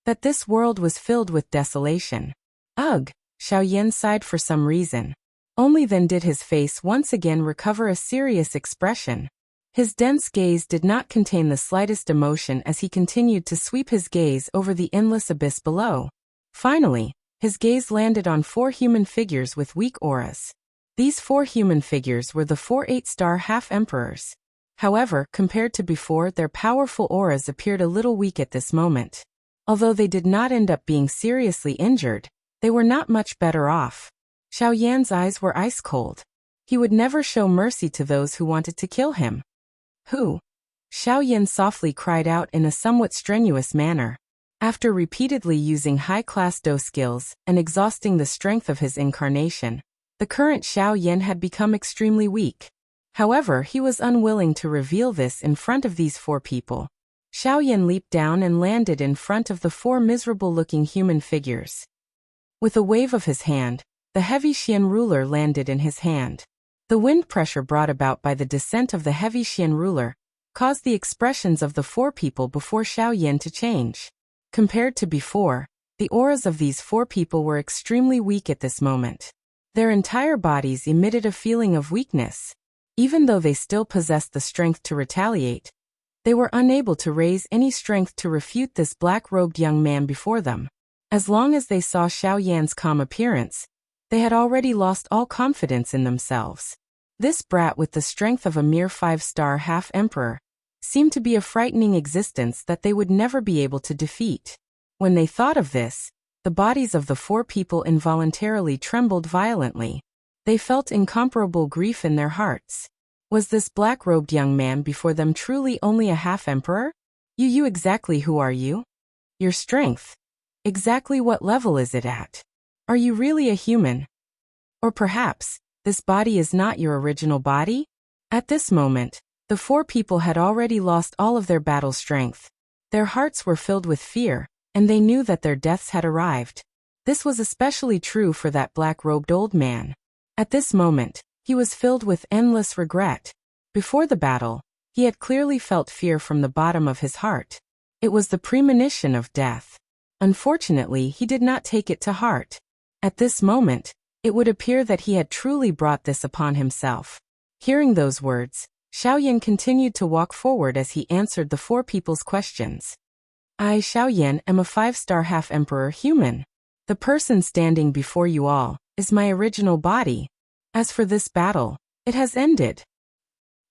that this world was filled with desolation. Ugh, Xiaoyan sighed for some reason. Only then did his face once again recover a serious expression. His dense gaze did not contain the slightest emotion as he continued to sweep his gaze over the endless abyss below. Finally, his gaze landed on 4 human figures with weak auras. These 4 human figures were the 4 8-star half-emperors. However, compared to before, their powerful auras appeared a little weak at this moment. Although they did not end up being seriously injured, they were not much better off. Xiaoyan's eyes were ice cold. He would never show mercy to those who wanted to kill him. Who? Xiaoyan softly cried out in a somewhat strenuous manner. After repeatedly using high-class Do skills and exhausting the strength of his incarnation, the current Xiaoyan had become extremely weak. However, he was unwilling to reveal this in front of these 4 people. Xiaoyan leaped down and landed in front of the 4 miserable-looking human figures. With a wave of his hand, the heavy Xian ruler landed in his hand. The wind pressure brought about by the descent of the heavy Xian ruler caused the expressions of the 4 people before Xiaoyan to change. Compared to before, the auras of these 4 people were extremely weak at this moment. Their entire bodies emitted a feeling of weakness. Even though they still possessed the strength to retaliate, they were unable to raise any strength to refute this black-robed young man before them. As long as they saw Xiaoyan's calm appearance, they had already lost all confidence in themselves. This brat with the strength of a mere 5-star half-emperor seemed to be a frightening existence that they would never be able to defeat. When they thought of this, the bodies of the 4 people involuntarily trembled violently. They felt incomparable grief in their hearts. Was this black-robed young man before them truly only a half-emperor? You exactly who are you? Your strength? Exactly what level is it at? Are you really a human? Or perhaps, this body is not your original body? At this moment, the 4 people had already lost all of their battle strength. Their hearts were filled with fear, and they knew that their deaths had arrived. This was especially true for that black-robed old man. At this moment, he was filled with endless regret. Before the battle, he had clearly felt fear from the bottom of his heart. It was the premonition of death. Unfortunately, he did not take it to heart. At this moment, it would appear that he had truly brought this upon himself. Hearing those words, Xiaoyan continued to walk forward as he answered the 4 people's questions. I, Xiaoyan, am a 5-star half-emperor human. The person standing before you all is my original body. As for this battle, it has ended.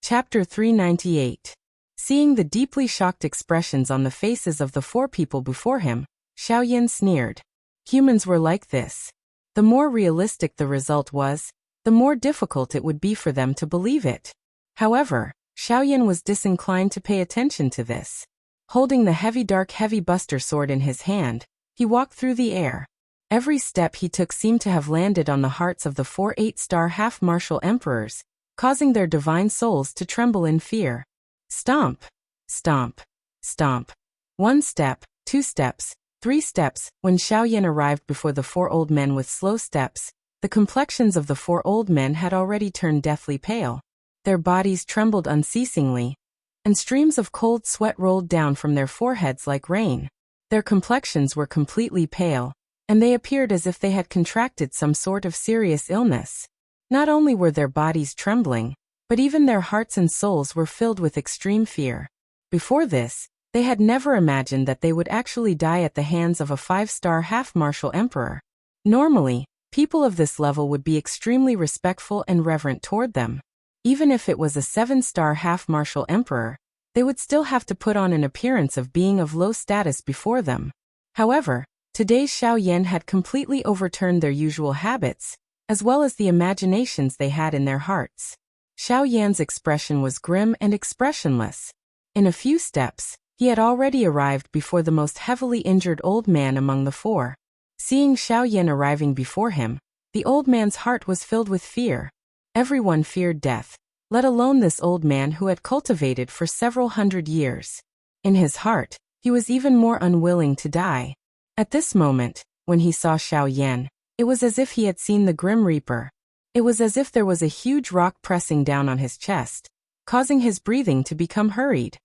Chapter 398. Seeing the deeply shocked expressions on the faces of the 4 people before him, Xiaoyan sneered. Humans were like this. The more realistic the result was, the more difficult it would be for them to believe it. However, Xiaoyan was disinclined to pay attention to this. Holding the heavy buster sword in his hand, he walked through the air. Every step he took seemed to have landed on the hearts of the 4 8-star half-martial emperors, causing their divine souls to tremble in fear. Stomp, stomp, stomp. 1 step, 2 steps, 3 steps. When Xiaoyan arrived before the 4 old men with slow steps, the complexions of the 4 old men had already turned deathly pale. Their bodies trembled unceasingly, and streams of cold sweat rolled down from their foreheads like rain. Their complexions were completely pale, and they appeared as if they had contracted some sort of serious illness. Not only were their bodies trembling, but even their hearts and souls were filled with extreme fear. Before this, they had never imagined that they would actually die at the hands of a 5-star half-martial emperor. Normally, people of this level would be extremely respectful and reverent toward them. Even if it was a 7-star half-martial emperor, they would still have to put on an appearance of being of low status before them. However, today's Xiaoyan had completely overturned their usual habits, as well as the imaginations they had in their hearts. Xiaoyan's expression was grim and expressionless. In a few steps, he had already arrived before the most heavily injured old man among the 4. Seeing Xiaoyan arriving before him, the old man's heart was filled with fear. Everyone feared death, let alone this old man who had cultivated for several hundred years. In his heart, he was even more unwilling to die. At this moment, when he saw Xiao Yan, it was as if he had seen the Grim Reaper. It was as if there was a huge rock pressing down on his chest, causing his breathing to become hurried.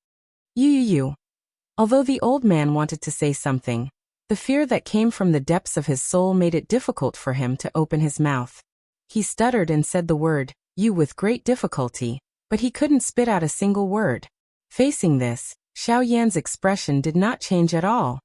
You. Although the old man wanted to say something, the fear that came from the depths of his soul made it difficult for him to open his mouth. He stuttered and said the word, you, with great difficulty, but he couldn't spit out a single word. Facing this, Xiao Yan's expression did not change at all.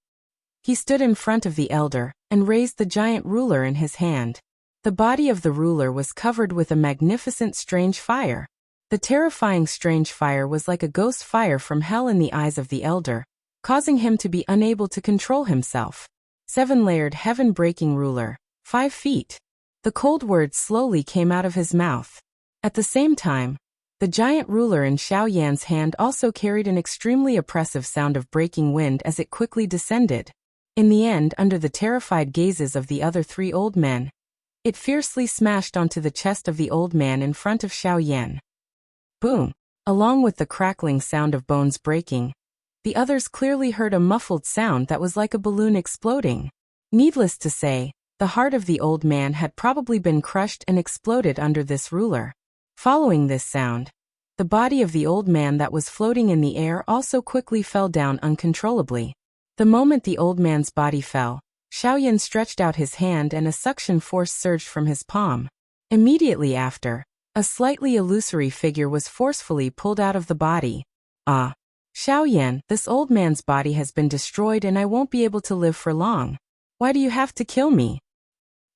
He stood in front of the elder and raised the giant ruler in his hand. The body of the ruler was covered with a magnificent strange fire. The terrifying strange fire was like a ghost fire from hell in the eyes of the elder, causing him to be unable to control himself. 7-layered heaven-breaking ruler, 5 feet. The cold words slowly came out of his mouth. At the same time, the giant ruler in Xiao Yan's hand also carried an extremely oppressive sound of breaking wind as it quickly descended. In the end, under the terrified gazes of the other 3 old men, it fiercely smashed onto the chest of the old man in front of Xiao Yan. Boom! Along with the crackling sound of bones breaking, the others clearly heard a muffled sound that was like a balloon exploding. Needless to say, the heart of the old man had probably been crushed and exploded under this ruler. Following this sound, the body of the old man that was floating in the air also quickly fell down uncontrollably. The moment the old man's body fell, Xiao Yan stretched out his hand and a suction force surged from his palm. Immediately after, a slightly illusory figure was forcefully pulled out of the body. Ah! Xiao Yan, this old man's body has been destroyed and I won't be able to live for long. Why do you have to kill me?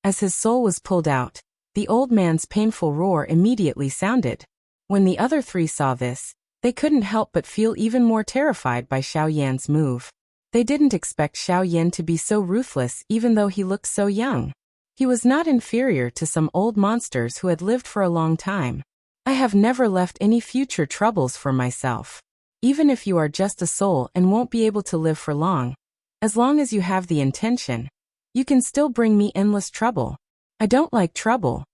As his soul was pulled out, the old man's painful roar immediately sounded. When the other 3 saw this, they couldn't help but feel even more terrified by Xiao Yan's move. They didn't expect Xiao Yan to be so ruthless even though he looked so young. He was not inferior to some old monsters who had lived for a long time. I have never left any future troubles for myself. Even if you are just a soul and won't be able to live for long, as long as you have the intention, you can still bring me endless trouble. I don't like trouble.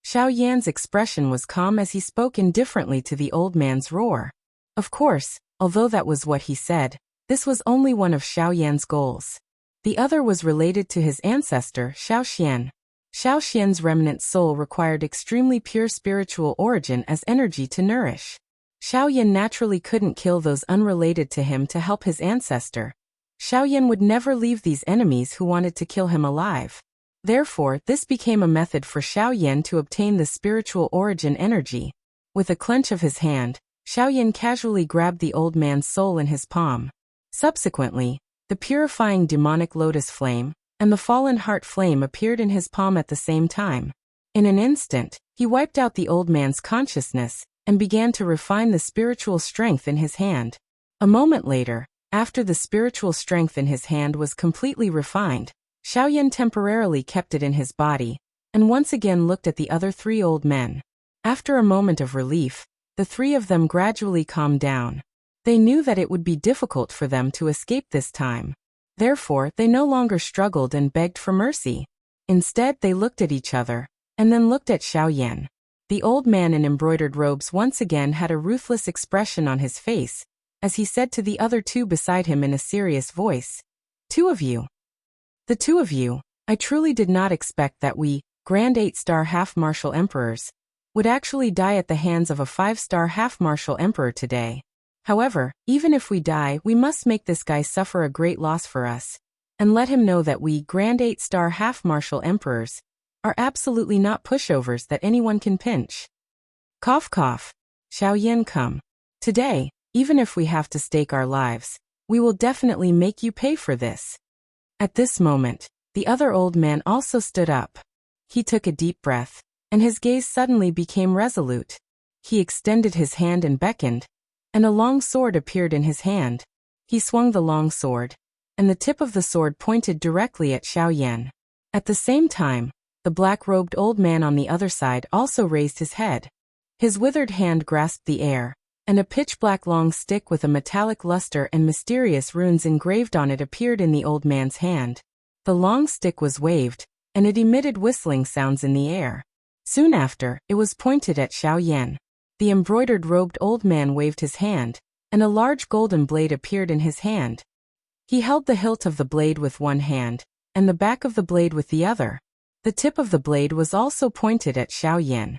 Xiao Yan's expression was calm as he spoke indifferently to the old man's roar. Of course, although that was what he said, this was only one of Xiao Yan's goals. The other was related to his ancestor, Xiao Xian. Xiao Xian's remnant soul required extremely pure spiritual origin as energy to nourish. Xiao Yan naturally couldn't kill those unrelated to him to help his ancestor. Xiao Yan would never leave these enemies who wanted to kill him alive. Therefore, this became a method for Xiao Yan to obtain the spiritual origin energy. With a clench of his hand, Xiao Yan casually grabbed the old man's soul in his palm. Subsequently, the purifying demonic lotus flame and the fallen heart flame appeared in his palm at the same time. In an instant, he wiped out the old man's consciousness and began to refine the spiritual strength in his hand. A moment later, after the spiritual strength in his hand was completely refined, Xiao Yan temporarily kept it in his body, and once again looked at the other 3 old men. After a moment of relief, the 3 of them gradually calmed down. They knew that it would be difficult for them to escape this time. Therefore, they no longer struggled and begged for mercy. Instead, they looked at each other, and then looked at Xiao Yan. The old man in embroidered robes once again had a ruthless expression on his face, as he said to the other 2 beside him in a serious voice, 2 of you. The 2 of you, I truly did not expect that we, Grand 8-star half-martial emperors, would actually die at the hands of a 5-star half-martial emperor today. However, even if we die, we must make this guy suffer a great loss for us, and let him know that we, Grand 8-star half-martial emperors, are absolutely not pushovers that anyone can pinch. Cough cough. Xiao Yan, come. Today, even if we have to stake our lives, we will definitely make you pay for this. At this moment, the other old man also stood up. He took a deep breath, and his gaze suddenly became resolute. He extended his hand and beckoned, and a long sword appeared in his hand. He swung the long sword, and the tip of the sword pointed directly at Xiao Yan. At the same time, the black-robed old man on the other side also raised his head. His withered hand grasped the air, and a pitch-black long stick with a metallic luster and mysterious runes engraved on it appeared in the old man's hand. The long stick was waved, and it emitted whistling sounds in the air. Soon after, it was pointed at Xiao Yan. The embroidered-robed old man waved his hand, and a large golden blade appeared in his hand. He held the hilt of the blade with one hand, and the back of the blade with the other. The tip of the blade was also pointed at Xiaoyan.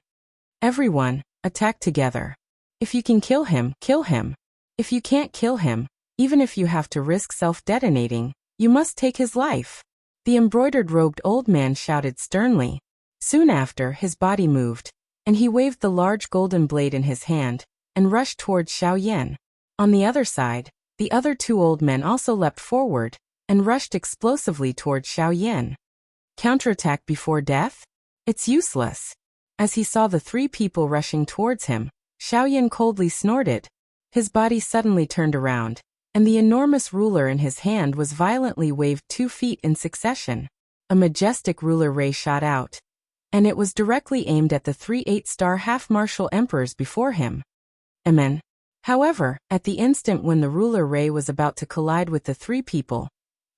Everyone, attack together. If you can kill him, kill him. If you can't kill him, even if you have to risk self-detonating, you must take his life. The embroidered-robed old man shouted sternly. Soon after, his body moved, and he waved the large golden blade in his hand, and rushed towards Xiaoyan. On the other side, the other two old men also leapt forward, and rushed explosively towards Xiaoyan. Counterattack before death? It's useless. As he saw the three people rushing towards him, Xiaoyan coldly snorted. His body suddenly turned around, and the enormous ruler in his hand was violently waved 2 feet in succession. A majestic ruler ray shot out, and it was directly aimed at the 3 8-star half-martial emperors before him. Amen. However, at the instant when the ruler ray was about to collide with the three people,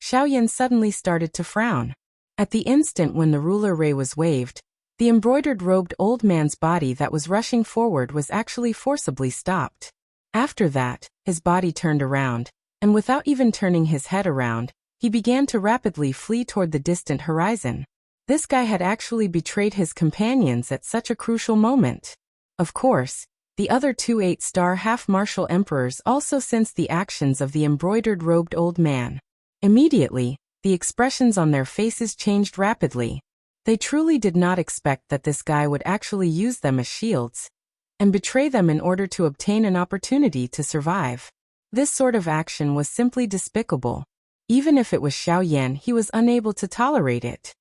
Xiaoyan suddenly started to frown. At the instant when the ruler ray was waved, the embroidered-robed old man's body that was rushing forward was actually forcibly stopped. After that, his body turned around, and without even turning his head around, he began to rapidly flee toward the distant horizon. This guy had actually betrayed his companions at such a crucial moment. Of course, the other 2 8-star half-martial emperors also sensed the actions of the embroidered-robed old man. Immediately, the expressions on their faces changed rapidly. They truly did not expect that this guy would actually use them as shields and betray them in order to obtain an opportunity to survive. This sort of action was simply despicable. Even if it was Xiaoyan, he was unable to tolerate it.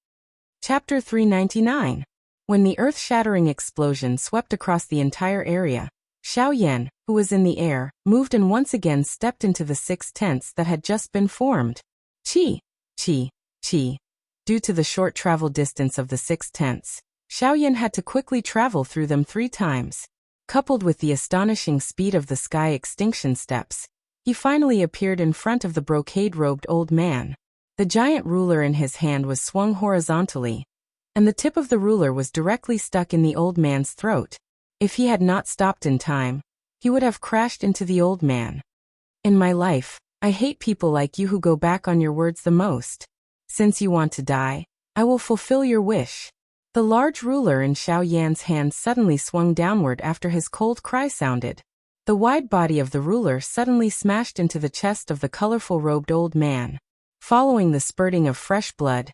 Chapter 399. When the earth-shattering explosion swept across the entire area, Xiaoyan, who was in the air, moved and once again stepped into the 6 tents that had just been formed. Chi, chi, chi. Due to the short travel distance of the 6 tents, Xiaoyan had to quickly travel through them 3 times. Coupled with the astonishing speed of the sky extinction steps, he finally appeared in front of the brocade-robed old man. The giant ruler in his hand was swung horizontally, and the tip of the ruler was directly stuck in the old man's throat. If he had not stopped in time, he would have crashed into the old man. In my life, I hate people like you who go back on your words the most. Since you want to die, I will fulfill your wish. The large ruler in Xiaoyan's hand suddenly swung downward after his cold cry sounded. The wide body of the ruler suddenly smashed into the chest of the colorful-robed old man. Following the spurting of fresh blood,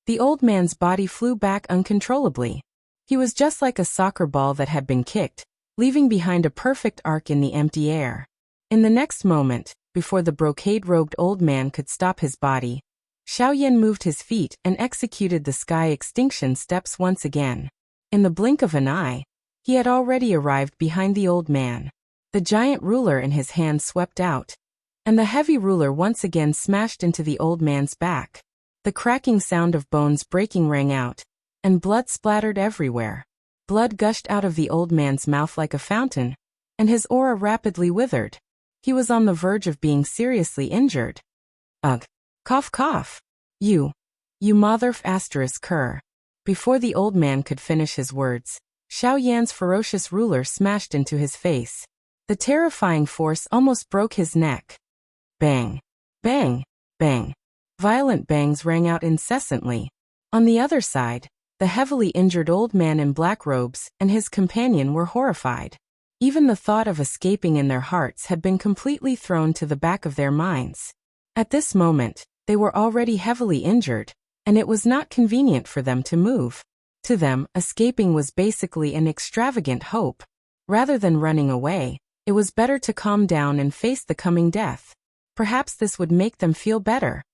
the old man's body flew back uncontrollably. He was just like a soccer ball that had been kicked, leaving behind a perfect arc in the empty air. In the next moment, before the brocade-robed old man could stop his body, Xiaoyan moved his feet and executed the sky extinction steps once again. In the blink of an eye, he had already arrived behind the old man. The giant ruler in his hand swept out, and the heavy ruler once again smashed into the old man's back. The cracking sound of bones breaking rang out, and blood splattered everywhere. Blood gushed out of the old man's mouth like a fountain, and his aura rapidly withered. He was on the verge of being seriously injured. Ugh. Cough cough. You mother f***er. Before the old man could finish his words, Xiaoyan's ferocious ruler smashed into his face. The terrifying force almost broke his neck. Bang. Bang. Bang. Violent bangs rang out incessantly. On the other side, the heavily injured old man in black robes and his companion were horrified. Even the thought of escaping in their hearts had been completely thrown to the back of their minds. At this moment, they were already heavily injured, and it was not convenient for them to move. To them, escaping was basically an extravagant hope. Rather than running away, it was better to calm down and face the coming death. Perhaps this would make them feel better.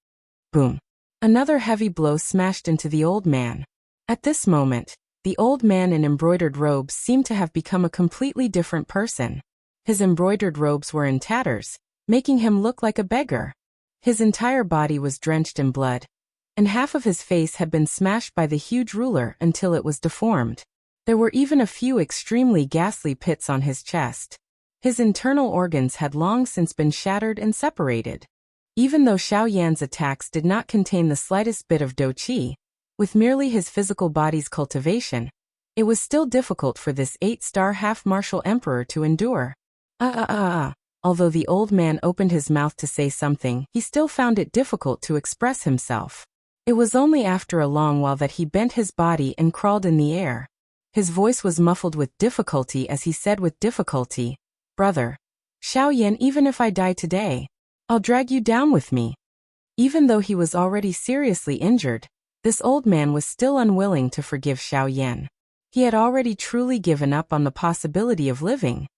Boom. Another heavy blow smashed into the old man. At this moment, the old man in embroidered robes seemed to have become a completely different person. His embroidered robes were in tatters, making him look like a beggar. His entire body was drenched in blood, and half of his face had been smashed by the huge ruler until it was deformed. There were even a few extremely ghastly pits on his chest. His internal organs had long since been shattered and separated. Even though Xiaoyan's attacks did not contain the slightest bit of dou qi, with merely his physical body's cultivation, it was still difficult for this 8-star half-martial emperor to endure. Although the old man opened his mouth to say something, he still found it difficult to express himself. It was only after a long while that he bent his body and crawled in the air. His voice was muffled with difficulty as he said with difficulty, "Brother Xiaoyan, even if I die today, I'll drag you down with me." Even though he was already seriously injured, this old man was still unwilling to forgive Xiaoyan. He had already truly given up on the possibility of living.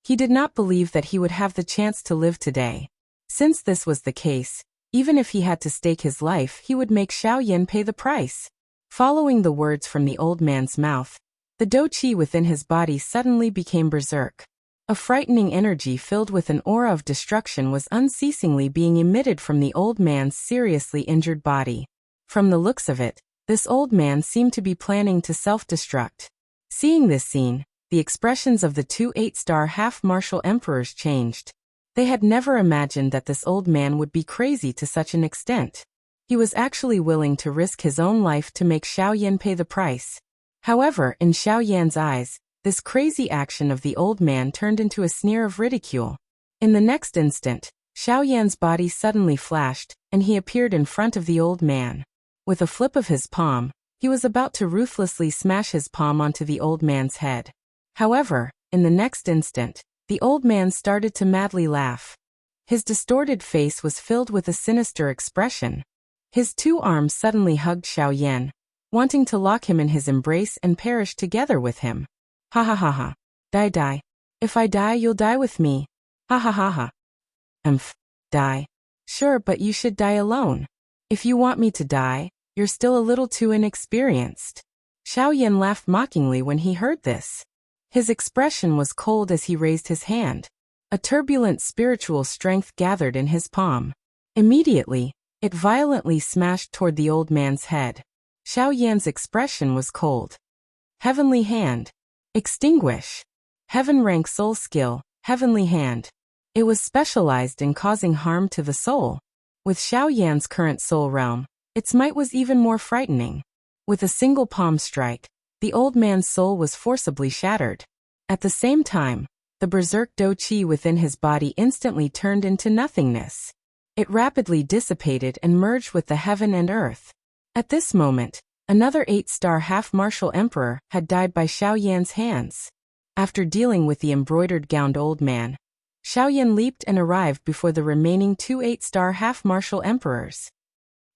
He did not believe that he would have the chance to live today. Since this was the case, even if he had to stake his life, he would make Xiaoyan pay the price. Following the words from the old man's mouth, the dou qi within his body suddenly became berserk. A frightening energy filled with an aura of destruction was unceasingly being emitted from the old man's seriously injured body. From the looks of it, this old man seemed to be planning to self-destruct. Seeing this scene, the expressions of the two 8-star half-martial emperors changed. They had never imagined that this old man would be crazy to such an extent. He was actually willing to risk his own life to make Xiaoyan pay the price. However, in Xiaoyan's eyes, this crazy action of the old man turned into a sneer of ridicule. In the next instant, Xiaoyan's body suddenly flashed, and he appeared in front of the old man. With a flip of his palm, he was about to ruthlessly smash his palm onto the old man's head. However, in the next instant, the old man started to madly laugh. His distorted face was filled with a sinister expression. His two arms suddenly hugged Xiaoyan, wanting to lock him in his embrace and perish together with him. "Ha ha ha ha. Die. If I die, you'll die with me. Ha ha ha ha." Die. Sure, but you should die alone. If you want me to die, you're still a little too inexperienced. Xiaoyan laughed mockingly when he heard this. His expression was cold as he raised his hand. A turbulent spiritual strength gathered in his palm. Immediately, it violently smashed toward the old man's head. Xiaoyan's expression was cold. Heavenly Hand. Extinguish. Heaven rank soul skill, Heavenly Hand. It was specialized in causing harm to the soul. With Xiaoyan's current soul realm, its might was even more frightening. With a single palm strike, the old man's soul was forcibly shattered. At the same time, the berserk dou qi within his body instantly turned into nothingness. It rapidly dissipated and merged with the heaven and earth. At this moment, another 8-star half-martial emperor had died by Xiaoyan's hands. After dealing with the embroidered-gowned old man, Xiaoyan leaped and arrived before the remaining two 8-star half-martial emperors.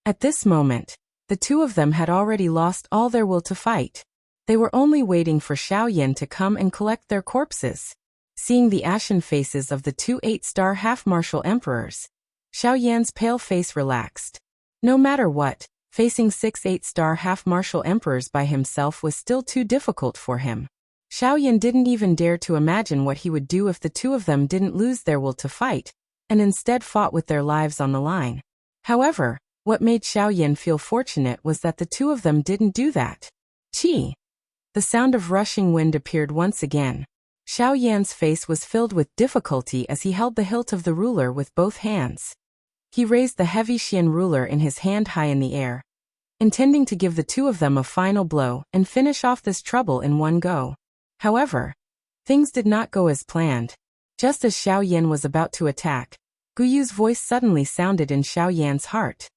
At this moment, the two of them had already lost all their will to fight. They were only waiting for Xiaoyan to come and collect their corpses. Seeing the ashen faces of the two 8-star half-martial emperors, Xiaoyan's pale face relaxed. No matter what, facing 6 8-star half-martial emperors by himself was still too difficult for him. Xiaoyan didn't even dare to imagine what he would do if the two of them didn't lose their will to fight, and instead fought with their lives on the line. However, what made Xiaoyan feel fortunate was that the two of them didn't do that. Qi. The sound of rushing wind appeared once again. Xiaoyan's face was filled with difficulty as he held the hilt of the ruler with both hands. He raised the heavy Xian ruler in his hand high in the air, intending to give the two of them a final blow and finish off this trouble in one go. However, things did not go as planned. Just as Xiaoyan was about to attack, Guyu's voice suddenly sounded in Xiaoyan's heart.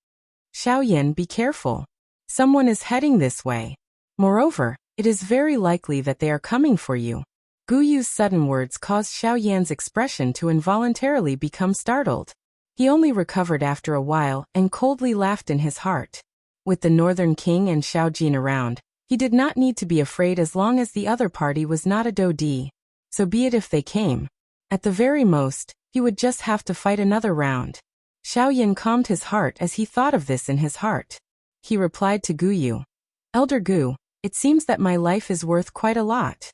"Xiaoyan, be careful. Someone is heading this way. Moreover, it is very likely that they are coming for you." Guyu's sudden words caused Xiaoyan's expression to involuntarily become startled. He only recovered after a while and coldly laughed in his heart. With the Northern King and Xiaojin around, he did not need to be afraid as long as the other party was not a dou di. So be it if they came. At the very most, he would just have to fight another round. Xiaoyan calmed his heart as he thought of this in his heart. He replied to Guyu, "Elder Gu, it seems that my life is worth quite a lot.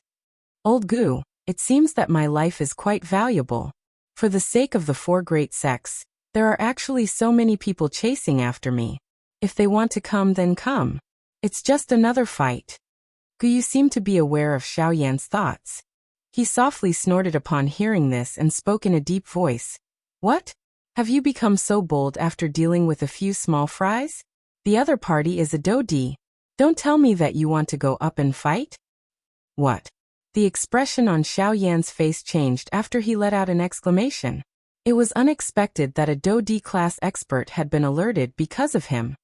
Old Gu, it seems that my life is quite valuable. For the sake of the 4 great sects, there are actually so many people chasing after me. If they want to come, then come. It's just another fight." Guyu seemed to be aware of Xiaoyan's thoughts. He softly snorted upon hearing this and spoke in a deep voice. "What? Have you become so bold after dealing with a few small fries? The other party is a dou di. Don't tell me that you want to go up and fight?" "What?" The expression on Xiaoyan's face changed after he let out an exclamation. It was unexpected that a Do D class expert had been alerted because of him.